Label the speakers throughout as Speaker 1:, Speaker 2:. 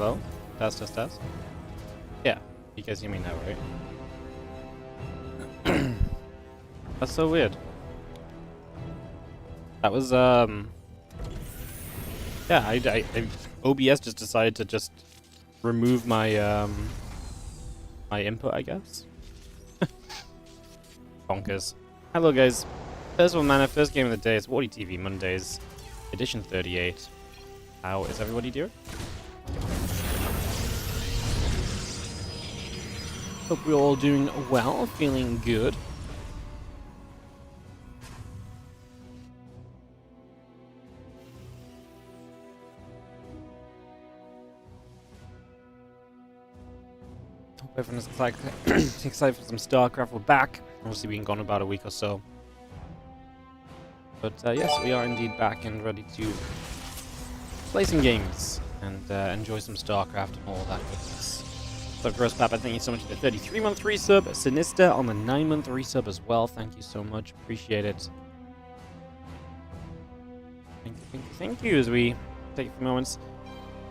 Speaker 1: Hello? Test. Yeah, you guys hear me now, right? That's so weird. That was, yeah, OBS just decided to just remove my, my input, I guess. Bonkers. Hello, guys. First one, man, first game of the day. It's WardiTV Mondays, edition 38. How is everybody doing? Hope we're all doing well, feeling good. Hope everyone is excited for some StarCraft. We're back. Obviously, we've been gone about a week or so. But yes, we are indeed back and ready to play some games and enjoy some StarCraft and all that goodness. So, Gross Papa, thank you so much for the 33-month resub. Sinister on the 9-month resub as well. Thank you so much. Appreciate it. Thank you. As we take a few moments.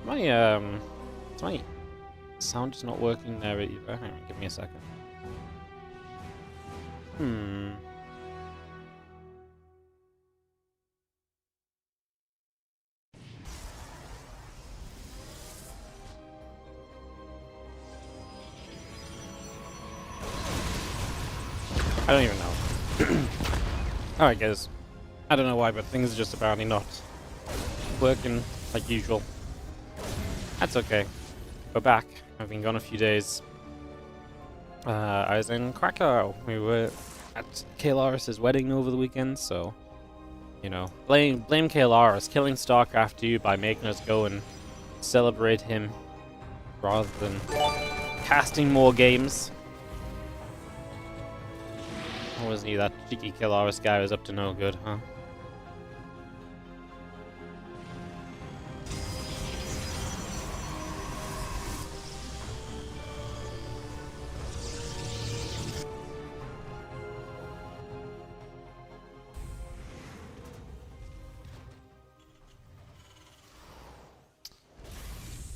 Speaker 1: My sound is not working there either. Hang on, give me a second. I don't even know. Alright, guys. I don't know why, but things are just apparently not working like usual. That's okay. We're back. I've been gone a few days. I was in Krakow. We were at Kalaris' wedding over the weekend, so, you know, blame Kalaris killing StarCraft 2 by making us go and celebrate him rather than casting more games. Or was he that cheeky Kalaris guy was up to no good, huh?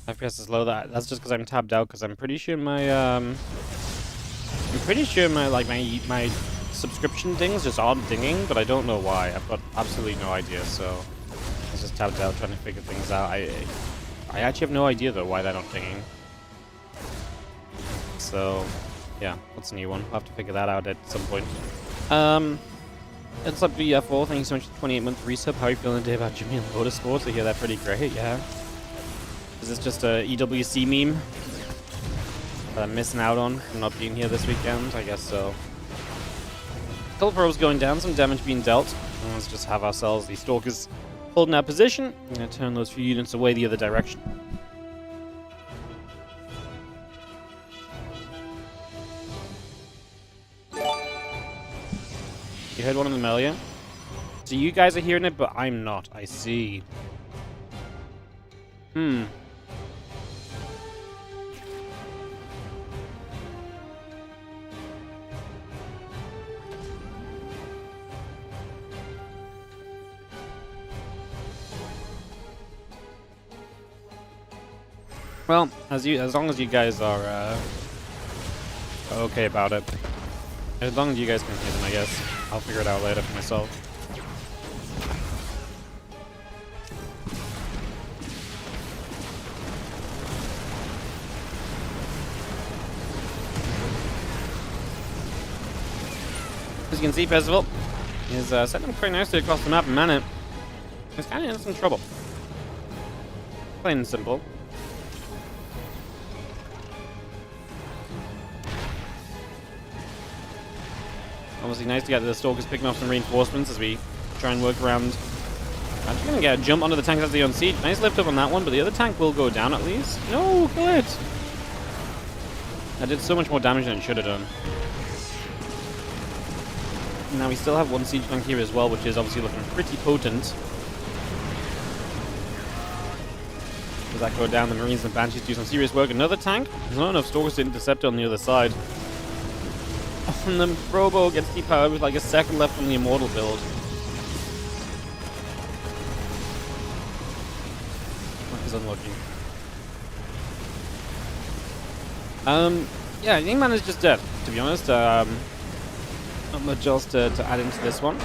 Speaker 1: FPS is low. That's just because I'm tabbed out. Because I'm pretty sure my my subscription dings just aren't dinging, but I don't know why. I've got absolutely no idea. So I was just tabbed out trying to figure things out. I actually have no idea though why they're not dinging. So yeah, what's a new one? I'll have to figure that out at some point. It's up to BF4. Thank you so much for the 28-month resub. How are you feeling today about Jimmy and Motorsports? I hear that pretty great. Yeah. Is this just a EWC meme that I'm missing out on from not being here this weekend? I guess so. Couple probes going down, some damage being dealt. And let's just have ourselves the Stalkers holding our position. I'm going to turn those few units away the other direction. You heard one of them earlier? So you guys are hearing it, but I'm not. I see. Well, as long as you guys are okay about it, as long as you guys can hear them, I guess I'll figure it out later for myself. As you can see, Festival is setting up quite nicely across the map, and man, it's kind of in some trouble. Plain and simple. Obviously nice to get the Stalkers picking off some reinforcements as we try and work around. Actually gonna get a jump onto the tank as they on siege. Nice lift up on that one, but the other tank will go down at least. No, kill it! That did so much more damage than it should have done. Now we still have one siege tank here as well, which is obviously looking pretty potent. Does that go down? The Marines and Banshees do some serious work. Another tank? There's not enough Stalkers to intercept on the other side. And the Robo gets depowered with like a second left from the Immortal build. That is unlucky. Yeah, Yingman is just dead, to be honest. Not much else to add into this one.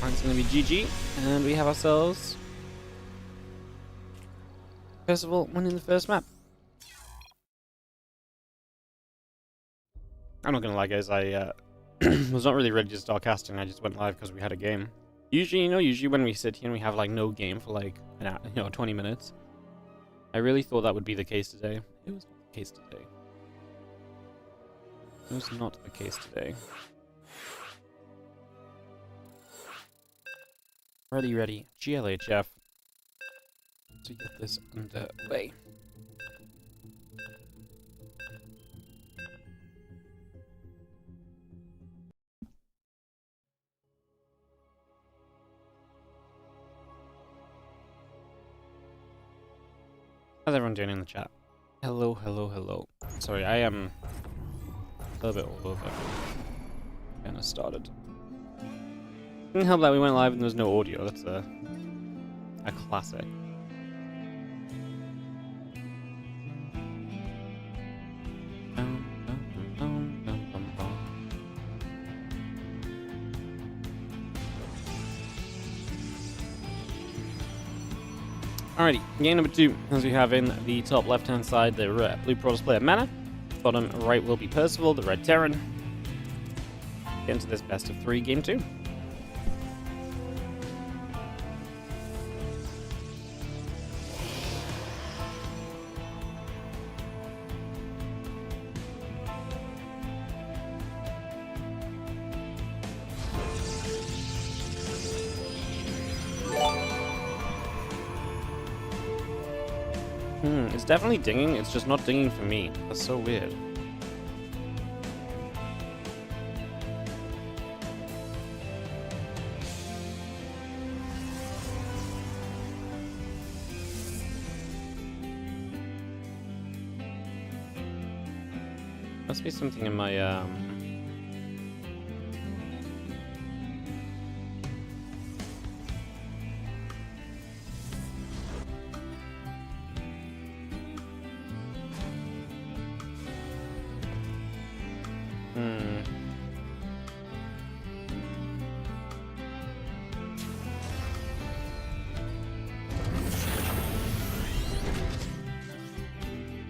Speaker 1: It's going to be GG, and we have ourselves first of all winning the first map. I'm not going to lie, guys, I was not really ready to start casting. I just went live because we had a game. Usually, usually when we sit here and we have like no game for like 20 minutes. I really thought that would be the case today. It was not the case today. It was not the case today. Ready, GLHF. To get this underway. How's everyone doing in the chat? Hello, hello, hello. Sorry, I am a little bit all over. Kind of started. Didn't help that we went live and there was no audio. That's a classic. Alrighty, game number 2, as we have in the top left-hand side, the blue Protoss player Mana. Bottom right will be Percival, the red Terran. Get into this best of 3 game 2. It's definitely dinging, it's just not dinging for me. That's so weird. Must be something in my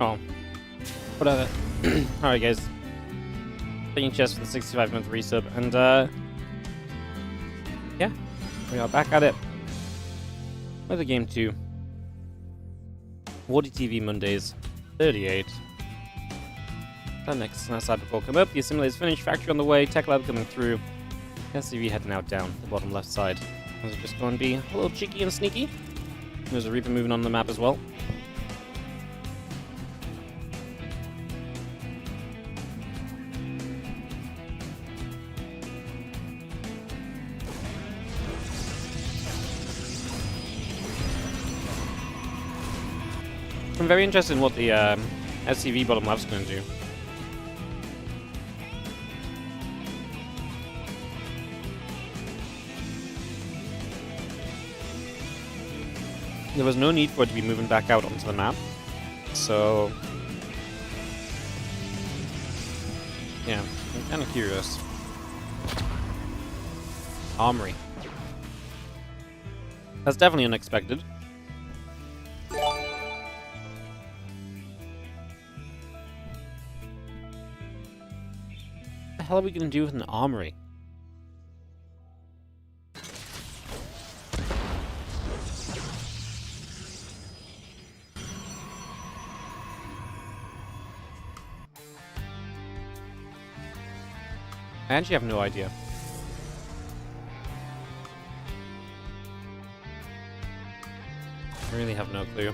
Speaker 1: Oh, whatever. Alright, guys. Taking chest for the 65-month resub, and yeah, we are back at it with a game 2. WardiTV Mondays 38. That next Cybercore come up. The assimilator's finished. Factory on the way. Tech lab coming through. SCV heading out down the bottom left side. Those are just going to be a little cheeky and sneaky. There's a Reaper moving on the map as well. I'm very interested in what the SCV bottom left's going to do. There was no need for it to be moving back out onto the map, so yeah, I'm kind of curious. Armory. That's definitely unexpected. What the hell are we going to do with an armory? I actually have no idea. I really have no clue.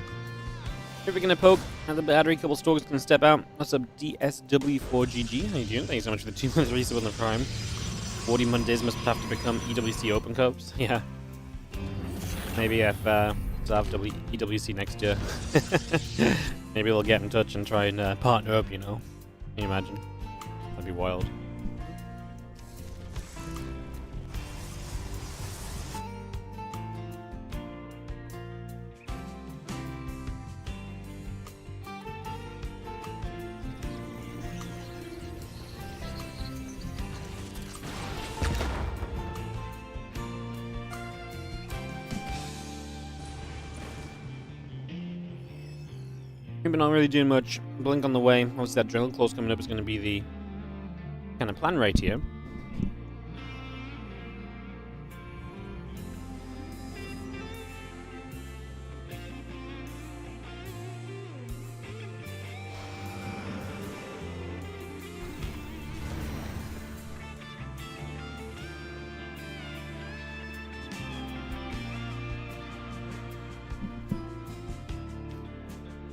Speaker 1: If we're gonna poke at the battery, couple stalkers can step out. What's up, DSW4GG? How you doing? Thank you so much for the 2 months resub on the Prime. 40 Mondays must have to become EWC Open Cups. Yeah. Maybe if to have EWC next year. Maybe we'll get in touch and try and partner up, you know? Can you imagine? That'd be wild. Maybe not really doing much. Blink on the way. Obviously, that drill close coming up is going to be the kind of plan right here.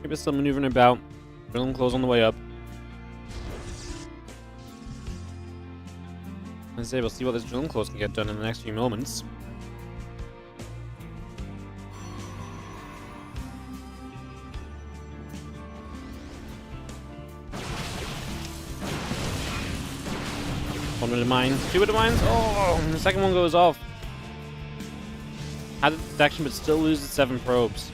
Speaker 1: Maybe still maneuvering about. Drilling close on the way up. I say we'll see what this drilling close can get done in the next few moments. One with a mine, two with a mines. Oh, and the second one goes off. Had the detection, but still loses 7 probes.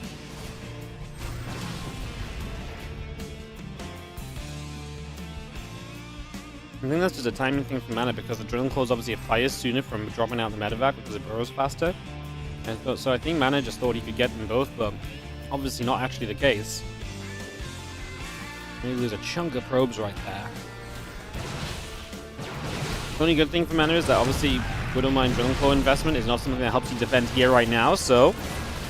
Speaker 1: I think that's just a timing thing for mana because the drilling claws obviously fires sooner from dropping out the medevac because it burrows faster. And so I think mana just thought he could get them both, but obviously not actually the case. Maybe lose a chunk of probes right there. The only good thing for mana is that obviously Widow Mine Drilling Claw investment is not something that helps you defend here right now, so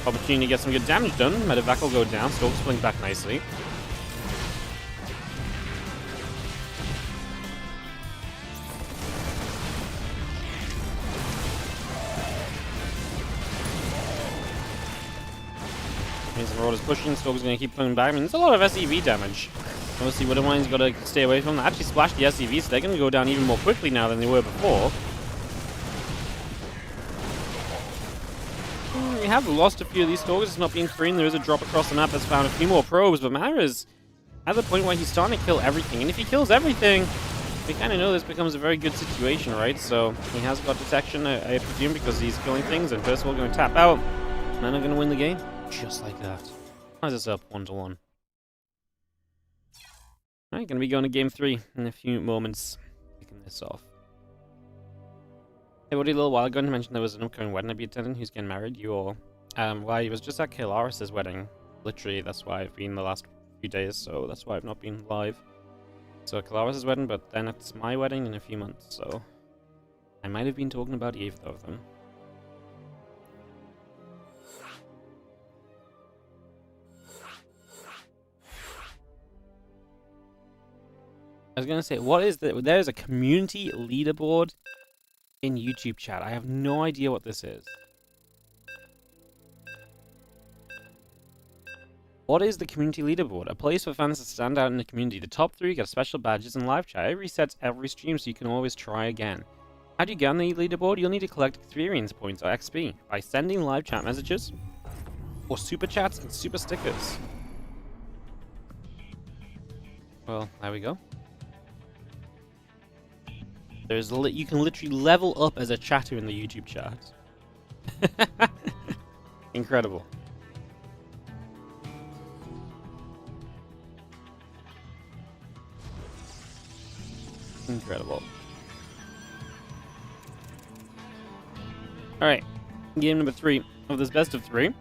Speaker 1: opportunity to get some good damage done. Medevac will go down, Stalk's pulling back nicely. Marauders pushing, Stalker's going to keep pulling back. I mean, there's a lot of SEV damage. Obviously, Widow Mine's got to stay away from that. Actually splashed the SEV, so they're going to go down even more quickly now than they were before. We have lost a few of these Stalkers. It's not been free, and there is a drop across the map that's found a few more probes, but Mana is at the point where he's starting to kill everything. And if he kills everything, we kind of know this becomes a very good situation, right? So he has got detection, I presume, because he's killing things, and first of all, going to tap out. Mana going to win the game. Just like that. How's this up 1-1? Alright, gonna be going to game 3 in a few moments. Kicking this off. Hey, buddy, a little while ago, you mentioned there was an upcoming wedding I'd be attending. Who's getting married? You or? Well, I was just at Kailaris' wedding. Literally, that's why I've been the last few days, so that's why I've not been live. So, Kailaris' wedding, but then it's my wedding in a few months, so I might have been talking about either of them. I was going to say, what is the... There's a community leaderboard in YouTube chat. I have no idea what this is. What is the community leaderboard? A place for fans to stand out in the community. The top 3 get special badges and live chat. It resets every stream, so you can always try again. How do you get on the leaderboard? You'll need to collect experience points or XP by sending live chat messages or super chats and super stickers. Well, there we go. You can literally level up as a chatter in the YouTube chat. Incredible. Incredible. Alright, game number 3 of this best of 3.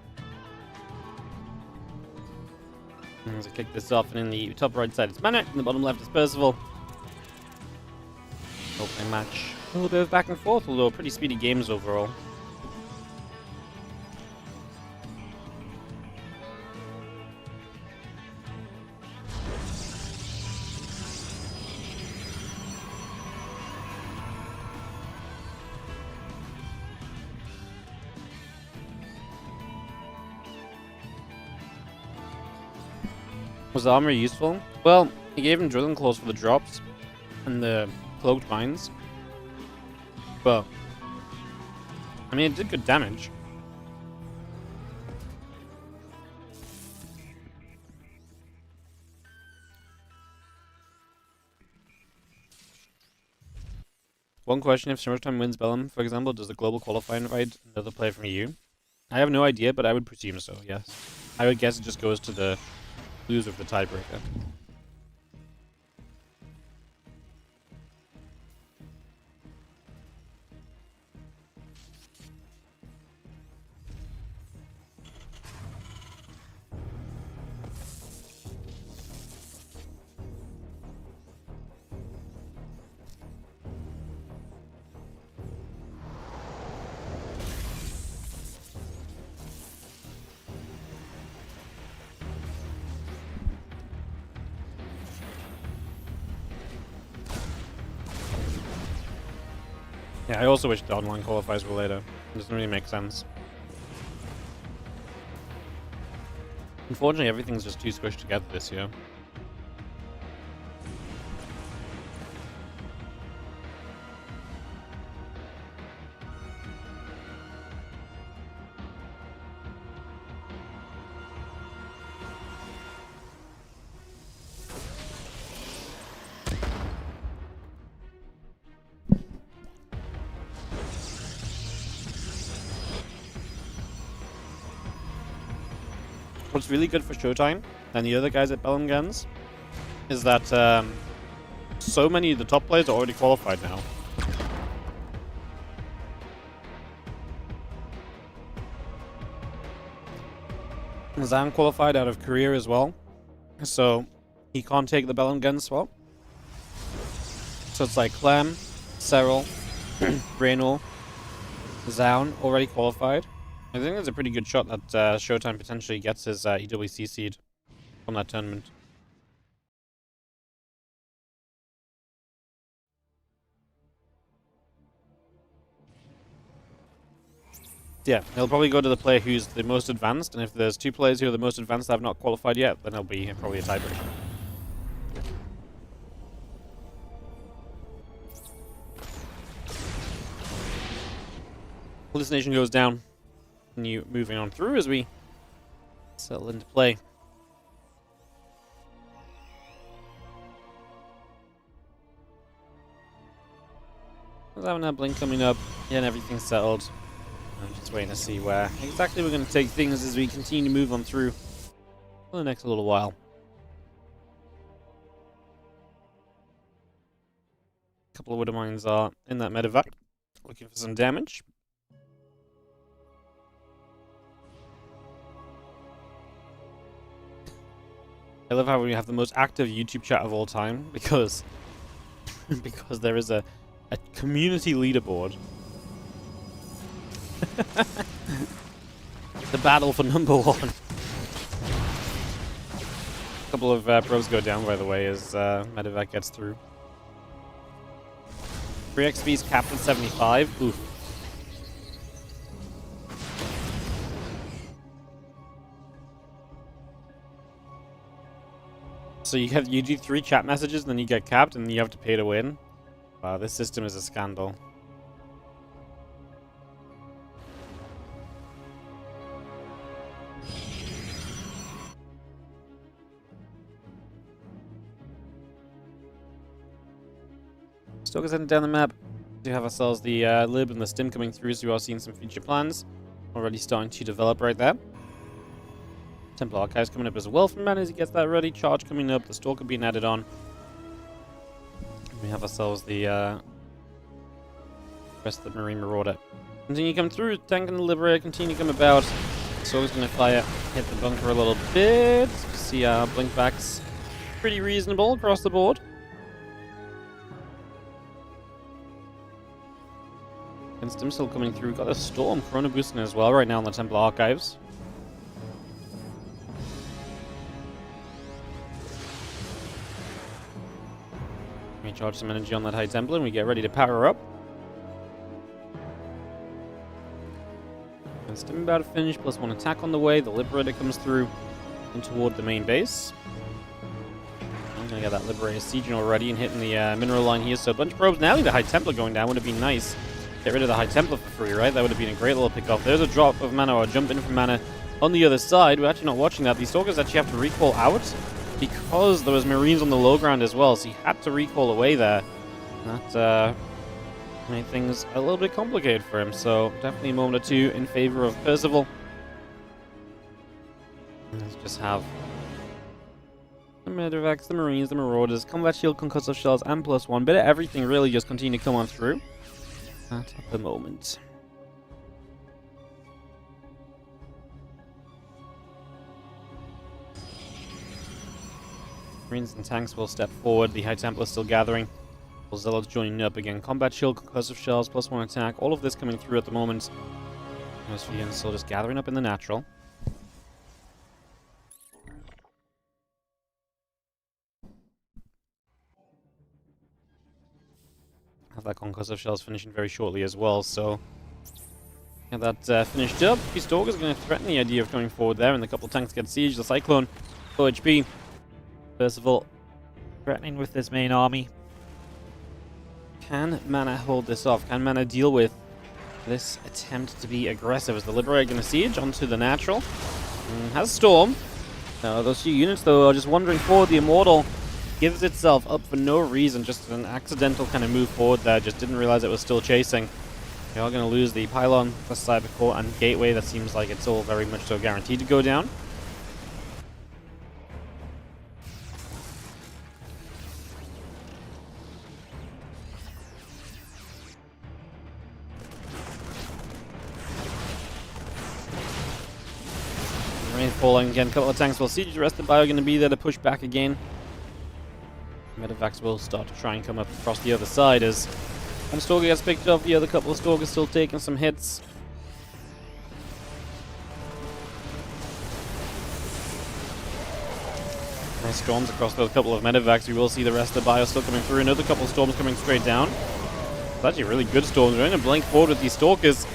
Speaker 1: As I kick this off, and in the top right side it's Mana, in the bottom left is Percival. Opening match. A little bit of back and forth, although pretty speedy games overall. Was the armor useful? Well, he gave him drilling claws for the drops and the cloaked mines, but I mean, it did good damage. One question: if Summertime wins Bellum, for example, does the global qualifying invite another player from you? I have no idea, but I would presume so. Yes, I would guess it just goes to the loser of the tiebreaker. Yeah, I also wish the online qualifiers were later. It doesn't really make sense. Unfortunately, everything's just too squished together this year. What's really good for Showtime and the other guys at ByuN Guns is that so many of the top players are already qualified now. Zan qualified out of Korea as well, so he can't take the ByuN Guns swap. So it's like Clem, Cyril, Reynor, Zaun already qualified. I think there's a pretty good shot that Showtime potentially gets his EWC seed from that tournament. Yeah, he'll probably go to the player who's the most advanced, and if there's two players who are the most advanced that have not qualified yet, then it'll be probably a tiebreaker. Hallucination goes down. Continue moving on through as we settle into play. We're having that blink coming up, and everything's settled. I'm just waiting to see where exactly we're going to take things as we continue to move on through for the next little while. A couple of Widow Mines are in that medevac, looking for some damage. I love how we have the most active YouTube chat of all time because because there is a community leaderboard. The battle for number one. A couple of pros go down, by the way, as medevac gets through. 3xP's capped at 75. Oof. So you do 3 chat messages, and then you get capped, and you have to pay to win. Wow, this system is a scandal. Stalkers heading down the map. We do have ourselves the lib and the stim coming through, so we are seeing some future plans already starting to develop right there. Temple Archives coming up as well from Man as he gets that ready. Charge coming up, the Stalker being added on. We have ourselves the rest of the Marine Marauder. Continue to come through, Tank and the Liberator continue to come about. Stalker's going to fire, hit the bunker a little bit. See our blink backs pretty reasonable across the board. And Stim still coming through. Got a Storm Chrono boosting as well right now on the Temple Archives. Recharge some energy on that High Templar and we get ready to power up. And Stim about to finish, +1 attack on the way. The Liberator comes through and toward the main base. I'm gonna get that Liberator sieging already and hitting the mineral line here. So a bunch of probes. Now the High Templar going down would have been nice. Get rid of the High Templar for free, right? That would have been a great little pick-off. There's a drop of mana or a jump in from mana on the other side. We're actually not watching that. These Stalkers actually have to recall out because there was Marines on the low ground as well, so he had to recall away there. That made things a little bit complicated for him, so definitely a moment or two in favor of Percival. Let's just have the Medevacs, the Marines, the Marauders, Combat Shield, Concussive Shells, and +1. Bit of everything really just continue to come on through at the moment. Marines and tanks will step forward. The High Templar still gathering. Zealots joining up again. Combat Shield, Concussive Shells, +1 attack. All of this coming through at the moment. Nosfian still just gathering up in the natural. Have that concussive shell is finishing very shortly as well, so get that finished up. The Stalker's going to threaten the idea of coming forward there, and a couple of tanks get sieged. The Cyclone, low HP. Percival threatening with this main army. Can Mana hold this off? Can Mana deal with this attempt to be aggressive? As the Liberator going to siege onto the natural. Has Storm. Those two units, though, are just wandering forward. The Immortal gives itself up for no reason. Just an accidental kind of move forward there. Just didn't realize it was still chasing. They are going to lose the Pylon, the Cybercore, and Gateway. That seems like it's all very much so guaranteed to go down. Rain falling again. A couple of tanks will siege. The rest of the Bio are going to be there to push back again. Medivacs will start to try and come up across the other side as one Stalker gets picked up. The other couple of Stalkers still taking some hits. Nice storms across those couple of Medivacs. We will see the rest of the Bio still coming through. Another couple of storms coming straight down. It's actually really good storms. We're going to blink forward with these Stalkers.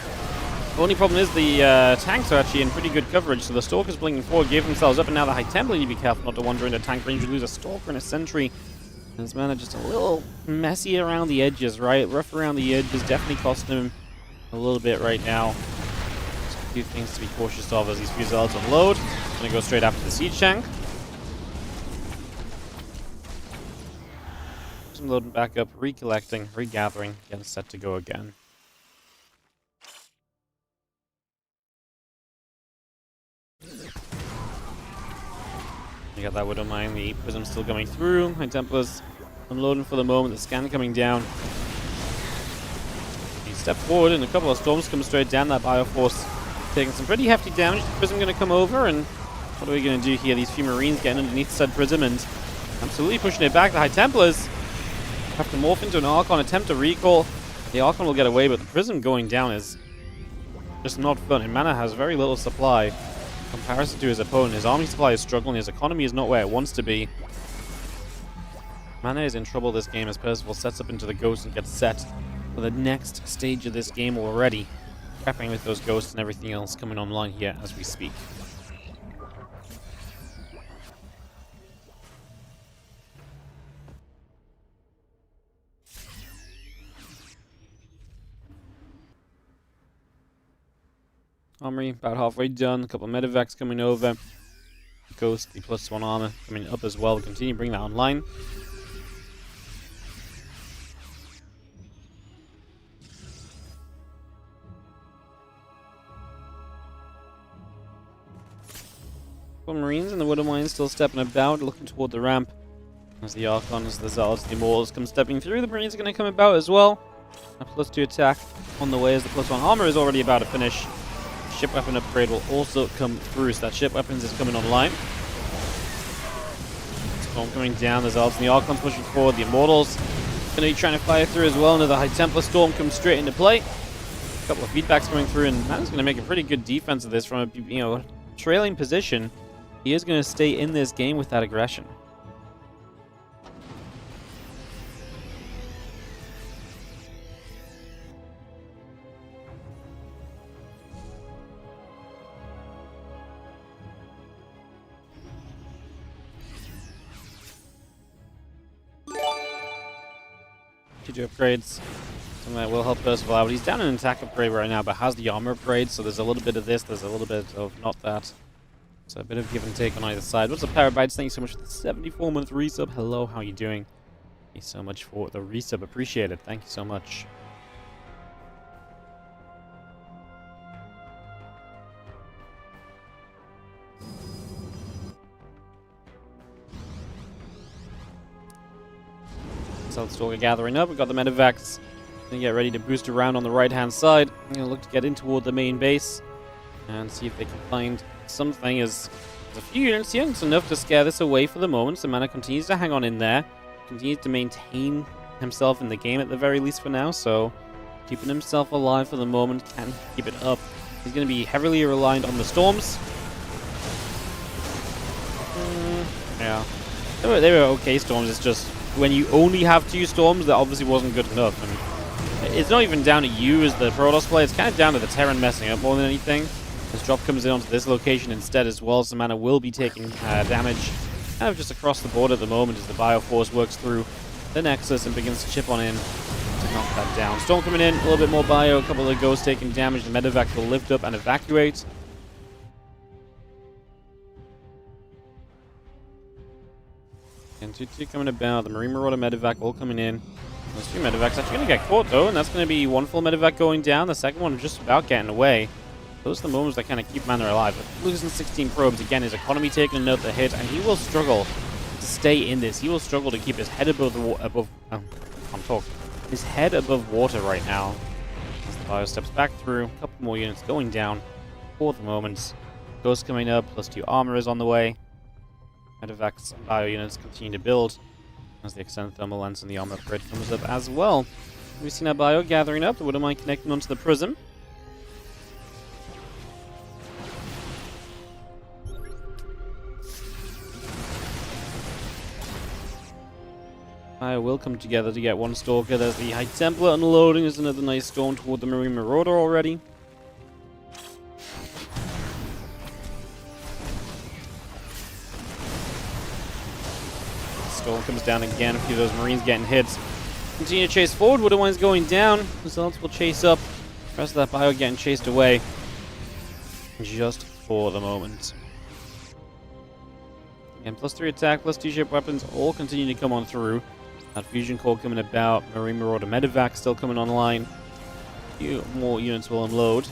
Speaker 1: The only problem is the tanks are actually in pretty good coverage, so the Stalkers blinking forward gave themselves up, and now the High Templar need to be careful not to wander into tank range. We lose a Stalker and a Sentry. And his mana just a little messy around the edges, right? Rough around the edges, definitely costing him a little bit right now. Just a few things to be cautious of as these Fusiliers unload. Gonna go straight after the Siege Tank. Just loading back up, recollecting, regathering, getting set to go again. You got that Widow Mine, the Prism still coming through. High Templars unloading for the moment, the scan coming down. He stepped forward and a couple of storms come straight down. That Bioforce taking some pretty hefty damage. The Prism going to come over, and what are we going to do here? These few Marines getting underneath said Prism and absolutely pushing it back. The High Templars have to morph into an Archon, attempt to recall. The Archon will get away, but the Prism going down is just not fun. And Mana has very little supply in comparison to his opponent. His army supply is struggling, his economy is not where it wants to be. Mana is in trouble this game as Percival sets up into the Ghost and gets set for the next stage of this game already. Prepping with those Ghosts and everything else coming online here as we speak. Armory about halfway done. A couple of Medivacs coming over. Ghost, the +1 armor coming up as well. We'll continue to bring that online. Well, Marines and the Widow Mine still stepping about, looking toward the ramp. As the Archons, the Zealots, the Immortals come stepping through. The Marines are going to come about as well. A +2 attack on the way as the +1 armor is already about to finish. Ship weapon upgrade will also come through, so that ship weapons is coming online. Storm coming down, the Zealots and the Archons pushing forward, the Immortals going to be trying to fire through as well. Another High Templar Storm comes straight into play. A couple of feedbacks coming through, and Mana's going to make a pretty good defense of this from a trailing position. He is going to stay in this game with that aggression. GG upgrades. Something that will help Percival out. He's down in an attack upgrade right now, but has the armor upgrade, so there's a little bit of this, there's a little bit of not that. So a bit of give and take on either side. What's up, Parabytes? Thank you so much for the 74-month resub. Hello, how are you doing? Thank you so much for the resub. Appreciate it. Thank you so much. South Stalker gathering up. We've got the Medivacs. Gonna get ready to boost around on the right-hand side. I'm gonna look to get in toward the main base and see if they can find something. As there's a few units here, it's enough to scare this away for the moment. So Mana continues to hang on in there, continues to maintain himself in the game at the very least for now. So keeping himself alive for the moment, can keep it up. He's going to be heavily reliant on the storms. Yeah, they were okay storms. It's just when you only have 2 storms, that obviously wasn't good enough. And it's not even down to you as the Protoss player, it's kind of down to the Terran messing up more than anything. This drop comes in onto this location instead as well, so Mana will be taking damage kind of just across the board at the moment as the Bioforce works through the Nexus and begins to chip on in to knock that down. Storm coming in, a little bit more Bio, a couple of Ghosts taking damage, the Medevac will lift up and evacuate. And 2-2 coming about, the Marine Marauder Medevac all coming in. Those 2 Medevacs actually going to get caught though, and that's going to be 1 full Medevac going down, the second one just about getting away. Those are the moments that kind of keep Mana alive. But losing 16 probes, again, his economy taking another hit, and he will struggle to stay in this. He will struggle to keep his head above the his head above water right now. As the Bio steps back through, a couple more units going down for the moment. Ghost coming up, +2 armor is on the way. Medevac's Bio units continue to build as the extended thermal lens and the armor upgrade comes up as well. We've seen our Bio gathering up, the Widowmine connecting onto the Prism. Bio will come together to get 1 Stalker. There's the High Templar unloading. There's another nice storm toward the Marine Marauder already. Storm comes down again. A few of those Marines getting hits. Continue to chase forward. Widowmine's going down. Results will chase up. The rest of that Bio getting chased away. Just for the moment. Again, +3 attack, +2 ship weapons, all continue to come on through. That Fusion Core coming about. Marine Marauder Medevac still coming online. A few more units will unload.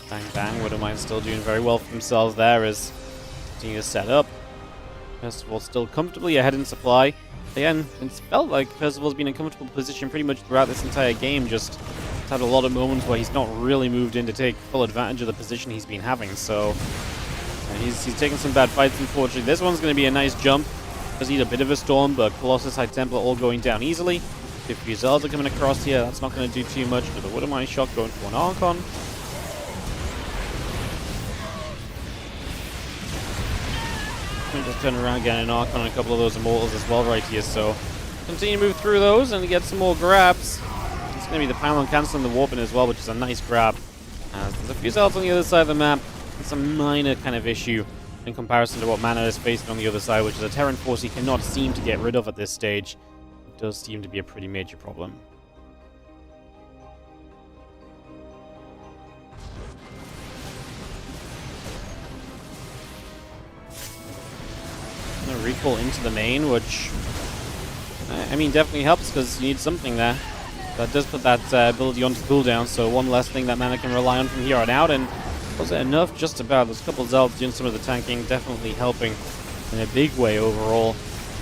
Speaker 1: Bang bang, Widowmine still doing very well for themselves there as continue to set up. Percival's still comfortably ahead in supply. Again, it's felt like Percival's been in a comfortable position pretty much throughout this entire game, just had a lot of moments where he's not really moved in to take full advantage of the position he's been having, so he's taking some bad fights, unfortunately. This one's going to be a nice jump. Does need a bit of a storm, but Colossus, High Templar all going down easily. If Fusels are coming across here, that's not going to do too much. But the Widowmine shot going for an Archon. Let me just turn around, get an Archon and a couple of those Immortals as well right here, so continue to move through those and get some more grabs. It's going to be the Pylon canceling the Warping as well, which is a nice grab. There's a few cells on the other side of the map. It's a minor kind of issue in comparison to what Mana is facing on the other side, which is a Terran force he cannot seem to get rid of at this stage. It does seem to be a pretty major problem. I'm going to recall into the main, which, I mean, definitely helps because you need something there. That does put that ability onto cooldown, so one less thing that Mana can rely on from here on out, and was it enough? Just about. There's a couple of Zealots doing some of the tanking, definitely helping in a big way overall.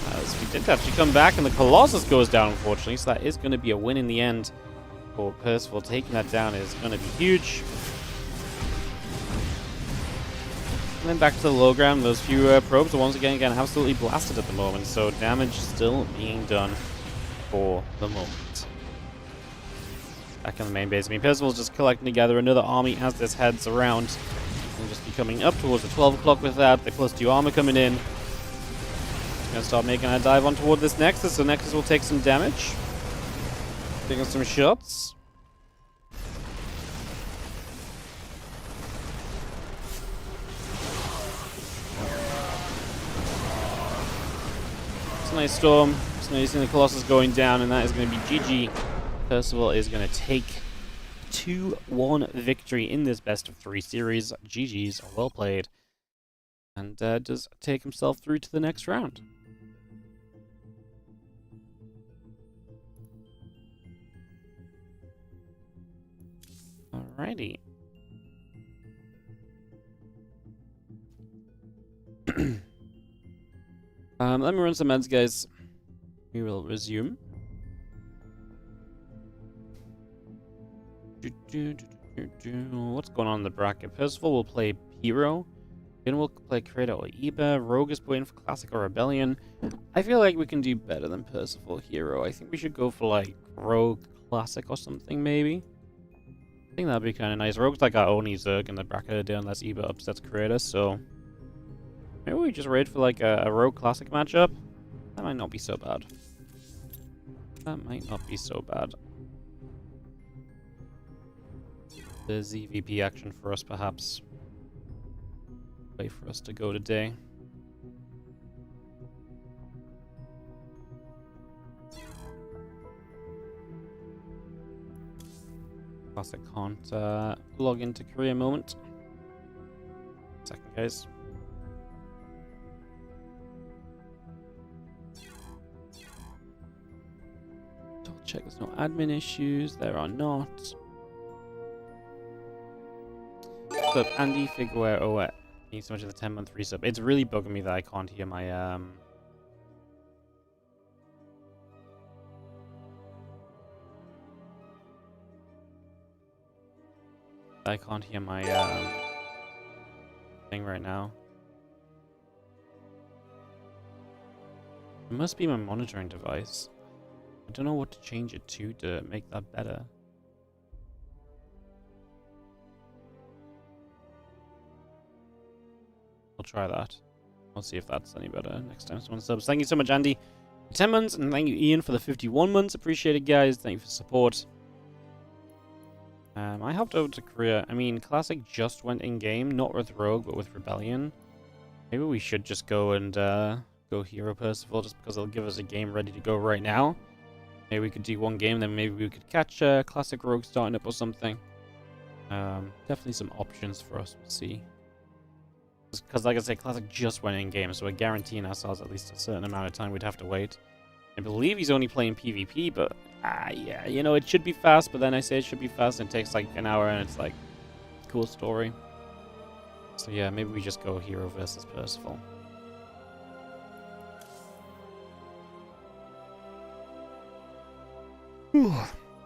Speaker 1: As we did actually come back, and the Colossus goes down, unfortunately, so that is going to be a win in the end for Percival. Taking that down is going to be huge. And then back to the low ground, those few probes are once again getting absolutely blasted at the moment, so damage still being done for the moment. Back on the main base. I mean, Percival's just collecting together another army as this heads around. And just be coming up towards the 12 o'clock with that. The +2 armor coming in. It's going to start making a dive on toward this Nexus, so Nexus will take some damage. Taking some shots. It's a nice storm. It's nice seeing the Colossus going down, and that is going to be GG. Percival is going to take 2-1 victory in this best-of-3 series. GG's, well played. And does take himself through to the next round. Alrighty. Let me run some meds, guys. We will resume. What's going on in the bracket? Percival will play Hero. ByuN will play Creator or Eba. Rogue is playing for Classic or Rebellion. I feel like we can do better than Percival Hero. I think we should go for like Rogue Classic or something, maybe. I think that'd be kind of nice. Rogue's like our only Zerg in the bracket today unless Eba upsets Creator, so maybe we just raid for like a Rogue Classic matchup. That might not be so bad. That might not be so bad. The ZVP action for us, perhaps. Way for us to go today. Classic can't log into career moment. Second, guys. Double check there's no admin issues. There are not. What's up, Andy Figueroa? Thank you so much for the 10-month resub. It's really bugging me that I can't hear my thing right now. It must be my monitoring device. I don't know what to change it to make that better. I'll try that. I'll see if that's any better next time someone subs. Thank you so much, Andy, for 10 months, and thank you, Ian, for the 51 months. Appreciate it, guys. Thank you for support. I hopped over to Korea. I mean, Classic just went in-game, not with Rogue, but with Rebellion. Maybe we should just go and go Hero Percival, just because it'll give us a game ready to go right now. Maybe we could do one game, then maybe we could catch Classic Rogue starting up or something. Definitely some options for us to see. Because, like I say, Classic just went in-game, so we're guaranteeing ourselves at least a certain amount of time we'd have to wait. I believe he's only playing PvP, but yeah, you know, it should be fast, but then I say it should be fast and it takes like an hour and it's like, cool story. So yeah, maybe we just go Hero versus Percival.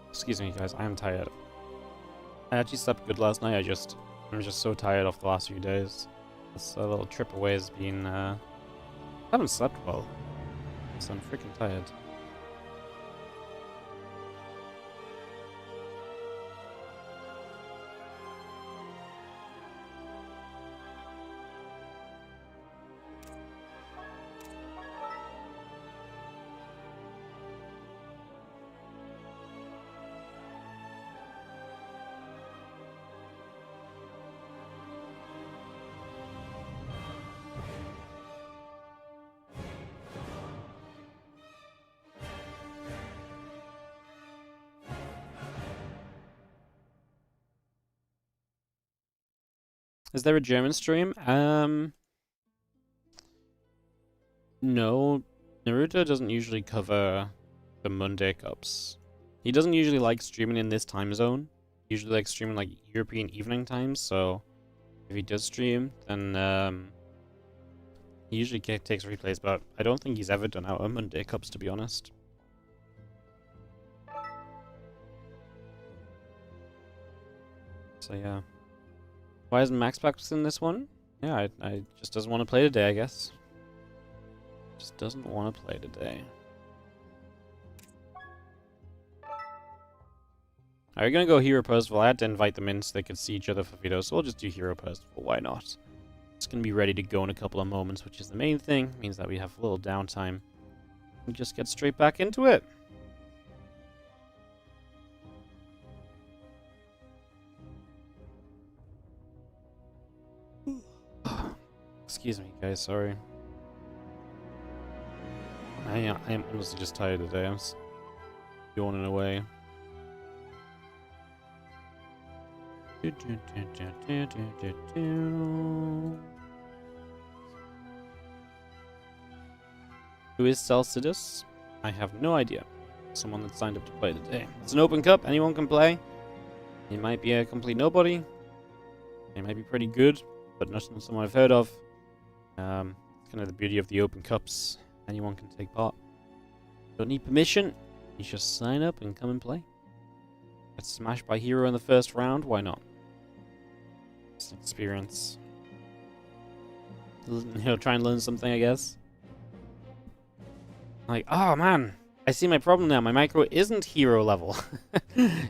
Speaker 1: Excuse me, guys, I am tired. I actually slept good last night, I'm just so tired off the last few days. This little trip away has been, I haven't slept well. So I'm freaking tired. Is there a German stream? No. Naruto doesn't usually cover the Monday Cups. He doesn't usually like streaming in this time zone. He usually likes streaming like European evening times, so if he does stream, then he usually takes replays, but I don't think he's ever done our Monday Cups, to be honest. So yeah. Why isn't Max Pax in this one? Yeah, I just doesn't want to play today, I guess. Just doesn't want to play today. Are we gonna go Hero Percival? I had to invite them in so they could see each other for videos, so we'll just do Hero Percival. Why not? It's gonna be ready to go in a couple of moments, which is the main thing. Means that we have a little downtime. We just get straight back into it. Excuse me, guys, sorry. I am honestly just tired today. I'm yawning away. Who is Celcidus? I have no idea. Someone that signed up to play today. It's an open cup, anyone can play. He might be a complete nobody. He might be pretty good, but not someone I've heard of. It's kind of the beauty of the open cups. Anyone can take part. Don't need permission. You just sign up and come and play. Get smashed by Hero in the first round. Why not? It's an experience. You know, try and learn something, I guess. Like, oh man, I see my problem now. My micro isn't Hero level.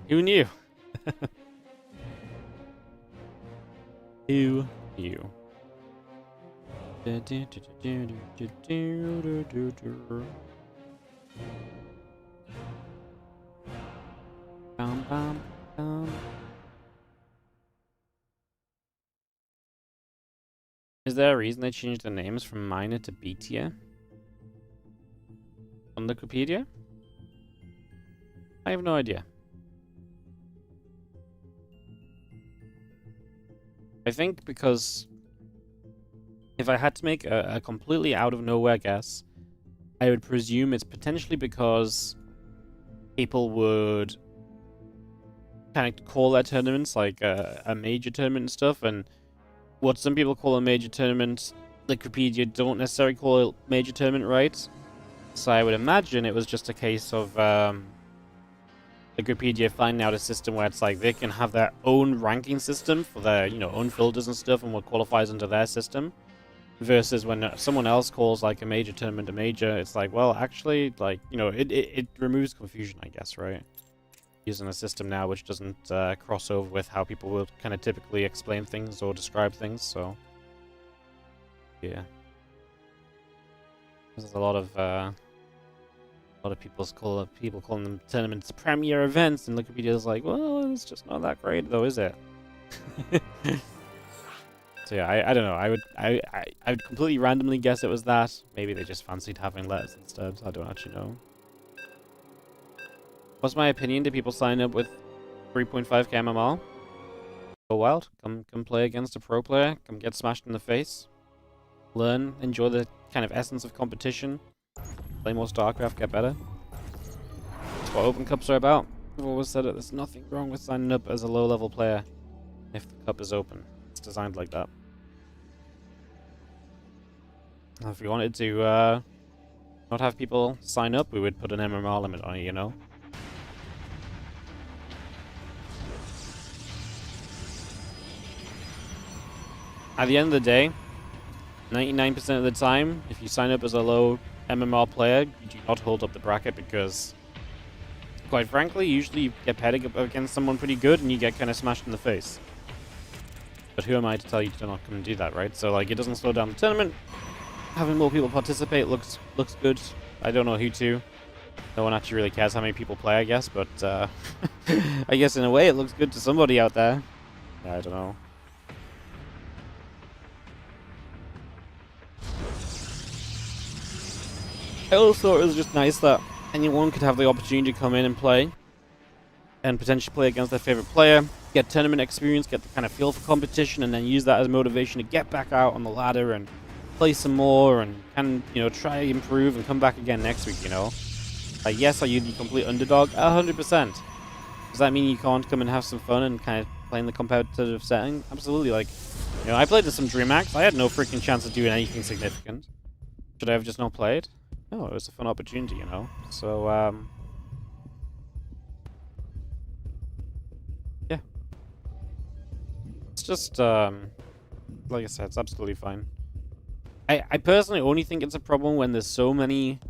Speaker 1: Who knew? Who knew? Bum, bum, bum. Is there a reason they changed the names from minor to B tier? On Wikipedia? I have no idea. I think because if I had to make a completely out of nowhere guess, I would presume it's potentially because people would kind of call their tournaments like a major tournament and stuff, and what some people call a major tournament, Wikipedia don't necessarily call it major tournament, right? So I would imagine it was just a case of Wikipedia finding out a system where it's like they can have their own ranking system for their, own filters and stuff and what qualifies into their system. Versus when someone else calls like a major tournament a major, it's like, well, actually, like, it removes confusion, I guess, right? Using a system now which doesn't cross over with how people will kind of typically explain things or describe things, so yeah. There's a lot of people calling them tournaments premier events, and Wikipedia's like, well, it's just not that great though, is it? So yeah, I don't know. I would completely randomly guess it was that. Maybe they just fancied having letters instead. I don't actually know. What's my opinion? Do people sign up with 3.5k MMR? Go wild. Come play against a pro player. Come get smashed in the face. Learn. Enjoy the kind of essence of competition. Play more StarCraft. Get better. That's what Open Cups are about. I've always said it. There's nothing wrong with signing up as a low-level player if the cup is open. It's designed like that. If we wanted to not have people sign up, we would put an MMR limit on it, At the end of the day, 99% of the time, if you sign up as a low MMR player, you do not hold up the bracket because, quite frankly, usually you get paired up against someone pretty good and you get kind of smashed in the face. But who am I to tell you to not come and do that, right? So, like, it doesn't slow down the tournament. Having more people participate looks good. I don't know who to. No one actually really cares how many people play, I guess, but I guess in a way it looks good to somebody out there. Yeah, I don't know. I also thought it was just nice that anyone could have the opportunity to come in and play. And potentially play against their favorite player. Get tournament experience, get the kind of feel for competition, and then use that as motivation to get back out on the ladder and play some more and try to improve and come back again next week, Like, yes, are you the complete underdog? 100%. Does that mean you can't come and have some fun and kind of play in the competitive setting? Absolutely. Like, I played some DreamHack. I had no freaking chance of doing anything significant. Should I have just not played? No, it was a fun opportunity, So, yeah. It's just, like I said, it's absolutely fine. I personally only think it's a problem when there's so many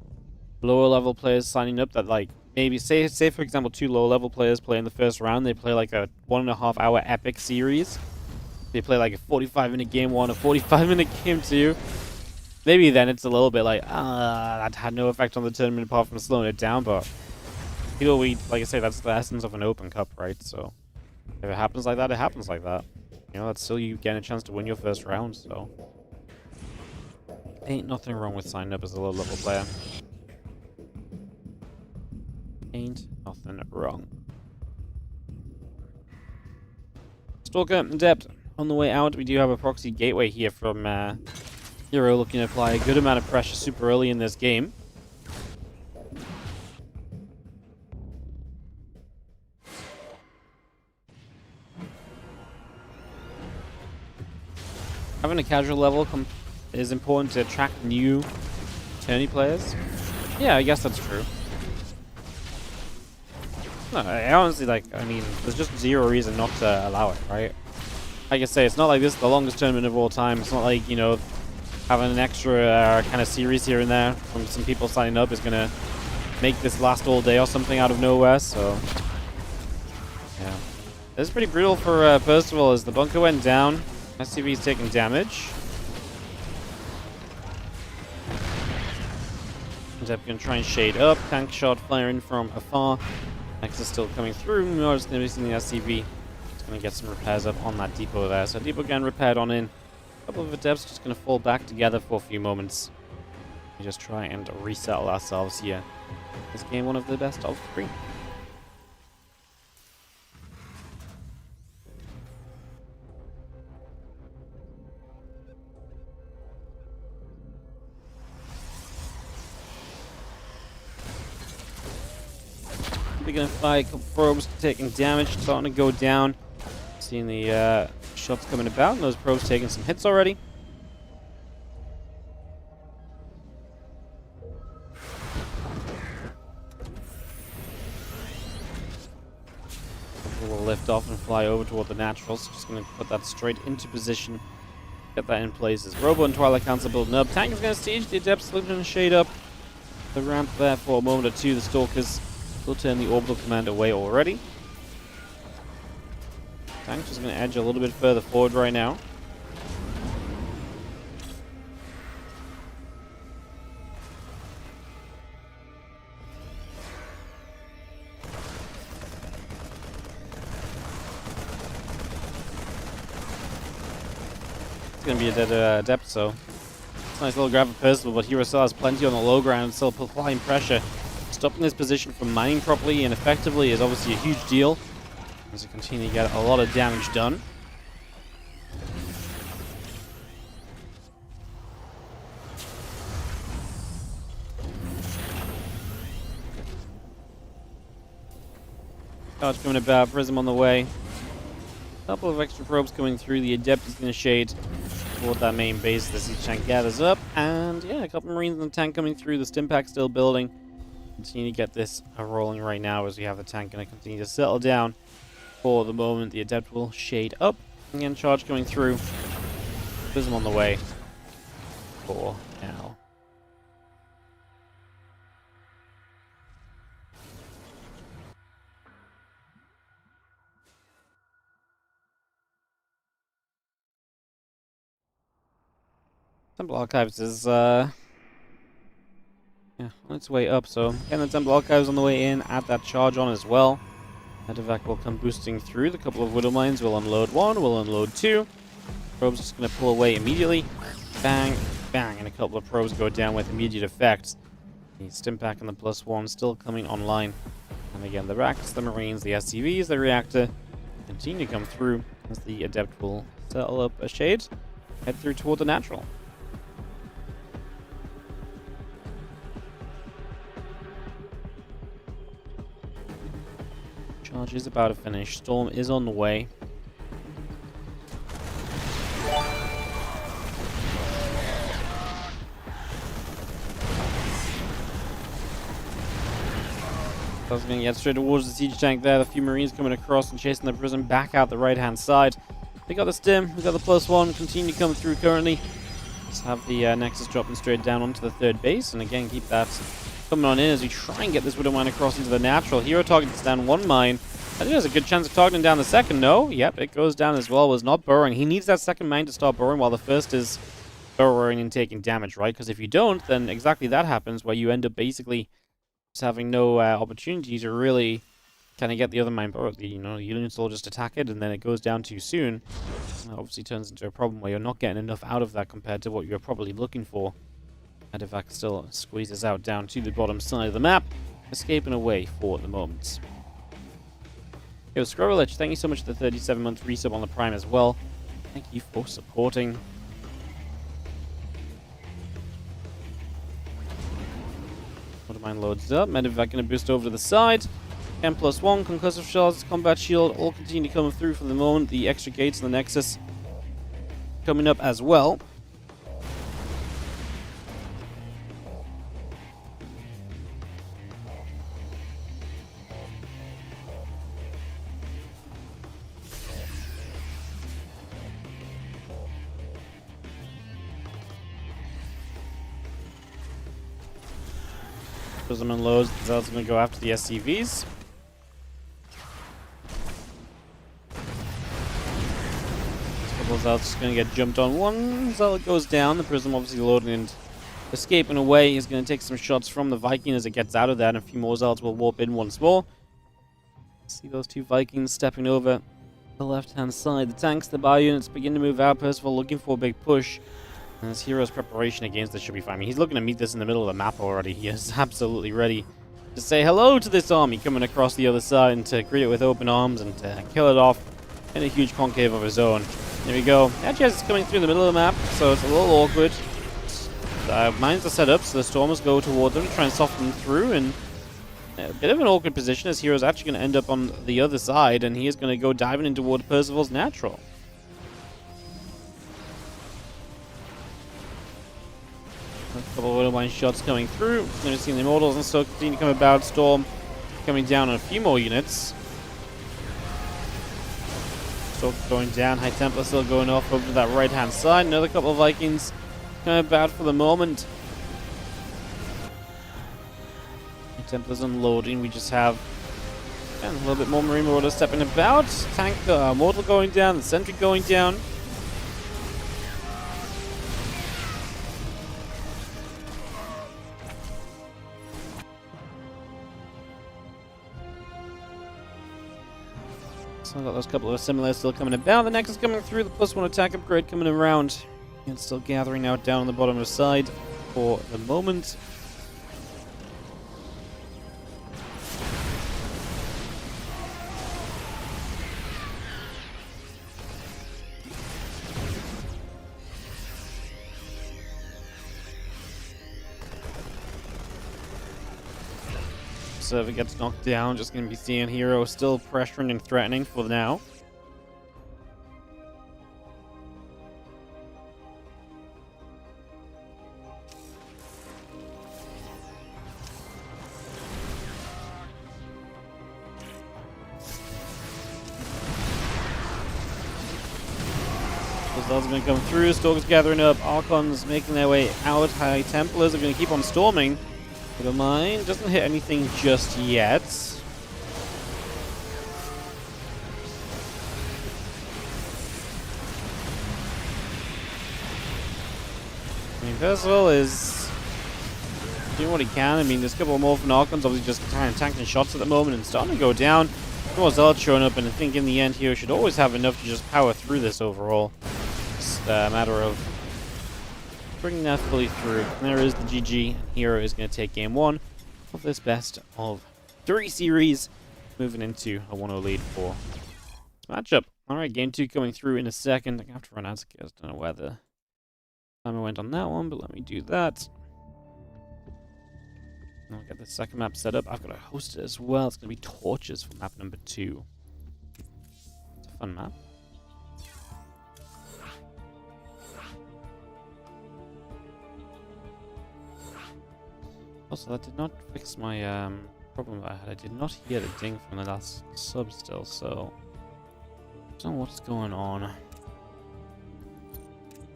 Speaker 1: lower level players signing up that, like, maybe say for example 2 lower level players play in the first round. They play like a 1.5 hour epic series. They play like a 45-minute game 1, a 45-minute game 2. Maybe then it's a little bit like, that had no effect on the tournament apart from slowing it down. But like I say, that's the essence of an open cup, right? So if it happens like that, it happens like that. That's still you getting a chance to win your first round. So ain't nothing wrong with signing up as a low-level player. Ain't nothing wrong. Stalker and Adept on the way out. We do have a proxy gateway here from Hero looking to apply a good amount of pressure super early in this game. Having a casual level is important to attract new tourney players. Yeah, I guess that's true. No, I honestly, there's just zero reason not to allow it, right? Like I say, it's not like this is the longest tournament of all time. It's not like, having an extra kind of series here and there from some people signing up is going to make this last all day or something out of nowhere, so yeah. This is pretty brutal for Percival as the bunker went down. SCV's taking damage. Adept going to try and shade up. Tank shot firing from afar. Nexus still coming through. Mirage going to be using the SCV. It's going to get some repairs up on that depot there. So depot getting repaired on in. A couple of Adepts just going to fall back together for a few moments. We just try and resettle ourselves here. This game one of the best of 3. They're going to fire a couple probes, taking damage, starting to go down. Seeing the shots coming about, and those probes taking some hits already. We'll lift off and fly over toward the naturals. Just going to put that straight into position. Get that in place as Robo and Twilight Council building up. Tank is going to siege. The Adepts looking to shade up the ramp there for a moment or two. The Stalkers will turn the orbital command away already. Tank's just going to edge a little bit further forward right now. It's going to be a dead Adept, so it's a nice little grab of Percival, but Hero still has plenty on the low ground, still applying pressure. Stopping this position from mining properly and effectively is obviously a huge deal, as we continue to get a lot of damage done. Charge coming about, Prism on the way. A couple of extra probes coming through. The Adept is going to shade toward that main base as each tank gathers up. And yeah, a couple of Marines in the tank coming through. The stim pack still building. Continue to get this rolling right now as we have the tank going to continue to settle down. For the moment, the Adept will shade up. Again, charge coming through. Prism on the way. For now. Temple Archives is on its way up, so again the Temple Archives on the way in, add that charge on as well. Medevac will come boosting through. The couple of Widow Mines will unload one, will unload two. Probes just going to pull away immediately. Bang, bang, and a couple of probes go down with immediate effect. The Stim Pack and the +1 still coming online. And again, the Racks, the Marines, the SCVs, the Reactor continue to come through as the Adept will settle up a shade, head through toward the natural. Charge is about to finish. Storm is on the way. I was going to get straight towards the siege tank there. The few Marines coming across and chasing the Prism back out the right-hand side. We got the Stim, we got the +1, continue to come through currently. Just have the Nexus dropping straight down onto the third base, and again keep that coming on in as we try and get this Widow Mine across into the natural. Hero targets down one mine. I think there's a good chance of targeting down the second. No, yep, it goes down as well. Was not burrowing. He needs that second mine to start burrowing while the first is burrowing and taking damage, right? Because if you don't, then exactly that happens where you end up basically just having no opportunity to really kind of get the other mine burrowed. The units will just attack it and then it goes down too soon. That obviously turns into a problem where you're not getting enough out of that compared to what you're probably looking for. Medevac still squeezes out down to the bottom side of the map, escaping away for the moment. Yo, Scrolich, thank you so much for the 37-month resub on the Prime as well. Thank you for supporting. Water Mine loads up. Medevac going to boost over to the side. M+1, Concussive Shards, Combat Shield, all continue to come through for the moment. The extra gates and the Nexus coming up as well. Prism unloads. Zell's going to go after the SCVs. Couple of Zell's just going to get jumped on one. Zell goes down. The Prism obviously loading in escaping away. He's going to take some shots from the Viking as it gets out of there, and a few more Zealots will warp in once more. See those two Vikings stepping over the left-hand side. The tanks, the ByuN, begin to move out. Percival looking for a big push. And his hero's preparation against this should be fine. I mean, he's looking to meet this in the middle of the map already. He is absolutely ready to say hello to this army coming across the other side and to greet it with open arms and to kill it off in a huge concave of his own. There we go. Actually, it's coming through the middle of the map, so it's a little awkward. Mines are set up, so the stormers go toward them to try and soften them through, and a bit of an awkward position as hero's actually going to end up on the other side, and he is going to go diving in toward Percival's natural. A couple of Automine shots coming through. Going to see the Immortals and so continue to come about. Storm coming down on a few more units. Storm going down. High Templar still going off over to that right-hand side. Another couple of Vikings coming about for the moment. High Templars unloading. We just have a little bit more Marine Marauders stepping about. Tank Mortal going down. The Sentry going down. So I've got those couple of Assimilators still coming about. The Nexus coming through. The +1 attack upgrade coming around. And still gathering out down on the bottom of the side for the moment. If it gets knocked down, just going to be seeing Hero still pressuring and threatening for now. Those are going to come through. Stalkers gathering up. Archons making their way out. High Templars are going to keep on storming. Don't mind. Doesn't hit anything just yet. I mean, Percival is doing what he can. I mean, there's a couple more from Archons, obviously just kind of tanking shots at the moment and starting to go down. More Zealots showing up, and I think in the end Hero should always have enough to just power through this overall. Just a matter of bringing that fully through. And there is the GG. Hero is going to take game 1 of this best of 3 series, moving into a 1-0 lead for this matchup. Alright, game 2 coming through in a second. I have to run out because I don't know where the time I went on that one, but let me do that. And I'll get the second map set up. I've got to host it as well. It's going to be Torches for map number 2. It's a fun map. Also, that did not fix my problem that I had. I did not hear the ding from the last sub still, so I don't know what's going on. And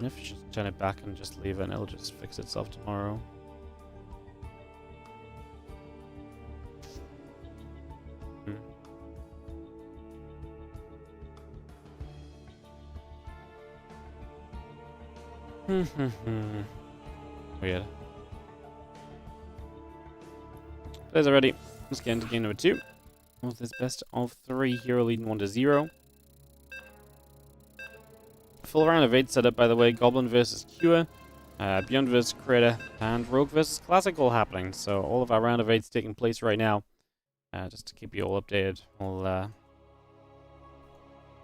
Speaker 1: if you just turn it back and just leave it, and it'll just fix itself tomorrow. Weird. Players are ready. Let's get into game number 2. With this best of 3, Hero leading 1-0. Full round of 8 set up, by the way. Goblin versus Cure, ByuN versus Creator, and Rogue versus Classic all happening. So all of our round of 8's taking place right now. Just to keep you all updated. We'll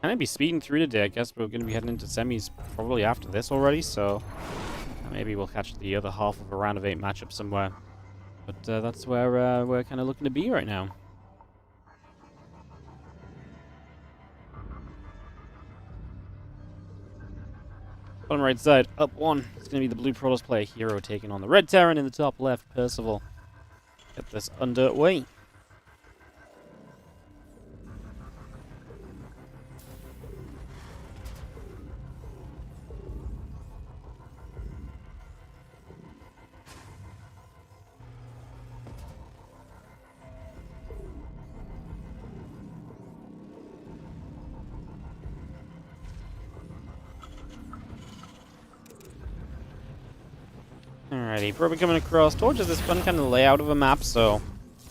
Speaker 1: kind of be speeding through today. I guess we're going to be heading into semis probably after this already. So maybe we'll catch the other half of a round of 8 matchup somewhere. But that's where we're kind of looking to be right now. Bottom right side, up 1. It's going to be the Blue Protoss player Hero taking on the Red Terran in the top left, Percival. Get this underway. Alrighty, probably coming across towards this fun kind of layout of a map, so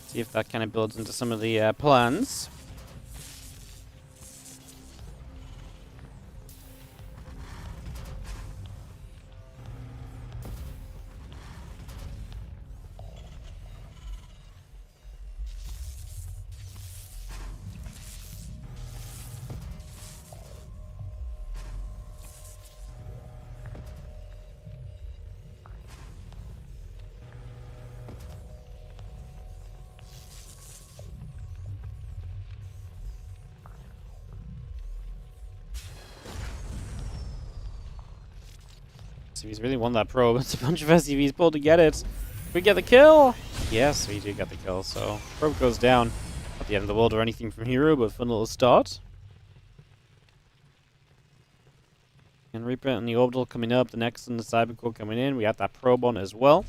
Speaker 1: see if that kind of builds into some of the plans. SCVs really won that probe. It's a bunch of SCVs pulled to get it. We get the kill! Yes, we do get the kill, so probe goes down. Not the end of the world or anything from Hero, but fun little start. And Reaper and the Orbital coming up, the next and the Cybercore coming in. We got that probe on as well.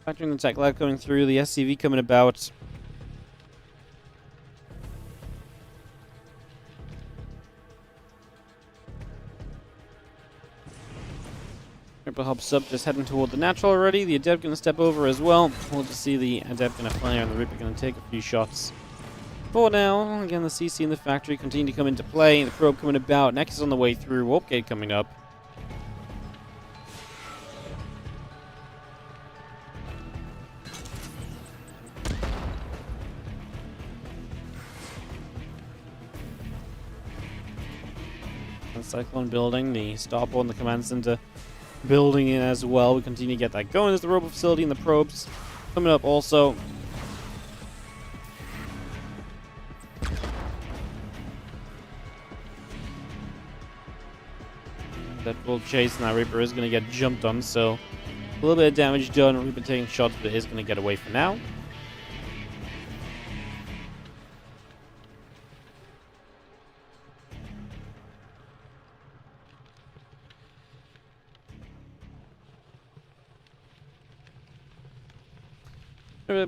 Speaker 1: Factoring the tech lab coming through, the SCV coming about. Triple hop sub just heading toward the natural already. The Adept gonna step over as well. We'll just see the Adept gonna fire and the Reaper gonna take a few shots. For now, again the CC in the factory continue to come into play. The probe coming about. Nexus on the way through. Warp gate coming up. Cyclone building, the Starport and the command center building in as well. We continue to get that going. There's the robot facility and the probes coming up also. Deadpool chase and that Reaper is going to get jumped on, so a little bit of damage done. Reaper taking shots, but it is going to get away for now.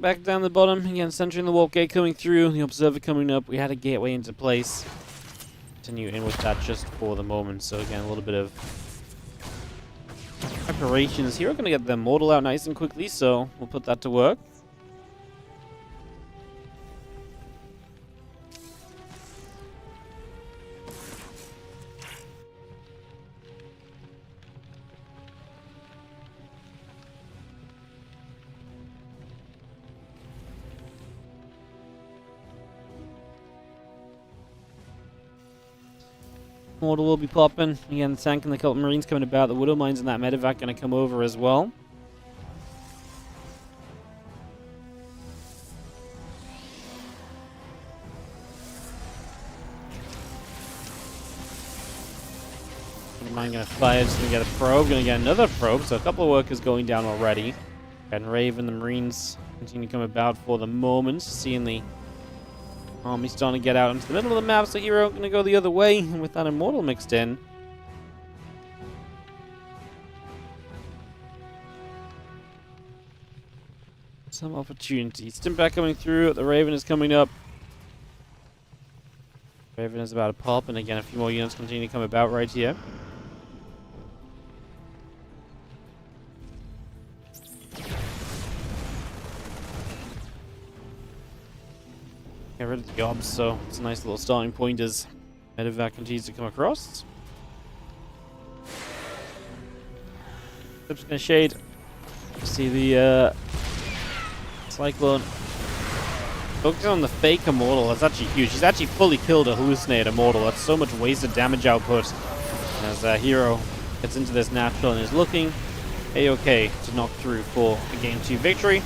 Speaker 1: Back down the bottom, again centering the warp gate coming through, the observer coming up. We had a gateway into place. Continue in with that just for the moment. So again, a little bit of preparations here. We're going to get the mortal out nice and quickly, so we'll put that to work. Mortal will be popping. Again, the tank and the Cult Marines coming about. The Widow Mines and that medevac going to come over as well. Mine going to fire. Just going to get a probe. Going to get another probe. So a couple of workers going down already. And Raven, the Marines continue to come about for the moment. Seeing the army starting to get out into the middle of the map, so Hero going to go the other way, and with that Immortal mixed in. Some opportunities. Stimpak coming through, the Raven is coming up. Raven is about to pop, and again a few more units continue to come about right here. Get rid of the gobs, so it's a nice little starting point as medevac continues to come across. Just gonna shade. See the Cyclone. Focus on the fake Immortal. That's actually huge. He's actually fully killed a Hallucinate Immortal. That's so much wasted damage output. As Hero gets into this natural and is looking A-okay to knock through for a Game 2 victory.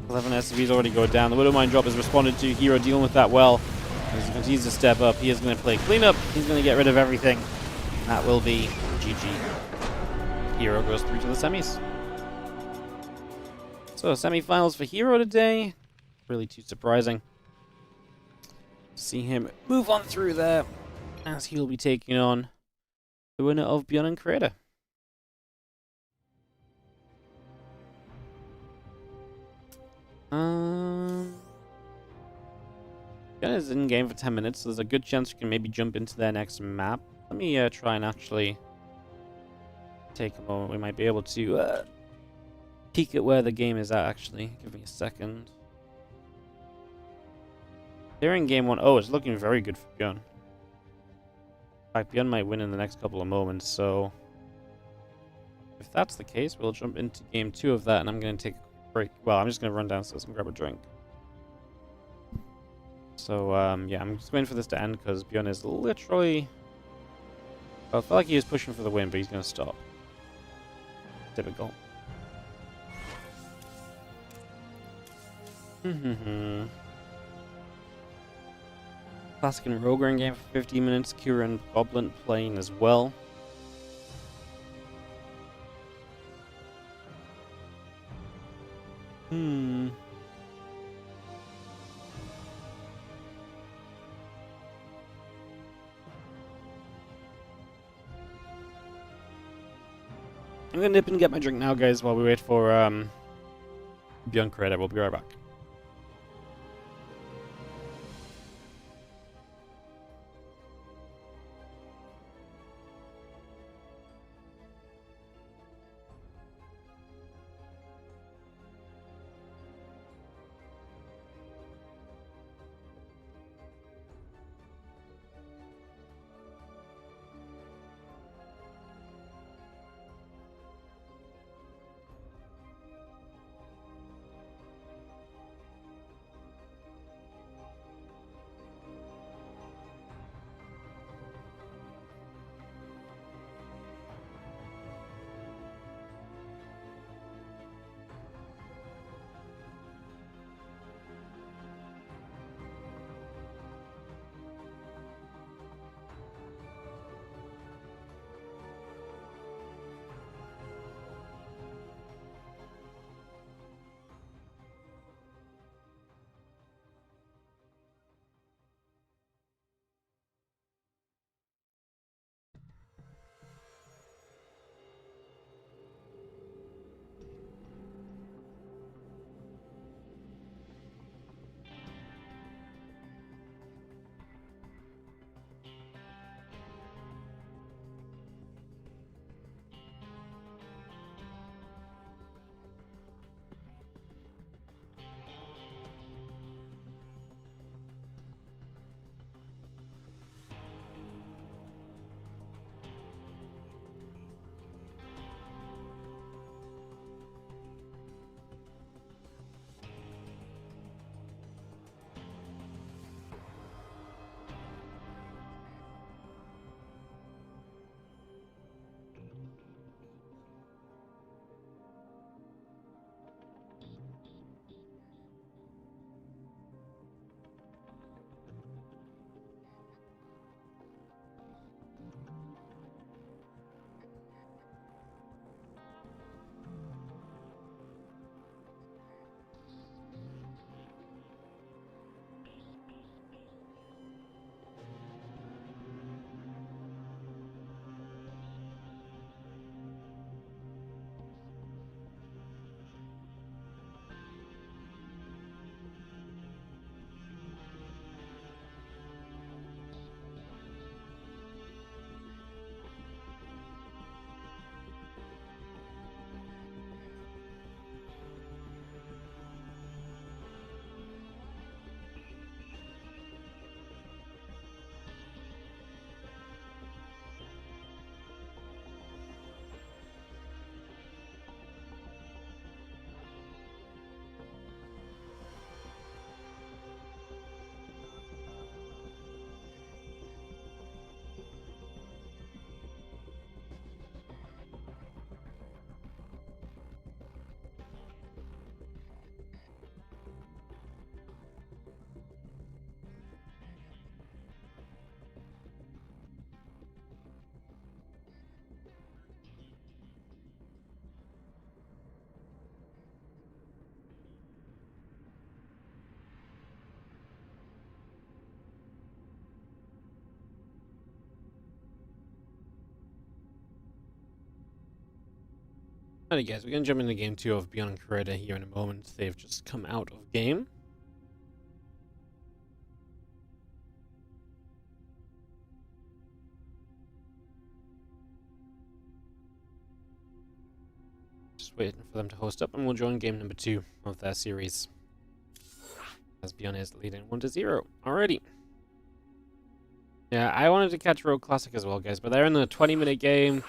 Speaker 1: 11 SCVs already go down. The Widow Mine drop has responded to. Hero dealing with that well. As he continues to step up, he is going to play cleanup. He's going to get rid of everything. That will be GG. Hero goes through to the semis. So, semifinals for Hero today. Really too surprising. see him move on through there, as he'll be taking on the winner of ByuN and Creator. ByuN is in game for 10 minutes, so there's a good chance we can maybe jump into their next map. Let me try and actually take a moment. We might be able to peek at where the game is at, actually. Give me a second. They're in game 1. Oh, it's looking very good for ByuN. In fact, ByuN might win in the next couple of moments, so if that's the case, we'll jump into game 2 of that, and I'm going to take a break. Well, I'm just going to run downstairs and grab a drink. So, yeah, I'm just waiting for this to end, because ByuN is literally... Well, I felt like he was pushing for the win, but he's going to stop. Typical. Classic and Rogue are in game for 15 minutes. Kira and Goblin playing as well. I'm gonna nip and get my drink now, guys, while we wait for ByuN Creator. We'll be right back. Alright guys, we're going to jump into game 2 of ByuN Creator here in a moment. They've just come out of game. Just waiting for them to host up and we'll join game number 2 of their series. As ByuN is leading 1-0. Alrighty. Yeah, I wanted to catch Rogue Classic as well guys, but they're in the 20-minute game.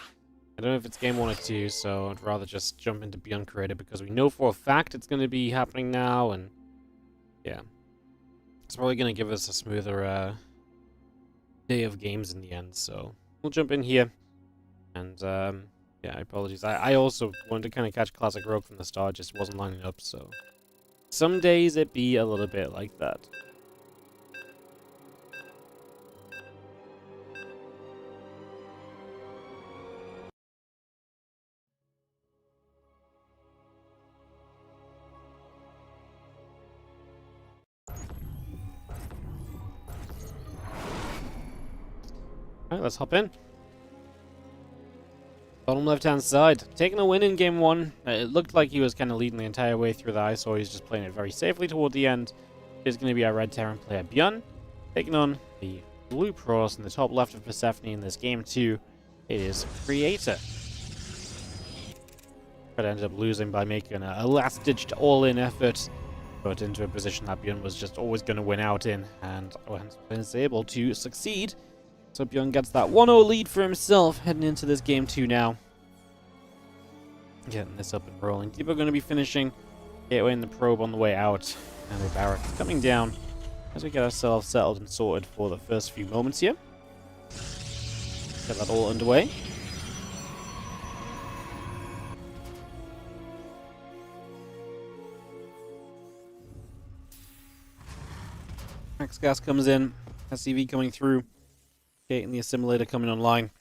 Speaker 1: I don't know if it's game 1 or 2, so I'd rather just jump into ByuN Creator because we know for a fact it's going to be happening now, and yeah. It's probably going to give us a smoother day of games in the end, so we'll jump in here. And yeah, apologies. I also wanted to kind of catch Classic Rogue from the start, just wasn't lining up, so some days it be a little bit like that. Alright, let's hop in. Bottom left-hand side. Taking a win in game 1. It looked like he was kind of leading the entire way through that. I saw he's just playing it very safely toward the end. It's going to be our red Terran player ByuN, taking on the blue Protoss in the top left of Persephone in this game 2. It is Creator. But ended up losing by making a last-ditched all-in effort, but into a position that ByuN was just always going to win out in, and was able to succeed. So ByuN gets that 1-0 lead for himself heading into this game 2 now. Getting this up and rolling. People are going to be finishing Gateway and the probe on the way out. And the barracks coming down as we get ourselves settled and sorted for the first few moments here. Get that all underway. Max gas comes in. SCV coming through. Gate and the assimilator coming online.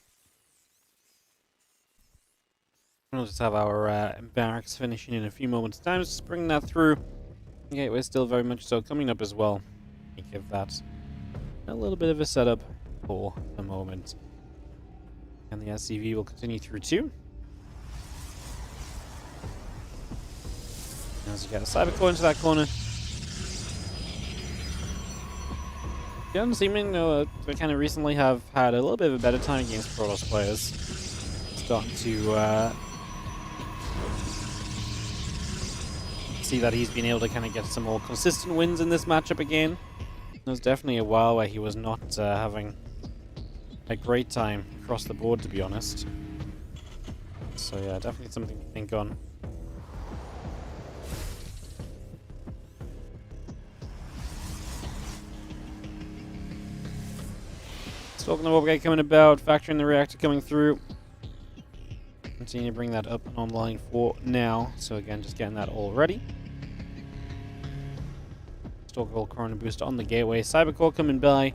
Speaker 1: We'll just have our barracks finishing in a few moments' time. Just bring that through. Gateway still very much so coming up as well. We give that a little bit of a setup for the moment. And the SCV will continue through too. As you get a cyber core into that corner. ByuN seeming to kind of recently have had a little bit of a better time against Protoss players. Starting to see that he's been able to kind of get some more consistent wins in this matchup again. There's definitely a while where he was not having a great time across the board, to be honest. So yeah, definitely something to think on. Stalking the warp gate coming about, factoring the reactor coming through. Continue to bring that up and online for now. So again, just getting that all ready. Stalker Corona boost on the gateway. Cybercore coming by.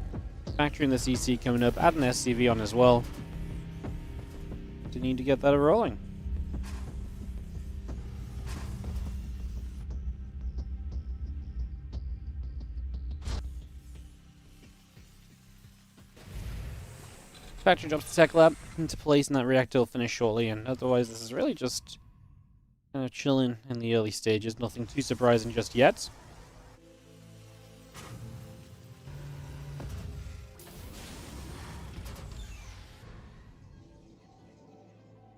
Speaker 1: Factoring the CC coming up. Add an SCV on as well. Need to get that rolling. Factory drops the tech lab into place, and that reactor will finish shortly. And otherwise, this is really just kind of chilling in the early stages. Nothing too surprising just yet.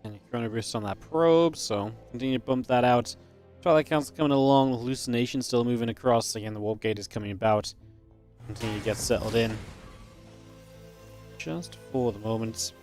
Speaker 1: And Chrono Boost on that probe, so continue to bump that out. Twilight Council coming along, Hallucination still moving across. Again, the warp gate is coming about. Continue to get settled in. Just for the moment.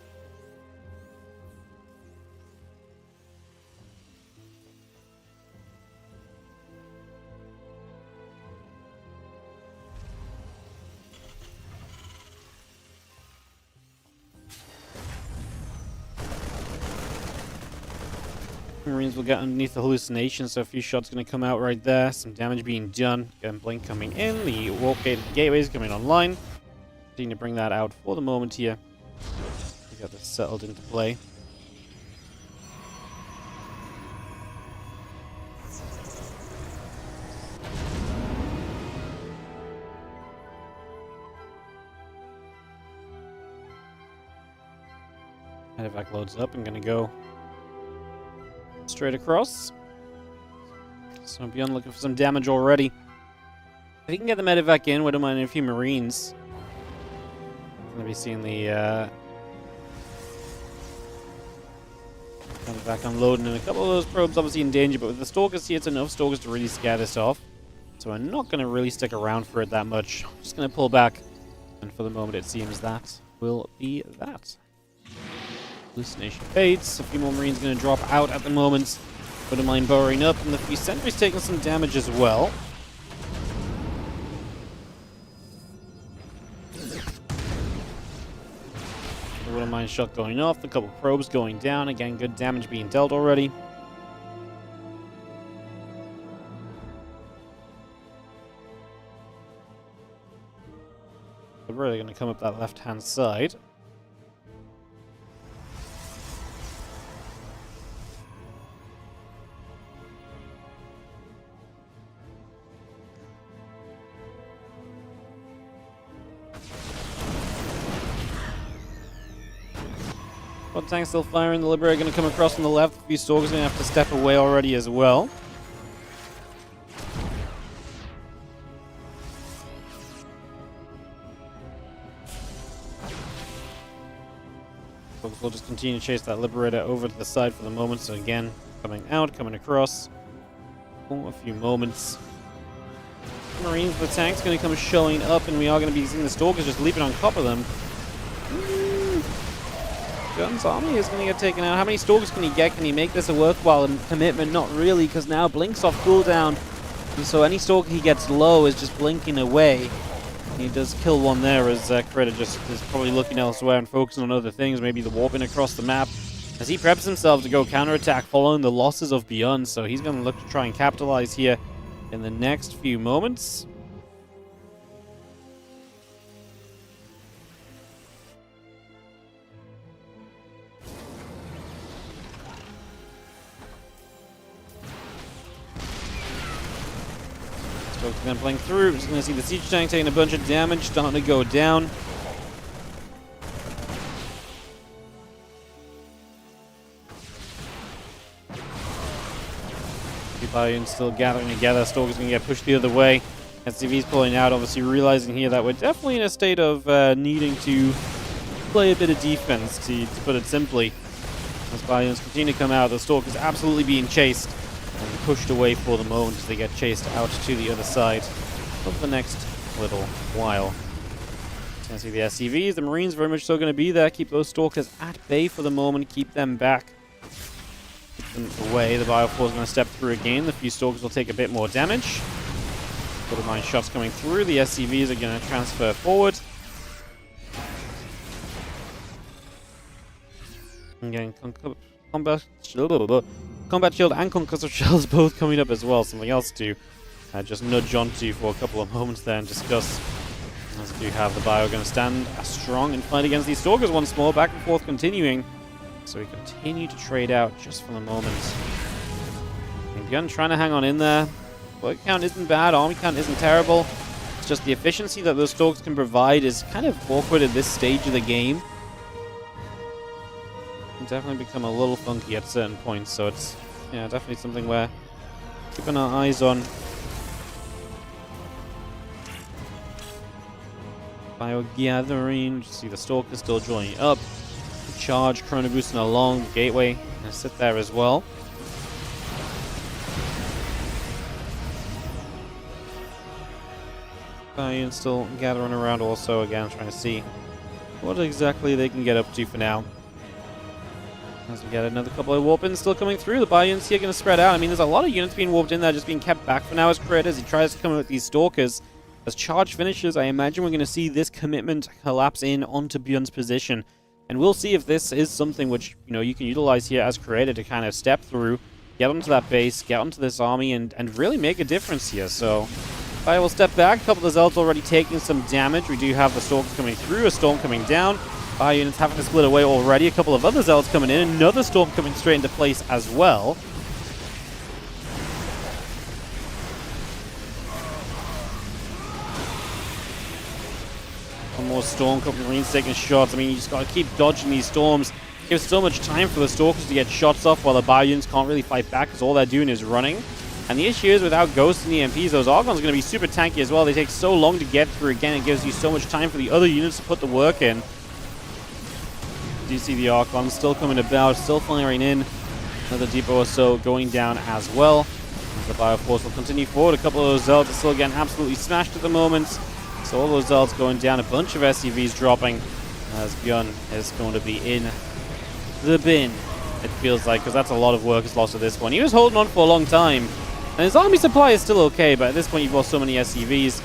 Speaker 1: Marines will get underneath the hallucination, so a few shots going to come out right there. Some damage being done. Again, Blink coming in. The warp gate gateway is coming online. Need to bring that out for the moment here. We got this settled into play. Medevac loads up. I'm gonna go straight across. So ByuN looking for some damage already. If he can get the medevac in, wouldn't mind a few Marines. Gonna be seeing the medevac unloading, and a couple of those probes obviously in danger, but with the Stalkers here, it's enough Stalkers to really scare this off. So I'm not gonna really stick around for it that much. I'm just gonna pull back, and for the moment it seems that will be that. Hallucination fades. A few more Marines gonna drop out at the moment. Wouldn't mind burrowing up, and the few sentries taking some damage as well. Wouldn't mind shot going off, a couple probes going down. Again, good damage being dealt already. We're really going to come up that left-hand side. One tank still firing. The Liberator going to come across from the left. A few Stalkers going to have to step away already as well. Stalkers will just continue to chase that Liberator over to the side for the moment. So again, coming out, coming across. Oh, a few moments. Marines, the tank's going to come showing up, and we are going to be seeing the Stalkers just leaping on top of them. ByuN's army is going to get taken out. How many Stalkers can he get? Can he make this a worthwhile commitment? Not really, because now Blink's off cooldown. And so any Stalker he gets low is just blinking away. He does kill one there, as Creator just is probably looking elsewhere and focusing on other things, maybe the warping across the map, as he preps himself to go counterattack following the losses of ByuN. So he's going to look to try and capitalize here in the next few moments. Stokes going to blink through. Just going to see the siege tank taking a bunch of damage, starting to go down. ByuN still gathering together. Stalker's going to get pushed the other way. SCV's pulling out, obviously realizing here that we're definitely in a state of needing to play a bit of defense, to put it simply. As ByuN's continue to come out, the Stalker's absolutely being chased and pushed away for the moment as they get chased out to the other side of the next little while. Can see the SCVs, the Marines very much so going to be there. Keep those Stalkers at bay for the moment, keep them back. Keep them away. The Bioforce is going to step through again. The few Stalkers will take a bit more damage. Quarter mine shots coming through. The SCVs are going to transfer forward. Again, combat shield and concussive shells both coming up as well. Something else to just nudge onto for a couple of moments there and discuss. As we do have the Bio going to stand strong and fight against these Stalkers once more. Back and forth continuing. So we continue to trade out just for the moment. And ByuN trying to hang on in there. Work count isn't bad, army count isn't terrible. It's just the efficiency that those Stalkers can provide is kind of awkward at this stage of the game. Can definitely become a little funky at certain points, so it's definitely something we're keeping our eyes on. Bio gathering, you see the Stalker still joining up. Charge, chrono boosting along the gateway, gonna sit there as well. ByuN still gathering around also, again trying to see what exactly they can get up to for now. As we get another couple of warp-ins still coming through, the ByuN's here going to spread out. I mean, there's a lot of units being warped in there, just being kept back for now as Creator as he tries to come in with these Stalkers. As charge finishes, I imagine we're going to see this commitment collapse in onto ByuN's position. And we'll see if this is something which, you can utilize here as Creator to kind of step through, get onto that base, get onto this army, and really make a difference here. So, ByuN will step back. A couple of the Zealots already taking some damage. We do have the Stalkers coming through, a Storm coming down. ByuN is having to split away already. A couple of other Zealots coming in. Another Storm coming straight into place as well. One more Storm, couple of Marines taking shots. I mean, you just got to keep dodging these storms. gives so much time for the Stalkers to get shots off while the ByuNs can't really fight back because all they're doing is running. And the issue is without Ghosts and EMPs, those Archons are going to be super tanky as well. They take so long to get through. Again, it gives you so much time for the other units to put the work in. Do you see the Archons still coming about, still firing in. Another depot or so going down as well. The Bioforce will continue forward. A couple of those Zealots are still getting absolutely smashed at the moment. So all those Zealots going down. A bunch of SCVs dropping as ByuN is going to be in the bin, it feels like, because that's a lot of workers lost at this point. He was holding on for a long time. And his army supply is still okay, but at this point you've lost so many SCVs.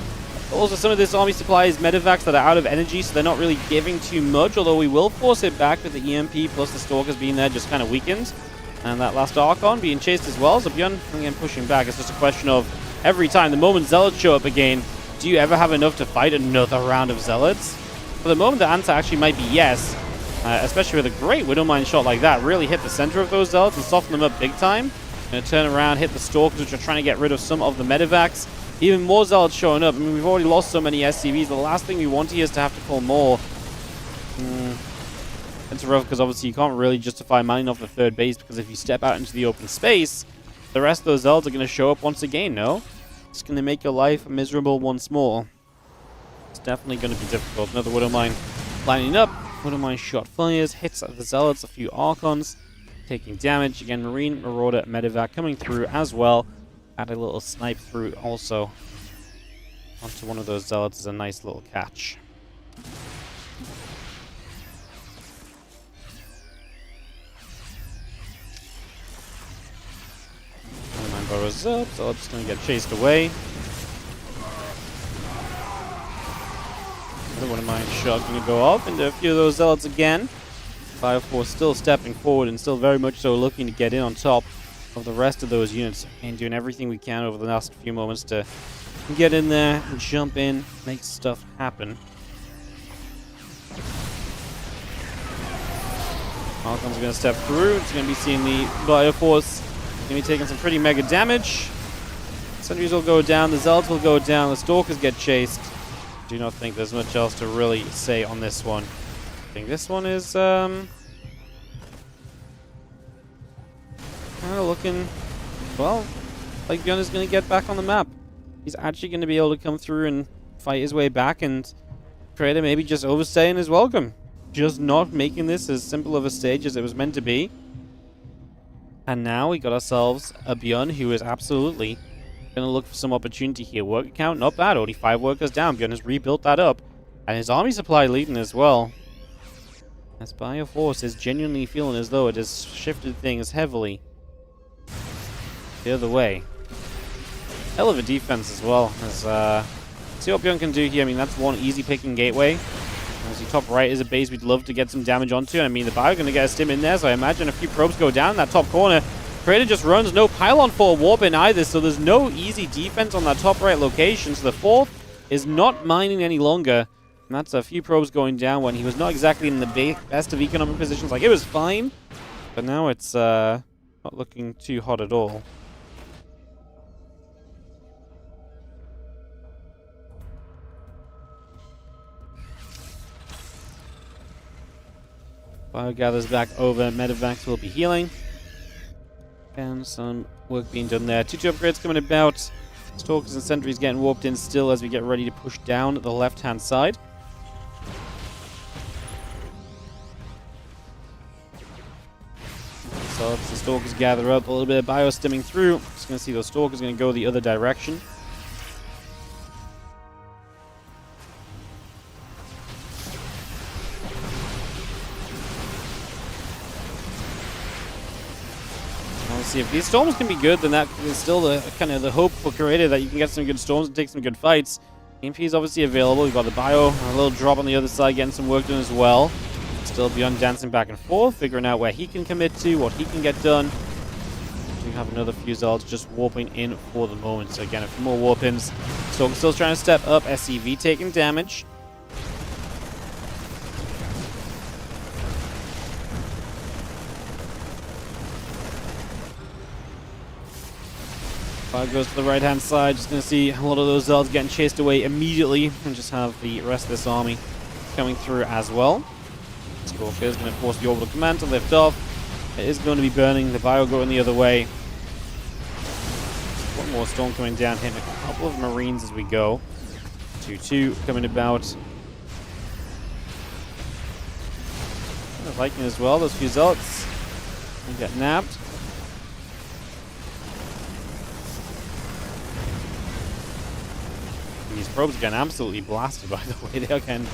Speaker 1: Also, some of this army supply is medevacs that are out of energy, so they're not really giving too much, although we will force it back with the EMP plus the Stalkers being there just kind of weakened. And that last Archon being chased as well, so ByuN again pushing back. It's just a question of every time, the moment Zealots show up again, do you ever have enough to fight another round of Zealots? For the moment, the answer actually might be yes, especially with a great Widowmine shot like that. Really hit the center of those Zealots and soften them up big time. Gonna turn around, hit the Stalkers, which are trying to get rid of some of the medevacs. Even more Zealots showing up. I mean, we've already lost so many SCVs. The last thing we want here is to have to call more. It's rough because obviously you can't really justify mining off the third base, because if you step out into the open space, the rest of those Zealots are going to show up once again, no? It's going to make your life miserable once more. It's definitely going to be difficult. Another Widowmine lining up. Widowmine shot fires, hits the Zealots, a few Archons, taking damage. Again, Marine, Marauder, Medevac coming through as well. Add a little snipe through also onto one of those Zealots is a nice little catch. Burrows up, so just going to get chased away. Another Widowmine shot going to go off into a few of those Zealots again. Bioforce still stepping forward and still very much so looking to get in on top of the rest of those units, and doing everything we can over the last few moments to get in there and jump in, make stuff happen. Archon's going to step through. It's going to be seeing the Bioforce going to be taking some pretty mega damage. Sentries will go down, the Zealots will go down, the Stalkers get chased. Do not think there's much else to really say on this one. I think this one is looking, well, like ByuN is going to get back on the map. He's actually going to be able to come through and fight his way back, and Creator maybe just overstaying his welcome. Just not making this as simple of a stage as it was meant to be. And now we got ourselves a ByuN who is absolutely going to look for some opportunity here. Worker count, not bad. Only 5 workers down. ByuN has rebuilt that up. And his army supply leading as well. As Bioforce is genuinely feeling as though it has shifted things heavily the other way. Hell of a defense as well. As see what ByuN can do here. I mean, that's one easy picking gateway. As the top right is a base we'd love to get some damage onto. And I mean, the Bio are going to get a stim in there, so I imagine a few probes go down in that top corner. Creator just runs, no pylon for a warp in either, so there's no easy defense on that top right location. So the fourth is not mining any longer. And that's a few probes going down when he was not exactly in the best of economic positions. Like, it was fine, but now it's not looking too hot at all. Bio gathers back over. Medevacs will be healing. And some work being done there. 2-2 upgrades coming about. Stalkers and Sentries getting warped in still as we get ready to push down the left-hand side. So as the Stalkers gather up, a little bit of Bio stimming through. Just going to see those Stalkers going to go the other direction. See, if these storms can be good, then that is still the kind of the hope for Creator that you can get some good storms and take some good fights. EMP is obviously available. We've got the Bio, a little drop on the other side, getting some work done as well. Still ByuN dancing back and forth, figuring out where he can commit to, what he can get done. We have another few Zealots just warping in for the moment. So again, a few more warp-ins. Stalker still trying to step up. SCV taking damage. Fire goes to the right-hand side. Just going to see a lot of those Zealots getting chased away immediately, and just have the rest of this army coming through as well. Stalker is going to force the orbital command to lift off. It is going to be burning. The bio going the other way. One more storm coming down, hitting a couple of Marines as we go. 2-2 coming about. The Viking as well. Those few zealots. We get nabbed. These probes are getting absolutely blasted, by the way. They are getting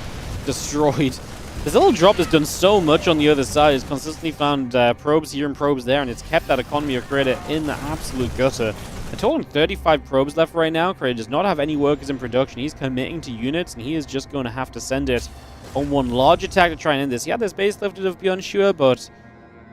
Speaker 1: destroyed. This little drop has done so much on the other side. It's consistently found probes here and probes there, and it's kept that economy of Creator in the absolute gutter. A total of 35 probes left right now. Creator does not have any workers in production. He's committing to units, and he is just going to have to send it on one large attack to try and end this. Yeah, there's base lifted of ByuN, sure, but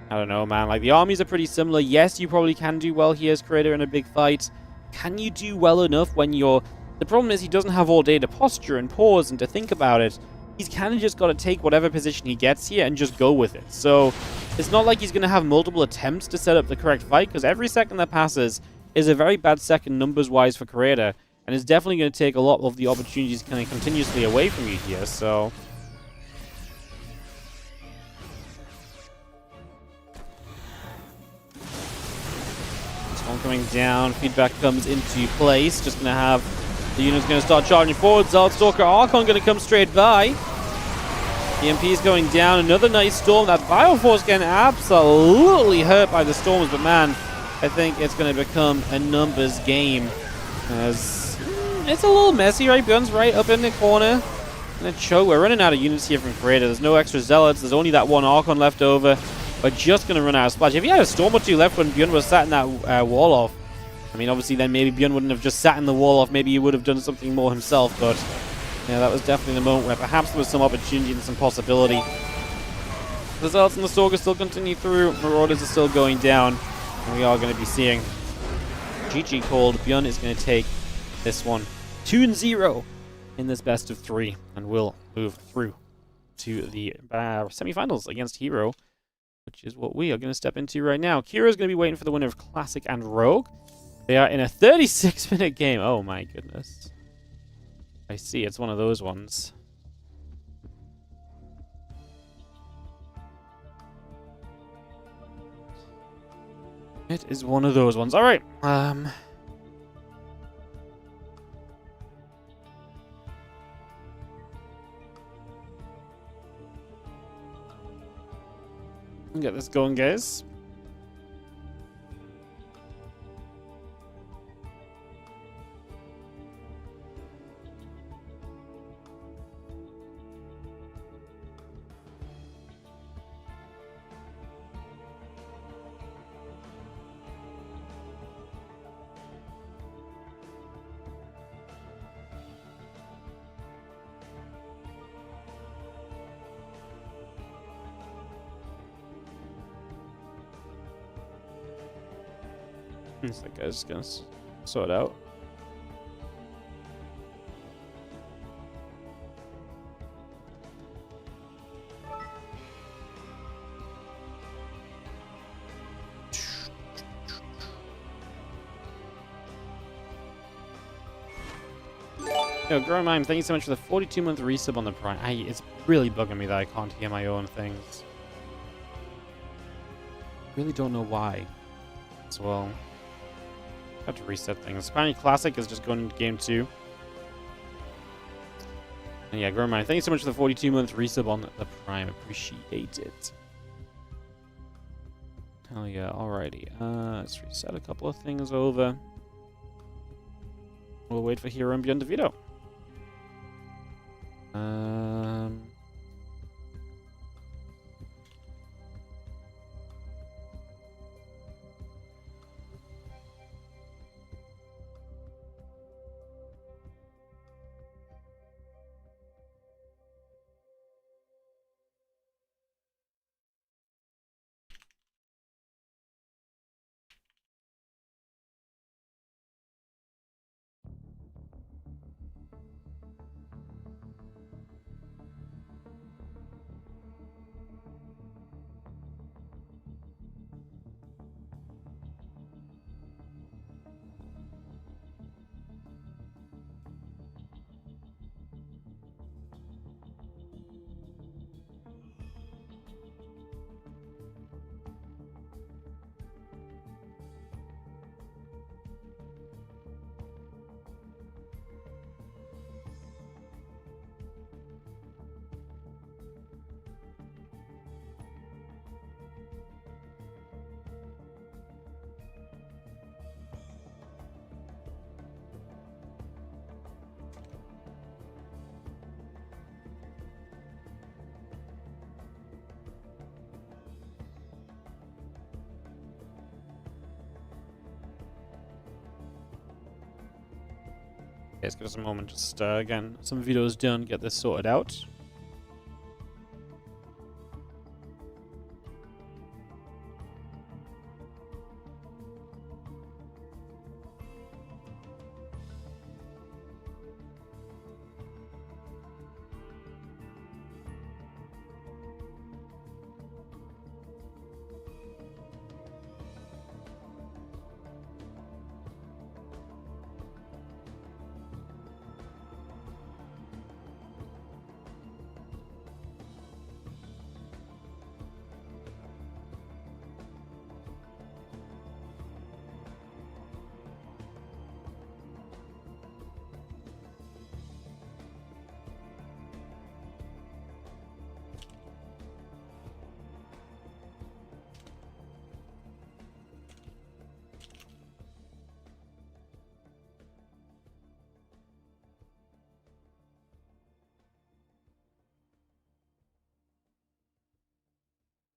Speaker 1: I don't know, man. Like, the armies are pretty similar. Yes, you probably can do well here as Creator in a big fight. Can you do well enough when you're... The problem is he doesn't have all day to posture and pause and to think about it. He's kind of just got to take whatever position he gets here and just go with it. So it's not like he's going to have multiple attempts to set up the correct fight, because every second that passes is a very bad second numbers-wise for Creator, and is definitely going to take a lot of the opportunities kind of continuously away from you here, so... Storm coming down, feedback comes into place, just going to have... The unit's going to start charging forward. Zealot Stalker Archon going to come straight by. EMP is going down. Another nice storm. That Bioforce getting absolutely hurt by the storms. But man, I think it's going to become a numbers game. As it's a little messy, right? ByuN's right up in the corner. And choke. We're running out of units here from Creator. There's no extra Zealots. There's only that one Archon left over. We're just going to run out of splash. If he had a storm or two left when ByuN was sat in that wall off, I mean, obviously, then maybe ByuN wouldn't have just sat in the wall off. Maybe he would have done something more himself. But yeah, that was definitely the moment where perhaps there was some opportunity and some possibility. The Zealots and the Stalker still continue through. Marauders are still going down. And we are going to be seeing GG called. ByuN is going to take this one 2-0 in this best of 3. And will move through to the semifinals against Hero, which is what we are going to step into right now. Kira is going to be waiting for the winner of Classic and Rogue. They are in a 36-minute game. Oh my goodness. I see, it's one of those ones. It is one of those ones. All right. Get this going, guys. That guy's just gonna sort out. Yo, Gromime, thank you so much for the 42-month resub on the Prime. It's really bugging me that I can't hear my own things. Really don't know why. As well. I have to reset things. Apparently Classic is just going into Game 2. And yeah, Gromine, thank you so much for the 42-month resub on the Prime. Appreciate it. Hell yeah, alrighty. Let's reset a couple of things over. We'll wait for Hero and ByuN to veto. let's give us a moment. Just, again, some videos done, get this sorted out.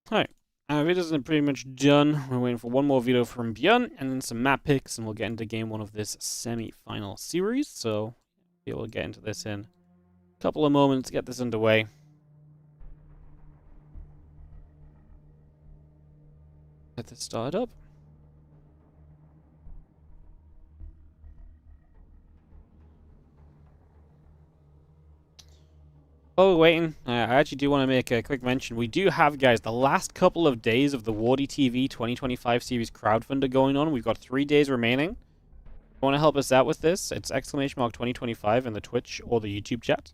Speaker 1: Alright, videos are pretty much done. We're waiting for one more video from ByuN and then some map picks, and we'll get into game one of this semi-final series. So, yeah, we'll get into this in a couple of moments to get this underway. Get this started up. While we're waiting, I actually do want to make a quick mention. We do have, guys, the last couple of days of the WardiTV 2025 series crowdfunder going on. We've got 3 days remaining. If you want to help us out with this, it's !2025 in the Twitch or the YouTube chat.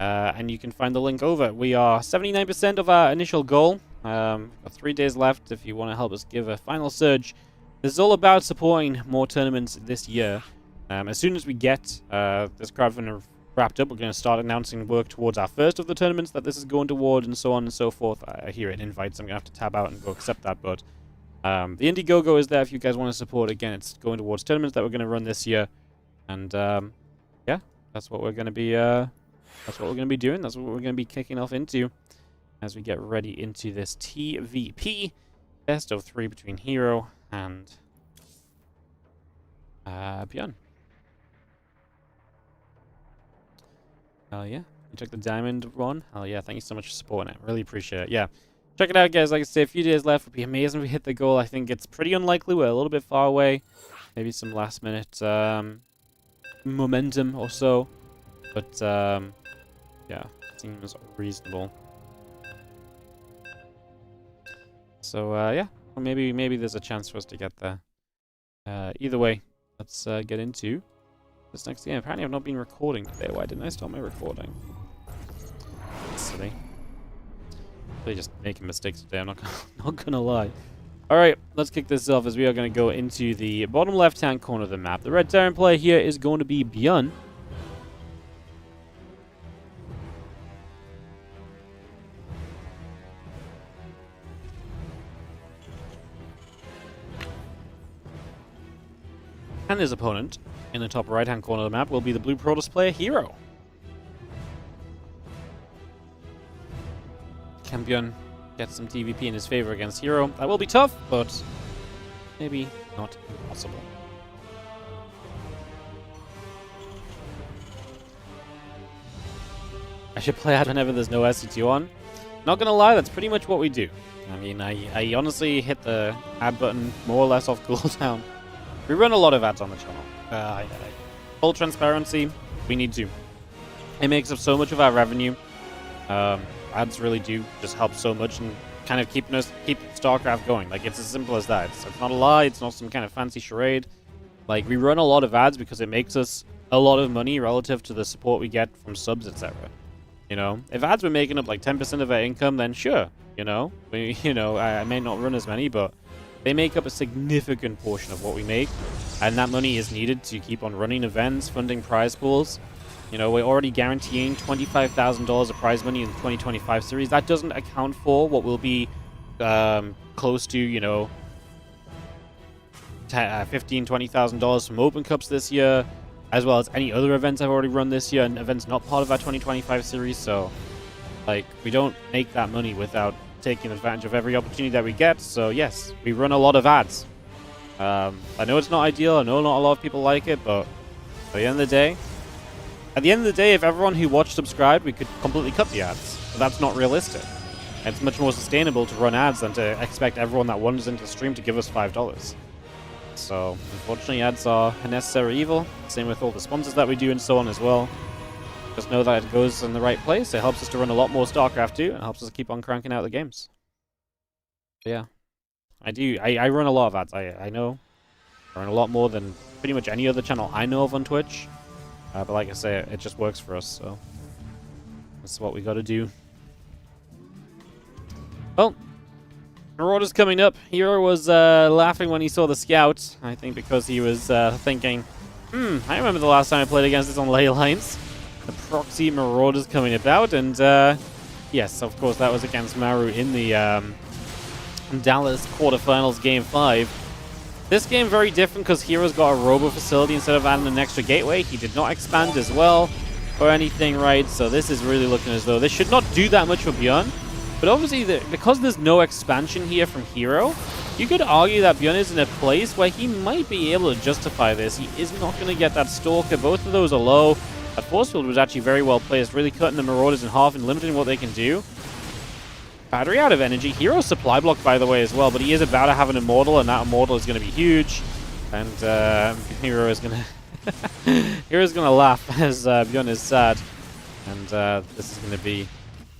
Speaker 1: And you can find the link over. We are 79% of our initial goal. Got 3 days left if you want to help us give a final surge. This is all about supporting more tournaments this year. As soon as we get this crowdfunder wrapped up, we're going to start announcing work towards our first of the tournaments that this is going toward, and so on and so forth. I hear it invites. I'm going to have to tab out and go accept that, but the Indiegogo is there if you guys want to support. Again, it's going towards tournaments that we're going to run this year, and yeah, that's what we're going to be. That's what we're going to be doing. That's what we're going to be kicking off into as we get ready into this TVP best of 3 between Hero and ByuN. Hell yeah. You took the diamond run? Hell yeah, thank you so much for supporting it. Really appreciate it. Yeah. Check it out, guys. Like I say, a few days left. It would be amazing if we hit the goal. I think it's pretty unlikely. We're a little bit far away. Maybe some last minute momentum or so. But yeah, seems reasonable. So yeah, or maybe there's a chance for us to get there. Either way, let's get into this next game. Apparently I've not been recording today. Why didn't I start my recording? Silly. Really just making mistakes today, I'm not gonna lie. Alright, let's kick this off as we are going to go into the bottom left-hand corner of the map. The red Terran player here is going to be ByuN. And his opponent in the top right-hand corner of the map will be the blue Protoss player, Hero. Can ByuN get some TVP in his favor against Hero? That will be tough, but maybe not impossible. I should play out whenever there's no SC2 on. Not gonna lie, that's pretty much what we do. I mean, I honestly hit the ad button more or less off cooldown. We run a lot of ads on the channel. Full transparency, we need to. It makes up so much of our revenue. Ads really do just help so much and kind of keep StarCraft going. Like, it's as simple as that. It's not a lie. It's not some kind of fancy charade. Like, we run a lot of ads because it makes us a lot of money relative to the support we get from subs, etc. You know, if ads were making up like 10% of our income, then sure. You know, I may not run as many, but they make up a significant portion of what we make, and that money is needed to keep on running events, funding prize pools. You know, we're already guaranteeing $25,000 of prize money in the 2025 series. That doesn't account for what will be close to, you know, $15,000, $20,000 from Open Cups this year, as well as any other events I've already run this year, and events not part of our 2025 series. So, like, we don't make that money without taking advantage of every opportunity that we get. So yes, we run a lot of ads. I know it's not ideal. I know not a lot of people like it, but at the end of the day, At the end of the day, if everyone who watched subscribed, we could completely cut the ads. But that's not realistic. It's much more sustainable to run ads than to expect everyone that wanders into the stream to give us $5. So, unfortunately, ads are a necessary evil. Same with all the sponsors that we do and so on as well. Just know that it goes in the right place. It helps us to run a lot more StarCraft 2 and helps us to keep on cranking out the games. But yeah. I run a lot of ads. I know. I run a lot more than pretty much any other channel I know of on Twitch. But like I say, it just works for us, so that's what we gotta do. Well, Marauders coming up. Hero was laughing when he saw the scout. I think because he was thinking, I remember the last time I played against this on Ley Lines. The proxy Marauders coming about, and yes, of course, that was against Maru in the Dallas quarterfinals game 5. This game very different because Hero's got a robo facility instead of adding an extra gateway. He did not expand as well or anything, right? So this is really looking as though this should not do that much for ByuN. But obviously, because there's no expansion here from Hero, you could argue that ByuN is in a place where he might be able to justify this. He is not going to get that Stalker. Both of those are low. That force field was actually very well placed, really cutting the Marauders in half and limiting what they can do. Battery out of energy. Hero's supply block, by the way, as well, but he is about to have an Immortal, and that Immortal is going to be huge. And Hero is going to Hero's going to laugh as ByuN is sad. And this is going to be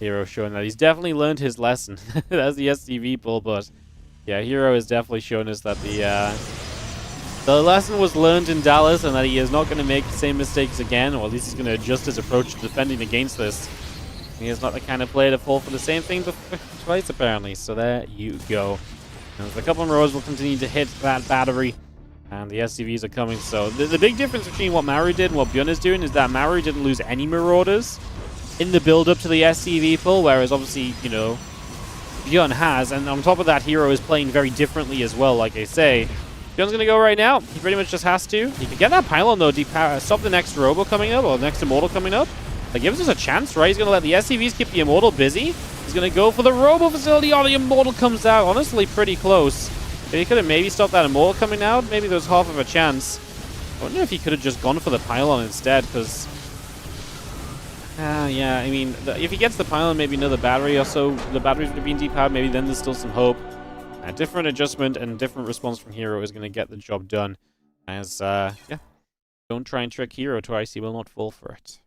Speaker 1: Hero showing that he's definitely learned his lesson. That's the STV pull, but yeah, Hero is definitely showing us that the lesson was learned in Dallas, and that he is not going to make the same mistakes again, or at least he's going to adjust his approach to defending against this. He is not the kind of player to fall for the same thing twice, apparently. So there you go. And the couple of Marauders will continue to hit that battery, and the SCVs are coming. So the big difference between what Maru did and what ByuN is doing is that Maru didn't lose any Marauders in the build-up to the SCV pull, whereas obviously, you know, ByuN has. And on top of that, Hero is playing very differently as well, like I say. ByuN's going to go right now. He pretty much just has to. He could get that pylon, though, stop the next Robo coming up, or the next Immortal coming up. That gives us a chance, right? He's going to let the SCVs keep the Immortal busy. He's going to go for the Robo facility. Oh, the Immortal comes out. Honestly, pretty close. But he could have maybe stopped that Immortal coming out. Maybe there's half of a chance. I wonder if he could have just gone for the pylon instead, because... yeah, I mean, if he gets the pylon, maybe another battery or so, the batteries would have been depowered. Maybe then there's still some hope. A different adjustment and different response from Hero is going to get the job done. As, yeah, don't try and trick Hero twice. He will not fall for it.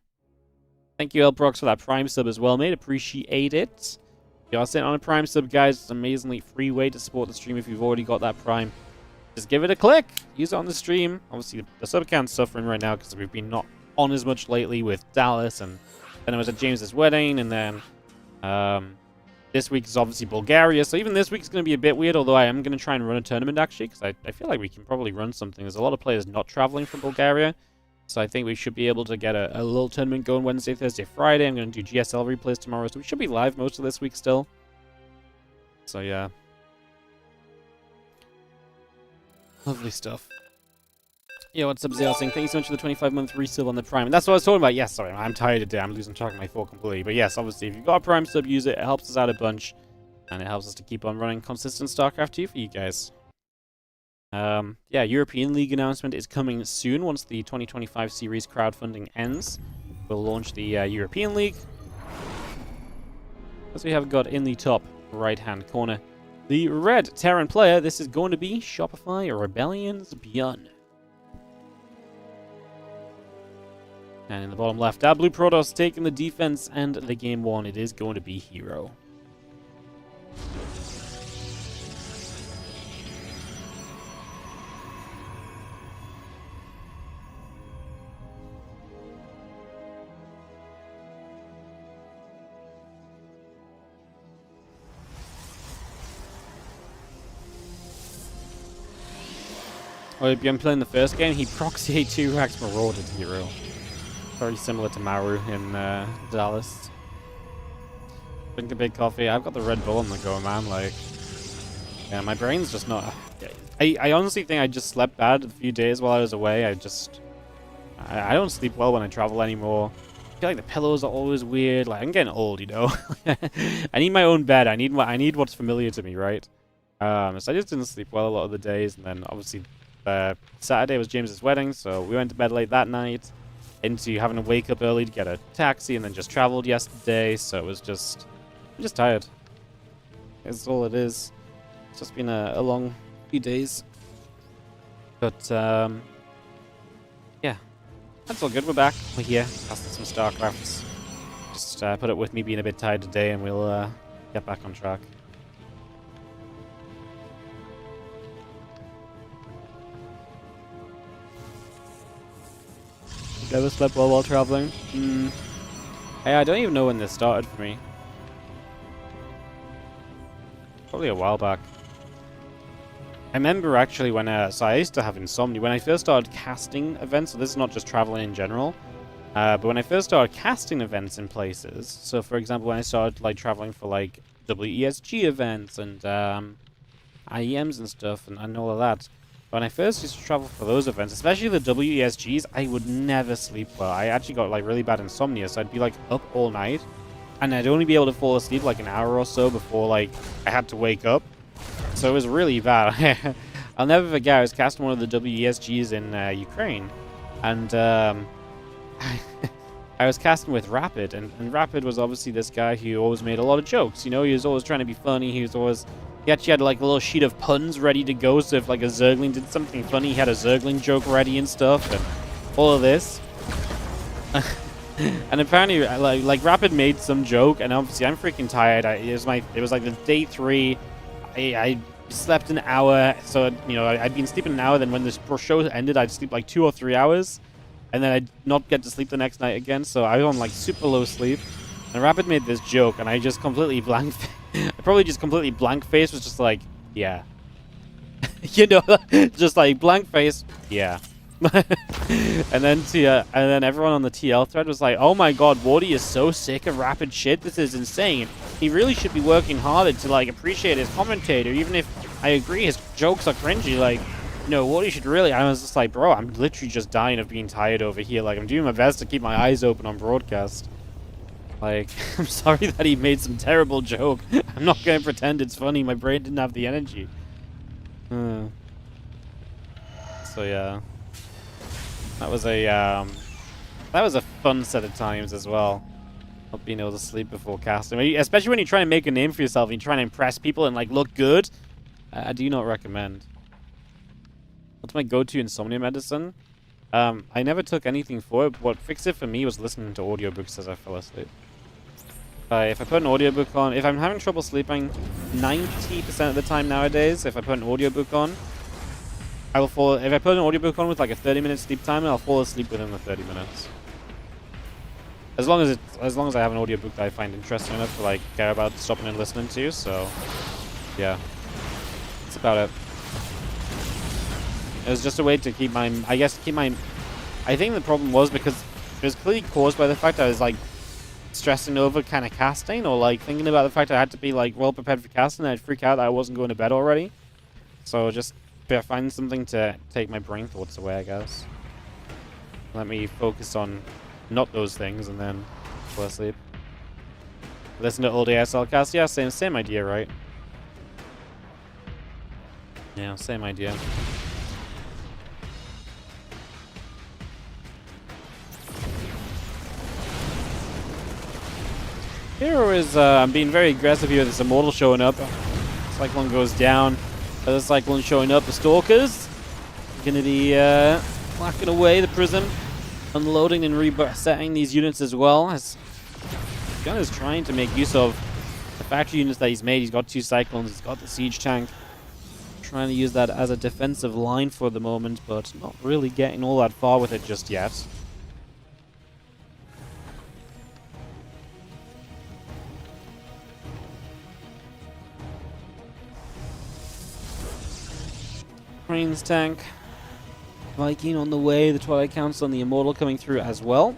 Speaker 1: Thank you, Elbrox, for that Prime sub as well, mate. Appreciate it. If you are sitting on a Prime sub, guys, it's an amazingly free way to support the stream if you've already got that Prime. Just give it a click. Use it on the stream. Obviously, the sub count's suffering right now because we've been not on as much lately with Dallas, and then I was at James's wedding, and then this week is obviously Bulgaria, so even this week is going to be a bit weird, although I am going to try and run a tournament, actually, because I feel like we can probably run something. There's a lot of players not traveling from Bulgaria. So I think we should be able to get a little tournament going Wednesday, Thursday, Friday. I'm going to do GSL replays tomorrow, so we should be live most of this week still. So yeah. Lovely stuff. Yeah, what's up, Zale saying, thank you so much for the 25-month resub on the Prime. And that's what I was talking about. Yes, sorry, I'm tired today. I'm losing track of my thought completely. But yes, obviously, if you've got a Prime sub, use it. It helps us out a bunch. And it helps us to keep on running consistent StarCraft 2 for you guys. Yeah, European League announcement is coming soon. Once the 2025 series crowdfunding ends, we'll launch the European League. As we have got in the top right-hand corner, the red Terran player, this is going to be Shopify Rebellion's ByuN. And in the bottom left, our Blue Protoss taking the defense and the game one. It is going to be Hero. Oh, ByuN playing the first game, he proxied 2 racks Marauded Hero. Very similar to Maru in Dallas. Drink a big coffee. I've got the Red Bull on the go, man. Like, yeah, my brain's just not... I honestly think I just slept bad a few days while I was away. I don't sleep well when I travel anymore. I feel like the pillows are always weird. Like, I'm getting old, you know? I need my own bed. I need what's familiar to me, right? So I just didn't sleep well a lot of the days, and then obviously... Saturday was James's wedding, so we went to bed late that night. into having to wake up early to get a taxi, and then just traveled yesterday. So it was just, I'm just tired. That's all it is. It's just been a long few days. But yeah, that's all good. We're back. We're here. Casting some StarCrafts. Just put up with me being a bit tired today, and we'll get back on track. Never slept well while traveling. Hey, I don't even know when this started for me. Probably a while back. I remember actually when, so I used to have insomnia. When I first started casting events, so this is not just traveling in general, but when I first started casting events in places, so for example, when I started like traveling for like WESG events and IEMs and stuff and all of that, when I first used to travel for those events, especially the WESGs, I would never sleep well. I actually got like really bad insomnia, so I'd be like up all night, and I'd only be able to fall asleep like an hour or so before like I had to wake up. So it was really bad. I'll never forget, I was casting one of the WESGs in Ukraine, and I was casting with Rapid, and Rapid was obviously this guy who always made a lot of jokes. You know, he was always trying to be funny. He actually had like a little sheet of puns ready to go, so if like a Zergling did something funny, he had a Zergling joke ready and stuff, and all of this. And apparently, like Rapid made some joke, and obviously I'm freaking tired. It was like the day 3. I slept an hour, so you know I'd been sleeping an hour. Then when this show ended, I'd sleep like 2 or 3 hours, and then I'd not get to sleep the next night again. So I was on like super low sleep. And Rapid made this joke, and I just completely blanked. I probably just completely blank face, was just like, yeah. You know, just like blank face, yeah. and then everyone on the TL thread was like, oh my god, Wardy is so sick of Rapid shit. This is insane. He really should be working harder to like appreciate his commentator, even if I agree his jokes are cringy. Like, no, Wardy should really. I was just like, bro, I'm literally just dying of being tired over here. Like, I'm doing my best to keep my eyes open on broadcast. Like, I'm sorry that he made some terrible joke. I'm not going to pretend it's funny. My brain didn't have the energy. So, yeah. That was a fun set of times as well. Not being able to sleep before casting. I mean, especially when you're trying to make a name for yourself and you're trying to impress people and, like, look good. I do not recommend. What's my go-to insomnia medicine? I never took anything for it. What fixed it for me was listening to audiobooks as I fell asleep. If I put an audiobook on, if I'm having trouble sleeping, 90% of the time nowadays, if I put an audiobook on, I will fall. If I put an audiobook on with like a 30-minute sleep timer, I'll fall asleep within the 30 minutes. As long as I have an audiobook that I find interesting enough to like care about stopping and listening to. So, yeah, that's about it. It was just a way to keep my, I think the problem was because it was clearly caused by the fact I was like stressing over kind of casting, or like thinking about the fact I had to be like well prepared for casting, and I'd freak out that I wasn't going to bed already. So just find something to take my brain thoughts away, I guess. Let me focus on not those things and then fall asleep. Listen to old ASL cast. Yeah, same idea, right? Yeah, same idea. Hero is, I'm being very aggressive here with this Immortal showing up. Cyclone goes down. Other Cyclone showing up. The Stalkers gonna be whacking away the Prism. Unloading and resetting these units as well. As Gun is trying to make use of the factory units that he's made. He's got 2 Cyclones. He's got the Siege Tank. Trying to use that as a defensive line for the moment, but not really getting all that far with it just yet. Crane's tank. Viking on the way. The Twilight Council and the Immortal coming through as well.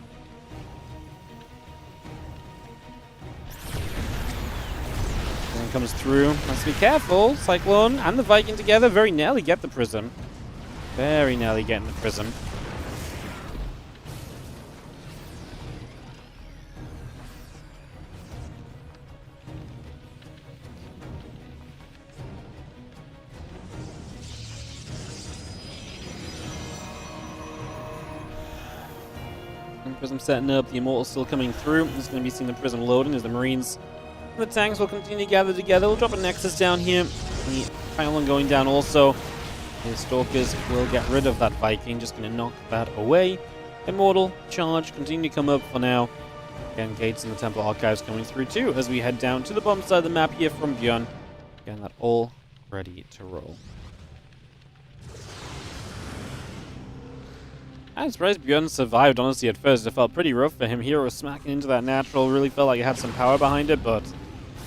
Speaker 1: Then comes through. Let's be careful. Cyclone and the Viking together. Very nearly get the Prism. Very nearly getting the Prism. Prism setting up, the Immortals still coming through. There's going to be seeing the Prism loading as the Marines and the tanks will continue to gather together. We'll drop a Nexus down here. The Pylon going down also. The Stalkers will get rid of that Viking, just going to knock that away. Immortal, charge, continue to come up for now. Again, Gates and the Temple Archives coming through too as we head down to the bottom side of the map here from ByuN. Again, that all ready to roll. I'm surprised ByuN survived, honestly, at first. It felt pretty rough for him. Hero was smacking into that natural, really felt like it had some power behind it, but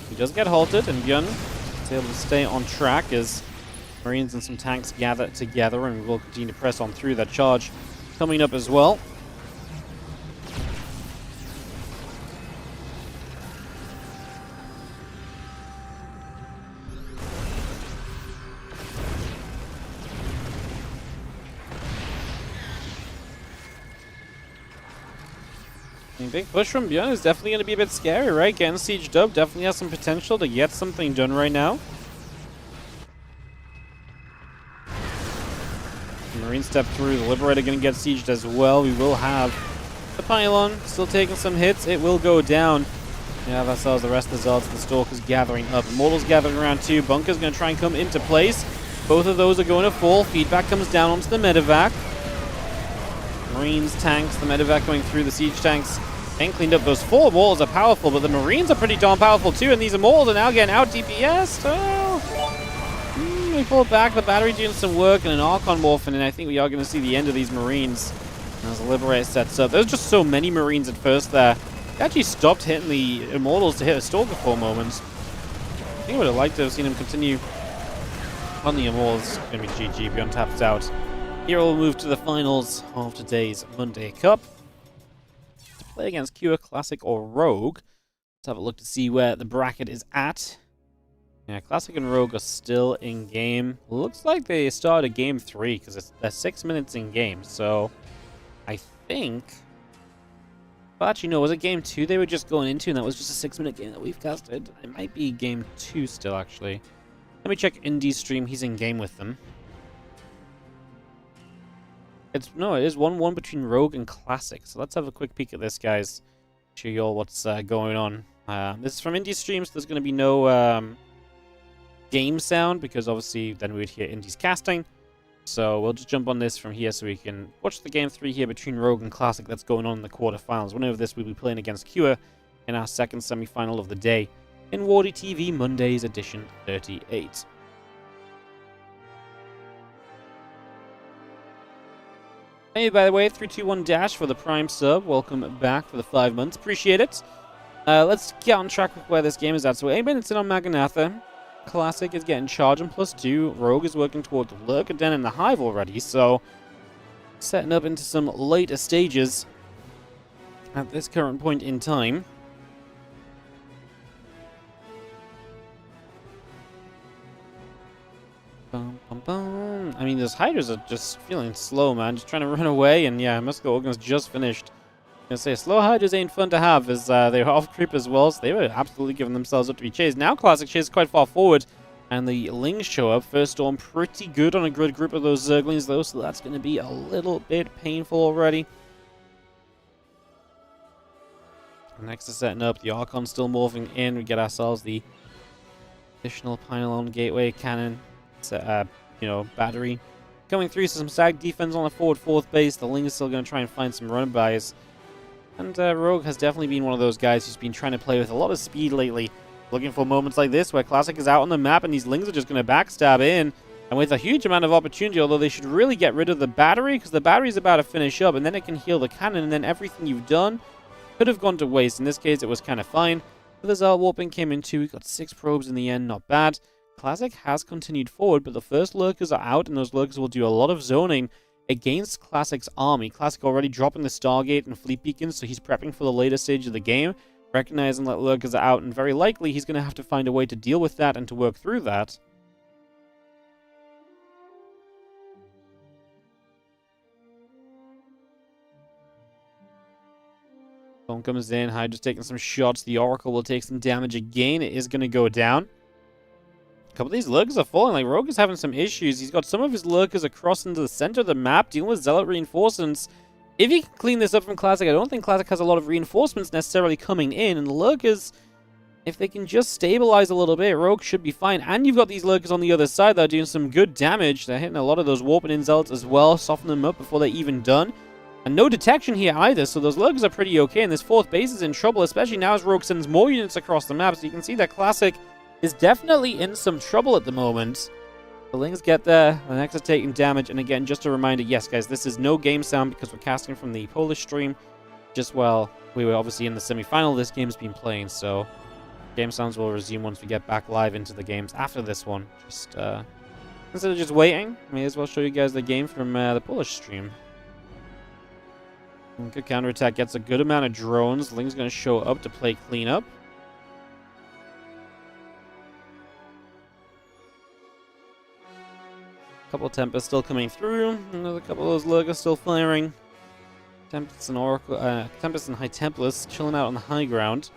Speaker 1: he does get halted, and ByuN is able to stay on track as Marines and some tanks gather together, and we'll continue to press on through that charge coming up as well. Big push from ByuN is definitely going to be a bit scary, right? Getting sieged up definitely has some potential to get something done right now. The Marine step through, the Liberator going to get sieged as well. We will have the Pylon still taking some hits. It will go down. We have ourselves the rest of the Zealots, the Stalkers gathering up. Immortals gathering around too. Bunker's going to try and come into place. Both of those are going to fall. Feedback comes down onto the medevac. Marines, tanks, the medevac going through, the siege tanks and cleaned up. Those 4 Immortals are powerful, but the Marines are pretty darn powerful too, and these Immortals are now getting out DPS. We pulled back, the battery doing some work, and an Archon morphing, and I think we are going to see the end of these Marines as the Liberator sets up. There's just so many Marines at first there. They actually stopped hitting the Immortals to hit a Stalker for a moment. I think I would have liked to have seen him continue on the Immortals. It's going to be GG, ByuN taps out. Here we'll move to the finals of today's Monday Cup. To play against Cure, Classic, or Rogue. Let's have a look to see where the bracket is at. Yeah, Classic and Rogue are still in game. Looks like they started game 3 because they're 6 minutes in game. So I think... Well, actually, no, was it game 2 they were just going into, and that was just a 6-minute game that we've casted? It might be game 2 still, actually. Let me check Indy's stream. He's in game with them. No, it is 1-1 between Rogue and Classic. So let's have a quick peek at this, guys. Show you all what's going on. This is from Indy's stream, so there's going to be no game sound, because obviously then we would hear Indy's casting. So we'll just jump on this from here so we can watch the game 3 here between Rogue and Classic that's going on in the quarterfinals. Winner of this will be playing against Cure in our second semi-final of the day in WardiTV Mondays edition 38. Hey, by the way, 321 Dash for the Prime sub. Welcome back for the 5 months. Appreciate it. Let's get on track with where this game is at. So 8 minutes in on Maganatha. Classic is getting charge on +2. Rogue is working toward the Lurker Den and the Hive already. So setting up into some later stages at this current point in time. I mean, those Hydras are just feeling slow, man. Just trying to run away, and yeah, Muscle Organ's just finished. I'm gonna say, slow Hydras ain't fun to have, as they're off creep as well, so they were absolutely giving themselves up to be chased. Now Classic chases quite far forward, and the Lings show up. First Storm pretty good on a good group of those Zerglings, though, so that's gonna be a little bit painful already. Next is setting up, the Archon still morphing in. We get ourselves the additional Pylon Gateway Cannon. Battery coming through, so some sag defense on the forward 4th base. The Ling is still going to try and find some run-bys. And Rogue has definitely been one of those guys who's been trying to play with a lot of speed lately. Looking for moments like this where Classic is out on the map and these Lings are just going to backstab in. And with a huge amount of opportunity, although they should really get rid of the battery, because the battery's about to finish up, and then it can heal the cannon, and then everything you've done could have gone to waste. In this case, it was kind of fine. But the Zealot Warping came in too. We got 6 probes in the end, not bad. Classic has continued forward, but the first Lurkers are out, and those Lurkers will do a lot of zoning against Classic's army. Classic already dropping the Stargate and Fleet Beacons, so he's prepping for the later stage of the game, recognizing that Lurkers are out, and very likely he's going to have to find a way to deal with that and to work through that. Storm comes in, Hydra's taking some shots, the Oracle will take some damage again, it is going to go down. A couple of these Lurkers are falling. Like, Rogue is having some issues. He's got some of his Lurkers across into the center of the map, dealing with Zealot reinforcements. if you can clean this up from Classic, I don't think Classic has a lot of reinforcements necessarily coming in, and the Lurkers, if they can just stabilize a little bit, Rogue should be fine. And you've got these Lurkers on the other side that are doing some good damage. They're hitting a lot of those warping in zealots as well, softening them up before they're even done. And no detection here either, so those Lurkers are pretty okay, and this 4th base is in trouble, especially now as Rogue sends more units across the map, so you can see that Classic is definitely in some trouble at the moment. The Lings get there, the next are taking damage, and again, just a reminder, yes guys, this is no game sound because we're casting from the Polish stream, just while we were obviously in the semi-final this game's been playing, so game sounds will resume once we get back live into the games after this one. Just, instead of just waiting, I may as well show you guys the game from the Polish stream. Good counterattack, gets a good amount of drones. Ling's going to show up to play cleanup. Couple of Tempests still coming through. Another couple of those Lurkers still firing. Tempests and Oracle, Tempests and High Templars chilling out on the high ground.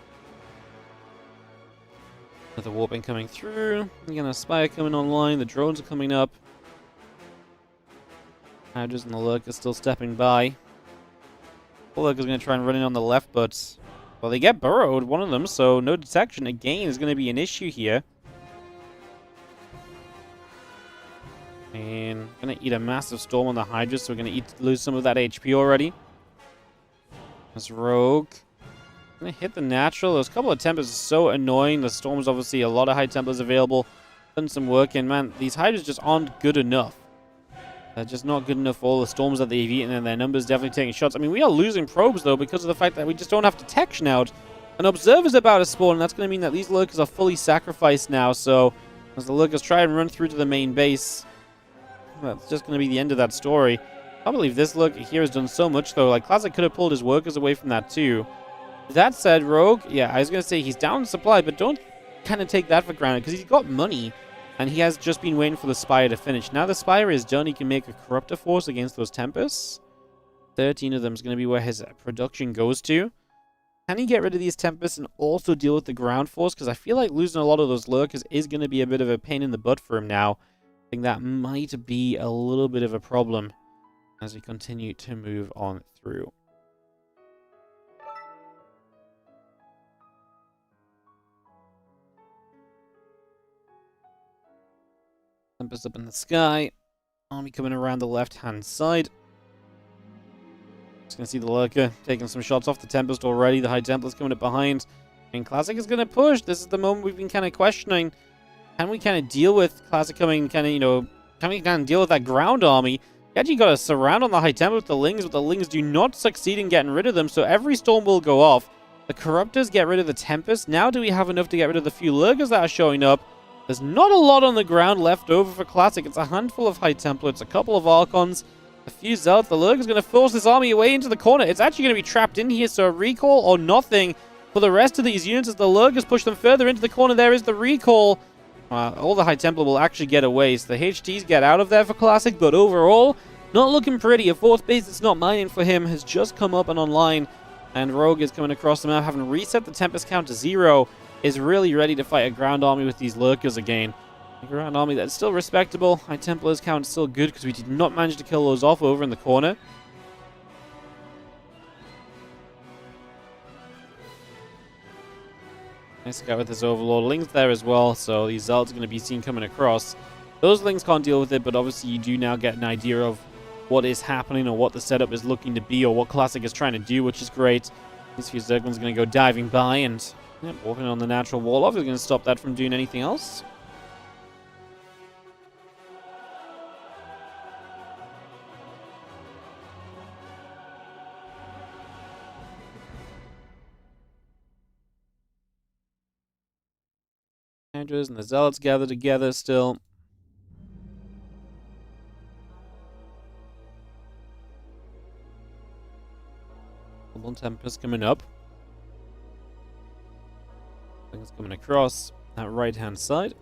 Speaker 1: Another warping coming through. Again, a Spire coming online. The drones are coming up. Hydras and the Lurkers still stepping by. The Lurker's going to try and run in on the left, but well, they get burrowed, one of them, so no detection again is going to be an issue here. And gonna eat a massive storm on the Hydra, so we're gonna lose some of that HP already. This Rogue gonna hit the natural. Those couple of Tempests are so annoying. The storm's obviously a lot of High Templars available. Putting some work in, man. These Hydras just aren't good enough. They're just not good enough for all the storms that they've eaten, and their numbers definitely taking shots. I mean, we are losing probes though because of the fact that we just don't have detection out. An Observer's about to spawn, and that's gonna mean that these Lurkers are fully sacrificed now. So as the Lurkers try and run through to the main base, that's just going to be the end of that story. I believe this Lurker here has done so much, though. Like, Classic could have pulled his workers away from that, too. That said, Rogue, yeah, I was going to say he's down in supply, but don't kind of take that for granted, because he's got money, and he has just been waiting for the Spire to finish. Now the Spire is done, he can make a Corruptor Force against those Tempests. 13 of them is going to be where his production goes to. Can he get rid of these Tempests and also deal with the ground force? Because I feel like losing a lot of those Lurkers is going to be a bit of a pain in the butt for him now. I think that might be a little bit of a problem as we continue to move on through. Tempest up in the sky. Army coming around the left-hand side. Just going to see the Lurker taking some shots off the Tempest already. The High Templar's coming up behind. And Classic is going to push. This is the moment we've been kind of questioning. Can we kind of deal with Classic coming, kind of, you know, can we kind of deal with that ground army? You actually got a surround on the High Templar with the Lings, but the Lings do not succeed in getting rid of them, so every storm will go off. The Corruptors get rid of the Tempest. Now do we have enough to get rid of the few Lurkers that are showing up? There's not a lot on the ground left over for Classic. It's a handful of High Templar, it's a couple of Archons, a few Zealots. The Lurker's going to force this army away into the corner. It's actually going to be trapped in here, so a recall or nothing for the rest of these units as the Lurkers push them further into the corner. There is the recall. All the High Templar will actually get away, so the HTs get out of there for Classic, but overall, not looking pretty. A 4th base that's not mining for him has just come up and online, and Rogue is coming across the map, having reset the Tempest count to 0, is really ready to fight a ground army with these Lurkers again. A ground army that's still respectable. High Templar's count is still good because we did not manage to kill those off over in the corner. Nice guy with his Overlord. Lings there as well, so these Zealots are going to be seen coming across. Those Lings can't deal with it, but obviously you do now get an idea of what is happening or what the setup is looking to be or what Classic is trying to do, which is great. These few Zerglings are going to go diving by and walking on the natural wall. Obviously going to stop that from doing anything else. Hydras and the Zealots gather together still. Double Tempest coming up. Things coming across that right-hand side.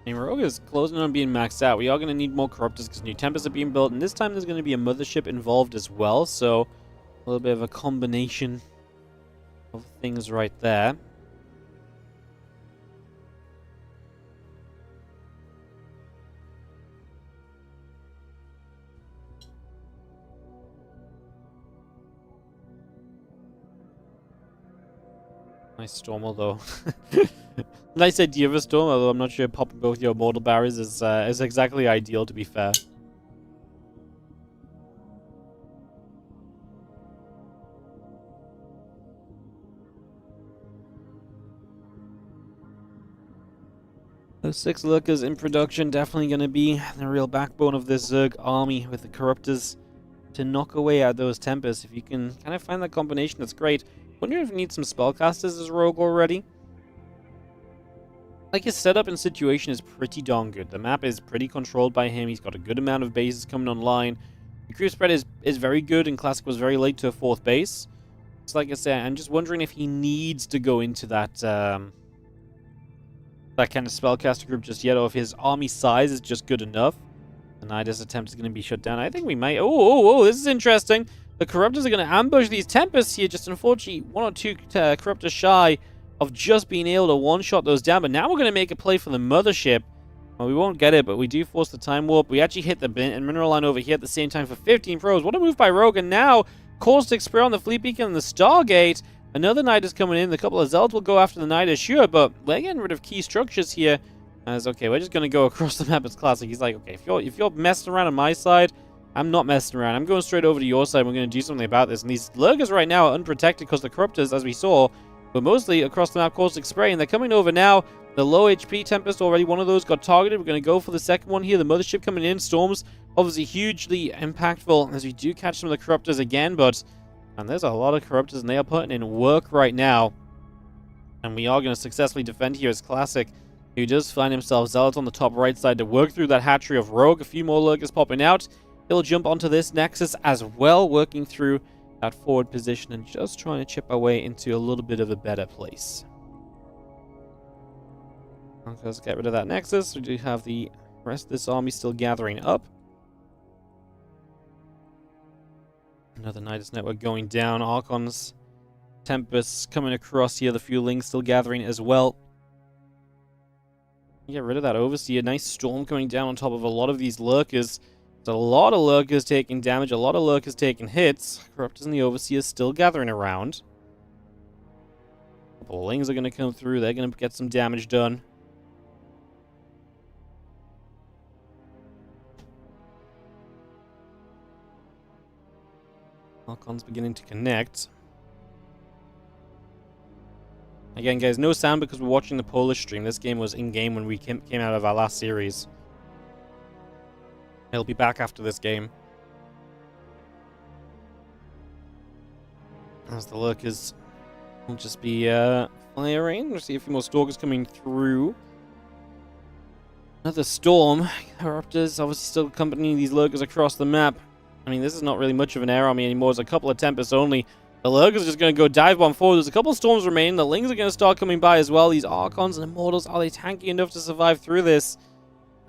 Speaker 1: And Rogue is closing on being maxed out. We are going to need more Corruptors because new Tempests are being built, and this time there's going to be a Mothership involved as well, so a little bit of a combination of things right there. Nice storm, although. Nice idea of a storm, although I'm not sure popping both your mortal barriers is exactly ideal, to be fair. Those 6 lurkers in production definitely going to be the real backbone of this Zerg army with the Corruptors to knock away at those Tempests. If you can kind of find that combination, that's great. Wonder if you need some spellcasters as Rogue already. Like, his setup and situation is pretty darn good. The map is pretty controlled by him. He's got a good amount of bases coming online. The crew spread is very good, and Classic was very late to a 4th base. So like I said, I'm just wondering if he needs to go into that that kind of spellcaster group just yet, or if his army size is just good enough. The Nidus attempt is going to be shut down. I think we might... Oh, this is interesting. The Corruptors are going to ambush these Tempests here. Just unfortunately, 1 or 2 Corruptors shy of just being able to one-shot those down. But now we're going to make a play for the Mothership. Well, we won't get it, but we do force the Time Warp. We actually hit the mineral line over here at the same time for 15 probes. What a move by Rogue. And now, Caustic Spear on the Fleet Beacon and the Stargate. Another Nidus coming in. A couple of Zealots will go after the Nidus, sure, but we're getting rid of key structures here. As okay, we're just going to go across the map as Classic. He's like, okay, if you're messing around on my side, I'm not messing around. I'm going straight over to your side. We're going to do something about this. And these Lurkers right now are unprotected because the Corruptors, as we saw, were mostly across the map Caustic Spray. And they're coming over now. The low HP Tempest already, one of those got targeted. We're going to go for the second one here. The Mothership coming in. Storms, obviously hugely impactful as we do catch some of the Corruptors again, but... And there's a lot of Corruptors, and they are putting in work right now. And we are going to successfully defend here as Classic, who does find himself Zealot on the top right side to work through that hatchery of Rogue. A few more Lurkers popping out. He'll jump onto this Nexus as well, working through that forward position and just trying to chip our way into a little bit of a better place. Okay, let's get rid of that Nexus. We do have the rest of this army still gathering up. Another Nidus network going down. Archons, Tempests coming across here. The fueling still gathering as well. Get rid of that Overseer. Nice storm coming down on top of a lot of these Lurkers. There's a lot of Lurkers taking damage. A lot of Lurkers taking hits. Corruptors and the Overseers still gathering around. A couple of Lings are going to come through. They're going to get some damage done. Archon's beginning to connect. Again, guys, no sound because we're watching the Polish stream. This game was in-game when we came out of our last series. He'll be back after this game. As the Lurkers will just be firing. We'll see a few more Stalkers coming through. Another storm. Corruptors obviously still accompanying these Lurkers across the map. I mean, this is not really much of an air army anymore. It's a couple of Tempests only. The Lurkers are just going to go dive bomb forward. There's a couple of Storms remaining. The Lings are going to start coming by as well. These Archons and Immortals, are they tanky enough to survive through this?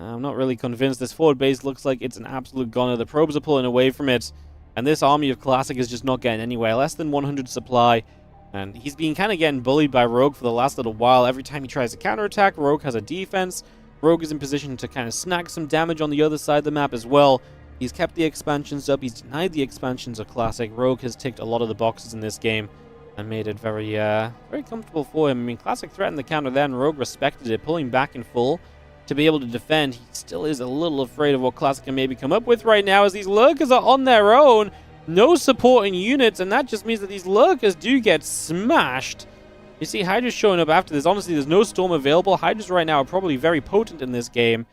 Speaker 1: I'm not really convinced. This forward base looks like it's an absolute goner. The probes are pulling away from it. And this army of Classic is just not getting anywhere. Less than 100 supply. And he's been kind of getting bullied by Rogue for the last little while. Every time he tries to counterattack, Rogue has a defense. Rogue is in position to kind of snag some damage on the other side of the map as well. He's kept the expansions up. He's denied the expansions of Classic. Rogue has ticked a lot of the boxes in this game and made it very comfortable for him. I mean, Classic threatened the counter then. Rogue respected it, pulling back in full to be able to defend. He still is a little afraid of what Classic can maybe come up with right now as these Lurkers are on their own. No supporting units, and that just means that these Lurkers do get smashed. You see Hydra's showing up after this. Honestly, there's no Storm available. Hydras right now are probably very potent in this game.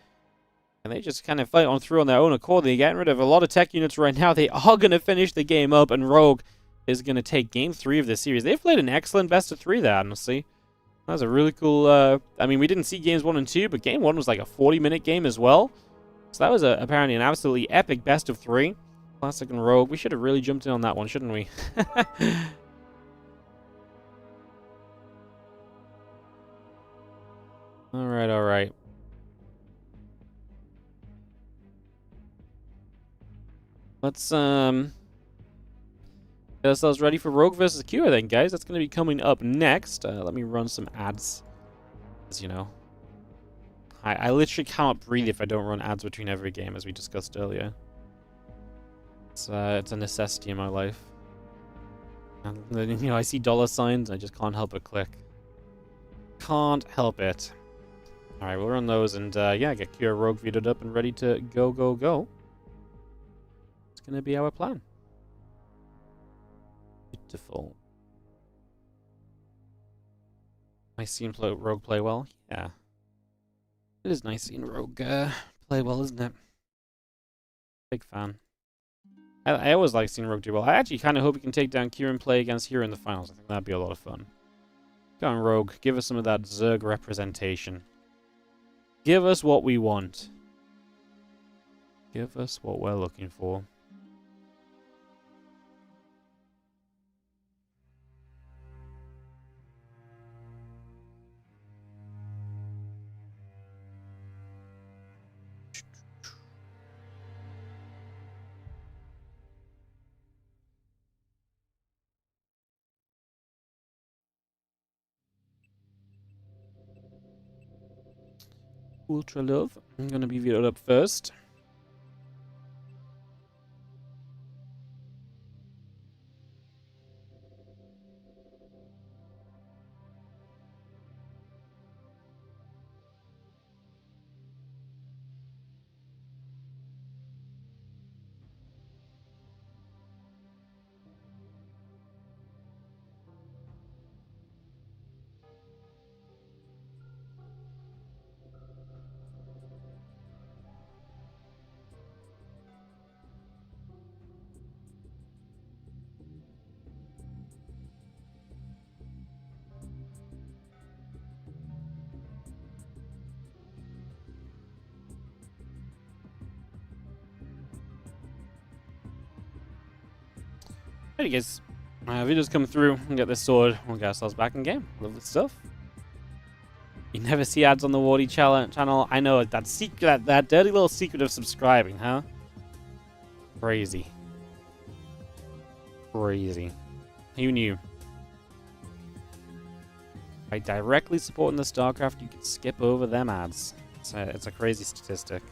Speaker 1: And they just kind of fight on through on their own accord. They're getting rid of a lot of tech units right now. They are going to finish the game up, and Rogue is going to take Game 3 of this series. They've played an excellent best of 3 there, honestly. That was a really cool... I mean, we didn't see Games 1 and 2, but Game 1 was like a 40-minute game as well. So that was apparently an absolutely epic best of 3. Classic and Rogue. We should have really jumped in on that one, shouldn't we? Alright, alright. Let's get ourselves ready for Rogue versus Q then, guys. That's going to be coming up next. Let me run some ads. As you know, I literally cannot breathe if I don't run ads between every game, as we discussed earlier. It's a necessity in my life. And then, you know, I see dollar signs, I just can't help but click. can't help it. Alright, we'll run those and, yeah, get Cure Rogue vetoed up and ready to go, go, go. It's gonna be our plan. Beautiful. Nice seeing Rogue play well. Yeah. It is nice seeing Rogue play well, isn't it? Big fan. I always like seeing Rogue do well. I actually kind of hope he can take down Kieran play against Hero in the finals. I think that'd be a lot of fun. Go on, Rogue. Give us some of that Zerg representation. Give us what we want. Give us what we're looking for. Ultra Love. I'm going to be vetoed up first. Alrighty guys, videos come through, we'll get this sword, we'll get ourselves back in game. Love this stuff. You never see ads on the Wardy channel. I know, that secret, that dirty little secret of subscribing, huh? Crazy. Crazy. Who knew? By directly supporting the StarCraft, you can skip over them ads. It's a crazy statistic.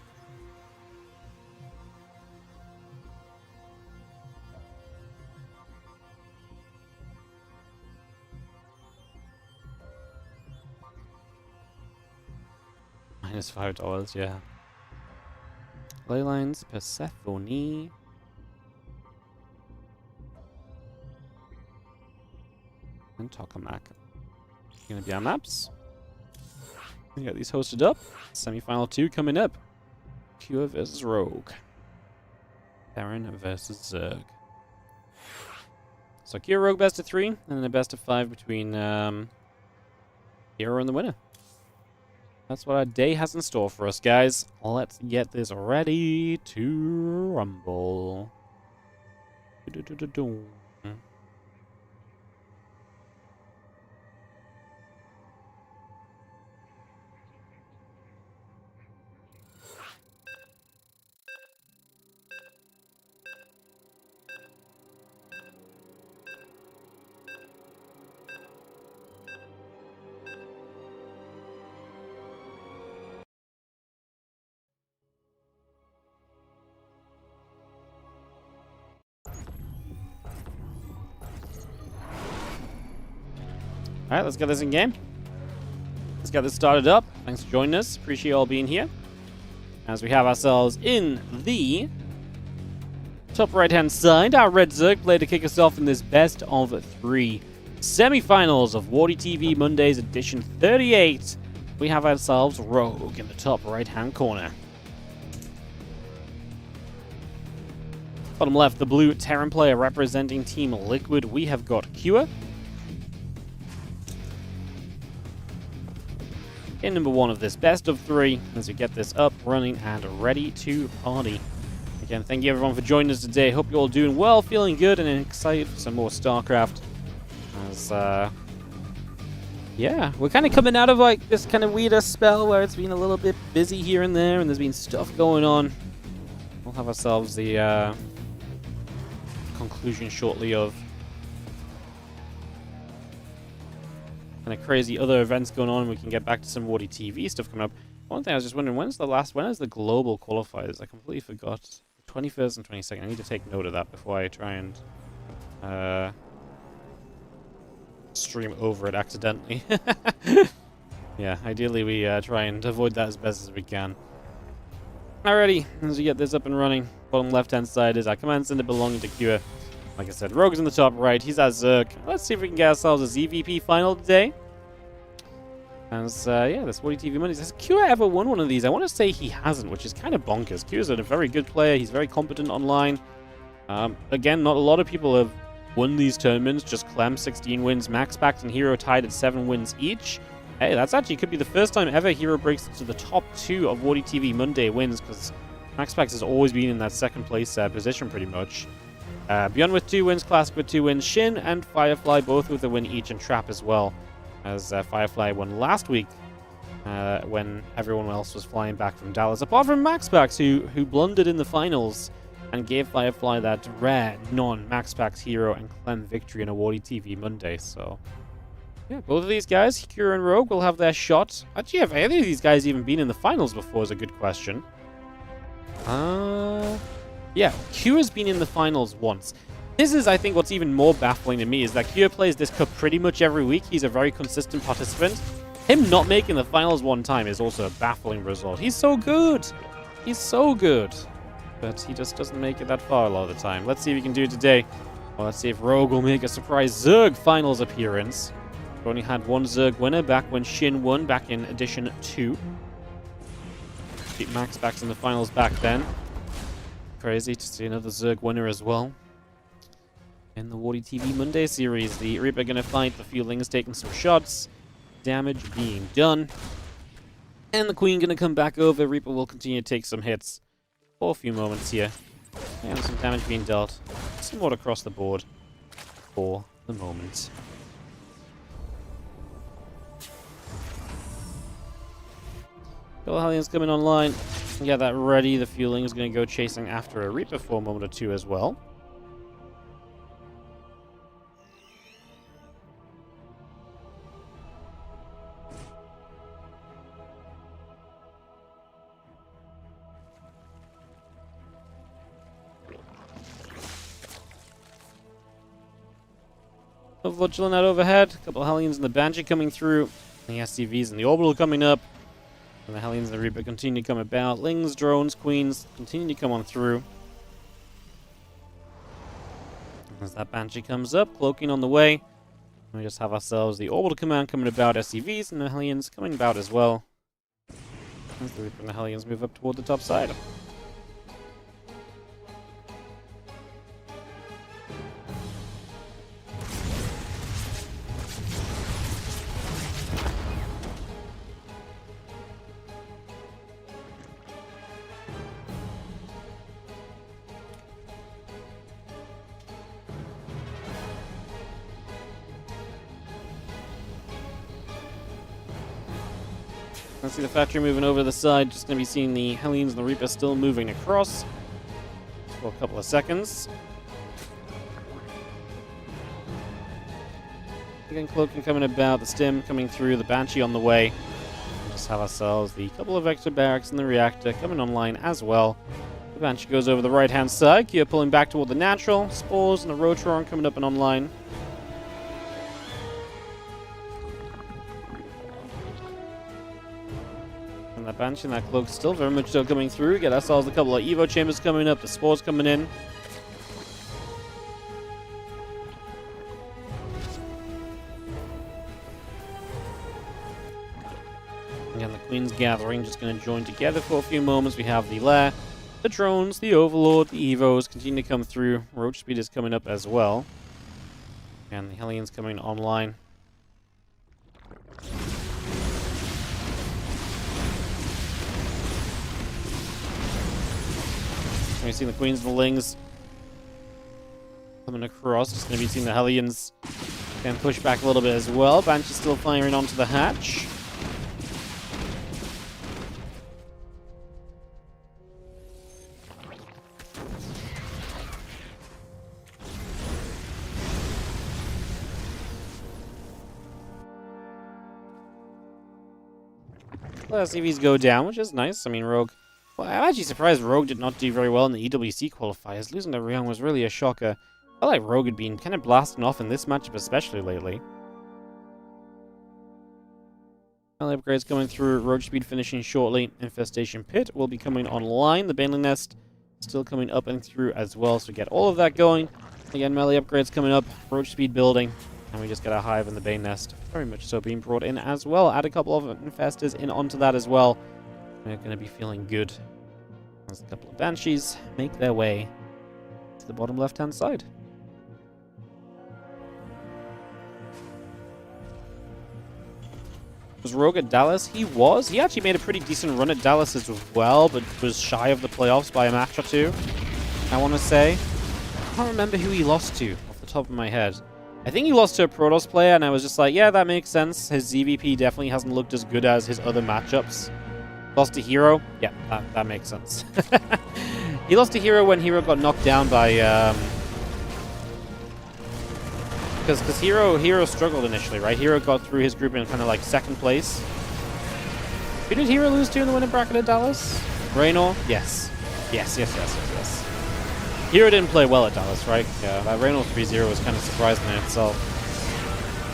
Speaker 1: -$5, yeah. Leylines, Persephone. And Tokamak. Gonna be our maps. We got these hosted up. Semi-final 2 coming up. Cure versus Rogue. Baron versus Zerg. So Cure Rogue best of 3, and then a best of 5 between Hero and the winner. That's what our day has in store for us, guys. Let's get this ready to rumble. Alright, let's get this in game. Let's get this started up. Thanks for joining us. Appreciate you all being here. As we have ourselves in the top right-hand side, our Red Zerg play to kick us off in this best of 3 semi-finals of WardiTV Mondays edition 38. We have ourselves Rogue in the top right-hand corner. Bottom left, the blue Terran player representing Team Liquid. We have got Cure. In number 1 of this best of 3, as we get this up, running, and ready to party. Again, thank you everyone for joining us today. Hope you're all doing well, feeling good, and excited for some more StarCraft. As, yeah, we're kind of coming out of like this kind of weird spell where it's been a little bit busy here and there, and there's been stuff going on. We'll have ourselves the conclusion shortly of kind of crazy other events going on, and we can get back to some WardiTV stuff coming up. One thing I was just wondering, when is the global qualifiers? I completely forgot. The 21st and 22nd. I need to take note of that before I try and stream over it accidentally. Yeah, ideally we try and avoid that as best as we can. Alrighty, as we get this up and running, bottom left-hand side is our command center belonging to Cure. Like I said, Rogue's in the top right. He's at Zerg. Let's see if we can get ourselves a ZVP final today. As, yeah, this WardiTV Mondays. Has Cure ever won one of these? I want to say he hasn't, which is kind of bonkers. Cure's a very good player. He's very competent online. Again, not a lot of people have won these tournaments. Just Clem, 16 wins. Max Pax and Hero tied at 7 wins each. Hey, that's actually could be the first time ever Hero breaks into the top 2 of WardiTV Monday wins, because Max Pax has always been in that second place position pretty much. ByuN with 2 wins, Classic with 2 wins, Shin and Firefly both with a win each, and Trap as well, as Firefly won last week when everyone else was flying back from Dallas, apart from Max Pax, who blundered in the finals and gave Firefly that rare non-Max Pax Hero and Clem victory in a WardiTV Monday. So yeah, both of these guys, Cure and Rogue, will have their shot. Actually, have any of these guys even been in the finals before is a good question. Yeah, Cure's been in the finals once. This is, I think, what's even more baffling to me, is that Cure plays this cup pretty much every week. He's a very consistent participant. Him not making the finals one time is also a baffling result. He's so good. He's so good. But he just doesn't make it that far a lot of the time. Let's see if he can do it today. Well, let's see if Rogue will make a surprise Zerg finals appearance. We only had one Zerg winner back when Shin won back in Edition 2. Beat Max Pax in the finals back then. Crazy to see another Zerg winner as well. In the WardiTV Monday series, the Reaper going to fight, the Feelings taking some shots, damage being done. And the Queen going to come back over. Reaper will continue to take some hits for a few moments here. And some damage being dealt. Somewhat across the board for the moment. Couple Hellions coming online. Get that ready. The Feeling is going to go chasing after a Reaper for a moment or two as well. Chilling out overhead. A couple of Hellions and the Banshee coming through. The SCVs and the Orbital coming up. And the Hellions and the Reaper continue to come about. Lings, drones, queens continue to come on through. As that Banshee comes up, cloaking on the way. We just have ourselves the Orbital Command coming about, SCVs and the Hellions coming about as well. As the Reaper and the Hellions move up toward the top side. Let's see the factory moving over to the side. Just going to be seeing the Hellions and the Reaper still moving across for a couple of seconds. Again, Cloaking coming about, the Stim coming through, the Banshee on the way. We'll just have ourselves the couple of extra barracks and the reactor coming online as well. The Banshee goes over the right-hand side. Kia pulling back toward the natural. Spores and the Rotron coming up and online. That Banshee and that Cloak still very much still coming through. Get ourselves a couple of Evo Chambers coming up. The Spores coming in. Again, the Queen's Gathering just going to join together for a few moments. We have the Lair, the Drones, the Overlord, the Evos continue to come through. Roach Speed is coming up as well. And the Hellions coming online. We've seen the Queens and the Lings coming across. Just going to be seeing the Hellions can push back a little bit as well. Banshee's still firing onto the hatch. SCVs go down, which is nice. I mean, Rogue... Well, I'm actually surprised Rogue did not do very well in the EWC qualifiers. Losing to Ryong was really a shocker. I felt like Rogue had been kind of blasting off in this matchup, especially lately. Melee upgrades coming through. Roach speed finishing shortly. Infestation pit will be coming online. The Baneling nest still coming up and through as well. So we get all of that going. Again, melee upgrades coming up. Roach speed building. And we just get a hive in the Bane nest. Very much so being brought in as well. Add a couple of infestors in onto that as well. We're going to be feeling good. As a couple of banshees make their way to the bottom left-hand side. Was Rogue at Dallas? He was. He actually made a pretty decent run at Dallas as well, but was shy of the playoffs by a match or two, I want to say. I can't remember who he lost to off the top of my head. I think he lost to a Protoss player, and I was just like, yeah, that makes sense. His ZVP definitely hasn't looked as good as his other matchups. Lost to Hero? Yeah, that makes sense. He lost to Hero when Hero got knocked down by... Because Hero struggled initially, right? Hero got through his group in kind of like second place. Who did Hero lose to in the winning bracket at Dallas? Raynor? Yes. Yes. Hero didn't play well at Dallas, right? Yeah, that Raynor 3-0 was kind of surprising in itself.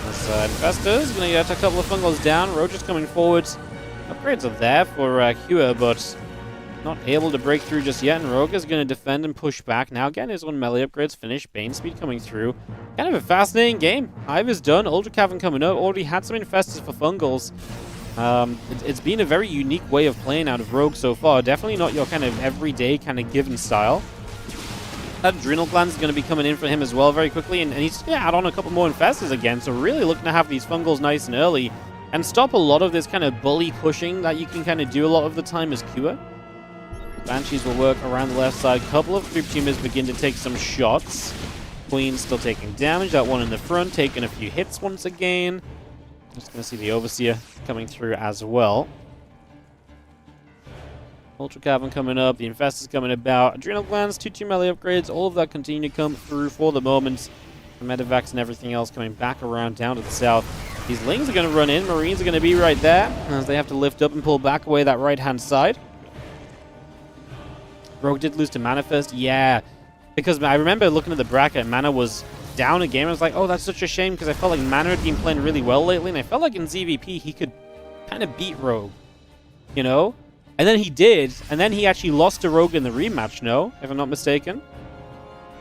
Speaker 1: As Infestors going to get a couple of fungals down. Roach is coming forward. Upgrades are there for Cure, but not able to break through just yet, and Rogue is going to defend and push back. Now again, his one melee upgrades finish. Bane speed coming through. Kind of a fascinating game. Hive is done. Ultra Cavern coming up. Already had some infestors for fungals. It's been a very unique way of playing out of Rogue so far. Definitely not your kind of everyday kind of given style. That Adrenal Gland is going to be coming in for him as well very quickly, and he's going to add on a couple more infestors again, so really looking to have these fungals nice and early and stop a lot of this kind of bully pushing that you can kind of do a lot of the time as Cure. Banshees will work around the left side. Couple of Creep Tumors begin to take some shots. Queen still taking damage. That one in the front taking a few hits once again. Just going to see the Overseer coming through as well. Ultra Cavern coming up. The Infestors coming about. Adrenal Glands, 2 melee upgrades. All of that continue to come through for the moment. The Medivacs and everything else coming back around down to the south. These Lings are going to run in. Marines are going to be right there as they have to lift up and pull back away that right-hand side. Rogue did lose to Manifest. Yeah, because I remember looking at the bracket, Mana was down a game. I was like, oh, that's such a shame, because I felt like Mana had been playing really well lately, and I felt like in ZVP he could kind of beat Rogue, you know? And then he did, and then he actually lost to Rogue in the rematch, no? If I'm not mistaken.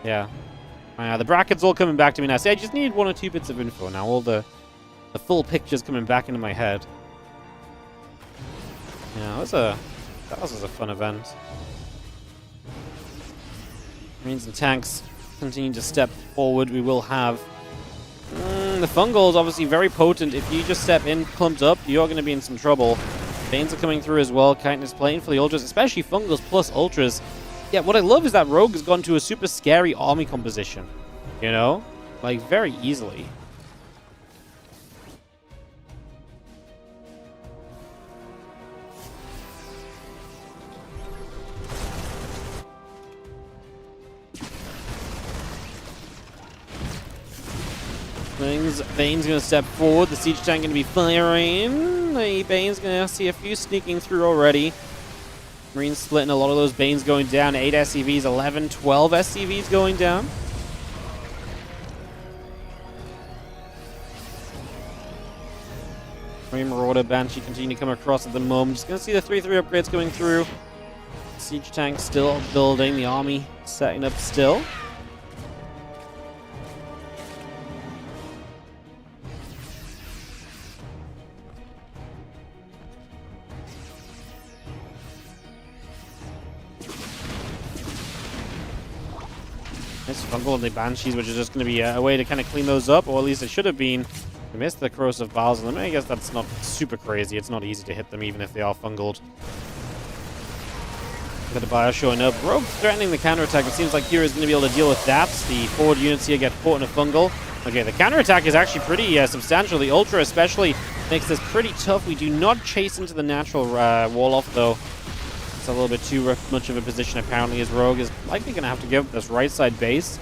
Speaker 1: Yeah. The bracket's all coming back to me now. See, I just needed 1 or 2 bits of info now. All the full picture's coming back into my head. Yeah, that was a fun event. Marines and tanks continue to step forward. We will have the fungal is obviously very potent. If you just step in clumped up, you're going to be in some trouble. Banes are coming through as well. Chitin is playing for the ultras, especially fungals plus ultras. Yeah, what I love is that Rogue has gone to a super scary army composition. You know, like very easily. Bane's going to step forward. The siege tank going to be firing. The Bane's going to see a few sneaking through already. Marines splitting a lot of those Banes going down. 8 SCVs, 11, 12 SCVs going down. Marine Marauder, Banshee continue to come across at the moment. Just going to see the 3-3 upgrades going through. Siege tank still building. The army setting up still. Nice fungal and the Banshees, which is just going to be a way to kind of clean those up, or at least it should have been. We missed the Corrosive Vials on them. I guess that's not super crazy. It's not easy to hit them, even if they are fungaled. Got a Bio showing up. Rogue threatening the counterattack. It seems like Kira is going to be able to deal with that. The forward units here get caught in a fungal. Okay, the counterattack is actually pretty substantial. The Ultra especially makes this pretty tough. We do not chase into the natural wall-off, though. It's a little bit too much of a position, apparently, as Rogue is likely going to have to give up this right side base.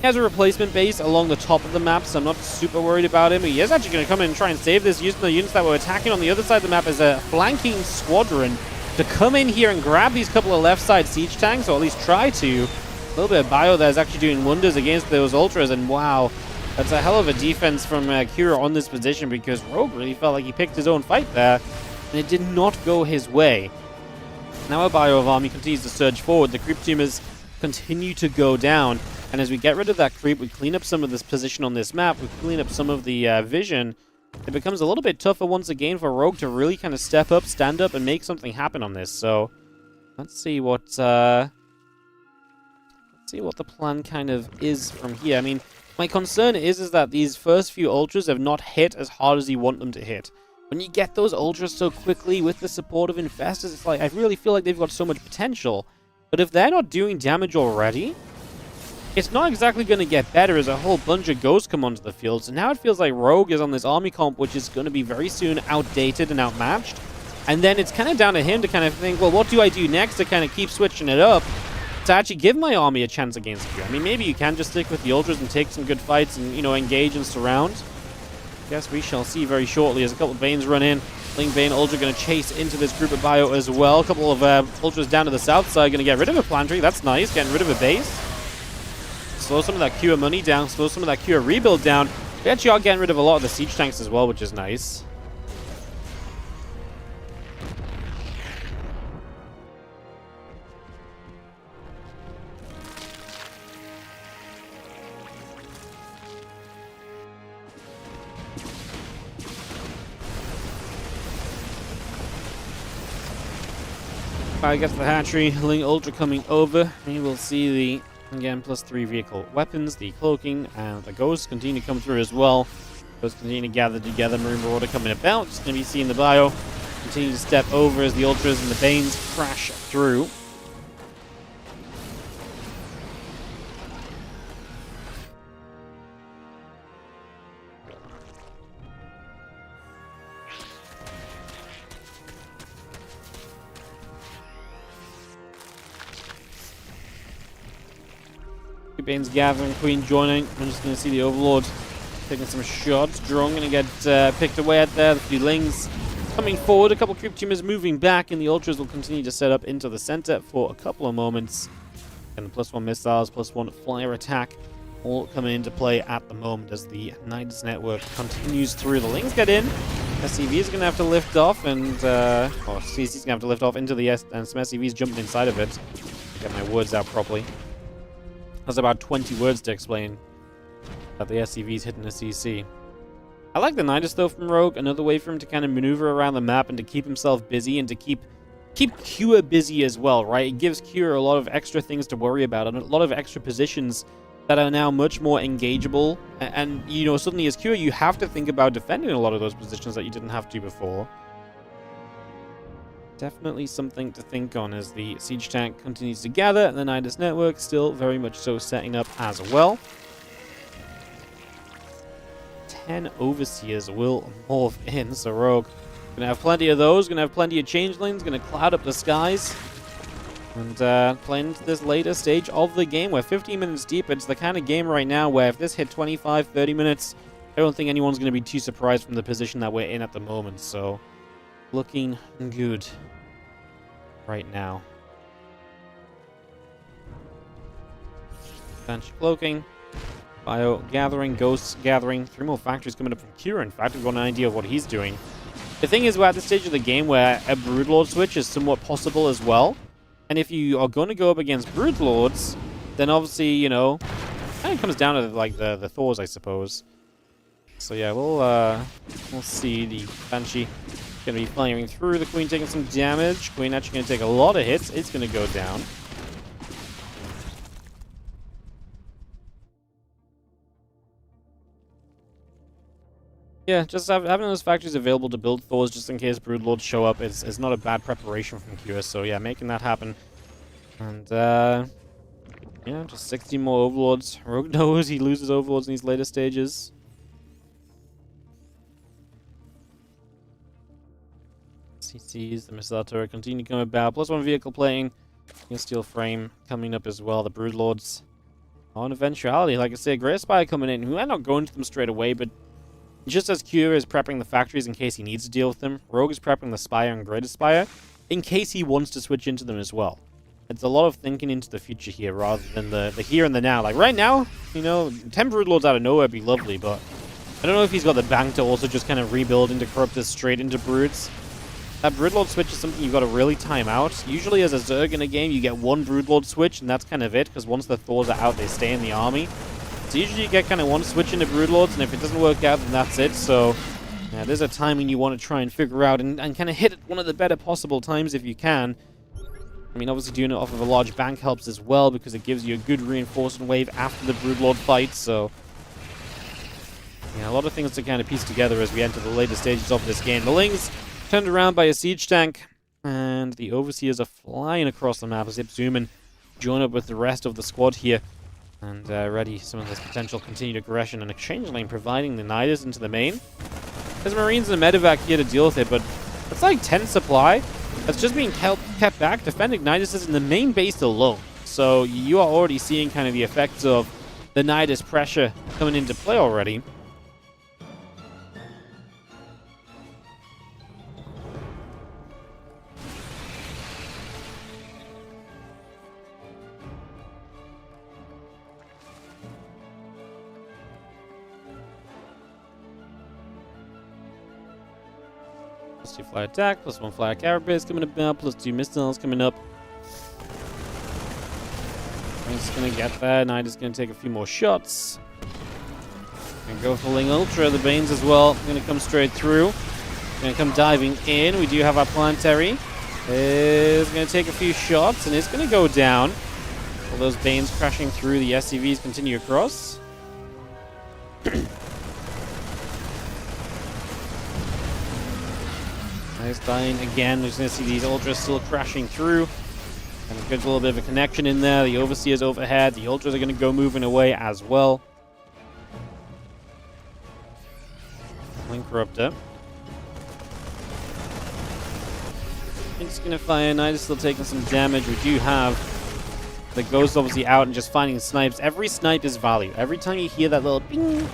Speaker 1: He has a replacement base along the top of the map, so I'm not super worried about him. He is actually going to come in and try and save this, using the units that were attacking on the other side of the map as a flanking squadron to come in here and grab these couple of left side siege tanks, or at least try to. A little bit of bio there is actually doing wonders against those ultras, and wow, That's a hell of a defense from Kira on this position, because Rogue really felt like he picked his own fight there, and it did not go his way. Now our Bio of Army continues to surge forward. The creep teamers continue to go down, and as we get rid of that creep, we clean up some of this position on this map, we clean up some of the vision, it becomes a little bit tougher once again for Rogue to really kind of step up, stand up, and make something happen on this. So let's see what the plan kind of is from here. I mean, my concern is that these first few ultras have not hit as hard as you want them to hit. When you get those ultras so quickly with the support of Infestors, it's like, I really feel like they've got so much potential. But if they're not doing damage already, it's not exactly going to get better as a whole bunch of ghosts come onto the field. So now it feels like Rogue is on this army comp, which is going to be very soon outdated and outmatched. And then it's kind of down to him to kind of think, well, what do I do next to kind of keep switching it up to actually give my army a chance against you? I mean, maybe you can just stick with the ultras and take some good fights and, you know, engage and surround. Guess we shall see very shortly as a couple of Banes run in. Link Bane Ultra going to chase into this group of Bio as well. A couple of Ultras down to the south side going to get rid of a Plantry. That's nice, getting rid of a base. Slow some of that Cure money down, slow some of that Cure rebuild down. We actually are getting rid of a lot of the siege tanks as well, which is nice. I guess the hatchery, Ling Ultra coming over. We will see the, again, +3 vehicle weapons, the cloaking, and the ghosts continue to come through as well. Ghosts continue to gather together, Marine Marauder coming about. Just going to be seeing the Bio continue to step over as the Ultras and the Banes crash through. Bane's gathering, Queen joining. I'm just going to see the Overlord taking some shots. Drone going to get picked away at there. The few Lings coming forward. A couple creep teamers moving back, and the Ultras will continue to set up into the center for a couple of moments. And the +1 missiles, +1 flyer attack, all coming into play at the moment as the Nidus network continues through. The Lings get in. SCV is going to have to lift off, and CC's going to have to lift off into the S, and some SCVs jumping inside of it. Get my words out properly. That's about 20 words to explain that the SCV's hitting a CC. I like the Nidus though from Rogue, another way for him to kind of maneuver around the map and to keep himself busy and to keep Cure busy as well, right? It gives Cure a lot of extra things to worry about and a lot of extra positions that are now much more engageable. And you know, suddenly as Cure, you have to think about defending a lot of those positions that you didn't have to before. Definitely something to think on as the siege tank continues to gather, and the Nidus network still very much so setting up as well. 10 Overseers will morph in, so Rogue gonna have plenty of those, gonna have plenty of changelings, gonna cloud up the skies, and play into this later stage of the game. We're 15 minutes deep. It's the kind of game right now where if this hit 25, 30 minutes, I don't think anyone's gonna be too surprised from the position that we're in at the moment, so looking good right now. Bench cloaking, Bio gathering, Ghosts gathering, 3 more factories coming up from Kira. In fact, we've got an idea of what he's doing. The thing is, we're at the stage of the game where a Broodlord switch is somewhat possible as well. And if you are going to go up against Broodlords, then obviously, you know, it kind of comes down to like the Thors, I suppose. So yeah, we'll see. The Banshee going to be firing through. The Queen taking some damage. Queen actually going to take a lot of hits. It's going to go down. Yeah, just having those factories available to build Thors just in case Broodlords show up is not a bad preparation from QS. So yeah, making that happen. And yeah, just 60 more Overlords. Rogue knows he loses Overlords in these later stages. CCs, the missile turret continue to come about. +1 vehicle playing. Steel frame coming up as well. The Broodlords on eventuality. Like I said, Great Spire coming in. We might not go into them straight away, but just as Q is prepping the factories in case he needs to deal with them, Rogue is prepping the Spire and Greater Spire in case he wants to switch into them as well. it's a lot of thinking into the future here rather than the here and the now. Like right now, you know, 10 Broodlords out of nowhere would be lovely, but I don't know if he's got the bank to also just kind of rebuild into Corruptors straight into Broods. That Broodlord switch is something you've got to really time out. Usually as a Zerg in a game, you get one Broodlord switch, and that's kind of it, because once the Thors are out, they stay in the army. So usually you get kind of one switch into Broodlords, and if it doesn't work out, then that's it. So yeah, there's a timing you want to try and figure out, and kind of hit it one of the better possible times if you can. I mean, obviously doing it off of a large bank helps as well, because it gives you a good reinforcement wave after the Broodlord fight, so yeah, a lot of things to kind of piece together as we enter the later stages of this game. The Lings turned around by a siege tank, and the Overseers are flying across the map as Ipzoom and join up with the rest of the squad here, and ready some of this potential continued aggression, and Exchange Lane providing the Nidus into the main. There's Marines and a medevac here to deal with it, but it's like 10 supply that's just being kept back. Defending Nidus is in the main base alone, so you are already seeing kind of the effects of the Nidus pressure coming into play already. +2 fly attack, +1 fly carapace coming up, +2 missiles coming up. He's gonna get there. Nidus gonna take a few more shots. Gonna go for Ling Ultra, the Banes as well. Gonna come straight through. Gonna come diving in. We do have our planetary. Is gonna take a few shots and it's gonna go down. All those Banes crashing through. The SCVs continue across. Nice dying again. We're just going to see these Ultras still crashing through. And a good little bit of a connection in there. The Overseers overhead. The Ultras are going to go moving away as well. Link Corruptor. It's going to fire. Nidus still taking some damage. We do have the Ghost obviously out and just finding snipes. Every snipe is value. Every time you hear that little ping,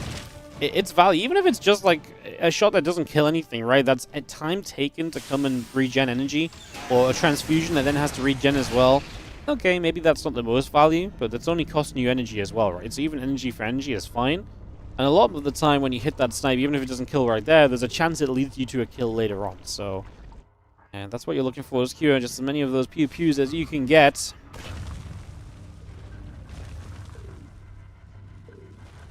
Speaker 1: it's value. Even if it's just like a shot that doesn't kill anything, right? That's a time taken to come and regen energy, or a transfusion that then has to regen as well. Okay, maybe that's not the most value, but that's only costing you energy as well, right? So even energy for energy is fine. And a lot of the time when you hit that snipe, even if it doesn't kill right there, there's a chance it leads you to a kill later on. So, and that's what you're looking for, is Q, just as many of those pew-pews as you can get.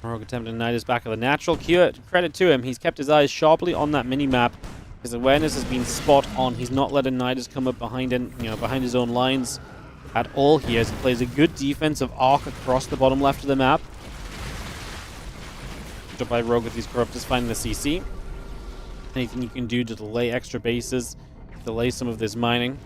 Speaker 1: Rogue attempting Nidus back of the natural. Q, credit to him, he's kept his eyes sharply on that mini-map. His awareness has been spot on. He's not letting Nidus come up behind him, behind his own lines at all here. He plays a good defensive arc across the bottom left of the map. Good job by Rogue with these Corruptors finding the CC. Anything you can do to delay extra bases, delay some of this mining.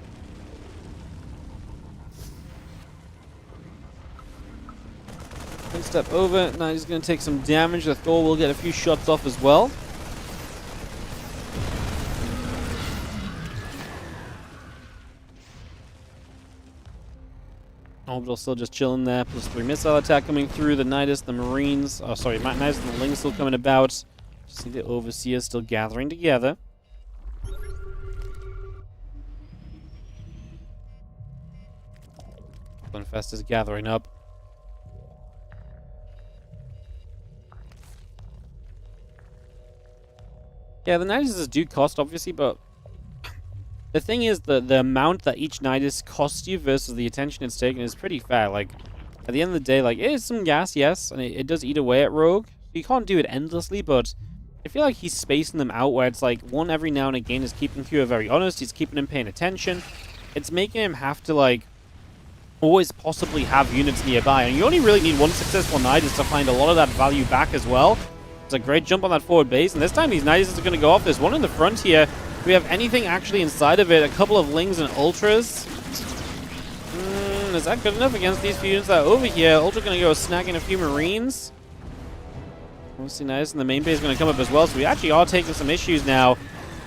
Speaker 1: One step over. Now he's going to take some damage. The Thor will get a few shots off as well. Orbital still just chilling there. +3 missile attack coming through. The Nidus, the Marines. Oh, sorry, Nidus and the Ling still coming about. Just see the Overseers still gathering together. Infest is gathering up. Yeah, the Niduses do cost, obviously, but the thing is, the amount that each Nidus costs you versus the attention it's taken is pretty fair. Like, at the end of the day, like, it is some gas, yes, and it does eat away at Rogue. You can't do it endlessly, but I feel like he's spacing them out where it's like, one every now and again is keeping Q very honest, he's keeping him paying attention. It's making him have to, like, always possibly have units nearby, and you only really need one successful Nidus to find a lot of that value back as well. It's a great jump on that forward base, and this time these Niduses are going to go off. There's one in the front here. Do we have anything actually inside of it? A couple of Lings and Ultras. Is that good enough against these few units that are over here? Ultra going to go snagging a few Marines. Obviously Nidus and the main base is going to come up as well, so we actually are taking some issues now.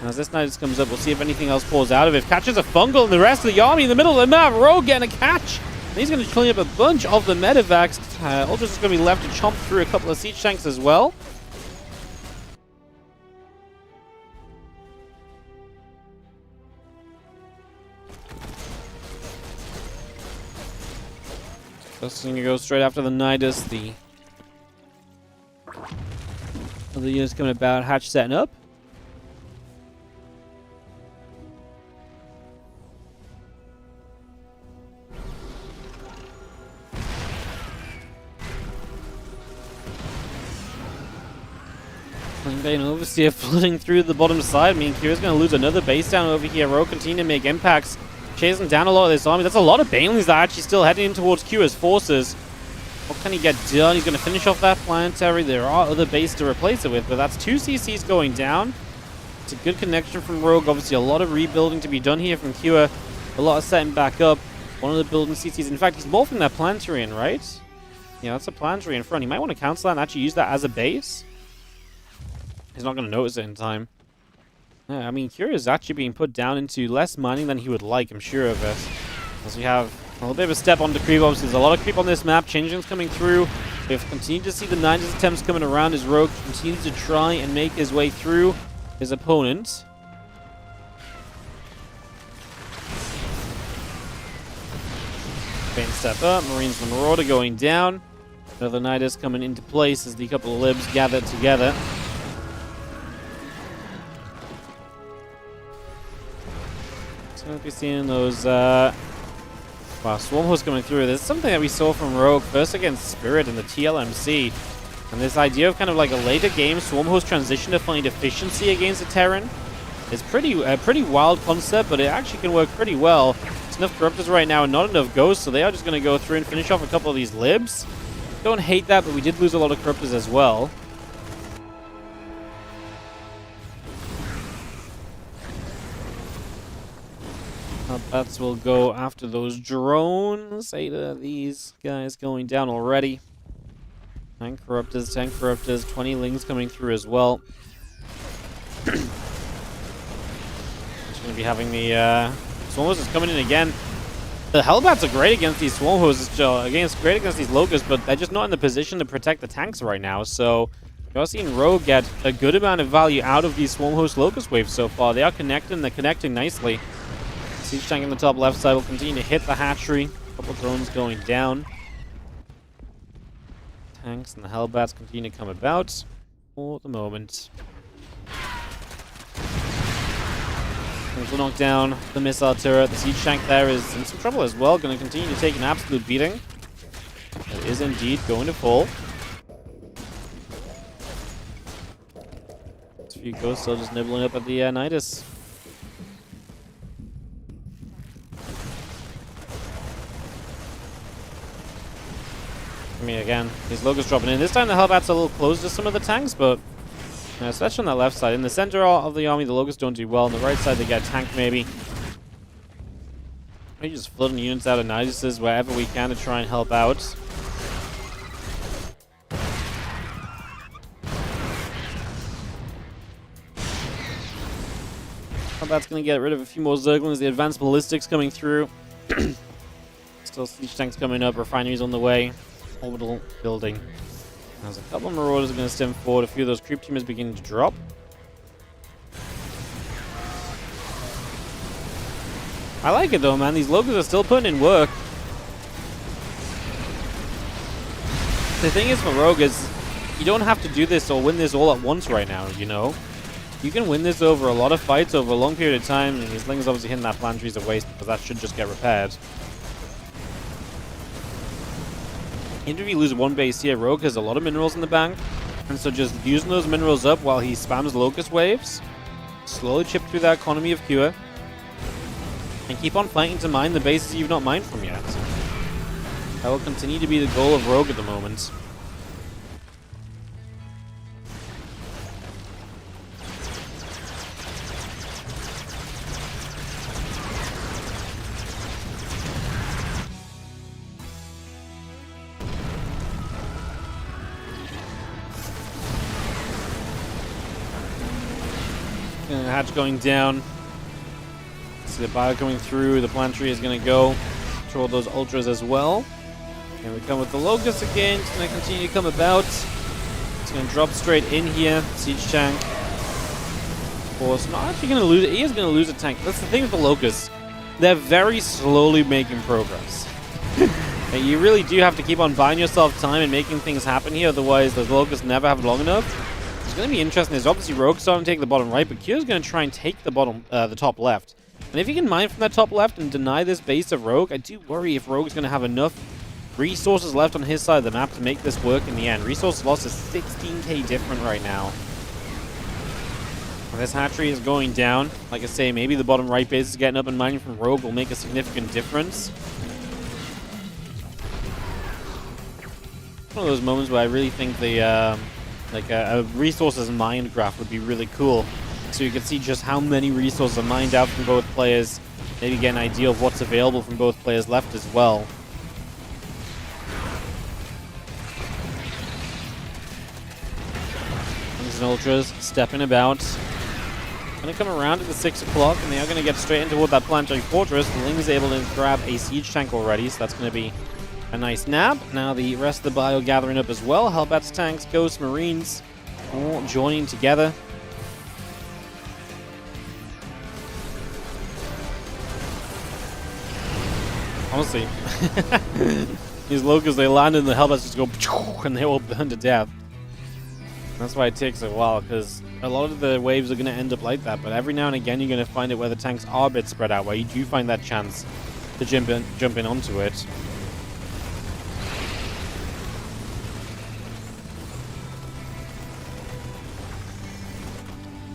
Speaker 1: And as this Nidus comes up, we'll see if anything else pulls out of it. Catches a fungal, and the rest of the army in the middle of the map. Rogue getting a catch. And he's going to clean up a bunch of the medevacs. Ultra's is going to be left to chomp through a couple of siege tanks as well. Just gonna go straight after the Nidus. The other units coming about, hatch setting up. And Overseer flooding through the bottom side. I mean, Kira's going to lose another base down over here. Rogue continue to make impacts, chasing down a lot of this army. That's a lot of Banelings that are actually still heading in towards Kira's forces. What can he get done? He's going to finish off that planetary. There are other bases to replace it with, but that's 2 CCs going down. It's a good connection from Rogue. Obviously, a lot of rebuilding to be done here from Kira. A lot of setting back up. One of the building CCs. In fact, he's morphing that planetary in, right? Yeah, that's a planetary in front. He might want to cancel that and actually use that as a base. He's not going to notice it in time. Yeah, I mean, Kira is actually being put down into less mining than he would like, I'm sure of it. As we have a little bit of a step on the creep. Obviously, there's a lot of creep on this map. Changelings coming through. We've continued to see the Nidus attempts coming around as Rogue continues to try and make his way through his opponent. Bane step up. Marines and Marauder going down. Another Nidus coming into place as the couple of libs gather together. Going to be seeing those wow, Swarm Hosts coming through. There's something that we saw from Rogue first against Spirit in the TLMC, and this idea of kind of like a later game Swarm Host transition to find efficiency against a Terran is a pretty wild concept, but it actually can work pretty well. There's enough Corruptors right now and not enough Ghosts, so they are just going to go through and finish off a couple of these libs. Don't hate that, but we did lose a lot of Corruptors as well. Bats will go after those drones. 8 of these guys going down already. 10 Corruptors, 20 Lings coming through as well. Just going to be having the Swarm Hosts coming in again. The Hellbats are great against these Swarm Hosts, great against these Locusts, but they're just not in the position to protect the tanks right now. So you're seeing Rogue get a good amount of value out of these Swarm Host Locust waves so far. They are connecting, they're connecting nicely. Siege tank on the top left side will continue to hit the hatchery. A couple drones going down. Tanks and the Hellbats continue to come about for the moment. We'll knock down the missile turret. The siege tank there is in some trouble as well. Going to continue to take an absolute beating. It is indeed going to fall. A few ghosts still just nibbling up at the Nidus. I mean, again, these Locusts dropping in. This time the Hellbats are a little close to some of the tanks, but especially on that left side. In the center of the army, the Locusts don't do well. On the right side, they get a tank maybe. Maybe just flooding units out of Niduses wherever we can to try and help out. Hellbat's going to get rid of a few more Zerglings. The advanced ballistics coming through. Still siege tanks coming up. Refineries on the way. Orbital building. There's a couple of Marauders are going to stem forward. A few of those creep teamers beginning to drop. I like it though, man. These Locusts are still putting in work. The thing is for Rogue is you don't have to do this or win this all at once right now, you know? You can win this over a lot of fights over a long period of time, and these Lings obviously hitting that planetary is a waste because that should just get repaired. Even if you lose one base here, Rogue has a lot of minerals in the bank, and so just using those minerals up while he spams Locust waves, slowly chip through that economy of Cure, and keep on fighting to mine the bases you've not mined from yet. That will continue to be the goal of Rogue at the moment. Hatch going down. See the bio coming through. The planetary is going to go. Control those ultras as well. And we come with the Locust again. It's going to continue to come about. It's going to drop straight in here. Siege tank. Of course, not actually going to lose it. He is going to lose a tank. That's the thing with the Locusts. They're very slowly making progress. You really do have to keep on buying yourself time and making things happen here, otherwise the Locusts never have long enough. It's going to be interesting. There's obviously Rogue starting to take the bottom right, but Kyo's going to try and take the top left. And if you can mine from that top left and deny this base of Rogue, I do worry if Rogue's going to have enough resources left on his side of the map to make this work in the end. Resource loss is 16k different right now. This hatchery is going down. Like I say, maybe the bottom right base is getting up and mining from Rogue will make a significant difference. One of those moments where I really think the like a resources mined graph would be really cool, so you can see just how many resources are mined out from both players. Maybe get an idea of what's available from both players left as well. These Ultras stepping about. Going to come around at the 6 o'clock, and they are going to get straight into toward that planetary fortress. Ling is able to grab a siege tank already, so that's going to be a nice nab. Now the rest of the bio gathering up as well. Hellbats, tanks, ghosts, marines, all joining together. Honestly, these Locusts, they land and the Hellbats just go and they all burn to death. That's why it takes a while, because a lot of the waves are going to end up like that, but every now and again you're going to find it where the tanks are a bit spread out, where you do find that chance to jump in onto it.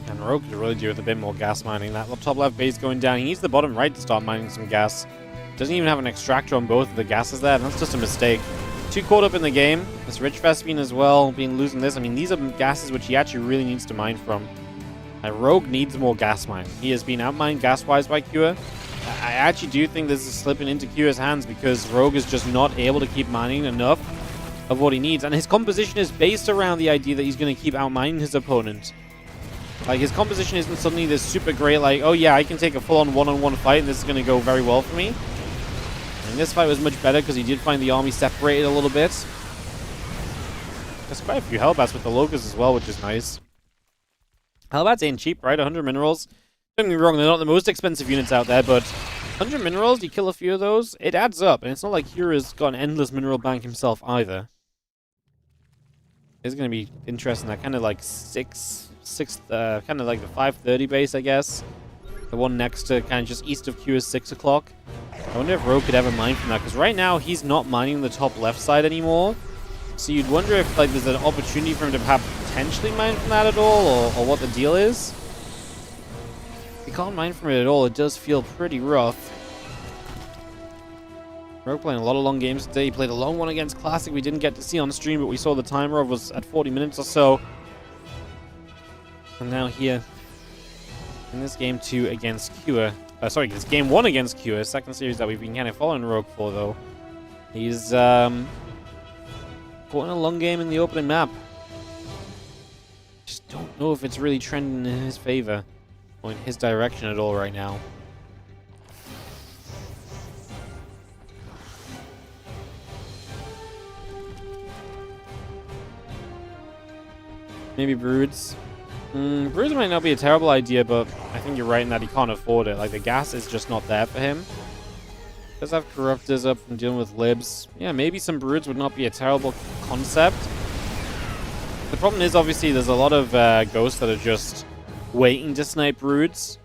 Speaker 1: And Rogue could really do with a bit more gas mining. That top left base going down. He needs the bottom right to start mining some gas. Doesn't even have an extractor on both of the gases there, and that's just a mistake. Too caught up in the game. This Rich Vespine as well, losing this. I mean, these are gases which he actually really needs to mine from. And Rogue needs more gas mining. He has been outmined gas-wise by Kua. I actually do think this is slipping into Kua's hands because Rogue is just not able to keep mining enough of what he needs. And his composition is based around the idea that he's going to keep outmining his opponent. Like, his composition isn't suddenly this super great, like, oh yeah, I can take a full-on one-on-one fight and this is going to go very well for me. And this fight was much better because he did find the army separated a little bit. There's quite a few Hellbats with the Locusts as well, which is nice. Hellbats ain't cheap, right? 100 minerals. Don't get me wrong, they're not the most expensive units out there, but 100 minerals, you kill a few of those, it adds up. And it's not like Hura's got an endless mineral bank himself either. It's going to be interesting. That kind of like kind of like the 530 base, I guess. The one next to kind of just east of Q is 6 o'clock. I wonder if Rogue could ever mine from that, because right now he's not mining the top left side anymore. So you'd wonder if like there's an opportunity for him to potentially mine from that at all, or what the deal is. If he can't mine from it at all, it does feel pretty rough. Rogue playing a lot of long games today. He played a long one against Classic we didn't get to see on stream, but we saw the timer of was at 40 minutes or so. And now here in this game 2 against Kua. Sorry, this game 1 against Kua, second series that we've been kind of following Rogue for, though. He's caught in a long game in the opening map. Just don't know if it's really trending in his favor or in his direction at all right now. Maybe Broods. Broods might not be a terrible idea, but I think you're right in that he can't afford it. Like, the gas is just not there for him. Does have Corruptors up from dealing with Libs. Yeah, maybe some Broods would not be a terrible concept. The problem is, obviously, there's a lot of ghosts that are just waiting to snipe Broods.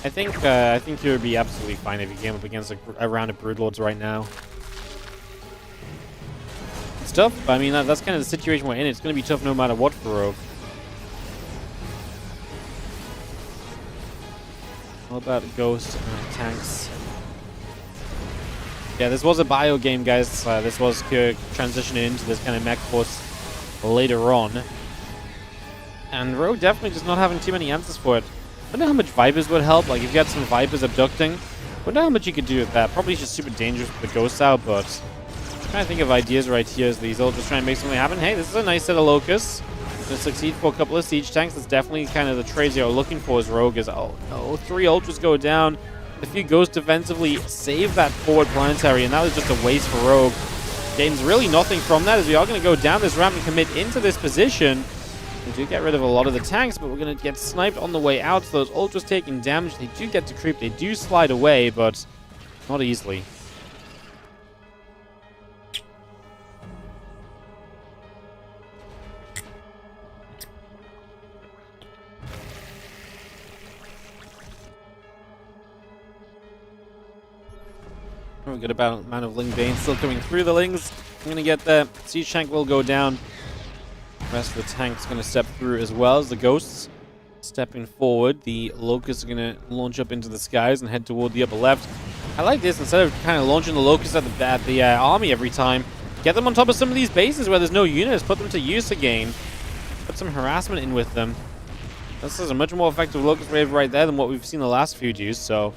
Speaker 1: I think he would be absolutely fine if he came up against a round of Broodlords right now. It's tough, but I mean, that's kind of the situation we're in. It's going to be tough no matter what for Rogue. What about Ghost and tanks? Yeah, this was a bio game, guys. This was transitioning into this kind of mech force later on. And Rogue definitely just not having too many answers for it. I wonder how much Vipers would help. Like, if you had some Vipers abducting, I wonder how much you could do with that. Probably just super dangerous with the Ghosts out, but I'm trying to think of ideas right here as these all just trying to make something happen. Hey, this is a nice set of Locusts. Gonna succeed for a couple of siege tanks. That's definitely kind of the trades you're looking for as Rogue is. Oh no, 3 Ultras go down. A few Ghosts defensively save that forward planetary, and that was just a waste for Rogue. Gains really nothing from that, as we are going to go down this ramp and commit into this position. We do get rid of a lot of the tanks, but we're going to get sniped on the way out. So those Ultras taking damage. They do get to creep. They do slide away, but not easily. A good amount of Ling Bane still coming through the Lings. I'm going to get there. Siege Tank will go down. The rest of the tank's going to step through as well as the Ghosts. Stepping forward, the Locusts are going to launch up into the skies and head toward the upper left. I like this. Instead of kind of launching the Locusts at the army every time, get them on top of some of these bases where there's no units. Put them to use again. Put some harassment in with them. This is a much more effective Locust Wave right there than what we've seen the last few use, so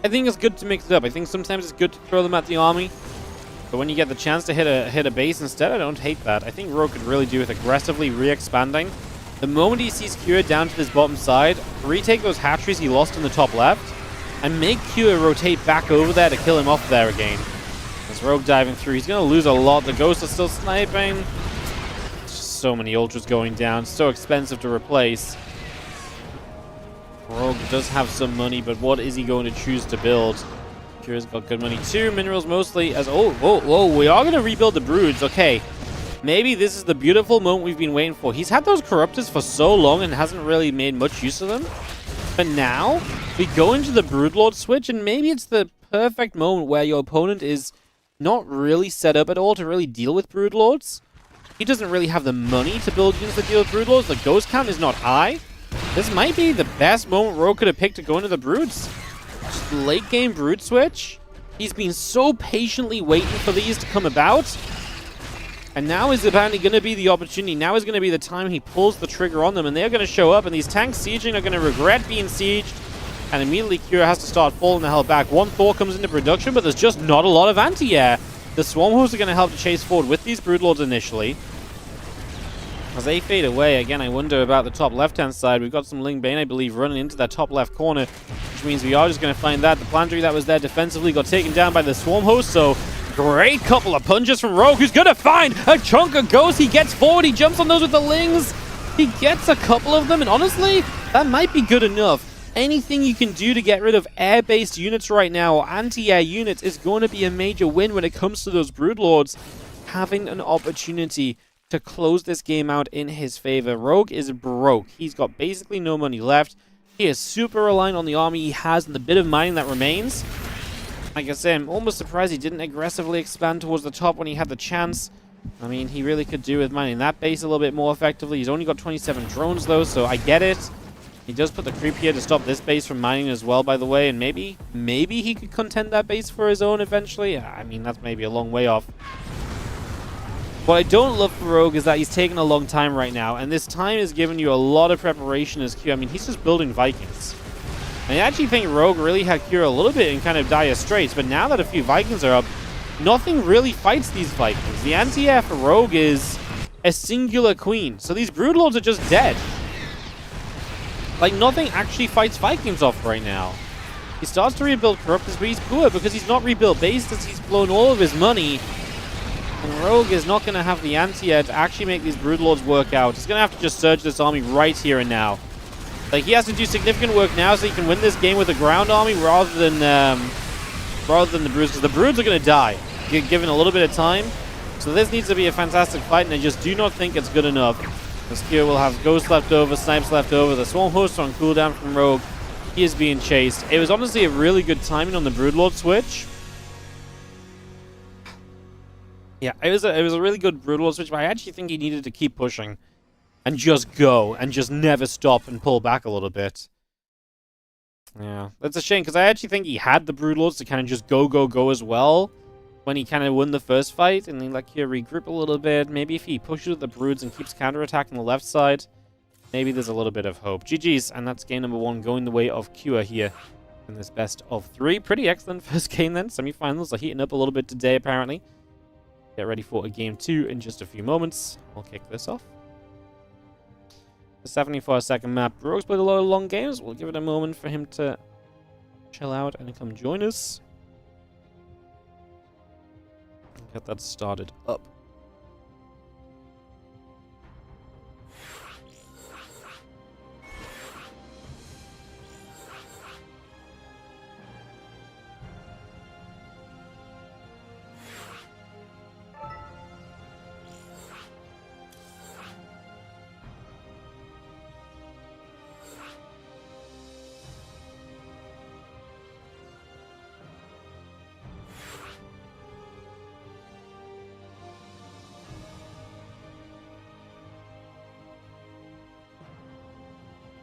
Speaker 1: I think it's good to mix it up. I think sometimes it's good to throw them at the army, but when you get the chance to hit a base instead, I don't hate that. I think Rogue could really do with aggressively re-expanding. The moment he sees Kira down to this bottom side, retake those hatcheries he lost in the top left, and make Kira rotate back over there to kill him off there again. As Rogue diving through, he's going to lose a lot. The Ghosts are still sniping. There's just so many Ultras going down. So expensive to replace. Rogue does have some money, but what is he going to choose to build? Kira's got good money too. Minerals mostly as... Oh, we are going to rebuild the Broods. Okay. Maybe this is the beautiful moment we've been waiting for. He's had those Corruptors for so long and hasn't really made much use of them. But now, we go into the Broodlord switch, and maybe it's the perfect moment where your opponent is not really set up at all to really deal with Broodlords. He doesn't really have the money to build units that deal with Broodlords. The Ghost count is not high. This might be the best moment Rogue could have picked to go into the Broods. Just late game Brood switch. He's been so patiently waiting for these to come about. And now is apparently going to be the opportunity. Now is going to be the time he pulls the trigger on them. And they're going to show up. And these tanks sieging are going to regret being sieged. And immediately Kira has to start falling the hell back. One Thor comes into production, but there's just not a lot of anti-air. The Swarm Hosts are going to help to chase forward with these Broodlords initially. As they fade away, again, I wonder about the top left-hand side. We've got some Ling Bane, I believe, running into that top left corner, which means we are just going to find that. The Planetary that was there defensively got taken down by the Swarm Host, so great couple of punches from Rogue, who's going to find a chunk of Ghosts. He gets forward, he jumps on those with the Lings. He gets a couple of them, and honestly, that might be good enough. Anything you can do to get rid of air-based units right now, or anti-air units, is going to be a major win when it comes to those Broodlords having an opportunity to close this game out in his favor. Rogue is broke. He's got basically no money left. He is super reliant on the army he has and the bit of mining that remains. Like I said, I'm almost surprised he didn't aggressively expand towards the top when he had the chance. I mean, he really could do with mining that base a little bit more effectively. He's only got 27 drones, though, so I get it. He does put the creep here to stop this base from mining as well, by the way, and maybe he could contend that base for his own eventually. I mean, that's maybe a long way off. What I don't love for Rogue is that he's taking a long time right now, and this time has given you a lot of preparation as Q. I mean, he's just building Vikings. And I actually think Rogue really had Kira a little bit in kind of dire straits, but now that a few Vikings are up, nothing really fights these Vikings. The anti-air for Rogue is a singular queen, so these Broodlords are just dead. Like, nothing actually fights Vikings off right now. He starts to rebuild Corruptors, but he's poor because he's not rebuilt bases. He's blown all of his money. And Rogue is not going to have the anti-air to actually make these Broodlords work out. He's going to have to just surge this army right here and now. Like, he has to do significant work now so he can win this game with a ground army rather than the Broods, because the Broods are going to die, given a little bit of time. So this needs to be a fantastic fight, and I just do not think it's good enough. This Kira will have Ghosts left over, Snipes left over. The Swarm Hosts are on cooldown from Rogue. He is being chased. It was honestly a really good timing on the Broodlord switch. Yeah, it was a really good Broodlord switch, but I actually think he needed to keep pushing and just go and just never stop and pull back a little bit. Yeah, that's a shame because I actually think he had the Broodlords to kind of just go as well when he kind of won the first fight and then let Kira regroup a little bit. Maybe if he pushes with the Broods and keeps counterattacking the left side, maybe there's a little bit of hope. GG's, and that's game number 1 going the way of Kira here in this best of 3. Pretty excellent first game then. Semifinals are heating up a little bit today apparently. Get ready for a game 2 in just a few moments. I'll kick this off. The 74-second map. Rogue's played a lot of long games. We'll give it a moment for him to chill out and come join us. Get that started up.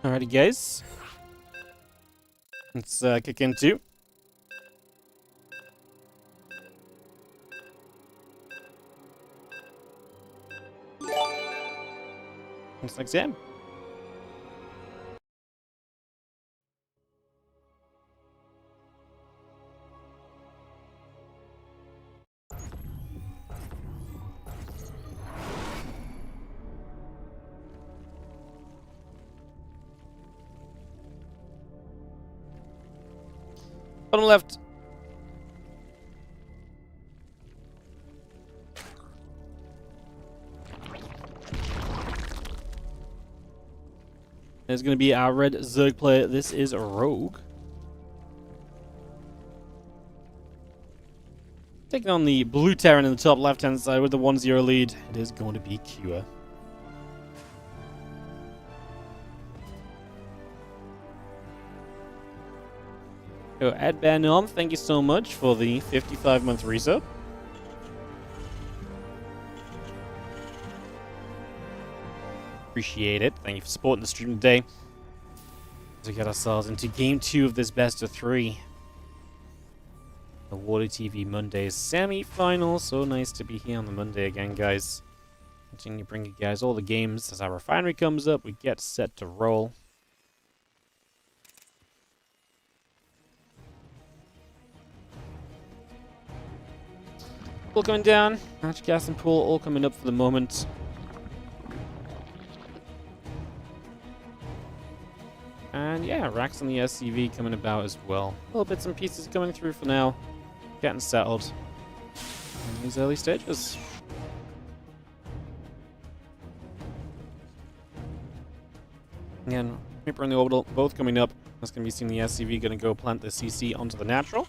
Speaker 1: Alrighty, guys. Let's kick into. Looks like Sam. Bottom left. There's going to be our red Zerg player. This is a rogue. Taking on the blue Terran in the top left-hand side with the 1-0 lead. It is going to be Cure. So, Ed Banom, thank you so much for the 55-month resub. Appreciate it. Thank you for supporting the stream today. As we get ourselves into Game 2 of this best of 3. The WardiTV Mondays semi-final. So nice to be here on the Monday again, guys. Continue to bring you guys all the games. As our refinery comes up, we get set to roll. All coming down. Hatch, gas, and pool all coming up for the moment. And yeah, racks on the SCV coming about as well. Little bits and pieces coming through for now. Getting settled in these early stages. Again, Reaper and the Orbital both coming up. That's going to be seeing the SCV going to go plant the CC onto the natural.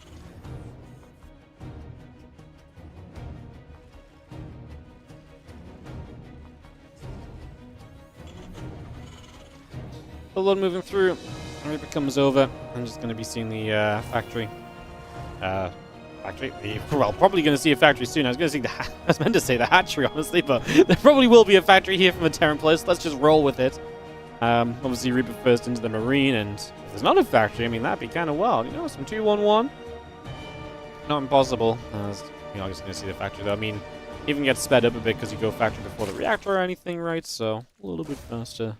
Speaker 1: A lot moving through. Reaper comes over. I'm just going to be seeing the factory. Well, probably going to see a factory soon. I was going to say I was meant to say the hatchery, honestly, but there probably will be a factory here from a Terran place. Let's just roll with it. Obviously, Reaper first into the marine, and if there's not a factory, I mean, that'd be kind of wild. You know, some 2-1-1. Not impossible. You're obviously going to see the factory, though. I mean, even gets sped up a bit because you go factory before the reactor or anything, right? So, a little bit faster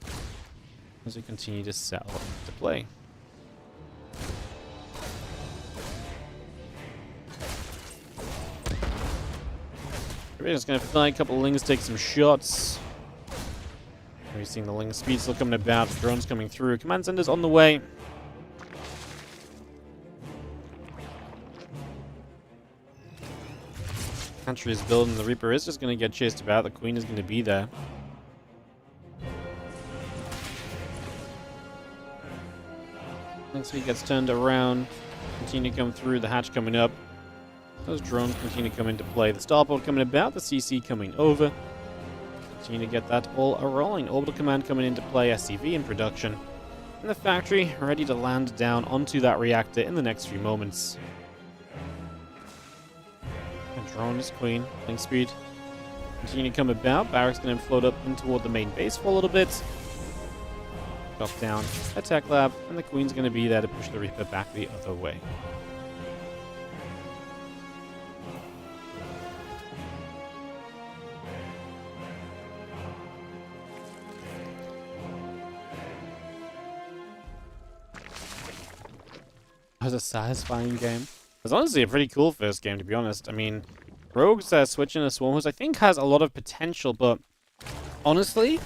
Speaker 1: as we continue to settle to play. We're just going to fly a couple of Lings, take some shots. We've seen the Ling speed still coming about, drones coming through, command centers on the way. Country is building, the Reaper is just going to get chased about, the Queen is going to be there. Next he gets turned around, continue to come through, the hatch coming up. Those drones continue to come into play. The starport coming about, the CC coming over. Continue to get that all a-rolling. Orbital command coming into play, SCV in production. And the factory ready to land down onto that reactor in the next few moments. And drone is Queen, Link speed. Continue to come about. Barracks going to float up in toward the main base for a little bit. Drop down, attack lab, and the Queen's going to be there to push the Reaper back the other way. It was a satisfying game. It was honestly a pretty cool first game, to be honest. I mean, Rogue's switching to Swarmhost, I think, has a lot of potential, but honestly,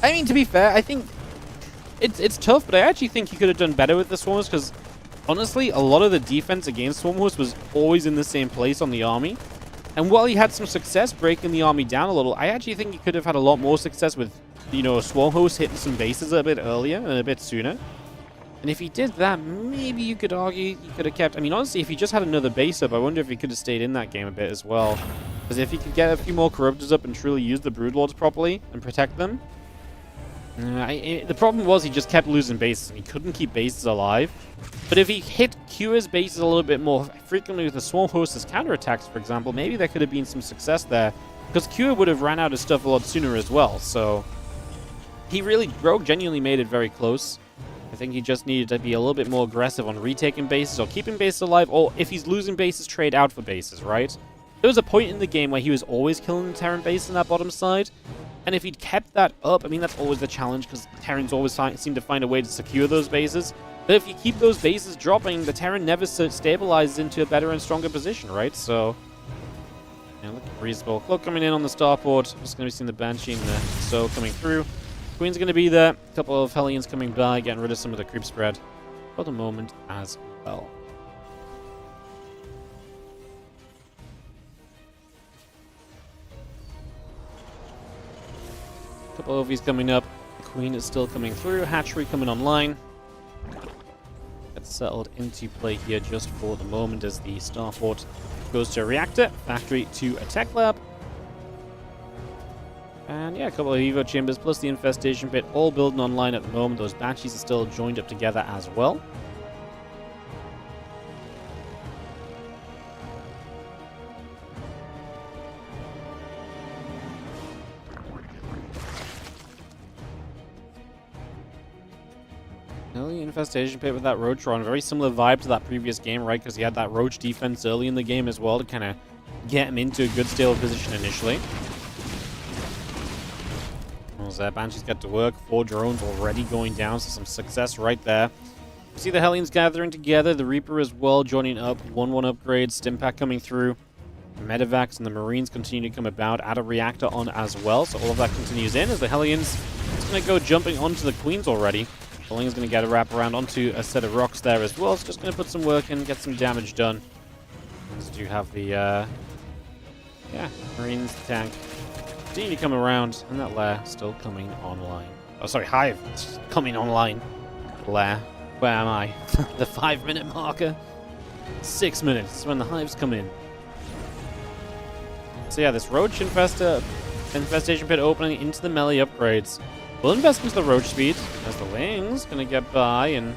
Speaker 1: I mean, to be fair, I think it's tough, but I actually think he could have done better with the Swarmhost, because honestly, a lot of the defense against Swarmhost was always in the same place on the army. And while he had some success breaking the army down a little, I actually think he could have had a lot more success with, you know, Swarmhost hitting some bases a bit earlier and a bit sooner. And if he did that, maybe you could argue he could have kept... I mean, honestly, if he just had another base up, I wonder if he could have stayed in that game a bit as well. Because if he could get a few more Corruptors up and truly use the Broodlords properly and protect them... the problem was he just kept losing bases and he couldn't keep bases alive. But if he hit Cure's bases a little bit more frequently with the Swarmhost's counterattacks, for example, maybe there could have been some success there. Because Cure would have ran out of stuff a lot sooner as well, so... Rogue genuinely made it very close. I think he just needed to be a little bit more aggressive on retaking bases or keeping bases alive, or if he's losing bases, trade out for bases, right? There was a point in the game where he was always killing the Terran base in that bottom side, and if he'd kept that up, I mean, that's always the challenge, because Terrans always seem to find a way to secure those bases. But if you keep those bases dropping, the Terran never stabilizes into a better and stronger position, right? So, yeah, looking reasonable. Cloak coming in on the starport. Just going to be seeing the Banshee and the So coming through. Queen's going to be there. A couple of Hellions coming by, getting rid of some of the creep spread for the moment as well. Couple of Ovies coming up. Queen is still coming through. Hatchery coming online. Gets settled into play here just for the moment as the starport goes to a reactor. Factory to a tech lab. And yeah, a couple of Evo chambers plus the infestation pit all building online at the moment. Those Banshees are still joined up together as well. Early infestation pit with that Roach-Ron. Very similar vibe to that previous game, right? Because he had that Roach defense early in the game as well to kind of get him into a good stable position initially. Banshees get to work. 4 drones already going down, so some success right there. You see the Hellions gathering together. The Reaper as well joining up. 1-1 upgrades. Stimpack coming through. The Medivacs and the Marines continue to come about. Add a reactor on as well, so all of that continues in as the Hellions is going to go jumping onto the Queens already. Bowling's going to get a wrap around onto a set of rocks there as well. It's just going to put some work in, get some damage done. As you have the, Marines, the tank. Continue to come around, and that lair still coming online. Oh, sorry, Hive coming online. Lair. Where am I? The 5-minute marker. 6 minutes when the Hives come in. So yeah, this Roach infestation pit opening into the melee upgrades. We'll invest into the Roach speed as the Wings gonna get by, and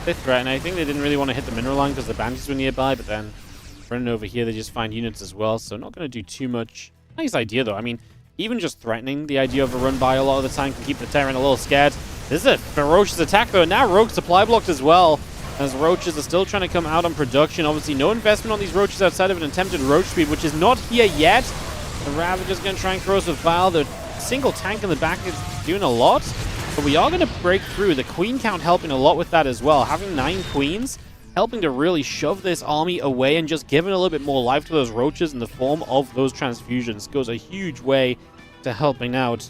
Speaker 1: they threaten. I think they didn't really want to hit the mineral line because the Banshees were nearby, but then running over here, they just find units as well, so not going to do too much. Nice idea, though. I mean, even just threatening the idea of a run-by a lot of the time can keep the Terran a little scared. This is a ferocious attack, though. Now Rogue supply blocked as well, as Roaches are still trying to come out on production. Obviously, no investment on these Roaches outside of an attempted Roach speed, which is not here yet. The Ravager's going to try and cross with fire. The single tank in the back is doing a lot, but we are going to break through. The Queen count helping a lot with that as well. Having 9 Queens helping to really shove this army away and just giving a little bit more life to those Roaches in the form of those transfusions goes a huge way to helping out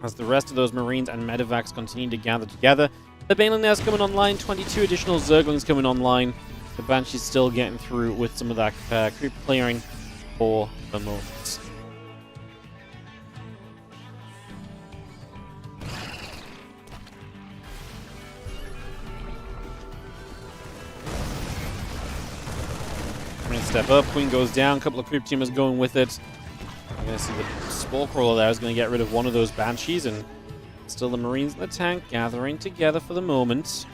Speaker 1: as the rest of those Marines and Medivacs continue to gather together. The Baneling Nest coming online, 22 additional Zerglings coming online. The Banshee's still getting through with some of that creep clearing for the moment. Step up, Queen goes down, a couple of creep teamers going with it. I'm going to see the Spore Crawler there is going to get rid of one of those Banshees, and still the Marines and the tank gathering together for the moment.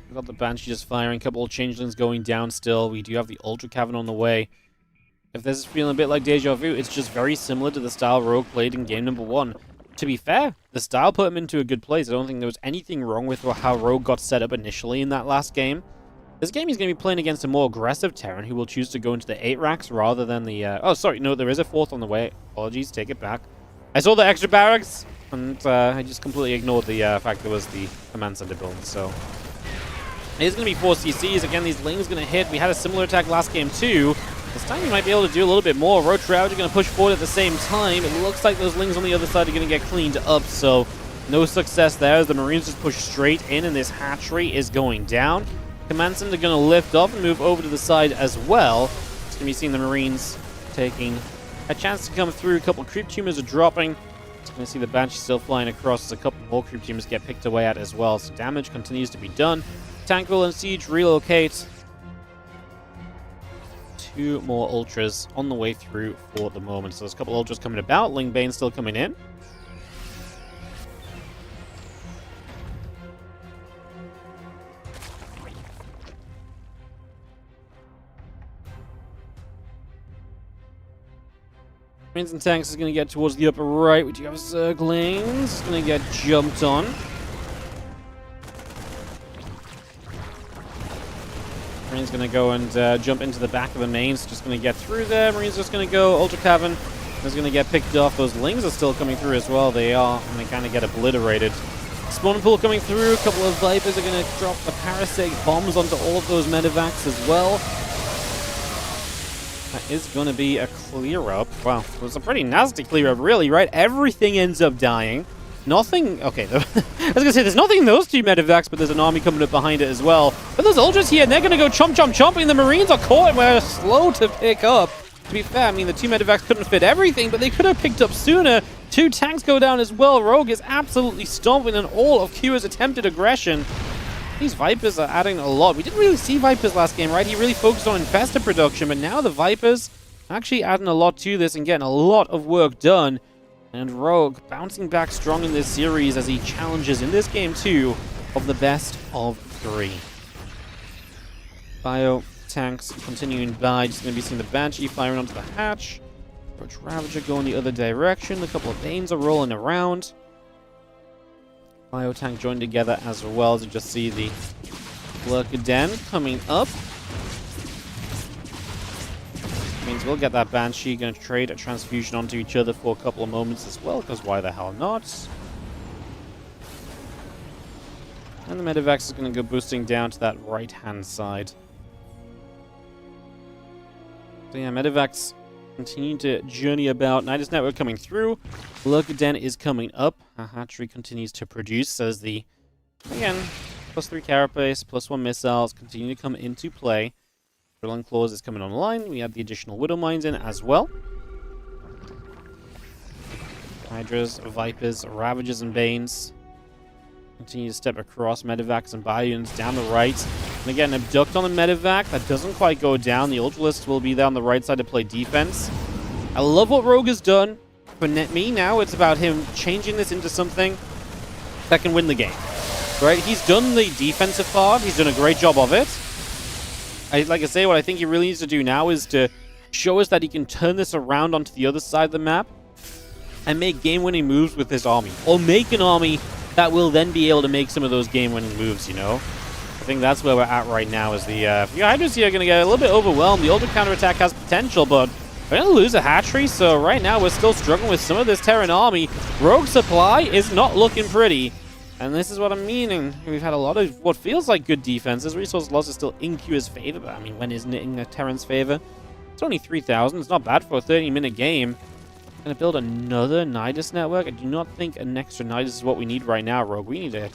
Speaker 1: We've got the Banshee just firing, a couple of Changelings going down still. We do have the Ultra Cavern on the way. If this is feeling a bit like Deja Vu, it's just very similar to the style Rogue played in game number 1. To be fair, the style put him into a good place. I don't think there was anything wrong with how Rogue got set up initially in that last game. This game he's going to be playing against a more aggressive Terran who will choose to go into the 8 racks rather than the... Oh, sorry, no, there is a 4th on the way. Apologies, take it back. I saw the extra barracks, and I just completely ignored the fact there was the command center build, so... It is going to be 4 CCs. Again, these Lings going to hit. We had a similar attack last game too. This time you might be able to do a little bit more. Roach Ravager going to push forward at the same time. It looks like those Lings on the other side are going to get cleaned up, so no success there as the Marines just push straight in, and this hatchery is going down. Command Center going to lift up and move over to the side as well. It's going to be seeing the Marines taking a chance to come through. A couple creep tumors are dropping. It's going to see the Banshee still flying across as a couple more creep tumors get picked away at as well, so damage continues to be done. Tank will and Siege relocate. 2 more Ultras on the way through for the moment. So there's a couple Ultras coming about. Ling Bane still coming in. Marines and Tanks is going to get towards the upper right. We do have Zerglings. It's going to get jumped on. Marine's going to go and jump into the back of the main. It's just going to get through there. Marine's just going to go Ultra Cavern. It's going to get picked off. Those Lings are still coming through as well. They are, and they kind of get obliterated. Spawn pool coming through. A couple of Vipers are going to drop the parasitic bombs onto all of those medevacs as well. That is going to be a clear-up. Wow, it was a pretty nasty clear-up, really, right? Everything ends up dying. Nothing... Okay, I was going to say, there's nothing in those two medevacs, but there's an army coming up behind it as well. But those Ultras here, and they're going to go chomp, chomp, chomping. The Marines are caught and we're slow to pick up. To be fair, I mean, the two medevacs couldn't fit everything, but they could have picked up sooner. Two tanks go down as well. Rogue is absolutely stomping on all of Q's attempted aggression. These Vipers are adding a lot. We didn't really see Vipers last game, right? He really focused on infestor production, but now the Vipers are actually adding a lot to this and getting a lot of work done. And Rogue bouncing back strong in this series as he challenges in this game 2 of the best of 3. Bio tanks continuing by. Just going to be seeing the Banshee firing onto the hatch. Approach Ravager going the other direction. A couple of Banes are rolling around. Bio tank joined together as well to just see the Lurker Den coming up. Means we'll get that Banshee. Going to trade a transfusion onto each other for a couple of moments as well, because why the hell not? And the Medivacs is going to go boosting down to that right-hand side. So yeah, Medivacs continue to journey about. Nidus Network coming through. Lurker Den is coming up. Our hatchery continues to produce as the, again, +3 Carapace, +1 missiles continue to come into play. Drilling Claws is coming online. We have the additional Widow Mines in as well. Hydras, Vipers, Ravagers, and Banes continue to step across. Medivacs and ByuNs down the right. And again, abduct on the Medivac. That doesn't quite go down. The Ultralist will be there on the right side to play defense. I love what Rogue has done. For me now, it's about him changing this into something that can win the game. Right? He's done the defensive part. He's done a great job of it. Like I say, what I think he really needs to do now is to show us that he can turn this around onto the other side of the map and make game-winning moves with his army. Or make an army that will then be able to make some of those game-winning moves, you know? I think that's where we're at right now, is the Hydras here are going to get a little bit overwhelmed. The Ultra counterattack has potential, but we're going to lose a hatchery, so right now we're still struggling with some of this Terran army. Rogue supply is not looking pretty. And this is what I'm meaning. We've had a lot of what feels like good defenses. Resource loss is still in Q's favor, but I mean, when isn't it in the Terran's favor? It's only 3,000. It's not bad for a 30-minute game. Gonna build another Nidus network. I do not think an extra Nidus is what we need right now, Rogue. We need to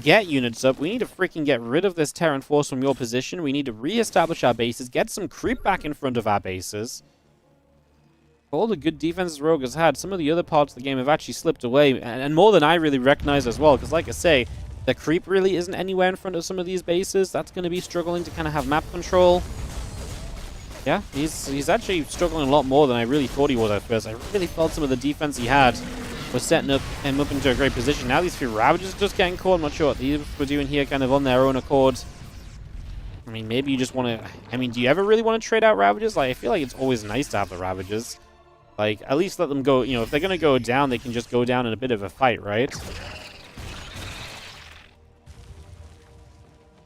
Speaker 1: get units up. We need to freaking get rid of this Terran force from your position. We need to re-establish our bases, get some creep back in front of our bases. All the good defenses Rogue has had, some of the other parts of the game have actually slipped away, and more than I really recognize as well, because like I say, the creep really isn't anywhere in front of some of these bases. That's going to be struggling to kind of have map control. Yeah, he's actually struggling a lot more than I really thought he was at first. I really felt some of the defense he had was setting him up into a great position. Now these few Ravagers are just getting caught. I'm not sure what these were doing here kind of on their own accord. I mean, maybe you just want to... I mean, do you ever really want to trade out Ravagers? Like, I feel like it's always nice to have the Ravagers. Like, at least let them go, you know, if they're going to go down, they can just go down in a bit of a fight, right?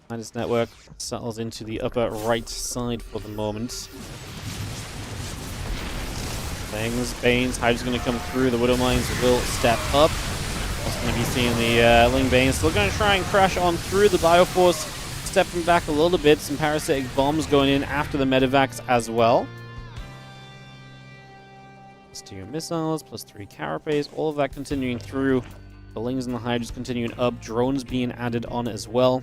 Speaker 1: Nidus Network settles into the upper right side for the moment. Things, Banes, Hydra's going to come through, the Widow Mines will step up. Also going to be seeing the Ling Banes. Still going to try and crash on through the Bioforce, stepping back a little bit. Some parasitic bombs going in after the Medivacs as well. +2 missiles, +3 Carapace, all of that continuing through. The Lings and the Hydras continuing up, drones being added on as well.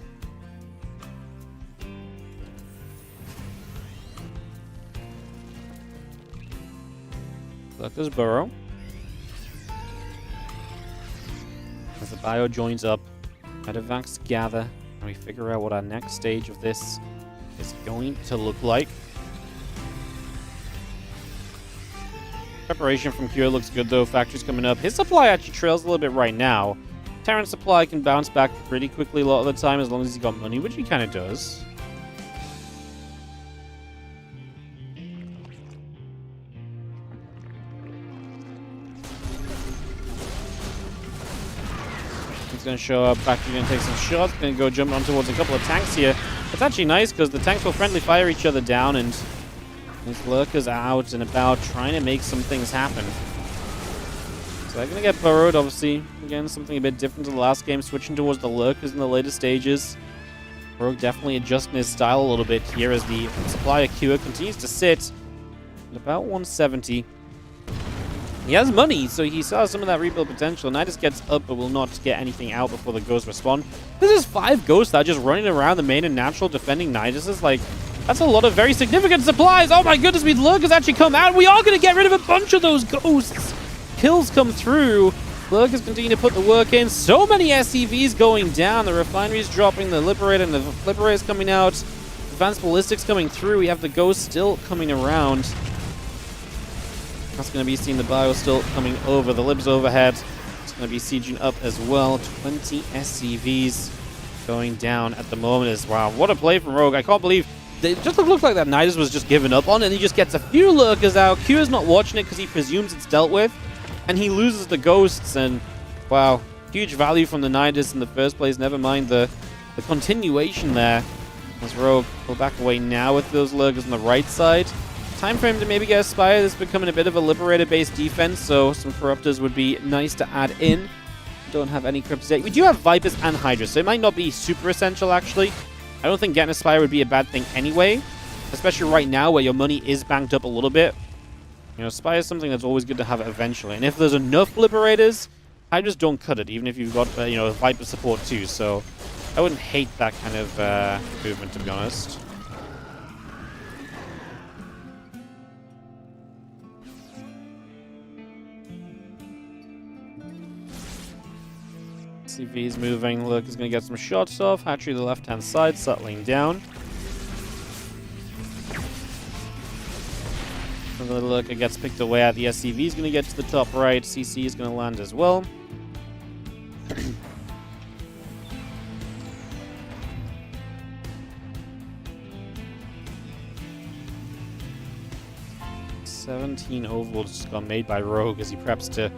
Speaker 1: Lurker's Burrow. As the Bio joins up, Medivacs gather, and we figure out what our next stage of this is going to look like. Preparation from Q looks good though. Factory's coming up. His supply actually trails a little bit right now. Terran's supply can bounce back pretty quickly a lot of the time as long as he's got money, which he kind of does. He's going to show up. Back, he's going to take some shots. Going to go jump on towards a couple of tanks here. It's actually nice because the tanks will friendly fire each other down, and these lurkers are out and about trying to make some things happen. So they're going to get burrowed, obviously. Again, something a bit different to the last game, switching towards the lurkers in the later stages. Rogue definitely adjusting his style a little bit here as the supplier queue continues to sit at about 170. He has money, so he saw some of that rebuild potential. Nidus gets up, but will not get anything out before the ghosts respond. This is 5 ghosts that are just running around the main and natural defending Nidus. Is like, that's a lot of very significant supplies. Oh my goodness, we lurkers actually come out. We are going to get rid of a bunch of those ghosts. Kills come through. Lurkers continue to put the work in. So many SCVs going down. The refinery's dropping, the Liberator and the Liberator's coming out. Advanced Ballistics coming through. We have the ghosts still coming around. That's going to be seen. The bio still coming over. The libs overhead. It's going to be sieging up as well. 20 SCVs going down at the moment. Wow, what a play from Rogue. I can't believe it just looked like that Nidus was just given up on, and he just gets a few lurkers out. Q is not watching it because he presumes it's dealt with, and he loses the ghosts. And wow, huge value from the Nidus in the first place. Never mind the continuation there. As Rogue will back away now with those lurkers on the right side. Time for him to maybe get a Spire. This is becoming a bit of a Liberator-based defense, so some Corruptors would be nice to add in. Don't have any Corruptors yet. We do have Vipers and Hydras, so it might not be super essential, actually. I don't think getting a Spire would be a bad thing anyway, especially right now where your money is banked up a little bit. You know, Spire is something that's always good to have eventually. And if there's enough Liberators, Hydras don't cut it, even if you've got, you know, Viper support too. So I wouldn't hate that kind of movement, to be honest. SCV's moving. Look, he's going to get some shots off. Hatchery to the left-hand side, settling down. Another lurker gets picked away at the SCV. Is going to get to the top right. CC is going to land as well. 17 overlords just got made by Rogue as he preps to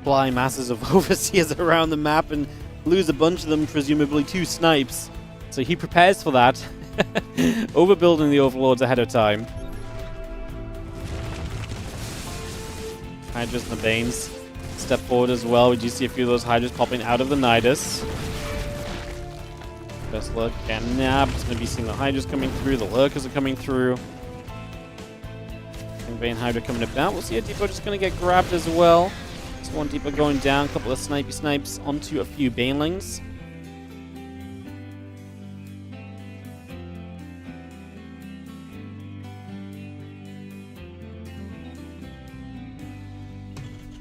Speaker 1: fly masses of overseers around the map and lose a bunch of them, presumably 2 snipes. So he prepares for that, overbuilding the overlords ahead of time. Hydras and the Banes step forward as well. We do see a few of those Hydras popping out of the Nidus. Best look and nabbed. It's going to be seeing the Hydras coming through. The Lurkers are coming through. And Bane Hydra coming about. We'll see a Depot just going to get grabbed as well. There's one Depot going down. A couple of snipes onto a few Banelings.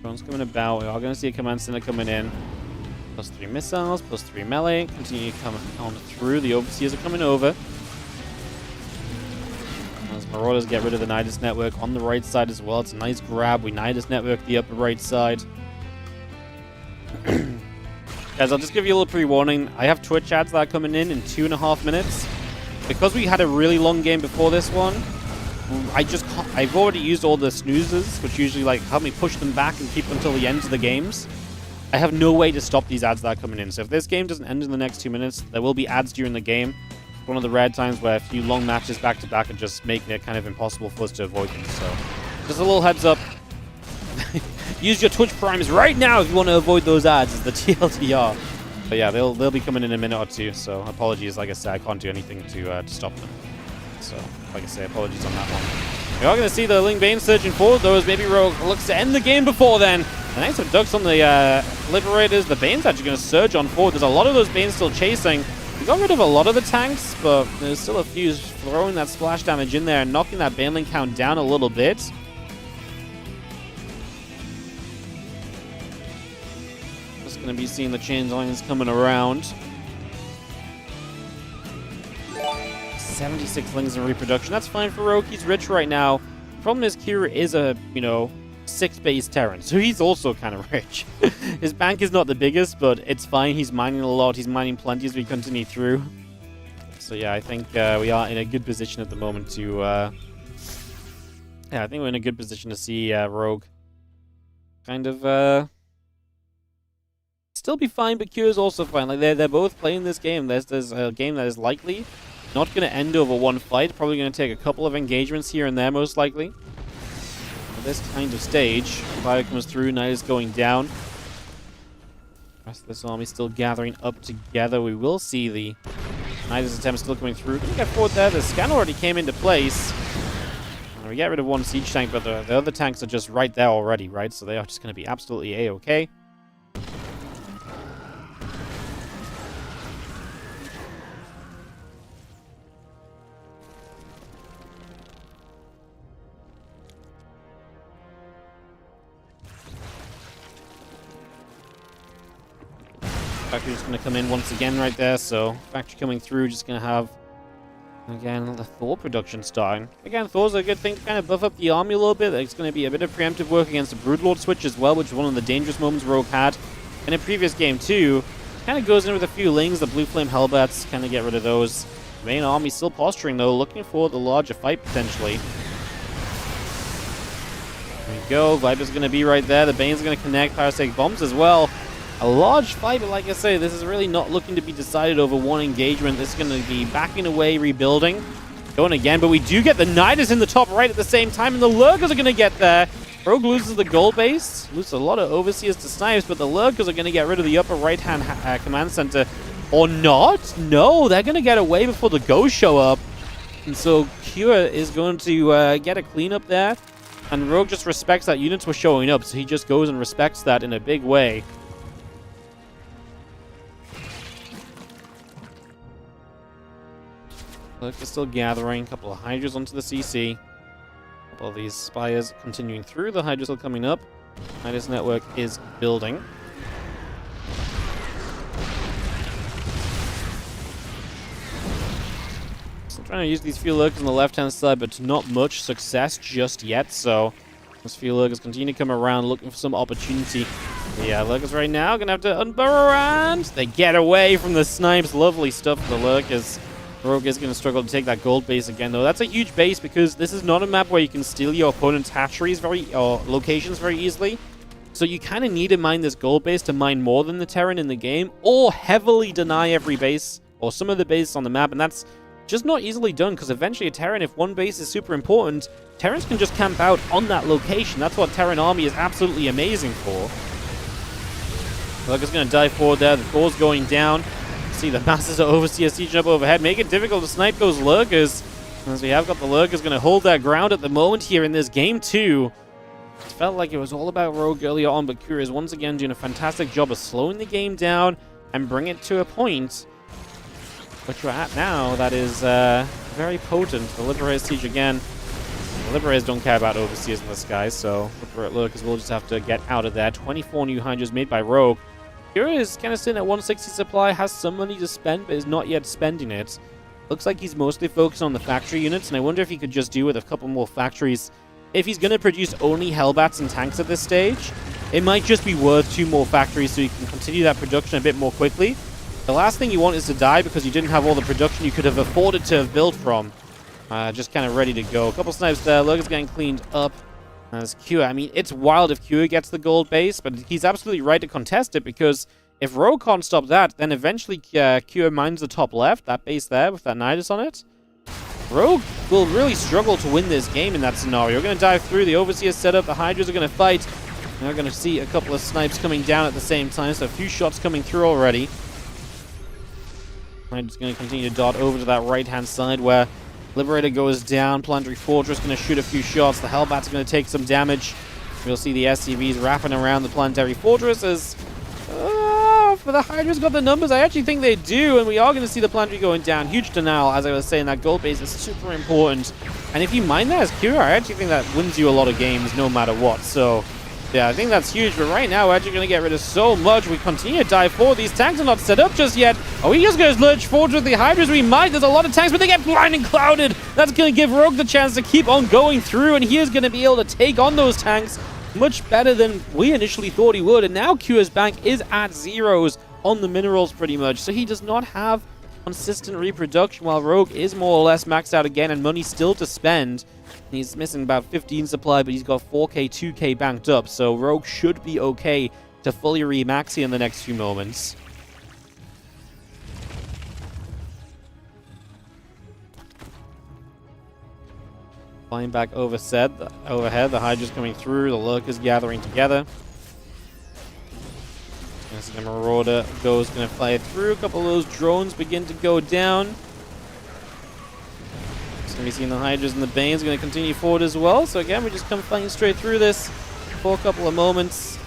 Speaker 1: Drone's coming about. We are going to see a Command Center coming in. +3 missiles, +3 melee. Continue to come on through. The Overseers are coming over. As Marauders get rid of the Nidus network on the right side as well. It's a nice grab. We Nidus network the upper right side. Guys, I'll just give you a little pre-warning. I have Twitch ads that are coming in 2.5 minutes. Because we had a really long game before this one, I've already used all the snoozers, which usually like help me push them back and keep them until the end of the games. I have no way to stop these ads that are coming in. So if this game doesn't end in the next 2 minutes, there will be ads during the game. It's one of the rare times where a few long matches back to back are just making it kind of impossible for us to avoid them. So just a little heads up. Use your Twitch Primes right now if you want to avoid those ads, is the TLDR. But yeah, they'll be coming in a minute or two. So apologies, like I said, I can't do anything to stop them. So, like I say, apologies on that one. We are going to see the Ling Bane surging forward, though, as maybe Rogue looks to end the game before then. The next some ducks on the Liberators. The Bane's actually going to surge on forward. There's a lot of those Banes still chasing. We got rid of a lot of the tanks, but there's still a few throwing that splash damage in there and knocking that Baneling count down a little bit. Just going to be seeing the changelings coming around. 76 lings in reproduction. That's fine for Rogue. He's rich right now. The problem is Kira is a, 6-base Terran, so he's also kind of rich. His bank is not the biggest, but it's fine. He's mining a lot. He's mining plenty as we continue through. So yeah, I think we are in a good position at the moment to... I think we're in a good position to see Rogue kind of still be fine, but Q is also fine. Like, they're both playing this game. There's a game that is likely not going to end over one fight. Probably going to take a couple of engagements here and there, most likely. For this kind of stage, Fire comes through, Knight is going down. The rest of this army still gathering up together. We will see the Knight's attempt still coming through. Can we get forward there? The scan already came into place. And we get rid of one siege tank, but the other tanks are just right there already, right? So they are just going to be absolutely A-okay. Factory's going to come in once again right there, so factory coming through, just going to have, again, the Thor production starting. Again, Thor's a good thing to kind of buff up the army a little bit. It's going to be a bit of preemptive work against the Broodlord switch as well, which is one of the dangerous moments Rogue had in a previous game too. Kind of goes in with a few lings, the Blue Flame Hellbats, kind of get rid of those. Main army still posturing though, looking for the larger fight potentially. There we go, Viper's going to be right there, the Bane's going to connect, Parasitic Bombs as well. A large fight, but like I say, this is really not looking to be decided over one engagement. This is going to be backing away, rebuilding. Going again, but we do get the Nidus in the top right at the same time, and the Lurkers are going to get there. Rogue loses the gold base, loses a lot of Overseers to Snipes, but the Lurkers are going to get rid of the upper right-hand command center. Or not? No, they're going to get away before the Ghosts show up. And so Cure is going to get a cleanup there, and Rogue just respects that units were showing up, so he just goes and respects that in a big way. Look, they're still gathering. A couple of Hydras onto the CC. A couple of these Spires continuing through. The Hydra still coming up. Hydras network is building. Still trying to use these Field Lurkers on the left-hand side, but not much success just yet. So, those Field Lurkers continue to come around looking for some opportunity. Yeah, Lurkers right now going to have to unburrow around. They get away from the Snipes. Lovely stuff for the Lurkers. Rogue is going to struggle to take that gold base again, though. That's a huge base because this is not a map where you can steal your opponent's hatcheries or locations very easily. So you kind of need to mine this gold base to mine more than the Terran in the game, or heavily deny every base or some of the bases on the map, and that's just not easily done because eventually a Terran, if one base is super important, Terrans can just camp out on that location. That's what Terran army is absolutely amazing for. Lurker's going to dive forward there. The Thor's going down. See the masses of Overseer sieging up overhead, make it difficult to snipe those Lurkers. As we have got the Lurkers going to hold their ground at the moment here in this game too. It felt like it was all about Rogue earlier on, but Kura is once again doing a fantastic job of slowing the game down and bring it to a point which we're at now that is very potent. The Liberator's siege again. The Liberators don't care about Overseers in the sky, so Lurkers will just have to get out of there. 24 new Hydras made by Rogue. Kura is kind of sitting at 160 supply, has some money to spend, but is not yet spending it. Looks like he's mostly focused on the factory units, and I wonder if he could just do with a couple more factories. If he's going to produce only Hellbats and tanks at this stage, it might just be worth 2 more factories so you can continue that production a bit more quickly. The last thing you want is to die because you didn't have all the production you could have afforded to have built from. Just kind of ready to go. A couple snipes there, Lurker's getting cleaned up. As Q, I mean, it's wild if Q gets the gold base, but he's absolutely right to contest it because if Rogue can't stop that, then eventually Q mines the top left, that base there with that Nidus on it. Rogue will really struggle to win this game in that scenario. We're going to dive through, the Overseer setup, the Hydras are going to fight. We're going to see a couple of snipes coming down at the same time, so a few shots coming through already. Hydra's going to continue to dart over to that right-hand side where Liberator goes down, Planetary Fortress going to shoot a few shots, the Hellbats are going to take some damage. We'll see the SCVs wrapping around the Planetary Fortress as... for the Hydra's got the numbers, I actually think they do, and we are going to see the Planetary going down. Huge denial, as I was saying, that gold base is super important. And if you mine that as Kira, I actually think that wins you a lot of games no matter what. So, yeah, I think that's huge, but right now we're actually going to get rid of so much. We continue to dive forward. These tanks are not set up just yet. Are we just going to lurch forward with the Hydras? We might. There's a lot of tanks, but they get blinding clouded. That's going to give Rogue the chance to keep on going through, and he is going to be able to take on those tanks much better than we initially thought he would. And now Q's bank is at zeros on the minerals pretty much, so he does not have consistent reproduction, while Rogue is more or less maxed out again and money still to spend. He's missing about 15 supply, but he's got 4k, 2k banked up, so Rogue should be okay to fully remax here in the next few moments. Flying back overhead, the Hydra's coming through, the Lurkers gathering together. As the Marauder goes, going to fly through. A couple of those drones begin to go down. So we're seeing the Hydras and the Banes going to continue forward as well. So again, we just come flying straight through this for a couple of moments.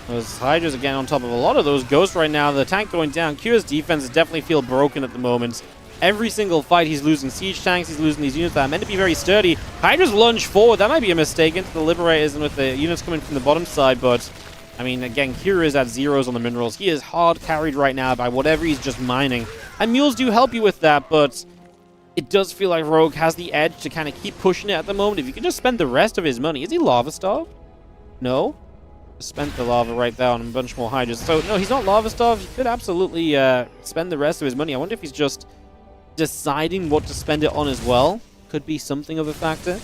Speaker 1: Those Hydras again on top of a lot of those Ghosts right now. The tank going down. Q's defense definitely feel broken at the moment. Every single fight, he's losing siege tanks, he's losing these units that are meant to be very sturdy. Hydra's lunge forward, that might be a mistake into the Liberators and with the units coming from the bottom side, but, I mean, again, Kira is at zeros on the minerals. He is hard carried right now by whatever he's just mining. And mules do help you with that, but it does feel like Rogue has the edge to kind of keep pushing it at the moment. If you can just spend the rest of his money. Is he lava starved? No. Just spent the lava right there on a bunch more Hydras. So, no, he's not lava starved. He could absolutely spend the rest of his money. I wonder if he's just deciding what to spend it on as well. Could be something of a factor.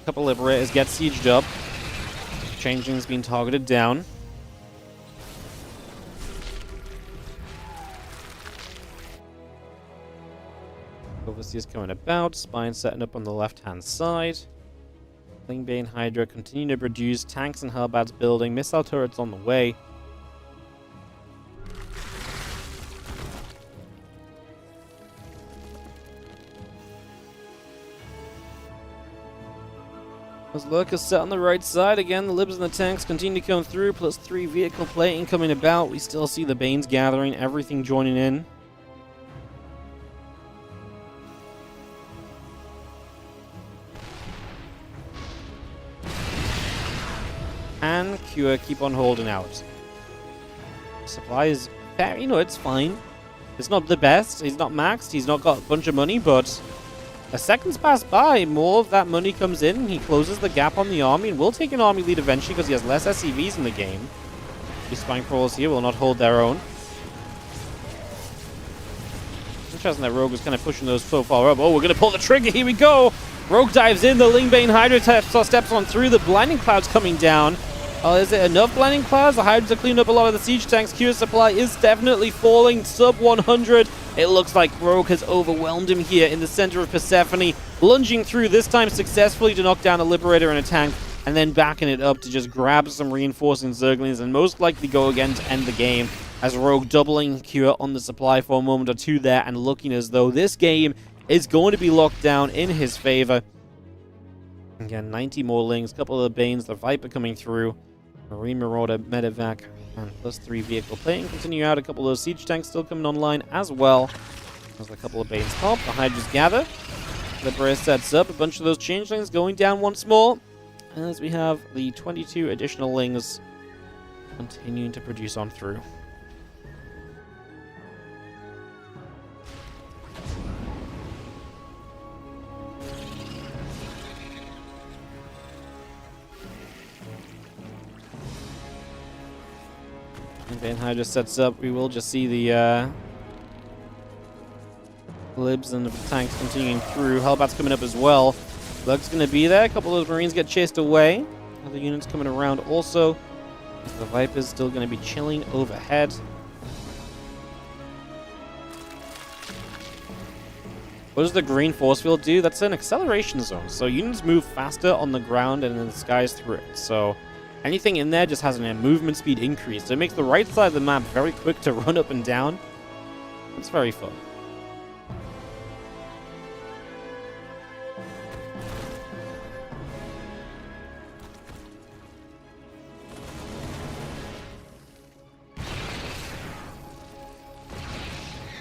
Speaker 1: A couple Liberators get sieged up. Changeling's been targeted down. Overseer's coming about. Spine setting up on the left-hand side. Lingbane Hydra continue to produce. Tanks and Hellbats building. Missile turrets on the way. Those Lurkers set on the right side. Again, the Libs and the tanks continue to come through. +3 vehicle plating coming about. We still see the Banes gathering. Everything joining in. And Cure keep on holding out. Supply is fair. You know, it's fine. It's not the best. He's not maxed. He's not got a bunch of money, but as seconds pass by, more of that money comes in. He closes the gap on the army and will take an army lead eventually because he has less SCVs in the game. These spine crawlers here will not hold their own. Interesting that Rogue was kind of pushing those so far up. Oh, we're going to pull the trigger. Here we go. Rogue dives in. The Lingbane Hydra steps on through. The Blinding Cloud's coming down. Oh, is it enough Blinding Clouds? The Hydras are cleaning up a lot of the siege tanks. Q supply is definitely falling. Sub 100. It looks like Rogue has overwhelmed him here in the center of Persephone. Lunging through, this time successfully to knock down a Liberator and a tank. And then backing it up to just grab some reinforcing Zerglings and most likely go again to end the game. As Rogue doubling Q on the supply for a moment or two there and looking as though this game is going to be locked down in his favor. Again, 90 more Lings, a couple of the Banes, the Viper coming through. Marine Marauder, Medevac, and +3 vehicle plating. Continue out, a couple of those siege tanks still coming online as well. There's a couple of Banes pop, the Hydras gather. Liberator sets up, a bunch of those Changelings going down once more. As we have the 22 additional Lings continuing to produce on through. Van Hydra sets up. We will just see the Libs and the tanks continuing through. Hellbat's coming up as well. Lug's going to be there. A couple of those Marines get chased away. Other units coming around also. The Viper's still going to be chilling overhead. What does the green force field do? That's an acceleration zone. So units move faster on the ground and in the skies through it. So anything in there just has a movement speed increase. So it makes the right side of the map very quick to run up and down. It's very fun.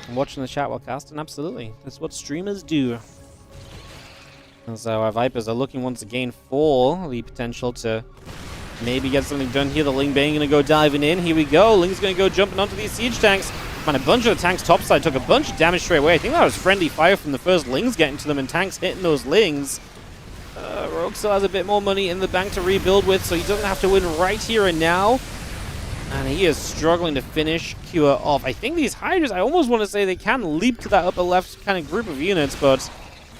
Speaker 1: I'm watching the chat while casting? Absolutely. That's what streamers do. And so our Vipers are looking once again for the potential to maybe get something done here. The Lingbane going to go diving in. Here we go. Ling's going to go jumping onto these siege tanks. Man, a bunch of the tanks topside took a bunch of damage straight away. I think that was friendly fire from the first Lings getting to them and tanks hitting those Lings. Rogue still has a bit more money in the bank to rebuild with, so he doesn't have to win right here and now. And he is struggling to finish Cure off. I think these Hydras, I almost want to say they can leap to that upper left kind of group of units, but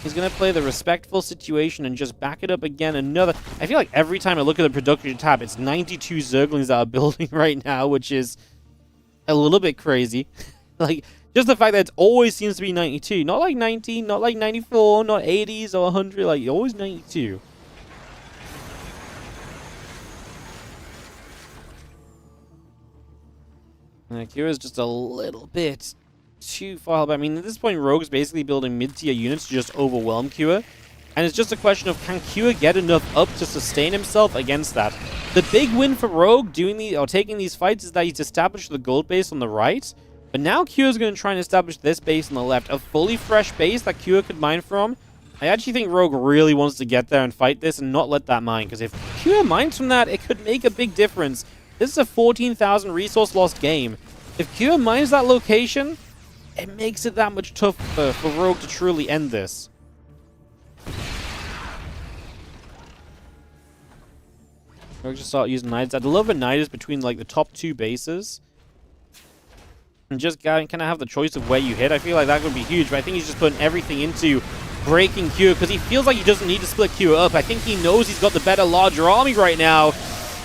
Speaker 1: He's going to play the respectful situation and just back it up again. Another... I feel like every time I look at the production tab, it's 92 Zerglings that are building right now, which is a little bit crazy. Like, just the fact that it always seems to be 92. Not like 90, not like 94, not 80s or 100. Like, always 92. Kira's just a little bit too far back. I mean, at this point, Rogue's basically building mid-tier units to just overwhelm Kira. And it's just a question of, can Kira get enough up to sustain himself against that? The big win for Rogue taking these fights is that he's established the gold base on the right. But now Kira's going to try and establish this base on the left. A fully fresh base that Kira could mine from. I actually think Rogue really wants to get there and fight this and not let that mine. Because if Kira mines from that, it could make a big difference. This is a 14,000 resource lost game. If Kira mines that location, it makes it that much tougher for Rogue to truly end this. Rogue just start using Nidus. I'd love a Nidus between like the top two bases. And just kind of have the choice of where you hit. I feel like that would be huge, but I think he's just putting everything into breaking Kira because he feels like he doesn't need to split Kira up. I think he knows he's got the better, larger army right now.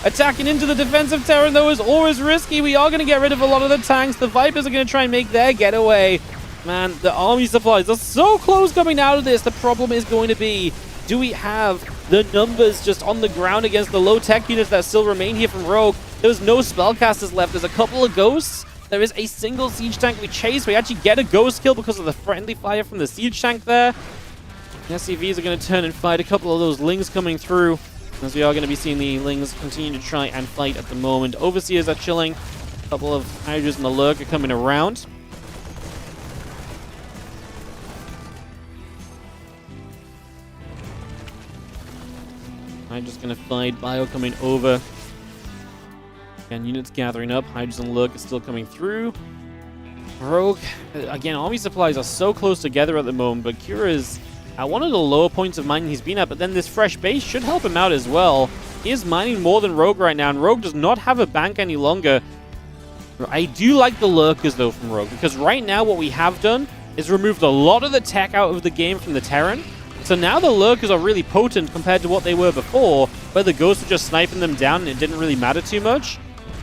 Speaker 1: Attacking into the defensive Terran, though, is always risky. We are going to get rid of a lot of the tanks. The Vipers are going to try and make their getaway. Man, the army supplies are so close coming out of this. The problem is going to be, do we have the numbers just on the ground against the low-tech units that still remain here from Rogue? There's no spellcasters left. There's a couple of ghosts. There is a single siege tank we chase. We actually get a ghost kill because of the friendly fire from the siege tank there. The SCVs are going to turn and fight a couple of those Lings coming through. As we are going to be seeing the Lings continue to try and fight at the moment. Overseers are chilling. A couple of Hydras and the Lurk are coming around. Hydra's going to fight. Bio coming over. Again, units gathering up. Hydras and Lurk are still coming through. Rogue, again, army supplies are so close together at the moment, but Kira is at one of the lower points of mining he's been at, but then this fresh base should help him out as well. He is mining more than Rogue right now, and Rogue does not have a bank any longer. I do like the Lurkers, though, from Rogue, because right now what we have done is removed a lot of the tech out of the game from the Terran. So now the Lurkers are really potent compared to what they were before, where the Ghosts were just sniping them down and it didn't really matter too much.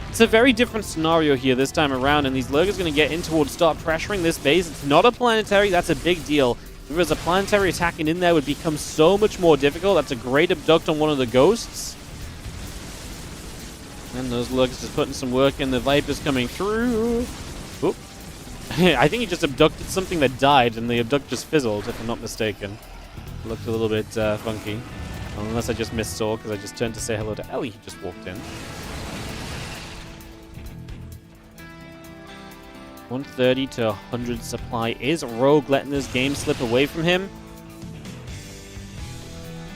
Speaker 1: It's a very different scenario here this time around, and these Lurkers are going to get in towards start pressuring this base. It's not a planetary, that's a big deal. If there's a planetary attacking in there, it would become so much more difficult. That's a great abduct on one of the Ghosts. And those Lurkers just putting some work in. The Vipers coming through. Oop. I think he just abducted something that died, and the abduct just fizzled, if I'm not mistaken. Looked a little bit funky. Unless I just missaw, because I just turned to say hello to Ellie, who just walked in. 130 to 100 supply. Is Rogue letting this game slip away from him?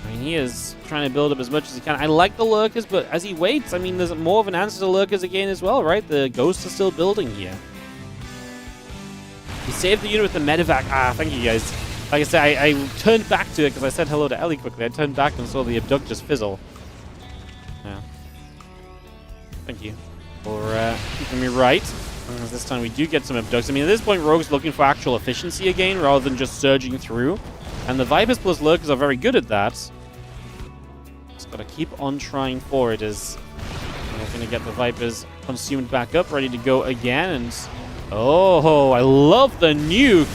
Speaker 1: I mean, he is trying to build up as much as he can. I like the Lurkers, but as he waits, I mean, there's more of an answer to Lurkers again as well, right? The Ghosts are still building here. He saved the unit with the medevac. Thank you guys. Like I said, I turned back to it because I said hello to Ellie quickly. I turned back and saw the abduct just fizzle. Yeah. Thank you for keeping me right. This time we do get some abducts. I mean, at this point, Rogue's looking for actual efficiency again rather than just surging through. And the Vipers plus Lurkers are very good at that. Just gotta keep on trying for it as we're gonna get the Vipers consumed back up, ready to go again. And oh, I love the nuke.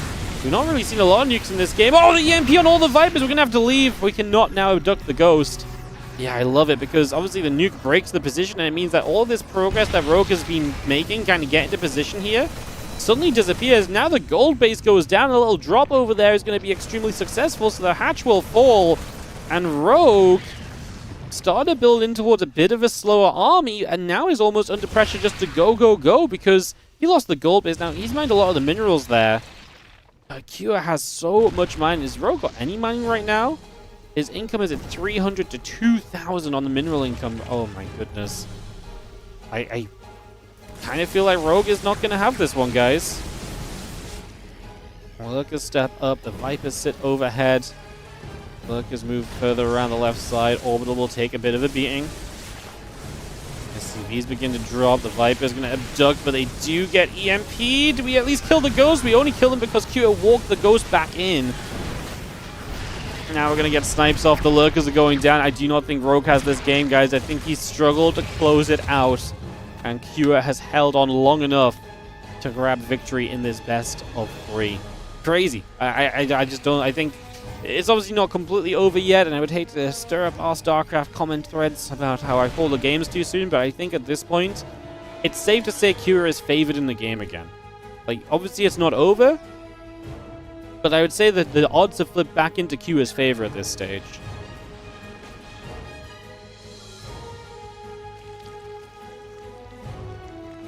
Speaker 1: We've not really seen a lot of nukes in this game. Oh, the EMP on all the Vipers. We're gonna have to leave. We cannot now abduct the Ghost. Yeah, I love it because obviously the nuke breaks the position, and it means that all this progress that Rogue has been making, kind of get into position here, suddenly disappears. Now the gold base goes down. A little drop over there is going to be extremely successful, so the hatch will fall. And Rogue started to build in towards a bit of a slower army, and now is almost under pressure just to go, because he lost the gold base. Now, he's mined a lot of the minerals there. Kira has so much mining. Has Rogue got any mining right now? His income is at 300 to 2,000 on the mineral income. Oh my goodness. I kind of feel like Rogue is not going to have this one, guys. Lurkers step up. The Vipers sit overhead. Lurkers move further around the left side. Orbital will take a bit of a beating. SCVs begin to drop. The Viper's going to abduct, but they do get EMP. Do we at least kill the Ghost? We only kill them because Kira walked the Ghost back in. Now we're going to get snipes off. The lurkers are going down. I do not think Rogue has this game, guys. I think he's struggled to close it out. And Cure has held on long enough to grab victory in this best of 3. Crazy. I just don't... I think it's obviously not completely over yet, and I would hate to stir up our StarCraft comment threads about how I call the games too soon, but I think at this point, it's safe to say Cure is favored in the game again. Like, obviously it's not over, but I would say that the odds have flipped back into Cure's favor at this stage.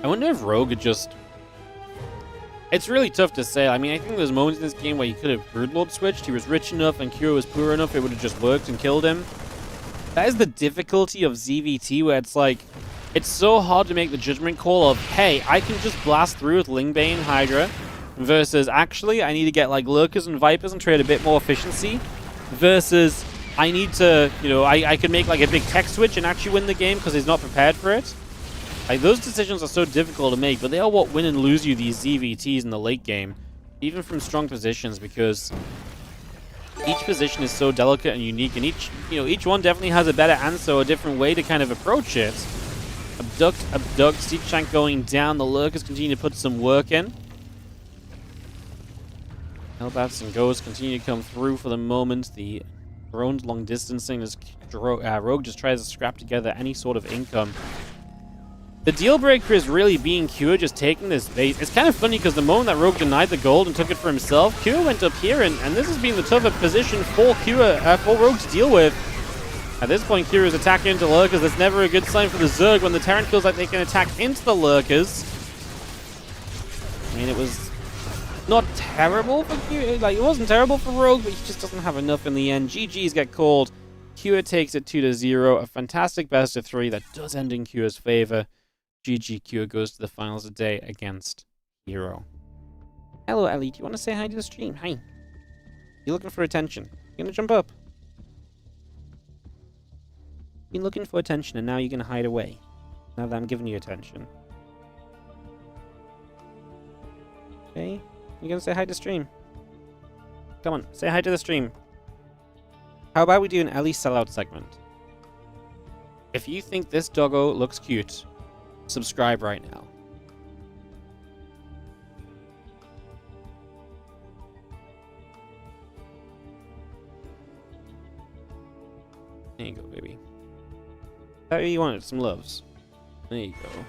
Speaker 1: I wonder if Rogue had just... It's really tough to say. I mean, I think there's moments in this game where he could have Broodlord switched. He was rich enough and Cure was poor enough, it would have just worked and killed him. That is the difficulty of ZVT, where it's like, it's so hard to make the judgment call of, hey, I can just blast through with Lingbane and Hydra, versus actually, I need to get like Lurkers and Vipers and trade a bit more efficiency, versus I need to, you know, I could make like a big tech switch and actually win the game because he's not prepared for it. Like, those decisions are so difficult to make, but they are what win and lose you these ZVTs in the late game, even from strong positions, because each position is so delicate and unique, and each one definitely has a better answer or a different way to kind of approach it. Abduct, Siege Tank going down, the Lurkers continue to put some work in. Hellbats and Ghosts continue to come through for the moment. The drones long distancing as Rogue just tries to scrap together any sort of income. The deal breaker is really being Cure just taking this base. It's kind of funny because the moment that Rogue denied the gold and took it for himself, Cure went up here, and this has been the tougher position for for Rogue to deal with. At this point, Cure is attacking into Lurkers. That's never a good sign for the Zerg when the Terran feels like they can attack into the Lurkers. I mean, it was not terrible for Cure. Like, it wasn't terrible for Rogue, but he just doesn't have enough in the end. GG's get called. Cure takes it 2-0. A fantastic best of 3 that does end in Cure's favor. GG, Cure goes to the finals today against Hero. Hello, Ellie. Do you want to say hi to the stream? Hi. You looking for attention? You gonna jump up? Been looking for attention, and now you're gonna hide away. Now that I'm giving you attention. Okay. You gonna say hi to the stream? Come on, say hi to the stream. How about we do an Ellie sellout segment? If you think this doggo looks cute, subscribe right now. There you go, baby. That you wanted, some loves. There you go.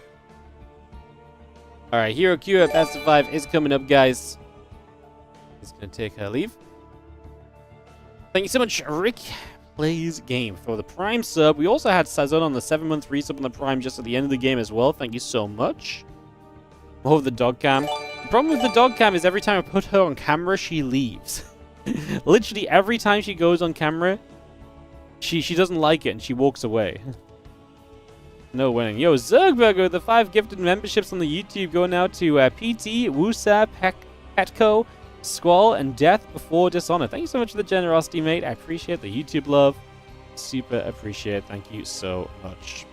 Speaker 1: Alright, Hero Q at Best of 5 is coming up, guys. He's gonna take her leave. Thank you so much, Rick Plays Game, for the Prime sub. We also had Sazon on the 7-month resub on the Prime just at the end of the game as well. Thank you so much. Oh, the dog cam. The problem with the dog cam is every time I put her on camera, she leaves. Literally every time she goes on camera, she doesn't like it and she walks away. No winning. Yo, Zergberger, the 5 gifted memberships on the YouTube go now to PT, Wusa, Petco, Squall, and Death Before Dishonor. Thank you so much for the generosity, mate. I appreciate the YouTube love. Super appreciate. Thank you so much.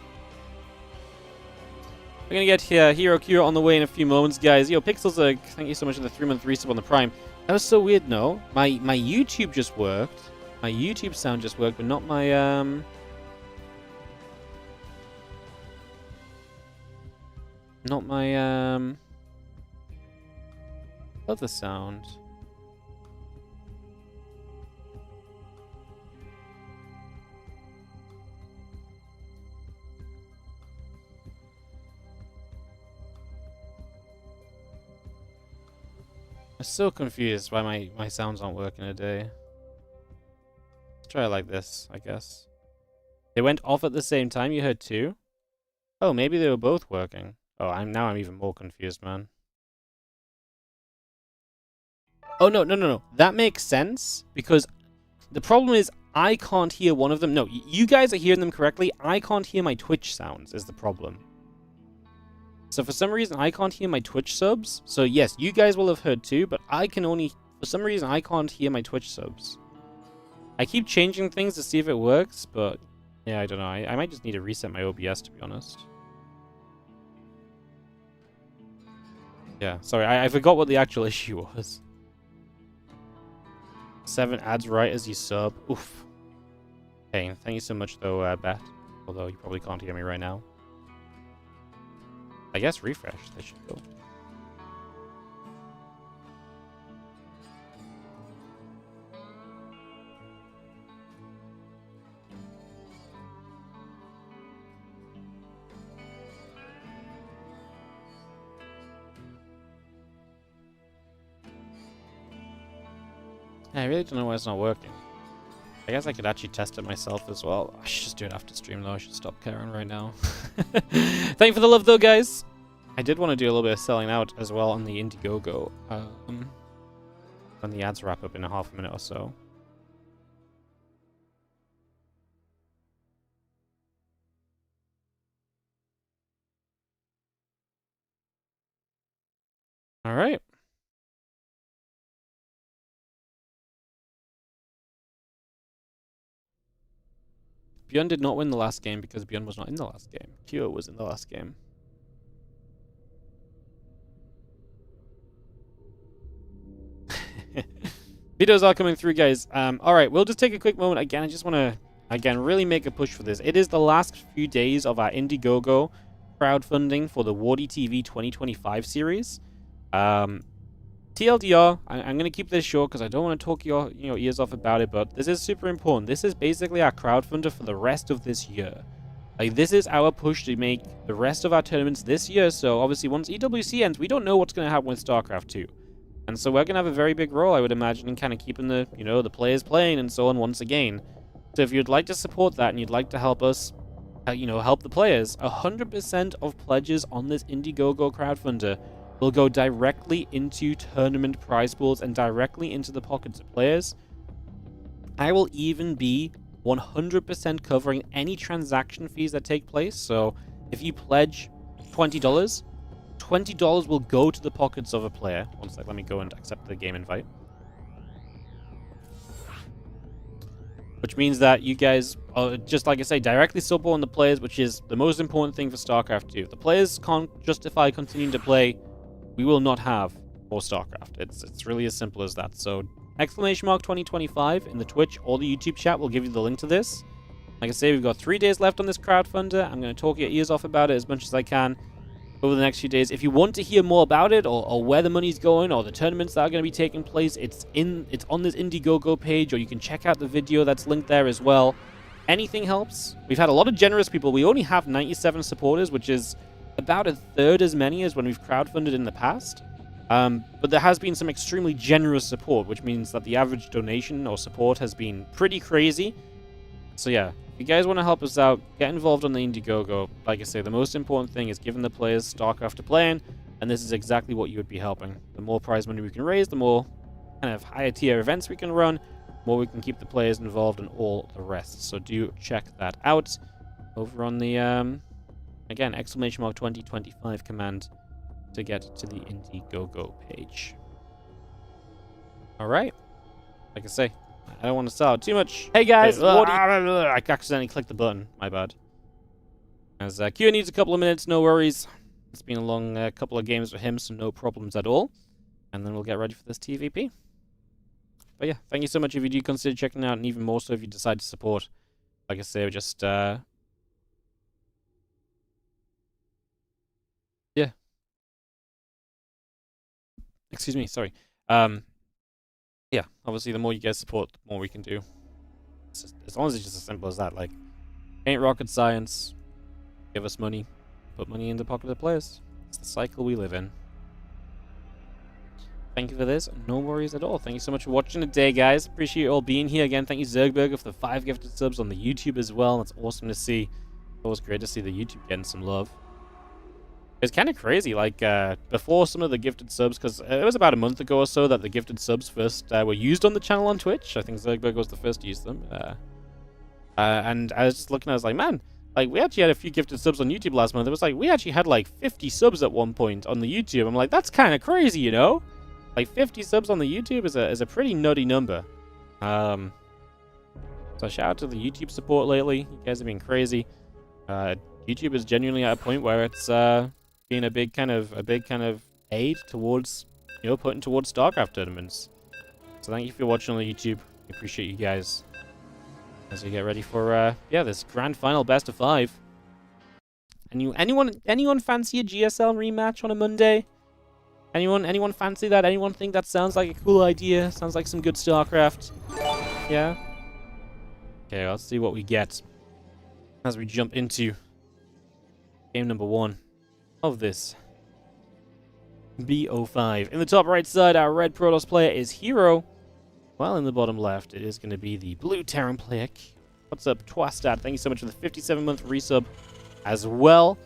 Speaker 1: We're going to get Hero Cure on the way in a few moments, guys. Yo, Pixels, thank you so much for the 3-month resub on the Prime. That was so weird, no? My YouTube just worked. My YouTube sound just worked, but not my, Not my, other sound. I'm so confused why my sounds aren't working today. Let's try it like this, I guess. They went off at the same time, you heard 2? Oh, maybe they were both working. Oh, I'm even more confused, man. Oh, no. That makes sense, because the problem is I can't hear one of them. No, you guys are hearing them correctly. I can't hear my Twitch sounds is the problem. So for some reason, I can't hear my Twitch subs. So yes, you guys will have heard 2, but I can only... For some reason, I can't hear my Twitch subs. I keep changing things to see if it works, but... Yeah, I don't know. I might just need to reset my OBS, to be honest. Yeah, sorry. I forgot what the actual issue was. 7 ads right as you sub. Oof. Pain. Thank you so much, though, Beth. Although you probably can't hear me right now. I guess refresh. They should go. I really don't know why it's not working. I guess I could actually test it myself as well. I should just do it after stream though. I should stop caring right now. Thank you for the love though, guys. I did want to do a little bit of selling out as well on the Indiegogo. When the ads wrap up in a half a minute or so. All right. ByuN did not win the last game because ByuN was not in the last game. Kyo was in the last game. Videos are coming through, guys. All right, we'll just take a quick moment. Again, I just want to, really make a push for this. It is the last few days of our Indiegogo crowdfunding for the WardiTV 2025 series. TLDR, I'm going to keep this short because I don't want to talk your ears off about it, but this is super important. This is basically our crowdfunder for the rest of this year. Like, this is our push to make the rest of our tournaments this year, so obviously once EWC ends, we don't know what's going to happen with StarCraft 2. And so we're going to have a very big role, I would imagine, in kind of keeping the, the players playing and so on once again. So if you'd like to support that and you'd like to help us, help the players, 100% of pledges on this Indiegogo crowdfunder will go directly into tournament prize pools and directly into the pockets of players. I will even be 100% covering any transaction fees that take place. So if you pledge $20, $20 will go to the pockets of a player. One sec, let me go and accept the game invite. Which means that you guys are, just like I say, directly supporting the players, which is the most important thing for StarCraft 2. If the players can't justify continuing to play, we will not have more StarCraft. It's really as simple as that. So, !2025 in the Twitch or the YouTube chat will give you the link to this. Like I say, we've got 3 days left on this crowdfunder. I'm going to talk your ears off about it as much as I can over the next few days. If you want to hear more about it, or where the money's going, or the tournaments that are going to be taking place, it's on this Indiegogo page, or you can check out the video that's linked there as well. Anything helps. We've had a lot of generous people. We only have 97 supporters, which is about a third as many as when we've crowdfunded in the past. But there has been some extremely generous support, which means that the average donation or support has been pretty crazy. So yeah, if you guys want to help us out, get involved on the Indiegogo. Like I say, the most important thing is giving the players StarCraft to play in, and this is exactly what you would be helping. The more prize money we can raise, the more kind of higher tier events we can run, the more we can keep the players involved and all the rest. So do check that out over on the again, !2025 command to get to the Indiegogo page. Alright. Like I say, I don't want to sell out too much. Hey guys, I accidentally clicked the button. My bad. As Q needs a couple of minutes, no worries. It's been a long couple of games for him, so no problems at all. And then we'll get ready for this TVP. But yeah, thank you so much if you do consider checking it out, and even more so if you decide to support. Like I say, we're just yeah. Excuse me, sorry. Yeah, obviously the more you guys support, the more we can do. As long as it's just as simple as that. Like, ain't rocket science. Give us money. Put money in the pocket of the players. It's the cycle we live in. Thank you for this. No worries at all. Thank you so much for watching today, guys. Appreciate you all being here again. Thank you, Zergberger, for the 5 gifted subs on the YouTube as well. That's awesome to see. It's always great to see the YouTube getting some love. It's kind of crazy, like, before some of the gifted subs, because it was about a month ago or so that the gifted subs first were used on the channel on Twitch. I think Zergberg was the first to use them. And I was just looking, I was like, man, like, we actually had a few gifted subs on YouTube last month. It was like, we actually had like 50 subs at one point on the YouTube. I'm like, that's kind of crazy, you know? Like, 50 subs on the YouTube is a pretty nutty number. So shout out to the YouTube support lately. You guys have been crazy. YouTube is genuinely at a point where it's being a big kind of aid towards, putting towards StarCraft tournaments. So thank you for watching on the YouTube. I appreciate you guys as we get ready for yeah, this grand final best of 5. And anyone fancy a GSL rematch on a Monday? Anyone fancy that? Anyone think that sounds like a cool idea? Sounds like some good StarCraft? Yeah? Okay, let's see what we get as we jump into game number 1 of this BO5. In the top right side, our red Protoss player is Hero. While in the bottom left, it is going to be the blue Terran player. What's up, Twastat? Thank you so much for the 57-month resub as well.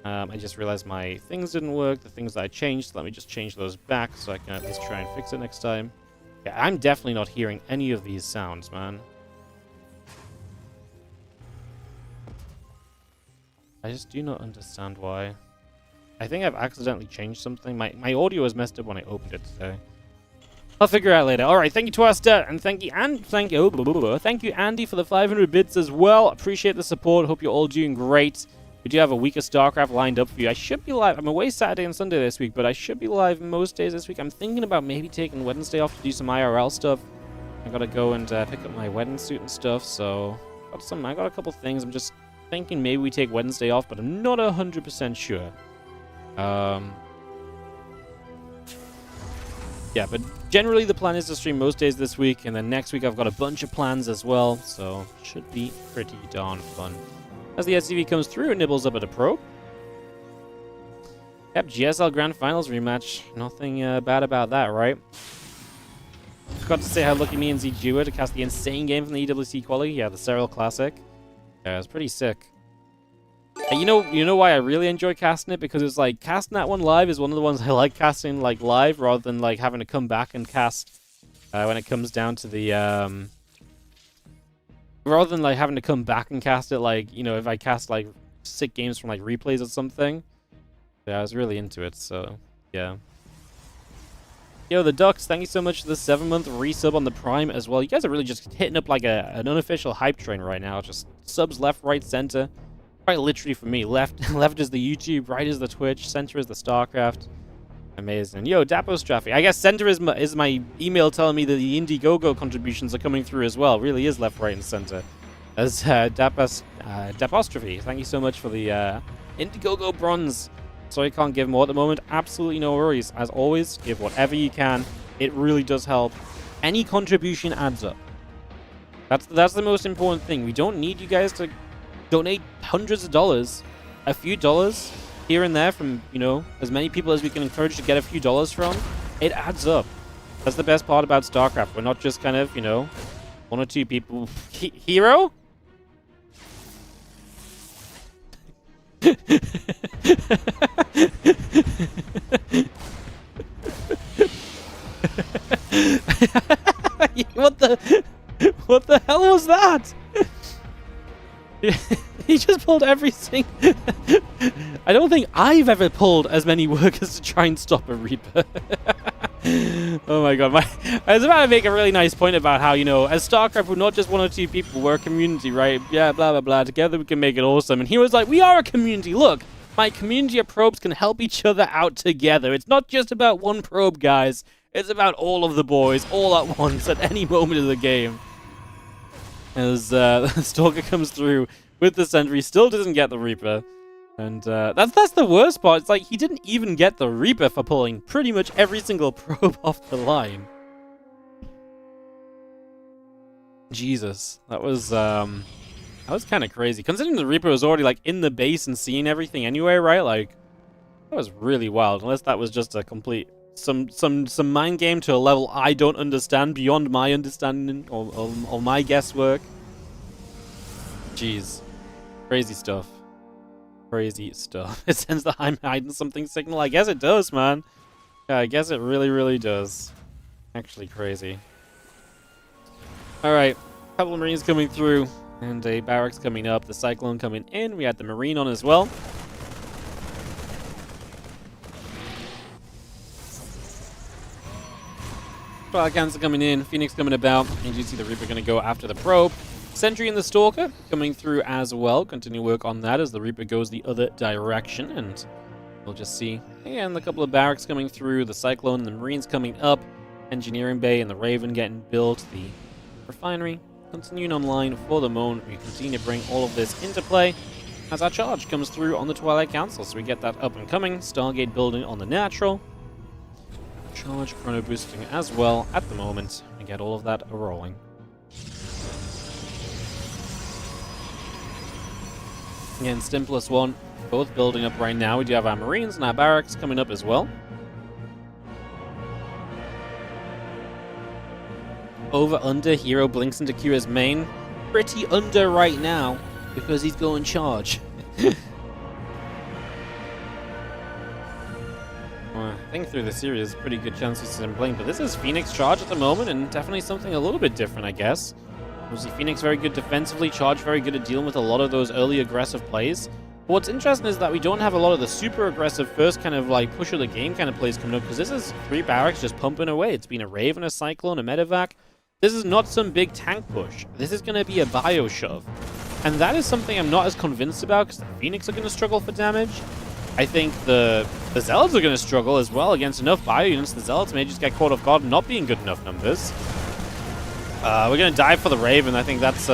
Speaker 1: I just realized my things didn't work, the things that I changed. So let me just change those back so I can at least try and fix it next time. Yeah, I'm definitely not hearing any of these sounds, man. I just do not understand why. I think I've accidentally changed something. My audio was messed up when I opened it today. I'll figure it out later. All right, thank you, Twasta, and thank you Andy for the 500 bits as well. Appreciate the support. Hope you're all doing great. We do have a week of StarCraft lined up for you. I should be live. I'm away Saturday and Sunday this week, but I should be live most days this week. I'm thinking about maybe taking Wednesday off to do some IRL stuff. I gotta go and pick up my wedding suit and stuff. So I got a couple things. I'm just thinking maybe we take Wednesday off, but I'm not 100% sure. Yeah, but generally the plan is to stream most days this week, and then next week I've got a bunch of plans as well, so should be pretty darn fun. As the SCV comes through, it nibbles up at a probe. Yep, GSL Grand Finals rematch. Nothing bad about that, right? Forgot to say how lucky me and ZG were to cast the insane game from the EWC quality. Yeah, the Cyril Classic. Yeah, it was pretty sick. You know why I really enjoy casting it? Because it's like, casting that one live is one of the ones I like casting like live, rather than like having to come back and cast when it comes down to the rather than like having to come back and cast it, like, you know, if I cast like sick games from like replays or something. Yeah, I was really into it, so yeah. Yo, the Ducks, thank you so much for the 7-month resub on the Prime as well. You guys are really just hitting up like an unofficial hype train right now. Just subs left, right, center. Quite literally for me. Left is the YouTube, right is the Twitch, center is the StarCraft. Amazing. Yo, Dapos traffic. I guess center is my email telling me that the Indiegogo contributions are coming through as well. Really is left, right, and center. As Dapostrophe, thank you so much for the Indiegogo bronze. Sorry I can't give more at the moment. Absolutely no worries. As always, give whatever you can. It really does help. Any contribution adds up. That's the most important thing. We don't need you guys to donate hundreds of dollars. A few dollars here and there from, you know, as many people as we can encourage to get a few dollars from, it adds up. That's the best part about StarCraft. We're not just kind of, you know, one or two people. Hero? What the hell was that? He just pulled everything. I don't think I've ever pulled as many workers to try and stop a Reaper. Oh my god. I was about to make a really nice point about how, you know, as StarCraft, we're not just one or two people, we're a community, right? Yeah, blah, blah, blah. Together we can make it awesome. And he was like, we are a community. Look, my community of probes can help each other out together. It's not just about one probe, guys. It's about all of the boys, all at once, at any moment of the game. As the Stalker comes through with the Sentry, still doesn't get the Reaper. And that's the worst part. It's like he didn't even get the Reaper for pulling pretty much every single probe off the line. Jesus, that was kind of crazy. Considering the Reaper was already like in the base and seeing everything anyway, right? Like that was really wild. Unless that was just a complete some mind game to a level I don't understand, beyond my understanding or my guesswork. Jeez, crazy stuff. Crazy stuff. It sends the I'm hiding something signal. I guess it does, man. Yeah, I guess it really, really does. Actually crazy. Alright, a couple of Marines coming through, and a barracks coming up, the Cyclone coming in. We had the Marine on as well. Falcons are coming in, Phoenix coming about, and you see the Reaper going to go after the probe. Sentry and the Stalker coming through as well. Continue work on that as the Reaper goes the other direction, and we'll just see again a couple of barracks coming through, the Cyclone and the Marines coming up. Engineering Bay and the Raven getting built. The refinery continuing online for the moment. We continue to bring all of this into play as our charge comes through on the Twilight Council. So we get that up and coming. Stargate building on the natural. Charge chrono boosting as well at the moment. We get all of that rolling. Again, Stim +1, both building up right now. We do have our Marines and our barracks coming up as well. Over, under, hero blinks into Kira's main. Pretty under right now, because he's going charge. I think through the series, pretty good chances to him playing, but this is Phoenix charge at the moment, and definitely something a little bit different, I guess. Obviously, Phoenix very good defensively, charge very good at dealing with a lot of those early aggressive plays. But what's interesting is that we don't have a lot of the super aggressive first kind of like push of the game kind of plays coming up, because this is 3 barracks just pumping away. It's been a Raven, a Cyclone, a Medevac. This is not some big tank push. This is going to be a bio shove. And that is something I'm not as convinced about, because the Phoenix are going to struggle for damage. I think the Zealots are going to struggle as well against enough bio units. The Zealots may just get caught off guard, not being good enough numbers. We're going to dive for the Raven. I think that's...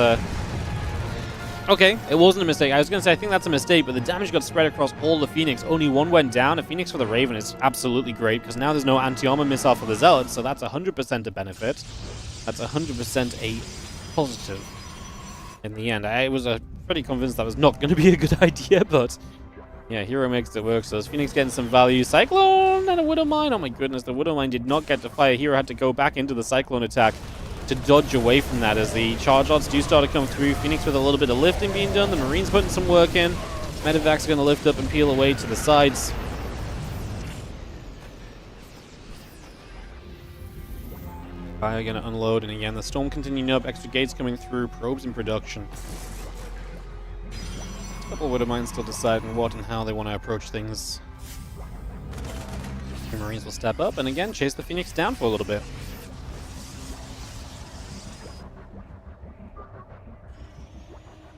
Speaker 1: Okay, it wasn't a mistake. I was going to say I think that's a mistake, but the damage got spread across all the Phoenix. Only one went down. A Phoenix for the Raven is absolutely great, because now there's no anti-armor missile for the Zealots, so that's 100% a benefit. That's 100% a positive in the end. I was pretty convinced that was not going to be a good idea, but yeah, Hero makes it work. So is Phoenix getting some value. Cyclone and a Widow Mine. Oh my goodness, the Widow Mine did not get to fire. Hero had to go back into the Cyclone attack to dodge away from that as the charge odds do start to come through. Phoenix with a little bit of lifting being done. The Marines putting some work in. Medevac's going to lift up and peel away to the sides. Fire going to unload, and again, the storm continuing up, extra gates coming through, probes in production. A couple of Widow Mines still deciding what and how they want to approach things. The Marines will step up, and again, chase the Phoenix down for a little bit.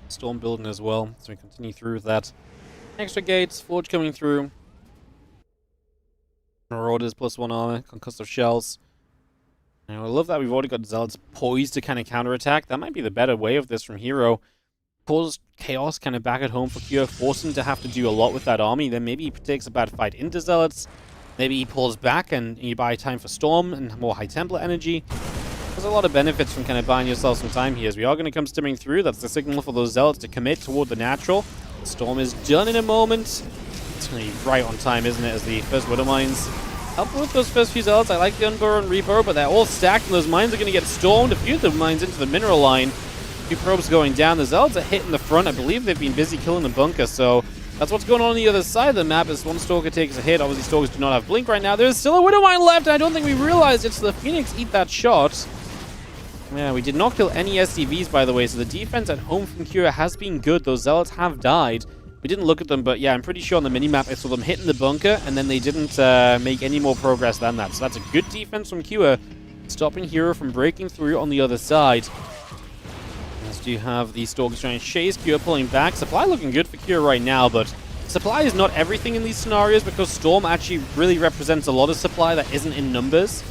Speaker 1: Storm building as well, so we continue through with that. Extra gates, Forge coming through. Marauders +1 armor, concussive shells. I love that we've already got Zealots poised to kind of counterattack. That might be the better way of this from Hero. Cause chaos kind of back at home for Q, force him to have to do a lot with that army. Then maybe he takes a bad fight into Zealots. Maybe he pulls back and you buy time for Storm and more High Templar energy. There's a lot of benefits from kind of buying yourself some time here, as we are going to come stimming through. That's the signal for those Zealots to commit toward the natural. Storm is done in a moment. It's going to be right on time, isn't it, as the first Widow Mines help with those first few Zealots. I like the Unburrow and Reburrow, but they're all stacked, and those mines are going to get stormed. A few of the mines into the mineral line. A few probes going down. The Zealots are hitting the front. I believe they've been busy killing the bunker, so that's what's going on the other side of the map as one Stalker takes a hit. Obviously, Stalkers do not have Blink right now. There's still a Widow Mine left, and I don't think we realized it's the Phoenix eat that shot. Yeah, we did not kill any SCVs, by the way, so the defense at home from Kira has been good. Those Zealots have died. We didn't look at them, but yeah, I'm pretty sure on the minimap I saw them hitting the bunker, and then they didn't make any more progress than that. So that's a good defense from Kira, stopping Hero from breaking through on the other side. As do you have the Stalkers trying to chase, Kira pulling back. Supply looking good for Kira right now, but supply is not everything in these scenarios, because Storm actually really represents a lot of supply that isn't in numbers.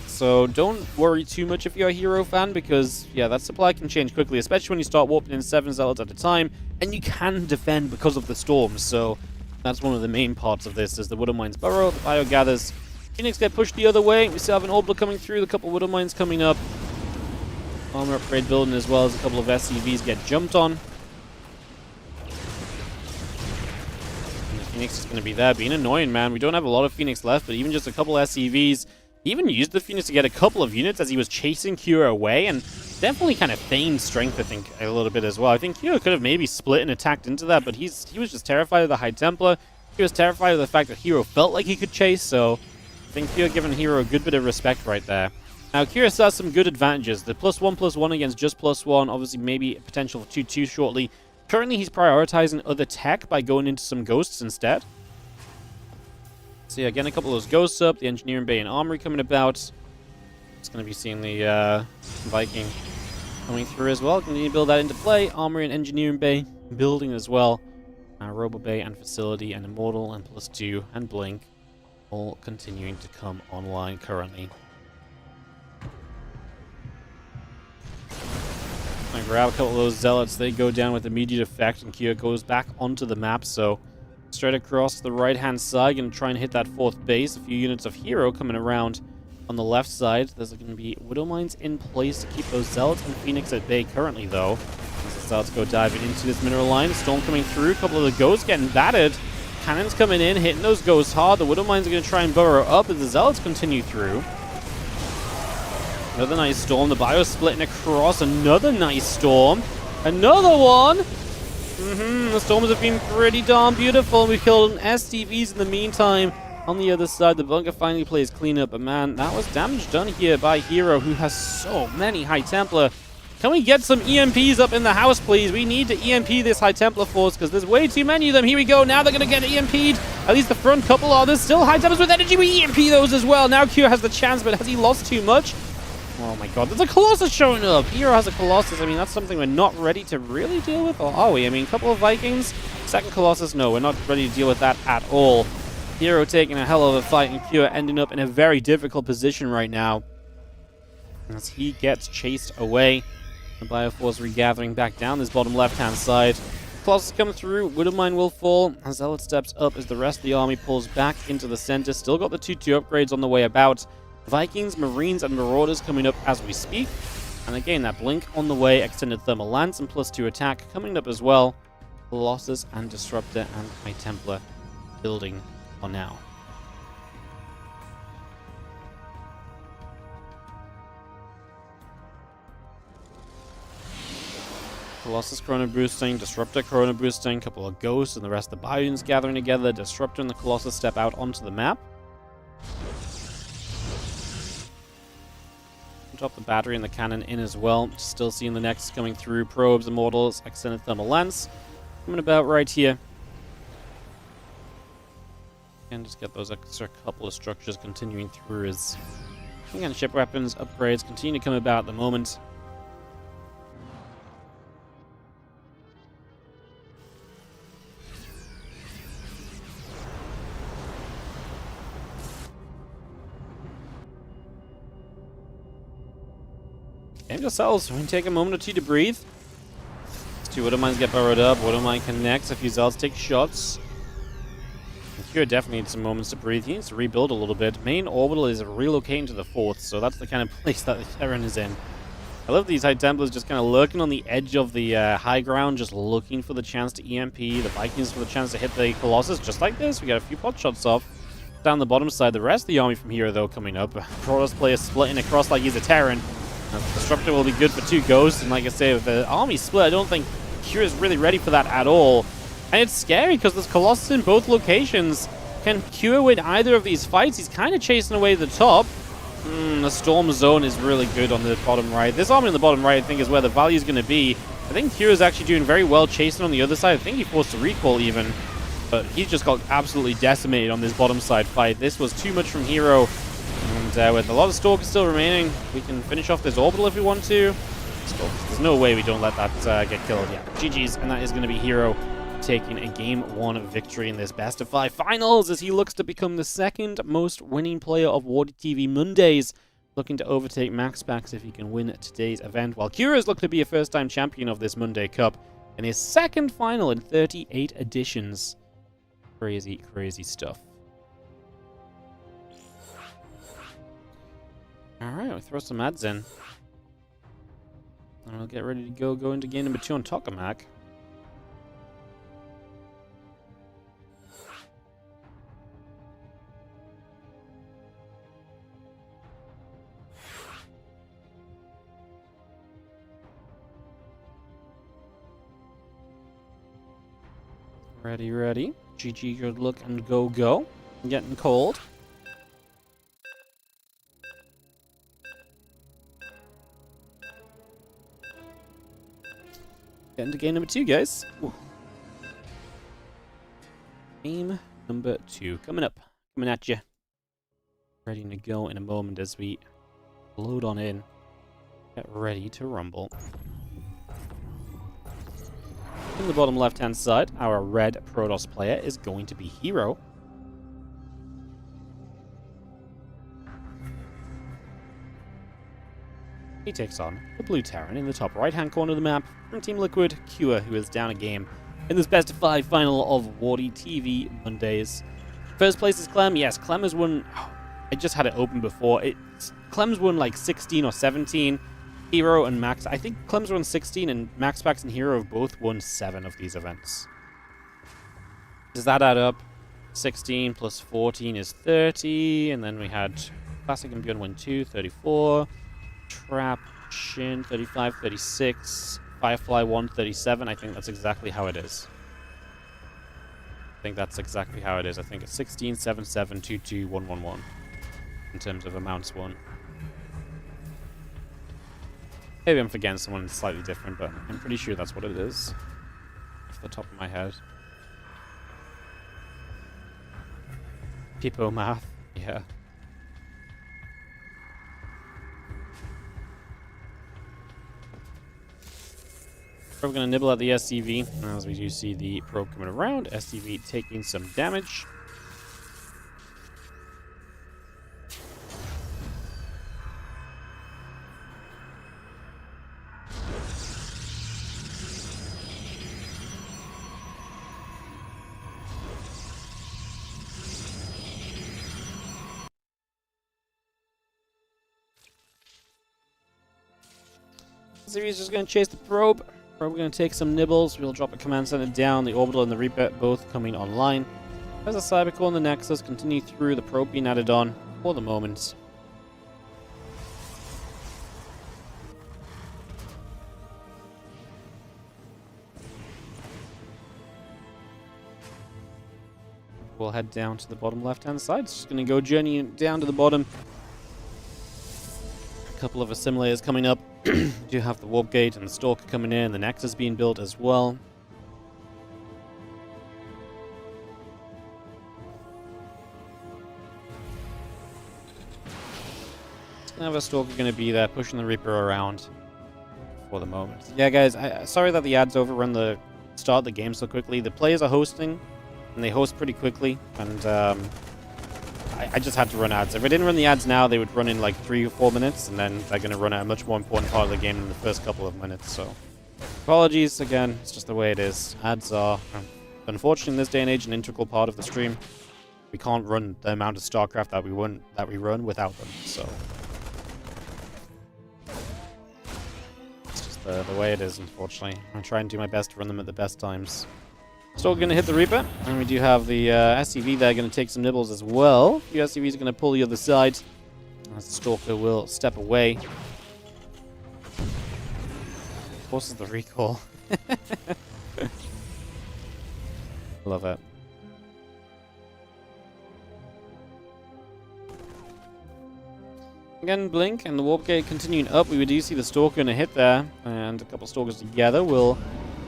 Speaker 1: So don't worry too much if you're a Hero fan, because yeah, that supply can change quickly, especially when you start warping in 7 Zealots at a time, and you can defend because of the storms. So that's one of the main parts of this, is the Widow Mines burrow, the Bio gathers. Phoenix get pushed the other way. We still have an Orbler coming through, a couple of Widow Mines coming up. Armor upgrade building, as well as a couple of SCVs get jumped on. And the Phoenix is going to be there, being annoying, man. We don't have a lot of Phoenix left, but even just a couple SCVs. He even used the Phoenix to get a couple of units as he was chasing Kira away, and definitely kind of feigned strength, I think, a little bit as well. I think Kira could have maybe split and attacked into that, but he was just terrified of the High Templar. He was terrified of the fact that Hero felt like he could chase, so I think Kira giving Hero a good bit of respect right there. Now, Kira still has some good advantages. The +1/+1 against just +1, obviously maybe a potential for 2/2 shortly. Currently, he's prioritizing other tech by going into some Ghosts instead. So yeah, getting a couple of those Ghosts up, the Engineering Bay and Armory coming about. It's going to be seeing the Viking coming through as well. Continue to build that into play. Armory and Engineering Bay building as well. Robo Bay and Facility and Immortal and +2 and Blink all continuing to come online currently. grab a couple of those zealots. They go down with immediate effect, and Kyo goes back onto the map. So straight across the right-hand side, going to try and hit that 4th base. A few units of Hero coming around on the left side. There's going to be Widow Mines in place to keep those zealots and Phoenix at bay currently, though. As the zealots go diving into this mineral line. Storm coming through. A couple of the ghosts getting battered. Cannons coming in, hitting those ghosts hard. The Widow Mines are going to try and burrow up as the zealots continue through. Another nice storm. The bio splitting across. Another nice storm. Another one. The storms have been pretty darn beautiful. We've killed STVs in the meantime. On the other side, the bunker finally plays cleanup. But man, that was damage done here by Hero, who has so many High Templar. Can we get some EMPs up in the house, please? We need to EMP this High Templar force because there's way too many of them. Here we go. Now they're going to get EMP'd. At least the front couple are. There's still High Templars with energy. We EMP those as well. Now Q has the chance, but has he lost too much? Oh my god, there's a Colossus showing up! Hero has a Colossus. I mean, that's something we're not ready to really deal with, or are we? I mean, a couple of Vikings, second Colossus, no, we're not ready to deal with that at all. Hero taking a hell of a fight, and Q ending up in a very difficult position right now as he gets chased away. The Bioforce regathering back down this bottom left-hand side. Colossus come through, Widowmine will fall. Zealot steps up as the rest of the army pulls back into the center. Still got the 2-2 upgrades on the way about. Vikings, Marines, and Marauders coming up as we speak. And again, that Blink on the way, Extended Thermal Lance and +2 attack coming up as well. Colossus and Disruptor and High Templar building for now. Colossus Chrono boosting, Disruptor Chrono boosting, couple of Ghosts and the rest of the ByuNs gathering together. Disruptor and the Colossus step out onto the map. Drop the battery and the cannon in as well. Still seeing the Nexus coming through. Probes, Immortals, Extended Thermal Lance. Coming about right here. And just get those extra couple of structures continuing through as... Again, ship weapons, upgrades continue to come about at the moment. Game yourselves. We can take a moment or two to breathe. These 2 Widowmines get burrowed up. Widowmine connects. A few Zealots take shots. Here definitely needs some moments to breathe. He needs to rebuild a little bit. Main orbital is relocating to the 4th, so that's the kind of place that the Terran is in. I love these High Templars just kind of lurking on the edge of the high ground, just looking for the chance to EMP. The Vikings for the chance to hit the Colossus, just like this. We got a few pot shots off. Down the bottom side, the rest of the army from here, though, coming up. Protoss player splitting across like he's a Terran. Disruptor will be good for 2 Ghosts, and like I say, with the army split, I don't think Q is really ready for that at all. And it's scary because there's Colossus in both locations. Can Q win either of these fights? He's kind of chasing away the top. The Storm Zone is really good on the bottom right. This army on the bottom right, I think, is where the value is going to be. I think Q is actually doing very well chasing on the other side. I think he forced a recall even. But he's just got absolutely decimated on this bottom side fight. This was too much from Hero. And with a lot of Stalkers still remaining, we can finish off this orbital if we want to. There's no way we don't let that get killed. Yeah, GG's, and that is going to be Hero taking a Game 1 victory in this best of 5 finals as he looks to become the 2nd most winning player of WardiTV Mondays, looking to overtake MaxPax if he can win today's event, while Kira's looking to be a first-time champion of this Monday Cup in his 2nd final in 38 editions. Crazy, crazy stuff. Alright, we'll throw some ads in. And we'll get ready to go into game number 2 on Tokamak. Ready, ready. GG, good luck, and go. Getting cold. Getting to game number 2, guys. Ooh. Game number 2 coming up. Coming at you. Ready to go in a moment as we load on in. Get ready to rumble. In the bottom left-hand side, our red Protoss player is going to be Hero. he takes on the Blue Terran in the top right-hand corner of the map from Team Liquid, Cure, who is down a game in this best of 5 final of WardiTV Mondays. First place is Clem. Yes, Clem has won. Oh, I just had it open before. Clem's won like 16 or 17. Hero and Max. I think Clem's won 16, and Max Pax and Hero have both won 7 of these events. Does that add up? 16 plus 14 is 30, and then we had Classic and ByuN win 2, 34. Trap, Shin, 35, 36. Firefly 1, 37. I think that's exactly how it is. I think that's exactly how it is. I think it's 16, 7, 7, 2, 2, 1, 1, 1 in terms of amounts won. Maybe I'm forgetting someone slightly different, but I'm pretty sure that's what it is. Off the top of my head. People math, yeah. We're going to nibble at the SCV, as we do see the probe coming around. SCV taking some damage. SCV is just going to chase the probe. We're going to take some nibbles. We'll drop a command center down. The orbital and the reaper both coming online. As the Cybercore and the Nexus continue through, the probe being added on for the moment. We'll head down to the bottom left-hand side. It's just going to go journeying down to the bottom. A couple of assimilators coming up. Do have the warp gate and the stalker coming in, the Nexus being built as well. Another stalker going to be there, pushing the Reaper around for the moment. Yeah, guys, sorry that the ads overrun the start of the game so quickly. The players are hosting, and they host pretty quickly, and I just had to run ads. If I didn't run the ads now, they would run in like 3 or 4 minutes, and then they're going to run at a much more important part of the game in the first couple of minutes. So, apologies again. It's just the way it is. Ads are, unfortunately, in this day and age, an integral part of the stream. We can't run the amount of StarCraft that we run without them. So, it's just the way it is. Unfortunately, I try and do my best to run them at the best times. Still going to hit the Reaper, and we do have the SCV there going to take some nibbles as well. The SCV is going to pull the other side, as the Stalker will step away. Forces the recall. Love it. Again, Blink and the Warp Gate continuing up. We do see the Stalker going to hit there, and a couple Stalkers together will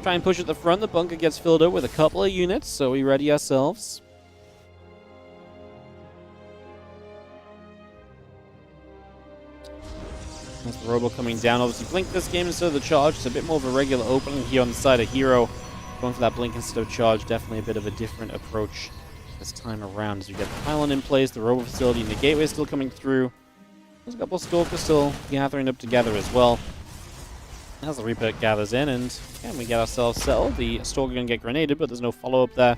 Speaker 1: try and push at the front. The bunker gets filled up with a couple of units, so we ready ourselves. That's the Robo coming down. Obviously, Blink this game instead of the Charge. It's a bit more of a regular opening here on the side of Hero. Going for that Blink instead of Charge. Definitely a bit of a different approach this time around. As we get the pylon in place, the Robo facility and the gateway still coming through. There's a couple of Stalkers still gathering up together as well. As the Reaper gathers in, and again, we get ourselves settled. The Stalker going to get grenaded, but there's no follow-up there.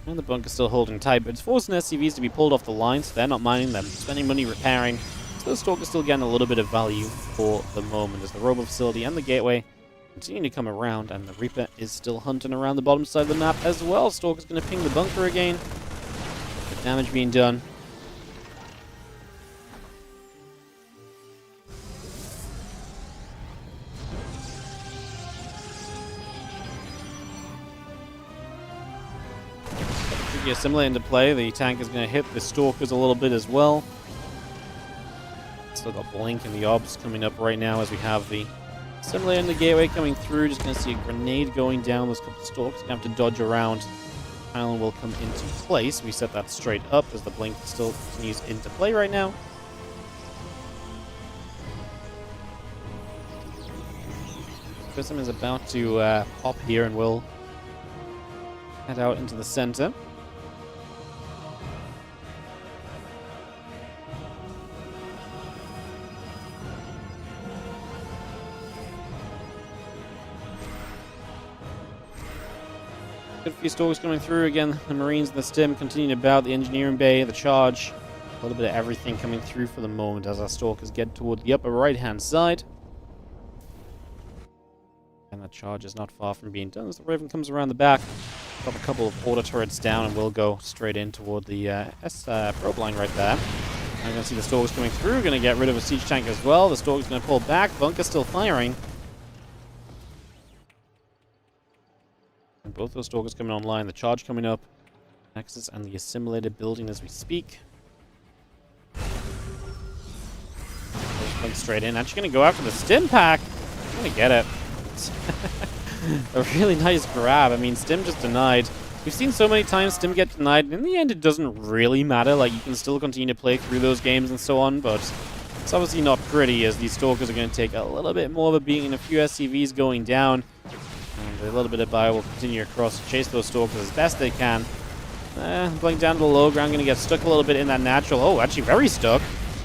Speaker 1: And the bunker's still holding tight, but it's forcing SCVs to be pulled off the line, so they're not minding them, spending money repairing. So the Stalker's still getting a little bit of value for the moment, as the Robo facility and the gateway continue to come around, and the Reaper is still hunting around the bottom side of the map as well. Stalker's going to ping the bunker again. The damage being done. Assimilator into play. The tank is going to hit the Stalkers a little bit as well. Still got Blink and the Obs coming up right now as we have the Assimilator and the Gateway coming through. Just going to see a grenade going down. Those couple of Stalkers going to have to dodge around. Island will come into place. We set that straight up as the Blink still continues into play right now. Prism is about to pop here and will head out into the center. Good few stalks coming through again. The Marines and the Stim continuing about the engineering bay, the charge. A little bit of everything coming through for the moment as our stalkers get toward the upper right-hand side. And that charge is not far from being done as the Raven comes around the back. Got a couple of order turrets down and will go straight in toward the probe line right there. I'm going to see the stalkers coming through. Going to get rid of a siege tank as well. The stalker's going to pull back. Bunker's still firing. And both those stalkers coming online. The charge coming up. Nexus and the assimilated building as we speak. Going straight in. Actually going to go after the stim pack. I'm going to get it. A really nice grab. I mean, Stim just denied. We've seen so many times Stim get denied, and in the end it doesn't really matter. Like, you can still continue to play through those games and so on, but it's obviously not pretty as these stalkers are going to take a little bit more of a beating, and a few SCVs going down. And a little bit of bio will continue across to chase those stalkers as best they can. Going down to the low ground, going to get stuck a little bit in that natural. Oh, actually very stuck.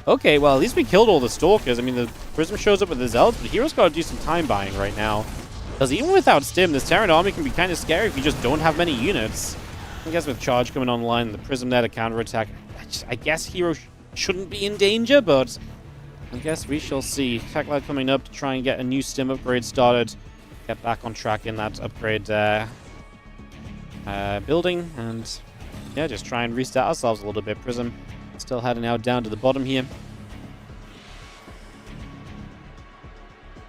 Speaker 1: Okay, well, at least we killed all the stalkers. I mean, the Prism shows up with the Zealots, but Hero's got to do some time buying right now. Because even without Stim, this Terran army can be kind of scary if you just don't have many units. I guess with Charge coming online and the Prism there to counterattack, I guess Hero shouldn't be in danger, but I guess we shall see. Attack Lab coming up to try and get a new Stim upgrade started. Get back on track in that upgrade building, and yeah, just try and restart ourselves a little bit. Prism still heading out down to the bottom here.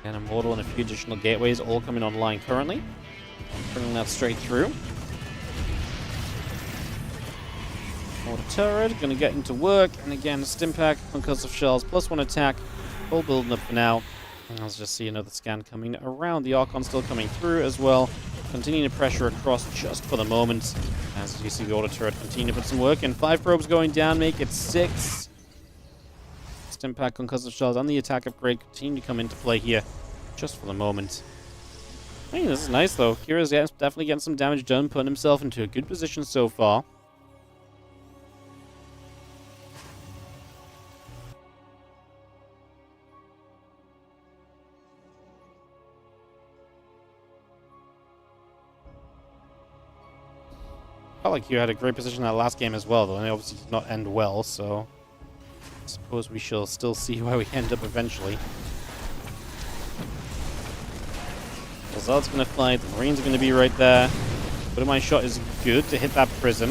Speaker 1: And Immortal and a few additional gateways all coming online currently. Bringing that straight through. Mortar turret, going to get into work. And again, Stim pack, concussive shells, +1 attack. All building up for now. And let's just see another scan coming around. The Archon still coming through as well. Continuing to pressure across just for the moment. As you see the order turret continue to put some work in. 5 probes going down, make it 6. Stim pack, concussive shells, and the attack upgrade continue to come into play here just for the moment. Hey, this is nice though. Kira's definitely getting some damage done, putting himself into a good position so far. Felt like Kira had a great position in that last game as well, though, and it obviously did not end well, so I suppose we shall still see where we end up eventually. The Zealot's going to fight, the Marines are going to be right there. But my shot is good to hit that Prism.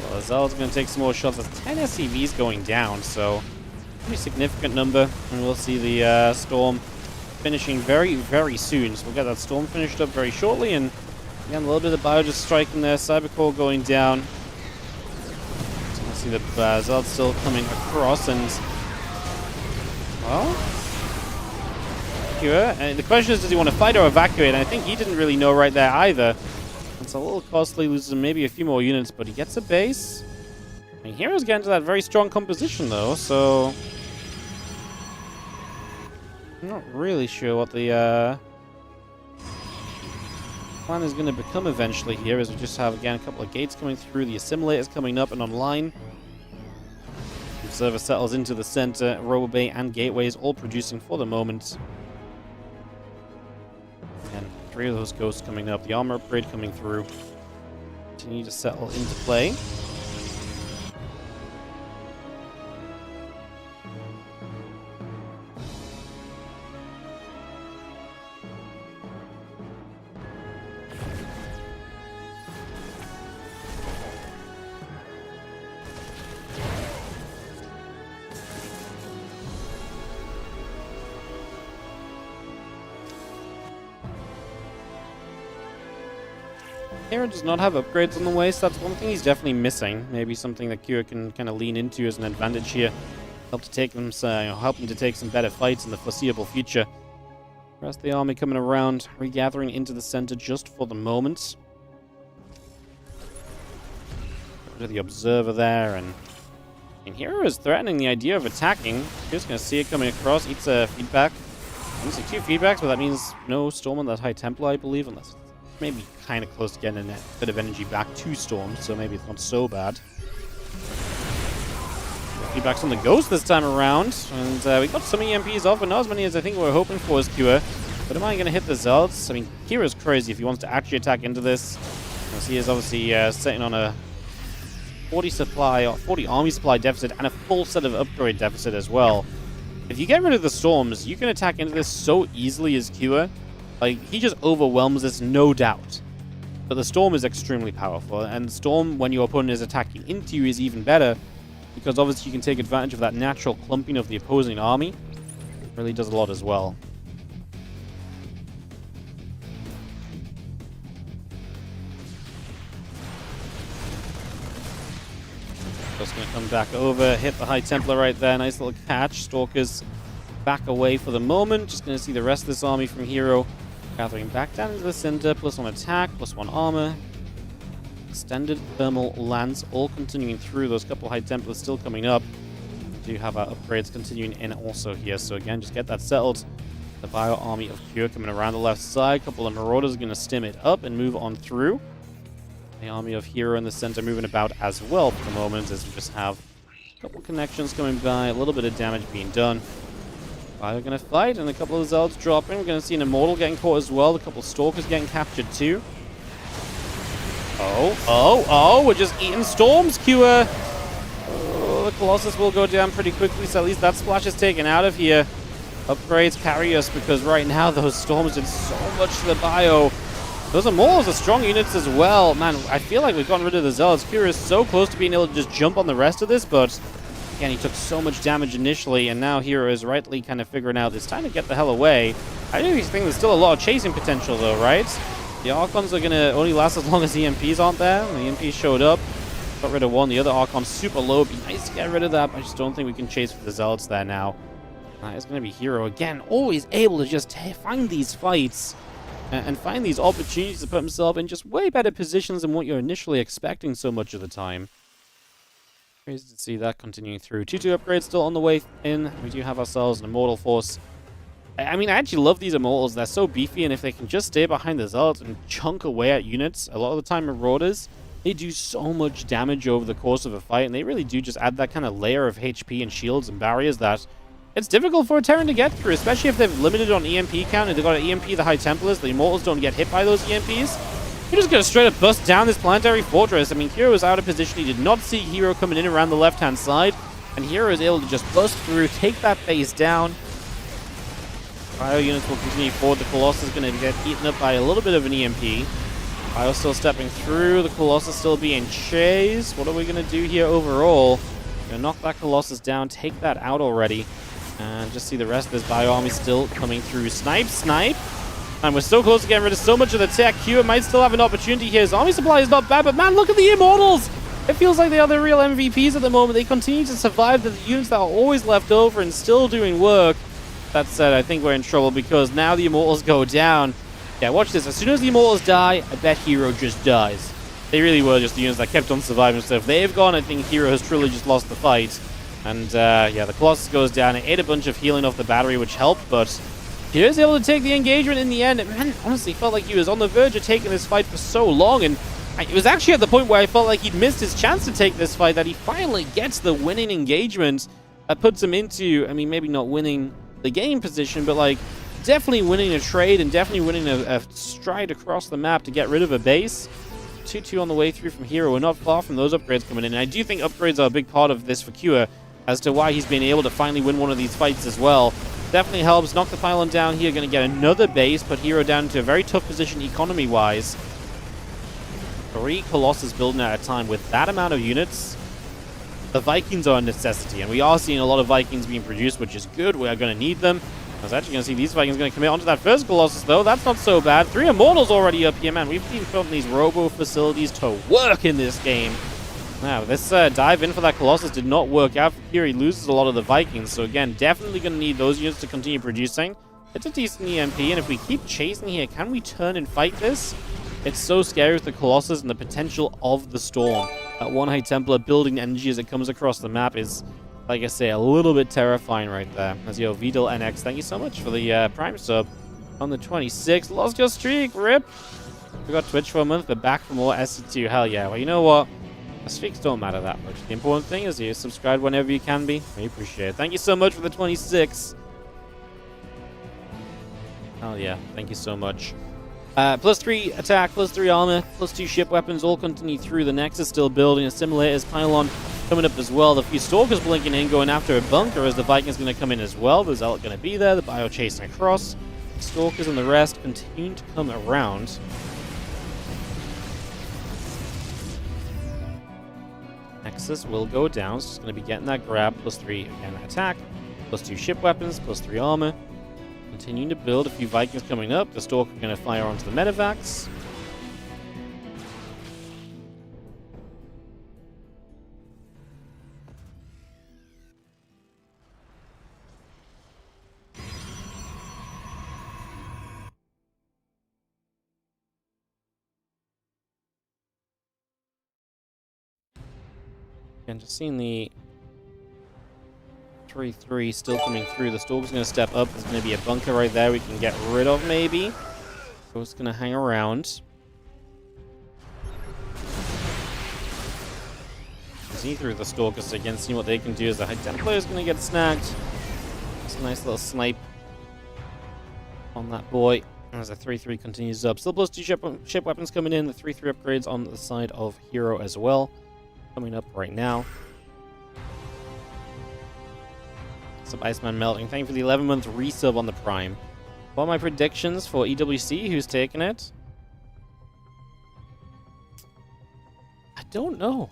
Speaker 1: Well, the Zealot's going to take some more shots. There's 10 SCVs going down, so pretty significant number. And we'll see the Storm finishing very, very soon. So we'll get that Storm finished up very shortly, and again, a little bit of bio just striking there. Cybercore going down. So we'll see the Zealot still coming across, and well, Kira. And the question is, does he want to fight or evacuate? And I think he didn't really know right there either. It's a little costly, loses maybe a few more units, but he gets a base. And Hero's getting to that very strong composition though, so I'm not really sure what the plan is going to become eventually here, as we just have, again, a couple of gates coming through, the assimilators coming up and online. The Observer settles into the center, Robo Bay and gateways all producing for the moment. And 3 of those ghosts coming up, the armor upgrade coming through. Continue to settle into play. Hero does not have upgrades on the way, so that's one thing he's definitely missing. Maybe something that Kira can kind of lean into as an advantage here. Help to take them, help him to take some better fights in the foreseeable future. The rest of the army coming around, regathering into the center just for the moment. Get rid of the Observer there, and Hero is threatening the idea of attacking. Just going to see it coming across, eats a feedback. Obviously 2 feedbacks, but that means no Storm on that High Templar, I believe, unless maybe kind of close to getting a bit of energy back to Storm, so maybe it's not so bad. feedbacks on the Ghost this time around. And we got some EMPs off, but not as many as I think we were hoping for as Kua. But am I going to hit the Zealots? I mean, Kira's crazy if he wants to actually attack into this. As he is obviously sitting on a 40 army supply deficit and a full set of upgrade deficit as well. If you get rid of the Storms, you can attack into this so easily as Kua. Like, he just overwhelms this, no doubt. But the Storm is extremely powerful, and Storm, when your opponent is attacking into you, is even better, because obviously you can take advantage of that natural clumping of the opposing army. It really does a lot as well. Just going to come back over, hit the High Templar right there. Nice little catch. Stalkers back away for the moment. Just going to see the rest of this army from Hero gathering back down into the center. +1 attack, +1 armor. Extended thermal lance, all continuing through. Those couple High Templars still coming up. We do have our upgrades continuing in also here. So again, just get that settled. The Bio Army of Cure coming around the left side. A couple of Marauders are going to stim it up and move on through. The Army of Hero in the center moving about as well for the moment, as we just have a couple connections coming by, a little bit of damage being done. Bio going to fight, and a couple of Zealots dropping. We're going to see an Immortal getting caught as well, a couple of Stalkers getting captured too. Oh, we're just eating Storms, Kua. Oh, the Colossus will go down pretty quickly, so at least that splash is taken out of here. Upgrades carry us, because right now those Storms did so much to the Bio. Those Immortals are strong units as well. Man, I feel like we've gotten rid of the Zealots. Kira is so close to being able to just jump on the rest of this, but again, he took so much damage initially, and now Hero is rightly kind of figuring out it's time to get the hell away. I do think there's still a lot of chasing potential though, right? The Archons are going to only last as long as the EMPs aren't there. The EMPs showed up. Got rid of one. The other Archon's super low. It'd be nice to get rid of that, but I just don't think we can chase for the Zealots there now. It's going to be Hero again. Always able to just find these fights and find these opportunities to put himself in just way better positions than what you're initially expecting so much of the time. Crazy to see that continuing through. 2-2 upgrades still on the way in. We do have ourselves an Immortal Force. I mean, I actually love these Immortals. They're so beefy, and if they can just stay behind the Zealots and chunk away at units, a lot of the time Marauders, they do so much damage over the course of a fight, and they really do just add that kind of layer of HP and shields and barriers that it's difficult for a Terran to get through, especially if they've limited on EMP count and they've got an EMP the High Templars. The Immortals don't get hit by those EMPs. You're just going to straight up bust down this planetary fortress. I mean, Hero was out of position. He did not see Hero coming in around the left-hand side, and Hero is able to just bust through, take that base down. Bio units will continue forward. The Colossus is going to get eaten up by a little bit of an EMP. Bio still stepping through. The Colossus still being chased. What are we going to do here overall? Going to knock that Colossus down, take that out already. And just see the rest of this Bio army still coming through. Snipe, snipe. And we're so close to getting rid of so much of the tech. Q might still have an opportunity here. His army supply is not bad, but man, look at the Immortals! It feels like they are the real MVPs at the moment. They continue to survive the units that are always left over and still doing work. That said, I think we're in trouble because now the Immortals go down. Yeah, watch this. As soon as the Immortals die, I bet Hero just dies. They really were just the units that kept on surviving. So if they've gone, I think Hero has truly just lost the fight. And yeah, the Colossus goes down. It ate a bunch of healing off the battery, which helped, but he was able to take the engagement in the end. And man, honestly, felt like he was on the verge of taking this fight for so long. And it was actually at the point where I felt like he'd missed his chance to take this fight that he finally gets the winning engagement that puts him into, I mean, maybe not winning the game position, but like definitely winning a trade and definitely winning a stride across the map to get rid of a base. 2-2 on the way through from Hero. We're not far from those upgrades coming in. And I do think upgrades are a big part of this for Kua as to why he's been able to finally win one of these fights as well. Definitely helps. Knock the pylon down here. Going to get another base. Put Hero down into a very tough position economy-wise. 3 Colossus building at a time with that amount of units. The Vikings are a necessity, and we are seeing a lot of Vikings being produced, which is good. We are going to need them. I was actually going to see these Vikings going to commit onto that first Colossus, though. That's not so bad. 3 Immortals already up here, man. We've been putting these robo facilities to work in this game. Now, this dive in for that Colossus did not work out. Here he loses a lot of the Vikings, so again, definitely going to need those units to continue producing. It's a decent EMP, and if we keep chasing here, can we turn and fight this? It's so scary with the Colossus and the potential of the Storm. That one High Templar building energy as it comes across the map is, like I say, a little bit terrifying right there. As yo, Vidal NX, thank you so much for the Prime sub on the 26th. Lost your streak, rip! We got Twitch for a month, but back for more SC2. Hell yeah. Well, you know what? The streaks don't matter that much. The important thing is you subscribe whenever you can be. We appreciate it. Thank you so much for the 26. Oh yeah, thank you so much. +3 attack, +3 armor, +2 ship weapons all continue through. The Nexus still building. A Simulator's pylon coming up as well. The few Stalkers blinking in, going after a bunker as the Vikings going to come in as well. The Zealot going to be there. The Bio chasing across. Stalkers and the rest continuing to come around. Nexus will go down, so it's going to be getting that grab. +3 again attack, +2 ship weapons, +3 armor. Continuing to build. A few Vikings coming up. The Stalker going to fire onto the Medivacs. And just seeing the 3-3 still coming through. The Stalker's going to step up. There's going to be a bunker right there we can get rid of, maybe. So it's going to hang around. See through the Stalkers again, see what they can do as the High Templar is going to get snagged. That's a nice little snipe on that boy. As the 3-3 continues up. Still +2 ship weapons coming in. The 3-3 upgrades on the side of Hero as well. Coming up right now. Some Iceman melting. Thank you for the 11-month resub on the Prime. What are my predictions for EWC? Who's taking it? I don't know.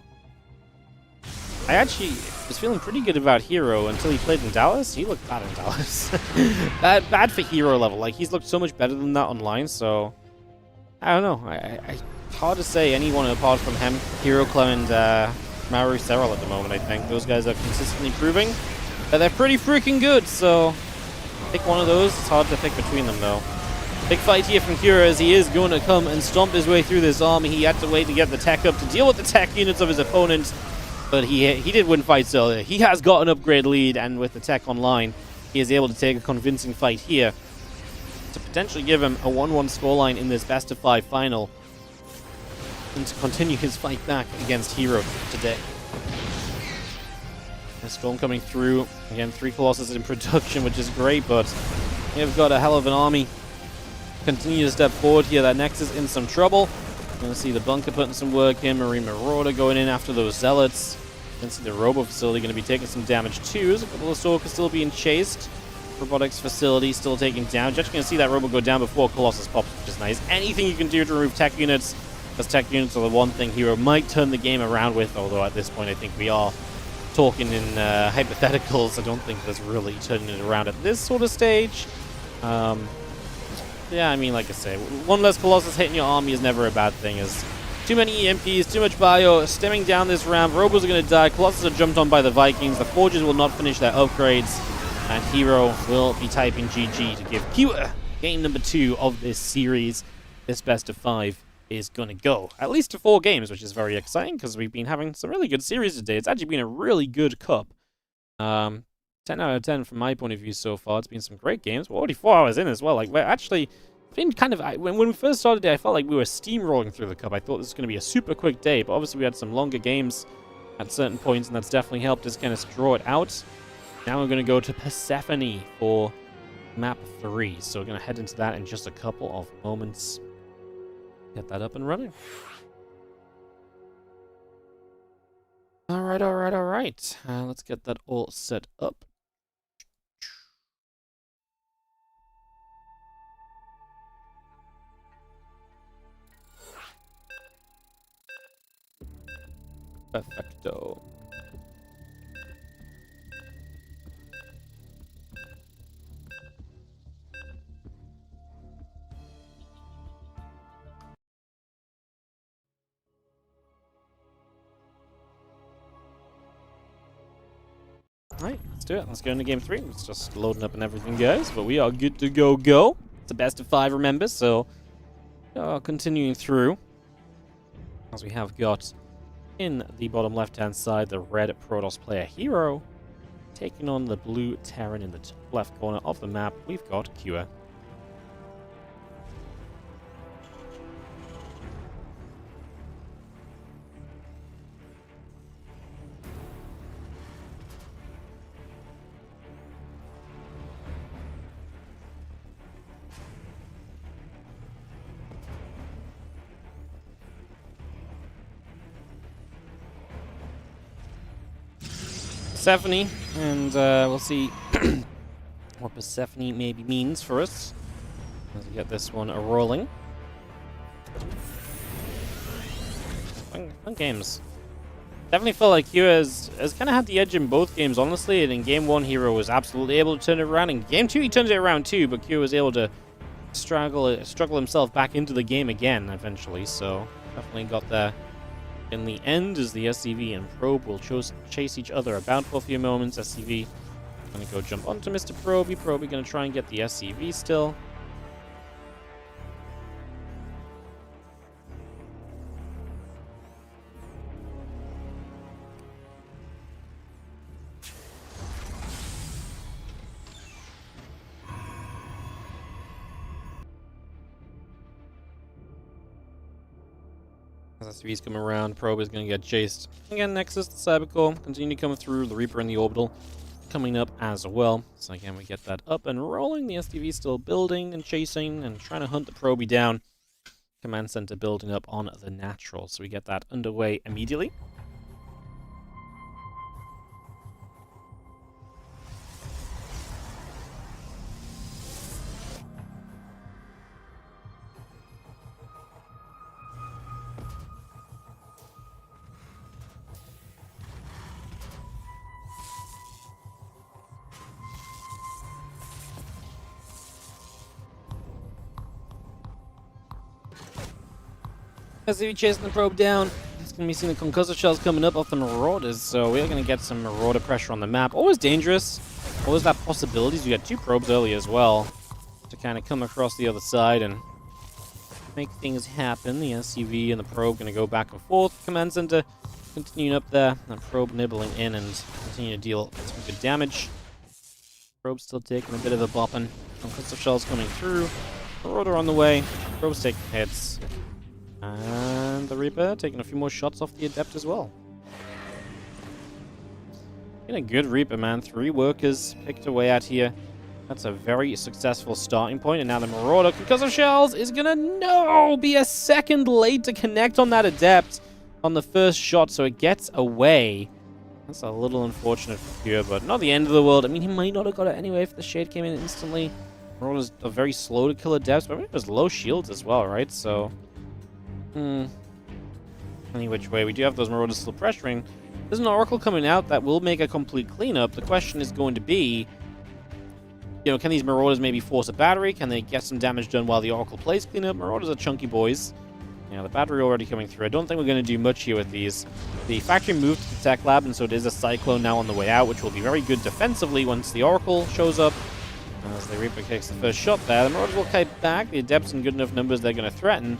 Speaker 1: I actually was feeling pretty good about Hero until he played in Dallas. He looked bad in Dallas. bad for Hero level. Like, he's looked so much better than that online, so I don't know. It's hard to say anyone apart from him, Hero Clem and Maru Serral at the moment, I think. Those guys are consistently proving that they're pretty freaking good, so pick one of those. It's hard to pick between them, though. Big fight here from Kira as he is going to come and stomp his way through this army. He had to wait to get the tech up to deal with the tech units of his opponent, but he did win fights earlier. He has got an upgrade lead, and with the tech online, he is able to take a convincing fight here to potentially give him a 1-1 scoreline in this best-of-5 final and to continue his fight back against Hero today. The Storm coming through. Again, 3 Colossus in production, which is great, but they've got a hell of an army. Continue to step forward here. That Nexus in some trouble. You're going to see the bunker putting some work in. Marine Marauder going in after those Zealots. You can see the Robo facility going to be taking some damage too. There's a couple of Stalkers still being chased. Robotics facility still taking down. Just going to see that Robo go down before Colossus pops, which is nice. Anything you can do to remove tech units, because tech units are the one thing Hero might turn the game around with, although at this point I think we are talking in hypotheticals. I don't think there's really turning it around at this sort of stage. Yeah, I mean, like I say, one less Colossus hitting your army is never a bad thing. As too many EMPs, too much bio, stemming down this ramp. Robos are going to die. Colossus are jumped on by the Vikings. The Forges will not finish their upgrades. And Hero will be typing GG to give Q game number 2 of this series. This best-of-5 is going to go at least to 4 games, which is very exciting because we've been having some really good series today. It's actually been a really good cup. 10 out of 10 from my point of view so far. It's been some great games. We're already 4 hours in as well. Like, we're actually been kind of... When we first started it, I felt like we were steamrolling through the cup. I thought this was going to be a super quick day, but obviously we had some longer games at certain points, and that's definitely helped us kind of draw it out. Now we're going to go to Persephone for map 3. So we're going to head into that in just a couple of moments. Get that up and running. Alright. Let's get that all set up. Perfecto. Alright, let's do it. Let's go into game 3. It's just loading up and everything, guys. But we are good to go. It's a best of 5, remember, so continuing through. As we have got in the bottom left-hand side, the red Protoss player Hero taking on the blue Terran in the top left corner of the map. We've got Kua. Persephone, and we'll see what Persephone maybe means for us as we get this one rolling. Fun games. Definitely felt like Hero has kind of had the edge in both games, honestly. And in Game 1, Hero was absolutely able to turn it around. In Game 2, he turned it around too, but Hero was able to struggle himself back into the game again eventually. So definitely got there in the end, as the SCV and Probe will chase each other about for a few moments. SCV going to go jump onto Mr. Proby. Proby going to try and get the SCV still. As SCV's coming around, Probe is going to get chased. Again, Nexus, the Cybercore, continue coming through. The Reaper and the Orbital coming up as well. So again, we get that up and rolling. The SCV still building and chasing and trying to hunt the Proby down. Command Center building up on the Natural. So we get that underway immediately. SCV chasing the Probe down. It's going to be seeing the concussive shells coming up off the Marauders, so we're going to get some Marauder pressure on the map. Always dangerous. Always that possibilities. We got 2 probes early as well to kind of come across the other side and make things happen. The SCV and the Probe going to go back and forth. Command Center continuing up there. And Probe nibbling in and continue to deal some good damage. Probe still taking a bit of a bopping. Concussive shells coming through. Marauder on the way. Probe's taking hits. And the Reaper taking a few more shots off the Adept as well. Been a good Reaper, man. 3 workers picked away at here. That's a very successful starting point. And now the Marauder, concussive shells, is gonna be a second late to connect on that Adept on the first shot, so it gets away. That's a little unfortunate for Pure, but not the end of the world. I mean, he might not have got it anyway if the Shade came in instantly. Marauders are very slow to kill Adepts, but it was low shields as well, right? So any which way, we do have those Marauders still pressuring. There's an Oracle coming out that will make a complete cleanup. The question is going to be, can these Marauders maybe force a battery? Can they get some damage done while the Oracle plays cleanup? Marauders are chunky boys. The battery already coming through. I don't think we're going to do much here with these. The factory moved to the tech lab, and so it is a Cyclone now on the way out, which will be very good defensively once the Oracle shows up. As the Reaper kicks the first shot there, the Marauders will kite back. The Adepts in good enough numbers they're going to threaten.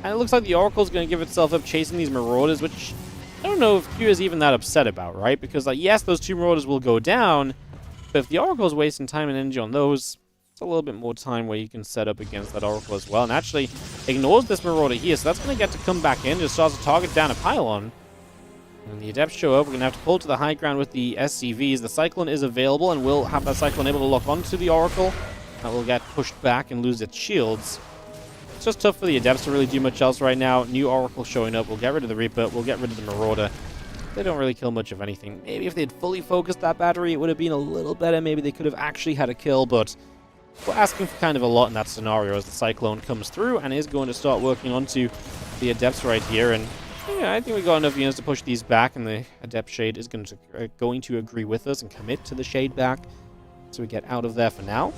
Speaker 1: And it looks like the Oracle's going to give itself up chasing these Marauders, which I don't know if Q is even that upset about, right? Because, yes, those 2 Marauders will go down, but if the Oracle's wasting time and energy on those, it's a little bit more time where you can set up against that Oracle as well. And actually ignores this Marauder here, so that's going to get to come back in, just starts to target down a pylon. And the Adepts show up. We're going to have to pull to the high ground with the SCVs. The Cyclone is available, and we'll have that Cyclone able to lock onto the Oracle. That will get pushed back and lose its shields. It's just tough for the Adepts to really do much else right now. New Oracle showing up. We'll get rid of the Reaper. We'll get rid of the Marauder. They don't really kill much of anything. Maybe if they'd fully focused that battery, it would have been a little better. Maybe they could have actually had a kill, but we're asking for kind of a lot in that scenario as the Cyclone comes through and is going to start working onto the Adepts right here. And I think we got enough units to push these back, and the Adept Shade is going to agree with us and commit to the Shade back. So we get out of there for now.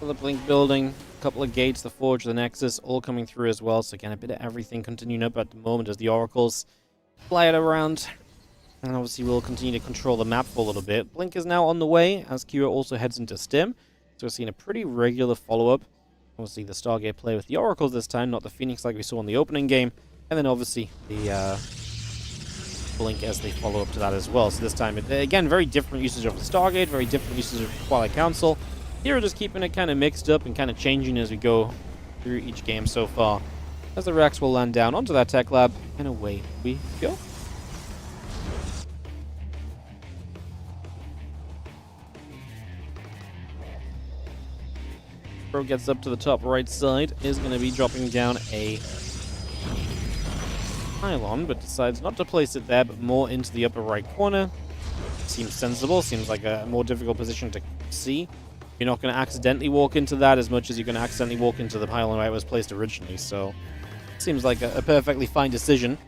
Speaker 1: The Blink building, a couple of gates, the Forge, the Nexus, all coming through as well. So again, a bit of everything continuing up at the moment as the Oracles fly it around. And obviously we'll continue to control the map for a little bit. Blink is now on the way as Kira also heads into Stim. So we're seeing a pretty regular follow-up. Obviously the Stargate play with the Oracles this time, not the Phoenix like we saw in the opening game. And then obviously the Blink as they follow up to that as well. So this time, again, very different usage of the Stargate, very different usage of the Twilight Council. Here we're just keeping it kind of mixed up and kind of changing as we go through each game so far. as the Rex will land down onto that tech lab, and away we go. Pro gets up to the top right side, is going to be dropping down a pylon, but decides not to place it there, but more into the upper right corner. Seems sensible, seems like a more difficult position to see. You're not going to accidentally walk into that as much as you're going to accidentally walk into the pylon where it was placed originally, so seems like a perfectly fine decision.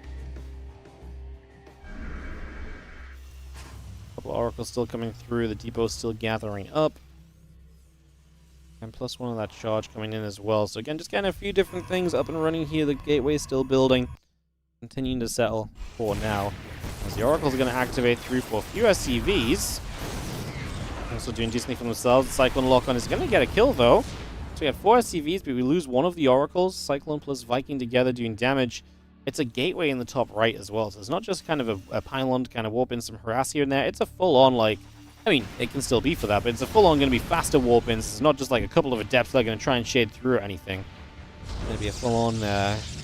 Speaker 1: A couple of oracles still coming through, the depot still gathering up. And plus one of that charge coming in as well. So again, just getting a few different things up and running here. The gateway is still building. Continuing to settle for now. As the oracles are going to activate through for a few SCVs. Also doing decently for themselves. The Cyclone lock-on is going to get a kill though. So we have 4 SCVs, but we lose one of the oracles. Cyclone plus Viking together doing damage. It's a gateway in the top right as well. So it's not just kind of a pylon to kind of warp in some harass here and there. It's a full-on, like, I mean, it can still be for that, but it's a full-on going to be faster warp-ins. It's not just like a couple of adepts that are going to try and shade through or anything. It's going to be a full-on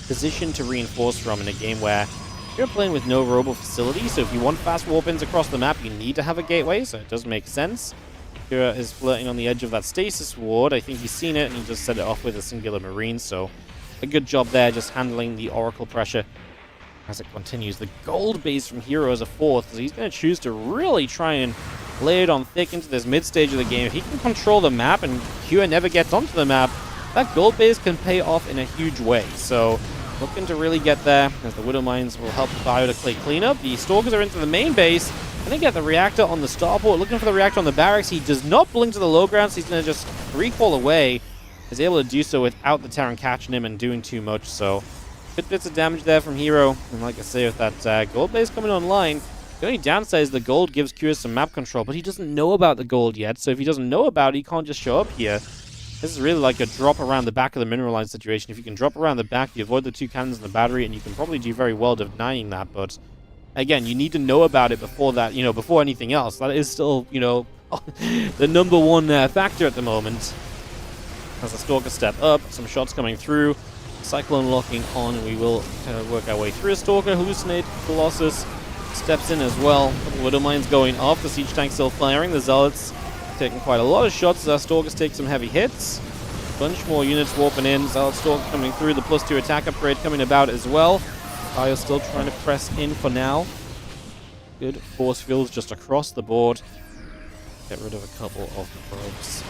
Speaker 1: position to reinforce from in a game where you're playing with no robo facility, so if you want fast warp-ins across the map, you need to have a gateway, so it does make sense. Kira is flirting on the edge of that stasis ward. I think he's seen it, and he just set it off with a singular marine, so a good job there, just handling the oracle pressure as it continues. The gold base from Hero is a 4th, so he's going to choose to really try and lay it on thick into this mid-stage of the game. If he can control the map and Kira never gets onto the map, that gold base can pay off in a huge way. So, looking to really get there, as the Widow Mines will help ByuN to play cleanup. The Stalkers are into the main base, and they get the reactor on the starport. Looking for the reactor on the barracks. He does not blink to the low ground, so he's going to just recall away. Is able to do so without the Terran catching him and doing too much, so good bits of damage there from Hero. And like I say, with that gold base coming online, the only downside is the gold gives Curious some map control, but he doesn't know about the gold yet, so if he doesn't know about it, he can't just show up here. This is really like a drop around the back of the mineral line situation. If you can drop around the back, you avoid the 2 cannons and the battery, and you can probably do very well denying that, but again, you need to know about it before that, you know, before anything else. That is still, you know, the number one factor at the moment. As the Stalker step up, some shots coming through, Cyclone locking on, and we will work our way through a Stalker. Hallucinate, Colossus steps in as well. A couple Widow Mines going off, the Siege Tank still firing, the Zealots taking quite a lot of shots as our Stalkers take some heavy hits. Bunch more units warping in, Zealot Stalker coming through, the +2 attack upgrade coming about as well. ByuN still trying to press in for now. Good force fields just across the board. Get rid of a couple of the probes.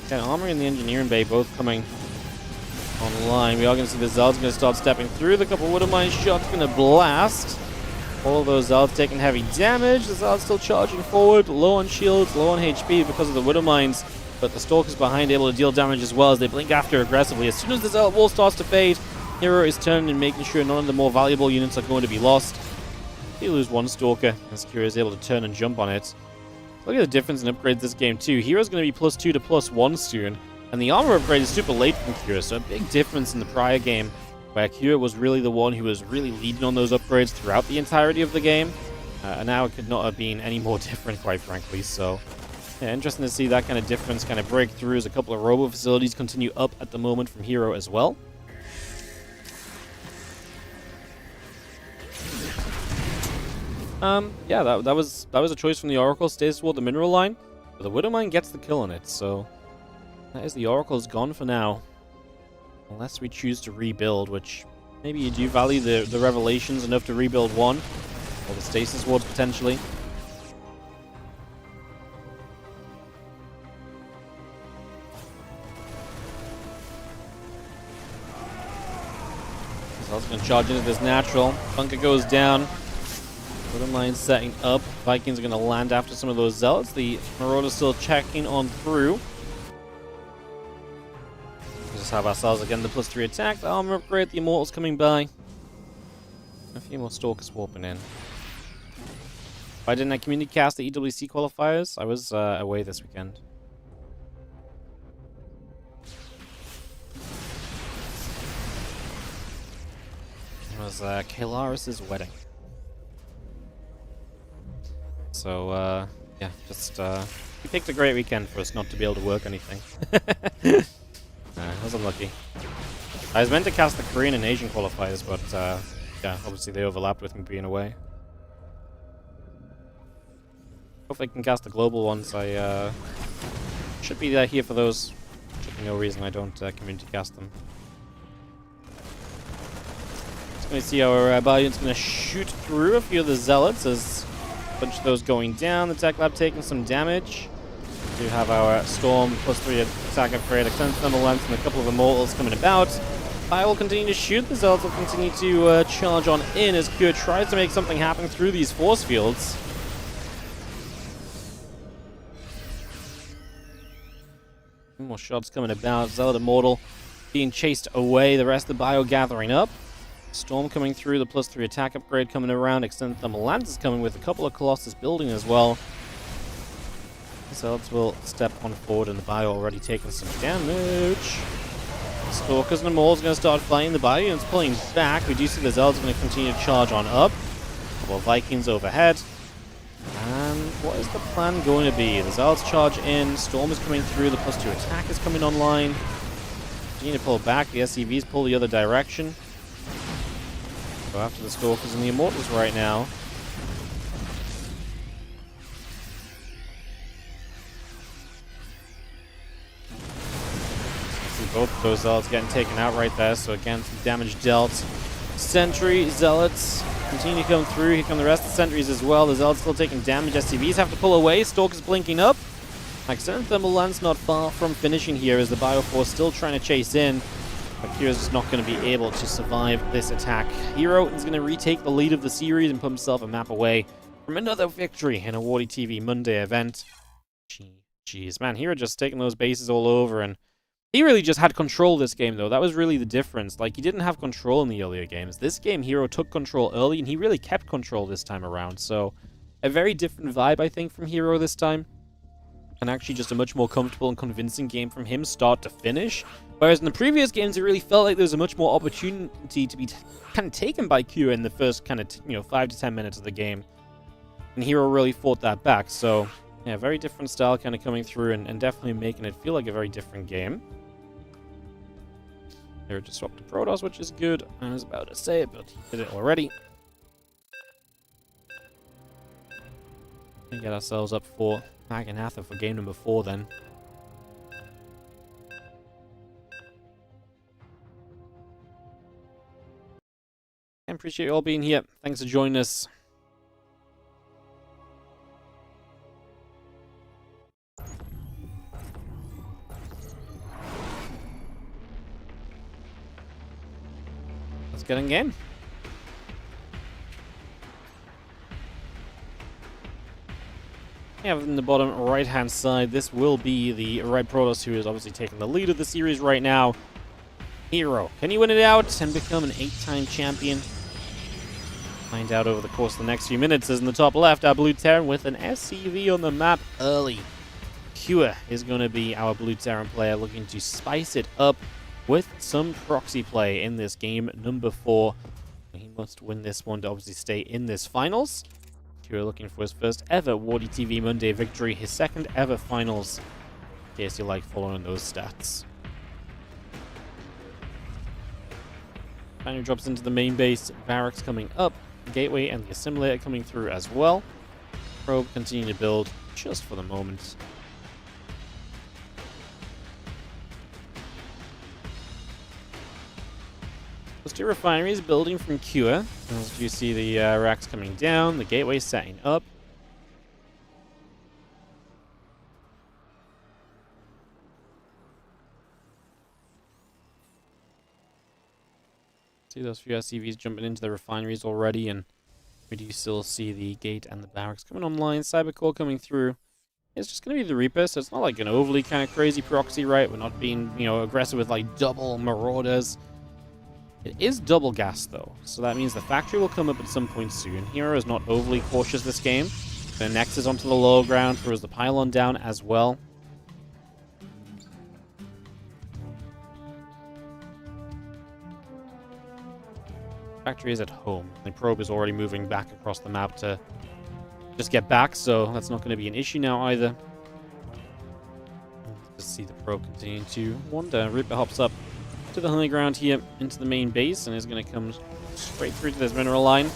Speaker 1: Okay, Armory and the Engineering Bay both coming online. We are going to see the Zealots going to start stepping through. The couple Widow Mine shots going to blast. All of those Zealots taking heavy damage. The Zealots still charging forward, low on shields, low on HP because of the Widow Mines. But the Stalkers behind able to deal damage as well as they blink after aggressively. As soon as the Zealot wall starts to fade, Hero is turning and making sure none of the more valuable units are going to be lost. They lose one Stalker as Kira is able to turn and jump on it. Look at the difference in upgrades this game too. Hero's going to be +2 to +1 soon. And the armor upgrade is super late from Kira, so a big difference in the prior game, where Kira was really the one who was really leading on those upgrades throughout the entirety of the game. And now it could not have been any more different, quite frankly. So, yeah, interesting to see that kind of difference kind of break through as a couple of robo facilities continue up at the moment from Hero as well. Yeah, that was a choice from the Oracle. Stays toward the mineral line, but the Widow Mine gets the kill on it, so that is the Oracle's gone for now. Unless we choose to rebuild, which maybe you do value the Revelations enough to rebuild one, or the Stasis wards potentially. So I was going to charge into this natural. Bunker goes down. Widow Mine setting up. Vikings are going to land after some of those Zealots. The Marauder's still checking on through. We just have ourselves again the +3 attack. The armor upgrade. The Immortals coming by. A few more Stalkers warping in. Why didn't I community cast the EWC qualifiers? I was away this weekend. It was Kalaris' wedding. So, yeah, just He picked a great weekend for us not to be able to work anything. I was unlucky. I was meant to cast the Korean and Asian qualifiers, but yeah, obviously they overlapped with me being away. Hopefully I can cast the global ones. I should be here for those. Should be no reason I don't community cast them. Just going to see how our ByuN's going to shoot through a few of the Zealots as a bunch of those going down. The Tech Lab taking some damage. We do have our Storm +3 attack upgrade, extended thermal length, and a couple of Immortals coming about. I will continue to shoot. The Zealots will continue to charge on in as Kure tries to make something happen through these force fields. More shots coming about. Zealot Immortal being chased away. The rest of the Bio gathering up. Storm coming through. The +3 attack upgrade coming around. Extended Thermal Lance is coming with a couple of Colossus building as well. The Zealots will step on forward, and the Bio already taking some damage. Stalkers and Immortals going to start fighting. The Bio is pulling back. We do see the Zealots going to continue to charge on up. A couple of Vikings overhead. And what is the plan going to be? The Zealots charge in. Storm is coming through. The +2 attack is coming online. Continue to pull back. The SCVs pull the other direction. Go after the Stalkers and the Immortals right now. Both of those Zealots getting taken out right there, so again, some damage dealt. Sentry, Zealots continue to come through. Here come the rest of the Sentries as well. The Zealots still taking damage. SCVs have to pull away. Stalkers blinking up. Extended Thermal Lance not far from finishing here as the Bioforce still trying to chase in. But Kure's just not going to be able to survive this attack. Hero is going to retake the lead of the series and put himself a map away from another victory in a WardiTV Monday event. Jeez, man, Hero just taking those bases all over, and he really just had control this game, though. That was really the difference. Like, he didn't have control in the earlier games. This game, Hero took control early, and he really kept control this time around. So, a very different vibe, I think, from Hero this time. And actually just a much more comfortable and convincing game from him, start to finish. Whereas in the previous games, it really felt like there was a much more opportunity to be kind of taken by Kure in the first kind of, 5 to 10 minutes of the game. And Hero really fought that back. So, yeah, very different style kind of coming through and definitely making it feel like a very different game. They're disrupted Protoss, which is good. I was about to say it, but he did it already. And get ourselves up for Maganatha for game number 4 then. I appreciate you all being here. Thanks for joining us. Let's get in game. We have in the bottom right-hand side, this will be the Red Protoss, who is obviously taking the lead of the series right now. Hero, can he win it out and become an 8-time champion? Find out over the course of the next few minutes. As in the top left, our Blue Terran with an SCV on the map early. Kure is going to be our Blue Terran player, looking to spice it up with some proxy play in this game number 4. He must win this one to obviously stay in this finals. Kure looking for his first ever WardiTV Monday victory, his second ever finals, in case you like following those stats. Finally drops into the main base, barracks coming up, gateway and the assimilator coming through as well. Probe continuing to build just for the moment. Those 2 refineries building from Kure. As you see the racks coming down, the gateway setting up. See those few SCVs jumping into the refineries already, and we do still see the gate and the barracks coming online. Cybercore coming through. It's just going to be the Reaper, so it's not like an overly kind of crazy proxy, right? We're not being, aggressive with like double Marauders. It is double gas, though, so that means the factory will come up at some point soon. Hero is not overly cautious this game. The Nexus onto the low ground, throws the pylon down as well. Factory is at home. The probe is already moving back across the map to just get back, so that's not going to be an issue now either. see the probe continuing to wander. Reaper hops up to the high ground here into the main base and is going to come straight through to this mineral line.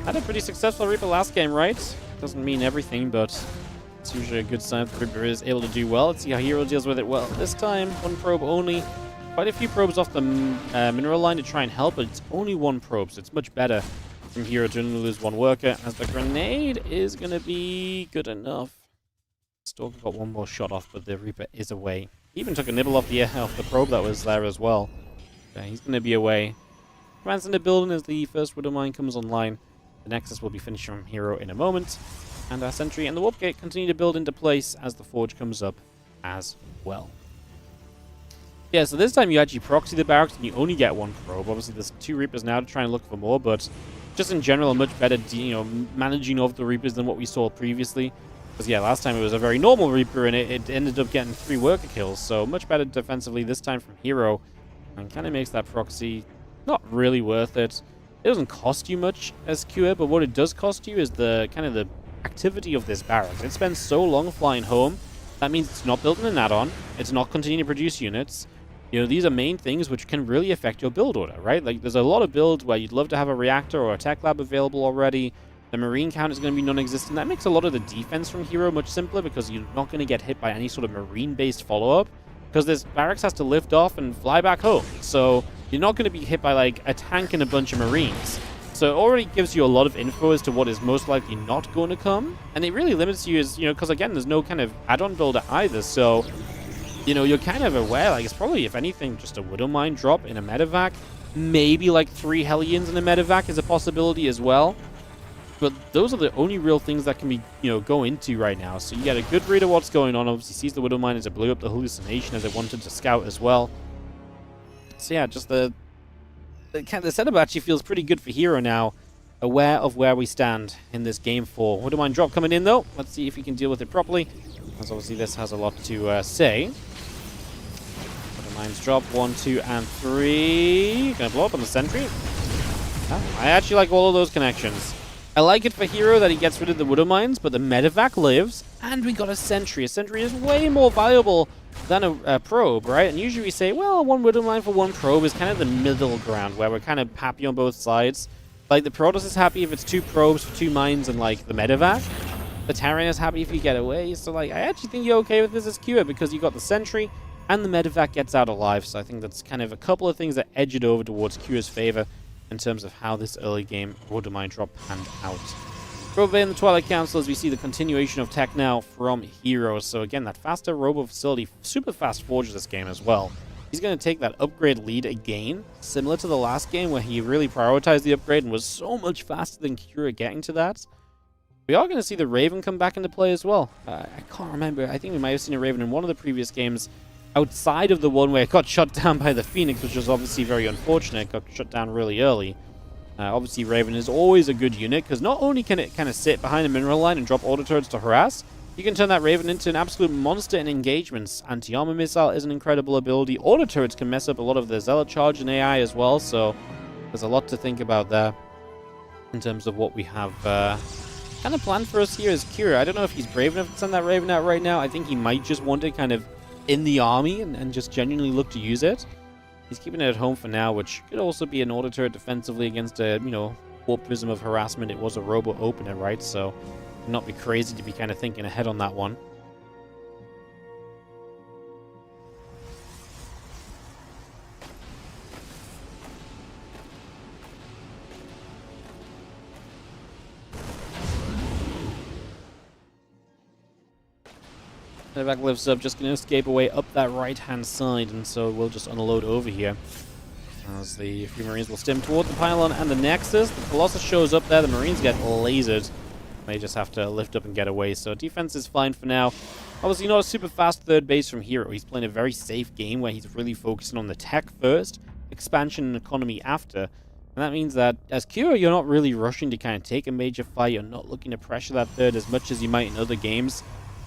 Speaker 1: Had a pretty successful Reaper last game, right? Doesn't mean everything, but it's usually a good sign that the Reaper is able to do well. Let's see how Hero deals with it well. This time, one probe only. Quite a few probes off the mineral line to try and help, but it's only one probe, so it's much better from Hero to only lose one worker, as the grenade is going to be good enough. Stalker got one more shot off, but the Reaper is away. He even took a nibble off the probe that was there as well. Yeah, he's going to be away. Command's in the building as the first Widow Mine comes online. The Nexus will be finished from Hero in a moment. And our Sentry and the Warp Gate continue to build into place as the Forge comes up as well. Yeah, so this time you actually proxy the barracks and you only get one probe. Obviously, there's 2 Reapers now to try and look for more, but just in general, a much better, managing of the Reapers than what we saw previously. Because, yeah, last time it was a very normal Reaper and it ended up getting 3 worker kills. So much better defensively this time from Hero. And kind of makes that proxy not really worth it. It doesn't cost you much as Q, but what it does cost you is the activity of this barracks. It spends so long flying home. That means it's not building an add-on. It's not continuing to produce units. These are main things which can really affect your build order, right? Like, there's a lot of builds where you'd love to have a reactor or a tech lab available already. The marine count is going to be non-existent. That makes a lot of the defense from Hero much simpler because you're not going to get hit by any sort of marine-based follow-up because this barracks has to lift off and fly back home. So you're not going to be hit by, like, a tank and a bunch of marines. So it already gives you a lot of info as to what is most likely not going to come. And it really limits you as, because again, there's no kind of add-on builder either. So, you're kind of aware, like, it's probably, if anything, just a Widow Mine drop in a medevac. Maybe, like, 3 Hellions in a medevac is a possibility as well. But those are the only real things that can be, go into right now. So you get a good read of what's going on. Obviously, sees the Widow Mine as it blew up the hallucination as it wanted to scout as well. So yeah, just the setup actually feels pretty good for Hero now, aware of where we stand in this game 4. Widow Mine drop coming in, though. Let's see if he can deal with it properly, as obviously this has a lot to say. Widow Mine's drop, 1, 2, and 3. Gonna blow up on the Sentry. I actually like all of those connections. I like it for Hero that he gets rid of the Widow Mines, but the medevac lives, and we got a Sentry. A Sentry is way more valuable than a probe, right? And usually we say, well, 1 Widow Mine for 1 probe is kind of the middle ground, where we're kind of happy on both sides. Like, the Protoss is happy if it's 2 probes for 2 mines and, like, the medevac. The Terran is happy if you get away. So, like, I actually think you're okay with this as Q because you got the Sentry, and the medevac gets out alive. So I think that's kind of a couple of things that edge it over towards Q's favor in terms of how this early game Widow Mine drop panned out. Robo in the Twilight Council as we see the continuation of tech now from Hero. So again, that faster Robo facility, super fast forges this game as well. He's going to take that upgrade lead again, similar to the last game where he really prioritized the upgrade and was so much faster than Kira getting to that. We are going to see the Raven come back into play as well. I can't remember. I think we might have seen a Raven in one of the previous games outside of the one where it got shut down by the Phoenix, which was obviously very unfortunate. It got shut down really early. Obviously, Raven is always a good unit, because not only can it kind of sit behind a mineral line and drop auto turrets to harass, you can turn that Raven into an absolute monster in engagements. Anti-armor missile is an incredible ability. Auto turrets can mess up a lot of the Zealot charge and AI as well, so there's a lot to think about there in terms of what we have kind of planned for us here as Kira. I don't know if he's brave enough to send that Raven out right now. I think he might just want it kind of in the army and just genuinely look to use it. He's keeping it at home for now, which could also be an auto turret defensively against a, warp prism of harassment. It was a robo opener, right? So not be crazy to be kind of thinking ahead on that one. Medevac lifts up, just going to escape away up that right-hand side, and so we'll just unload over here. As the few Marines will stem toward the pylon and the Nexus. The Colossus shows up there, the Marines get lasered. They just have to lift up and get away, so defense is fine for now. Obviously not a super fast third base from Hero. He's playing a very safe game where he's really focusing on the tech first, expansion and economy after. And that means that as Kira, you're not really rushing to kind of take a major fight. You're not looking to pressure that third as much as you might in other games,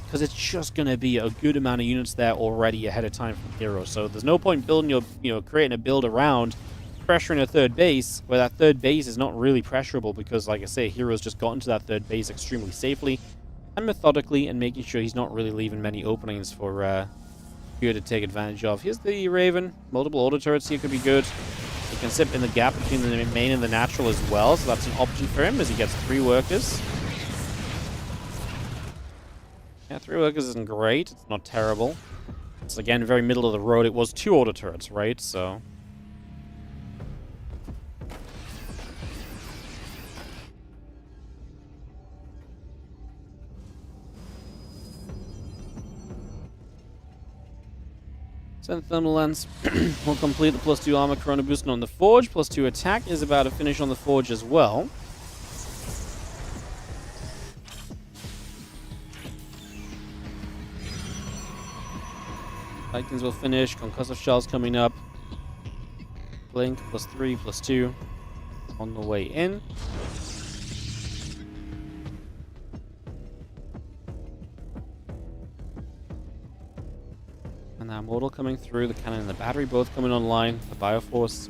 Speaker 1: because it's just going to be a good amount of units there already ahead of time from Hero. So there's no point building your, creating a build around pressuring a third base, where that third base is not really pressurable, because, like I say, Hero's just gotten to that third base extremely safely and methodically, and making sure he's not really leaving many openings for Here to take advantage of. Here's the Raven. Multiple auto turrets here could be good. He can sit in the gap between the main and the natural as well, so that's an option for him as he gets 3 workers. Yeah, 3 workers isn't great. It's not terrible. It's, again, very middle of the road. It was 2 auto turrets, right? So... Send Thermal Lens will complete the +2 armor Corona boost on the Forge. +2 attack is about to finish on the Forge as well. Titans will finish. Concussive Shells coming up. Blink +3, +2 on the way in. And now Mortal coming through, the cannon and the battery both coming online. The Bioforce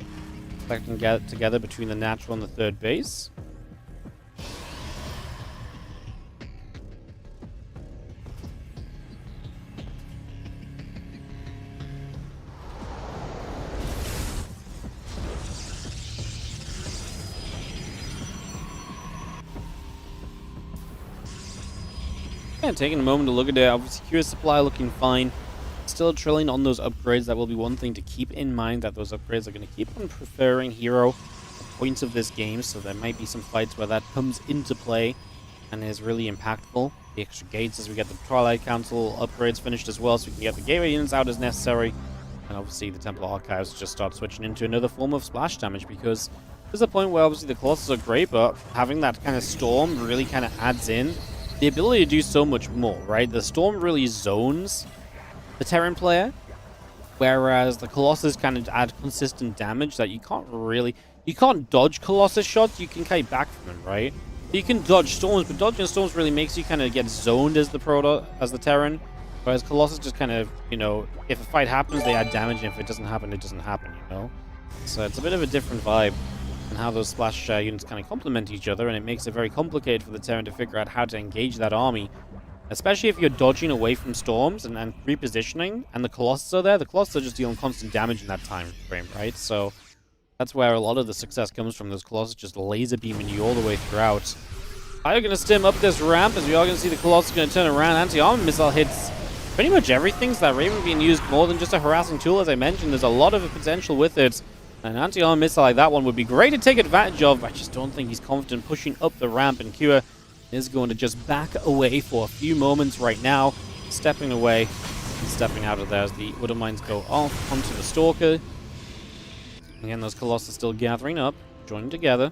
Speaker 1: expecting to get together between the natural and the 3rd base. And taking a moment to look at it, obviously Cure supply looking fine. Still trilling on those upgrades. That will be one thing to keep in mind, that those upgrades are going to keep on preferring hero at points of this game, so there might be some fights where that comes into play and is really impactful. The extra gates as we get the Twilight Council upgrades finished as well, so we can get the gateway units out as necessary. And obviously the Temple Archives just start switching into another form of splash damage, because there's a point where obviously the Colossus are great, but having that kind of Storm really kind of adds in the ability to do so much more, right? The Storm really zones the Terran player, whereas the Colossus kind of add consistent damage that you can't dodge Colossus shots. You can kite back from them, right? You can dodge storms, but dodging storms really makes you kind of get zoned as the Terran, whereas Colossus just kind of, you know, if a fight happens, they add damage, and if it doesn't happen, it doesn't happen, you know? So it's a bit of a different vibe and how those splash units kind of complement each other, and it makes it very complicated for the Terran to figure out how to engage that army. Especially if you're dodging away from storms and repositioning, and the Colossus are there. The Colossus are just dealing constant damage in that time frame, right? So that's where a lot of the success comes from. Those Colossus just laser beaming you all the way throughout. Are you going to stim up this ramp, as we are going to see the Colossus going to turn around. Anti-armor missile hits pretty much everything, so that Raven being used more than just a harassing tool. As I mentioned, there's a lot of potential with it. An anti-armor missile like that one would be great to take advantage of. I just don't think he's confident pushing up the ramp, and Kua is going to just back away for a few moments right now, stepping away and stepping out of there as the Widow Mines go off onto the Stalker. Again, those Colossus still gathering up, joining together.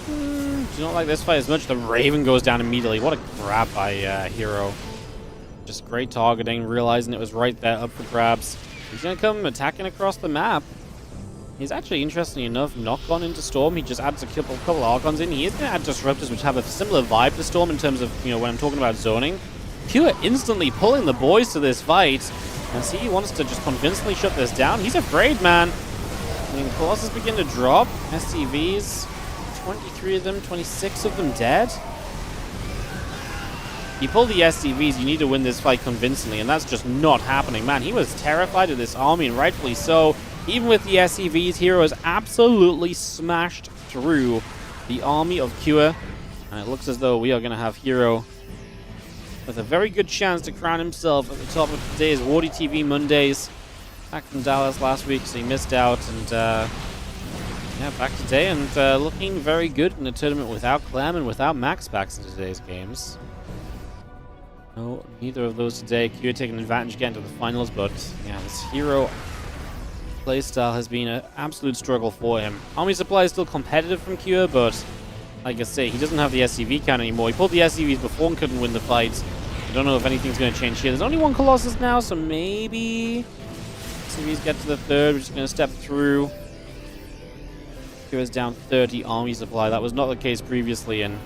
Speaker 1: Do not like this fight as much. The Raven goes down immediately. What a grab by Hero. Just great targeting, realizing it was right there, up for grabs. He's going to come attacking across the map. He's actually, interestingly enough, not gone into Storm. He just adds a couple Archons in. He is going to add Disruptors, which have a similar vibe to Storm in terms of, you know, when I'm talking about zoning. Kua instantly pulling the boys to this fight. And see, he wants to just convincingly shut this down. He's afraid, man. I mean, Colossus begin to drop. SCVs, 23 of them, 26 of them dead. You pull the SCVs, you need to win this fight convincingly, and that's just not happening. Man, he was terrified of this army, and rightfully so. Even with the SCVs, Hero has absolutely smashed through the army of Kua. And it looks as though we are going to have Hero with a very good chance to crown himself at the top of today's WardiTV Mondays. Back from Dallas last week, so he missed out, and yeah, back today, and looking very good in the tournament without Clem and without Max packs in today's games. No, neither of those today. Kua taking advantage getting to the finals, but yeah, this Hero playstyle has been an absolute struggle for him. Army supply is still competitive from Kua, but like I say, he doesn't have the SCV count anymore. He pulled the SCVs before and couldn't win the fight. I don't know if anything's going to change here. There's only one Colossus now, so maybe SCVs get to the third. We're just going to step through. Kua's down 30 army supply. That was not the case previously, and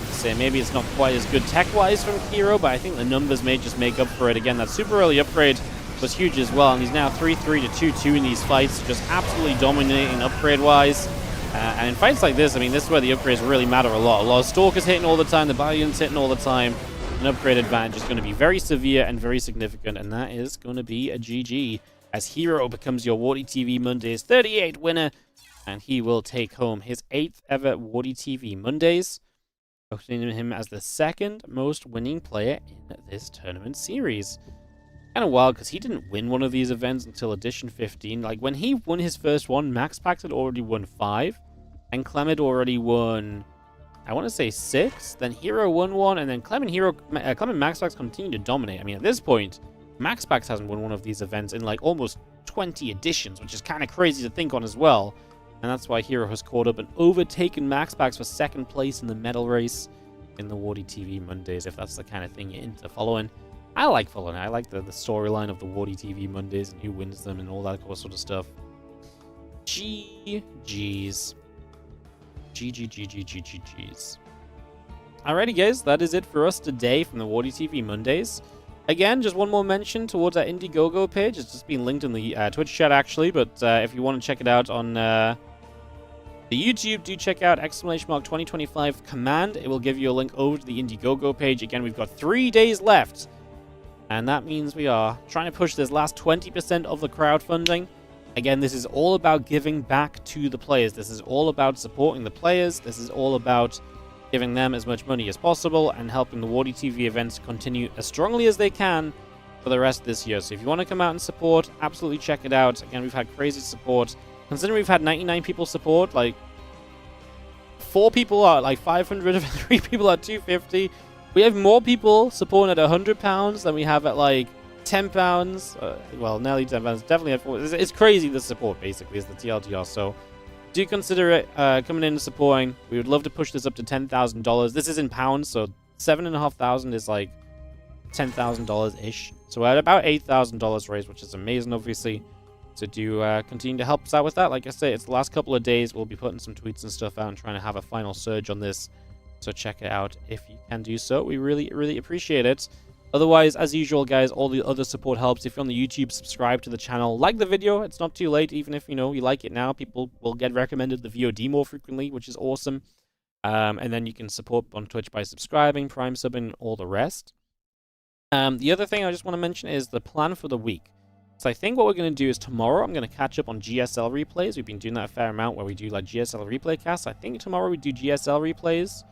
Speaker 1: say maybe it's not quite as good tech-wise from Hero, but I think the numbers may just make up for it. Again, that super early upgrade was huge as well, and he's now 3-3 to 2-2 in these fights, just absolutely dominating upgrade-wise. And in fights like this, I mean, this is where the upgrades really matter a lot. A lot of Stalkers hitting all the time, the ByuN's hitting all the time. An upgrade advantage is going to be very severe and very significant, and that is going to be a GG, as Hero becomes your WardiTV Mondays 38 winner, and he will take home his 8th ever WardiTV Mondays, putting him as the 2nd most winning player in this tournament series. Kind of wild, because he didn't win one of these events until Edition 15. Like, when he won his first one, MaxPax had already won 5, and Clem had already won, I want to say 6, then Hero won 1, and then Clem and MaxPax continue to dominate. I mean, at this point, MaxPax hasn't won one of these events in, like, almost 20 editions, which is kind of crazy to think on as well. And that's why Hero has caught up and overtaken MaxPax for 2nd place in the medal race in the WardiTV Mondays, if that's the kind of thing you're into following. I like following it. I like the storyline of the WardiTV Mondays and who wins them and all that sort of stuff. GG's. GGGGGGG's. Alrighty, guys. That is it for us today from the WardiTV Mondays. Again, just one more mention towards our Indiegogo page. It's just been linked in the Twitch chat, actually. But if you want to check it out on the YouTube, do check out !2025 command. It will give you a link over to the Indiegogo page. Again, we've got 3 days left. And that means we are trying to push this last 20% of the crowdfunding. Again, this is all about giving back to the players. This is all about supporting the players. This is all about giving them as much money as possible and helping the WardiTV events continue as strongly as they can for the rest of this year. So if you want to come out and support, absolutely check it out. Again, we've had crazy support. Considering we've had 99 people support, like 4 people are like 500, 3 people are 250. We have more people supporting at £100 than we have at like £10. Well, nearly £10. Definitely at 4. It's crazy, the support, basically, is the TLDR. So do consider it coming in and supporting. We would love to push this up to $10,000. This is in pounds, so $7,500 is like $10,000-ish. So we're at about $8,000 raised, which is amazing, obviously. So do continue to help us out with that. Like I say, it's the last couple of days. We'll be putting some tweets and stuff out and trying to have a final surge on this. So check it out if you can do so. We really, really appreciate it. Otherwise, as usual, guys, all the other support helps. If you're on the YouTube, subscribe to the channel. Like the video. It's not too late. Even if, you know, you like it now, people will get recommended the VOD more frequently, which is awesome. And then you can support on Twitch by subscribing, prime subbing, all the rest. The other thing I just want to mention is the plan for the week. So I think what we're going to do is tomorrow I'm going to catch up on GSL replays. We've been doing that a fair amount where we do like GSL replay casts. I think tomorrow we do GSL replays.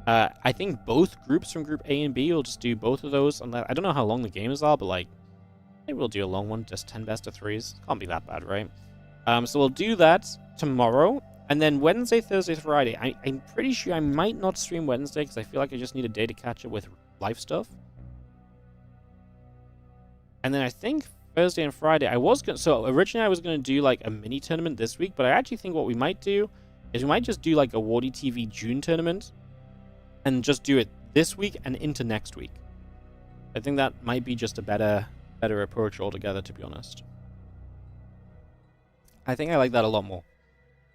Speaker 1: I think both groups from Group A and B will just do both of those. I don't know how long the games are, but like, maybe we'll do a long one, just 10 best of 3s. Can't be that bad, right? So we'll do that tomorrow. And then Wednesday, Thursday, Friday. I'm pretty sure I might not stream Wednesday because I feel like I just need a day to catch up with life stuff. And then I think Thursday and Friday, so originally I was going to do like a mini tournament this week, but I actually think what we might do is we might just do like a WardiTV June tournament and just do it this week and into next week. I think that might be just a better approach altogether, to be honest. I think I like that a lot more.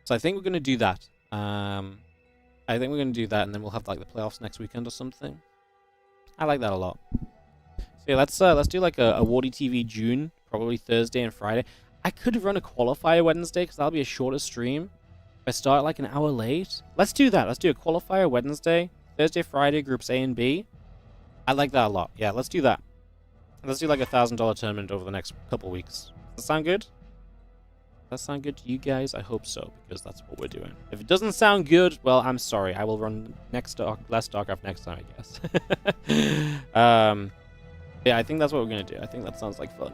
Speaker 1: So I think we're going to do that. And then we'll have like the playoffs next weekend or something. I like that a lot. So yeah, let's do like a WardiTV June, probably Thursday and Friday. I could run a qualifier Wednesday because that'll be a shorter stream. If I start like an hour late, let's do that. Let's do a qualifier Wednesday, Thursday, Friday, groups A and B. I like that a lot. Yeah, let's do that. Let's do like a $1,000 tournament over the next couple weeks. Does that sound good? Does that sound good to you guys? I hope so, because that's what we're doing. If it doesn't sound good, well, I'm sorry. I will run less StarCraft next time, I guess. Yeah, I think that's what we're going to do. I think that sounds like fun.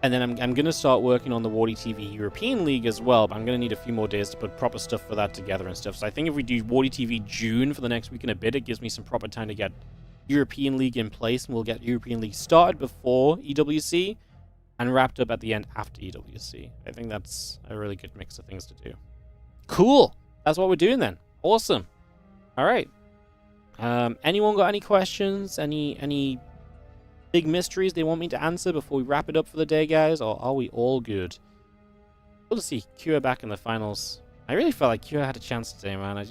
Speaker 1: And then I'm going to start working on the WardiTV European League as well, but I'm going to need a few more days to put proper stuff for that together and stuff. So I think if we do WardiTV June for the next week and a bit, it gives me some proper time to get European League in place, and we'll get European League started before EWC and wrapped up at the end after EWC. I think that's a really good mix of things to do. Cool! That's what we're doing then. Awesome. All right. Anyone got any questions? Any big mysteries they want me to answer before we wrap it up for the day, guys? Or are we all good? Cool to see Kira back in the finals. I really felt like Kira had a chance today, man. I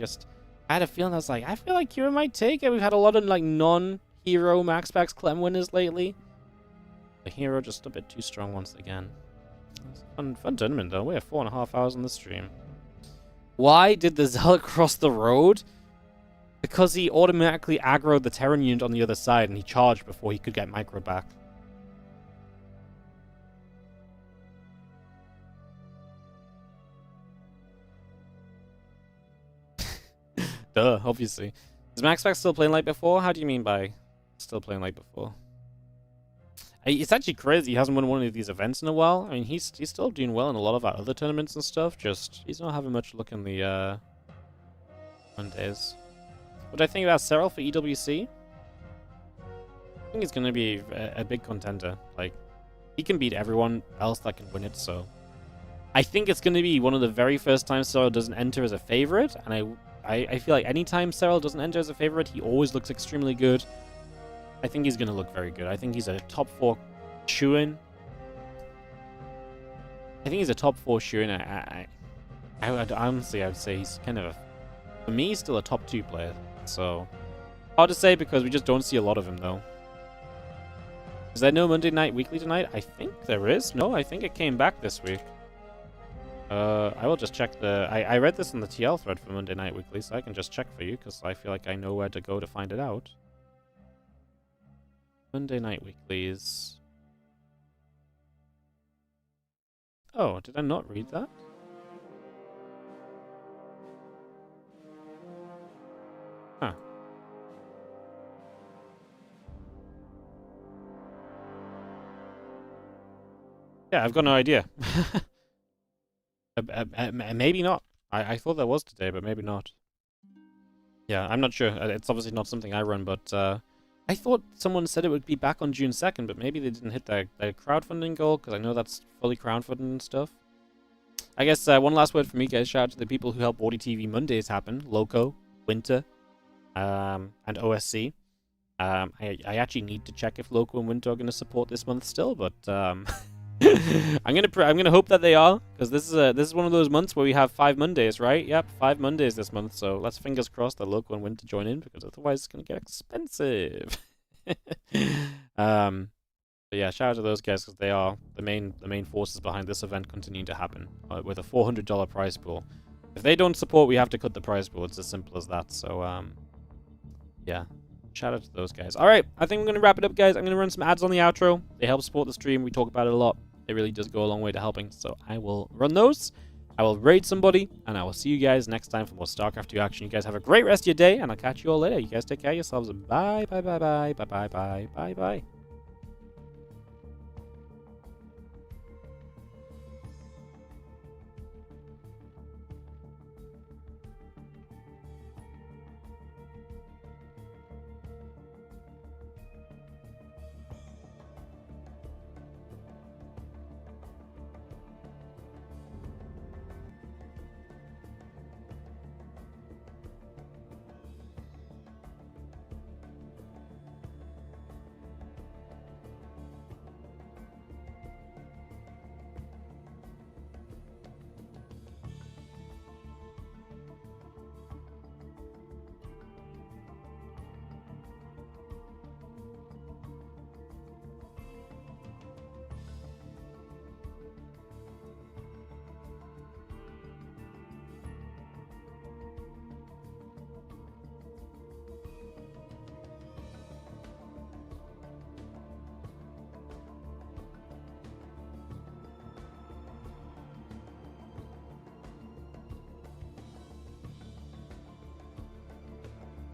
Speaker 1: had a feeling. I was like, I feel like Kira might take it. We've had a lot of like non-hero Max Packs Clem winners lately. The hero just a bit too strong once again. It's a fun tournament though. We have 4.5 hours on the stream. Why did the Zealot cross the road? Because he automatically aggroed the Terran unit on the other side and he charged before he could get micro back. Duh, obviously. Is MaxPack still playing like before? How do you mean by still playing like before? It's actually crazy. He hasn't won one of these events in a while. I mean, he's still doing well in a lot of our other tournaments and stuff. Just, he's not having much luck in the Mondays. What do I think about Cyril for EWC? I think he's going to be a big contender. Like, he can beat everyone else that can win it, so... I think it's going to be one of the very first times Cyril doesn't enter as a favorite, and I feel like anytime Cyril doesn't enter as a favorite, he always looks extremely good. I think he's going to look very good. I think he's a top 4 shoo-in. I think he's a top 4 shoo-in. Honestly, I would say he's kind of for me, he's still a top 2 player. So, hard to say because we just don't see a lot of him, though. Is there no Monday Night Weekly tonight? I think there is. No, I think it came back this week. I will just check the... I read this in the TL thread for Monday Night Weekly, so I can just check for you, because I feel like I know where to go to find it out. Monday Night Weeklies. Oh, did I not read that? Huh. Yeah, I've got no idea. Maybe not. I thought there was today, but maybe not. Yeah, I'm not sure. It's obviously not something I run, but I thought someone said it would be back on June 2nd, but maybe they didn't hit their crowdfunding goal, because I know that's fully crowdfunded and stuff. I guess one last word from me, guys. Shout out to the people who helped WardiTV Mondays happen. Loco, Winter, and OSC. I actually need to check if Loco and Winter are going to support this month still, but I'm gonna hope that they are, because this is one of those months where we have 5 Mondays, right? Yep, 5 Mondays this month. So let's fingers crossed that Loco and Winter join in, because otherwise it's gonna get expensive. But yeah, shout out to those guys, because they are the main forces behind this event continuing to happen with a $400 prize pool. If they don't support, we have to cut the prize pool. It's as simple as that. So yeah. Shout out to those guys. All right, I think I'm going to wrap it up, guys. I'm going to run some ads on the outro. They help support the stream. We talk about it a lot. It really does go a long way to helping. So I will run those. I will raid somebody, and I will see you guys next time for more StarCraft 2 action. You guys have a great rest of your day, and I'll catch you all later. You guys take care of yourselves. Bye, bye, bye, bye, bye, bye, bye, bye, bye.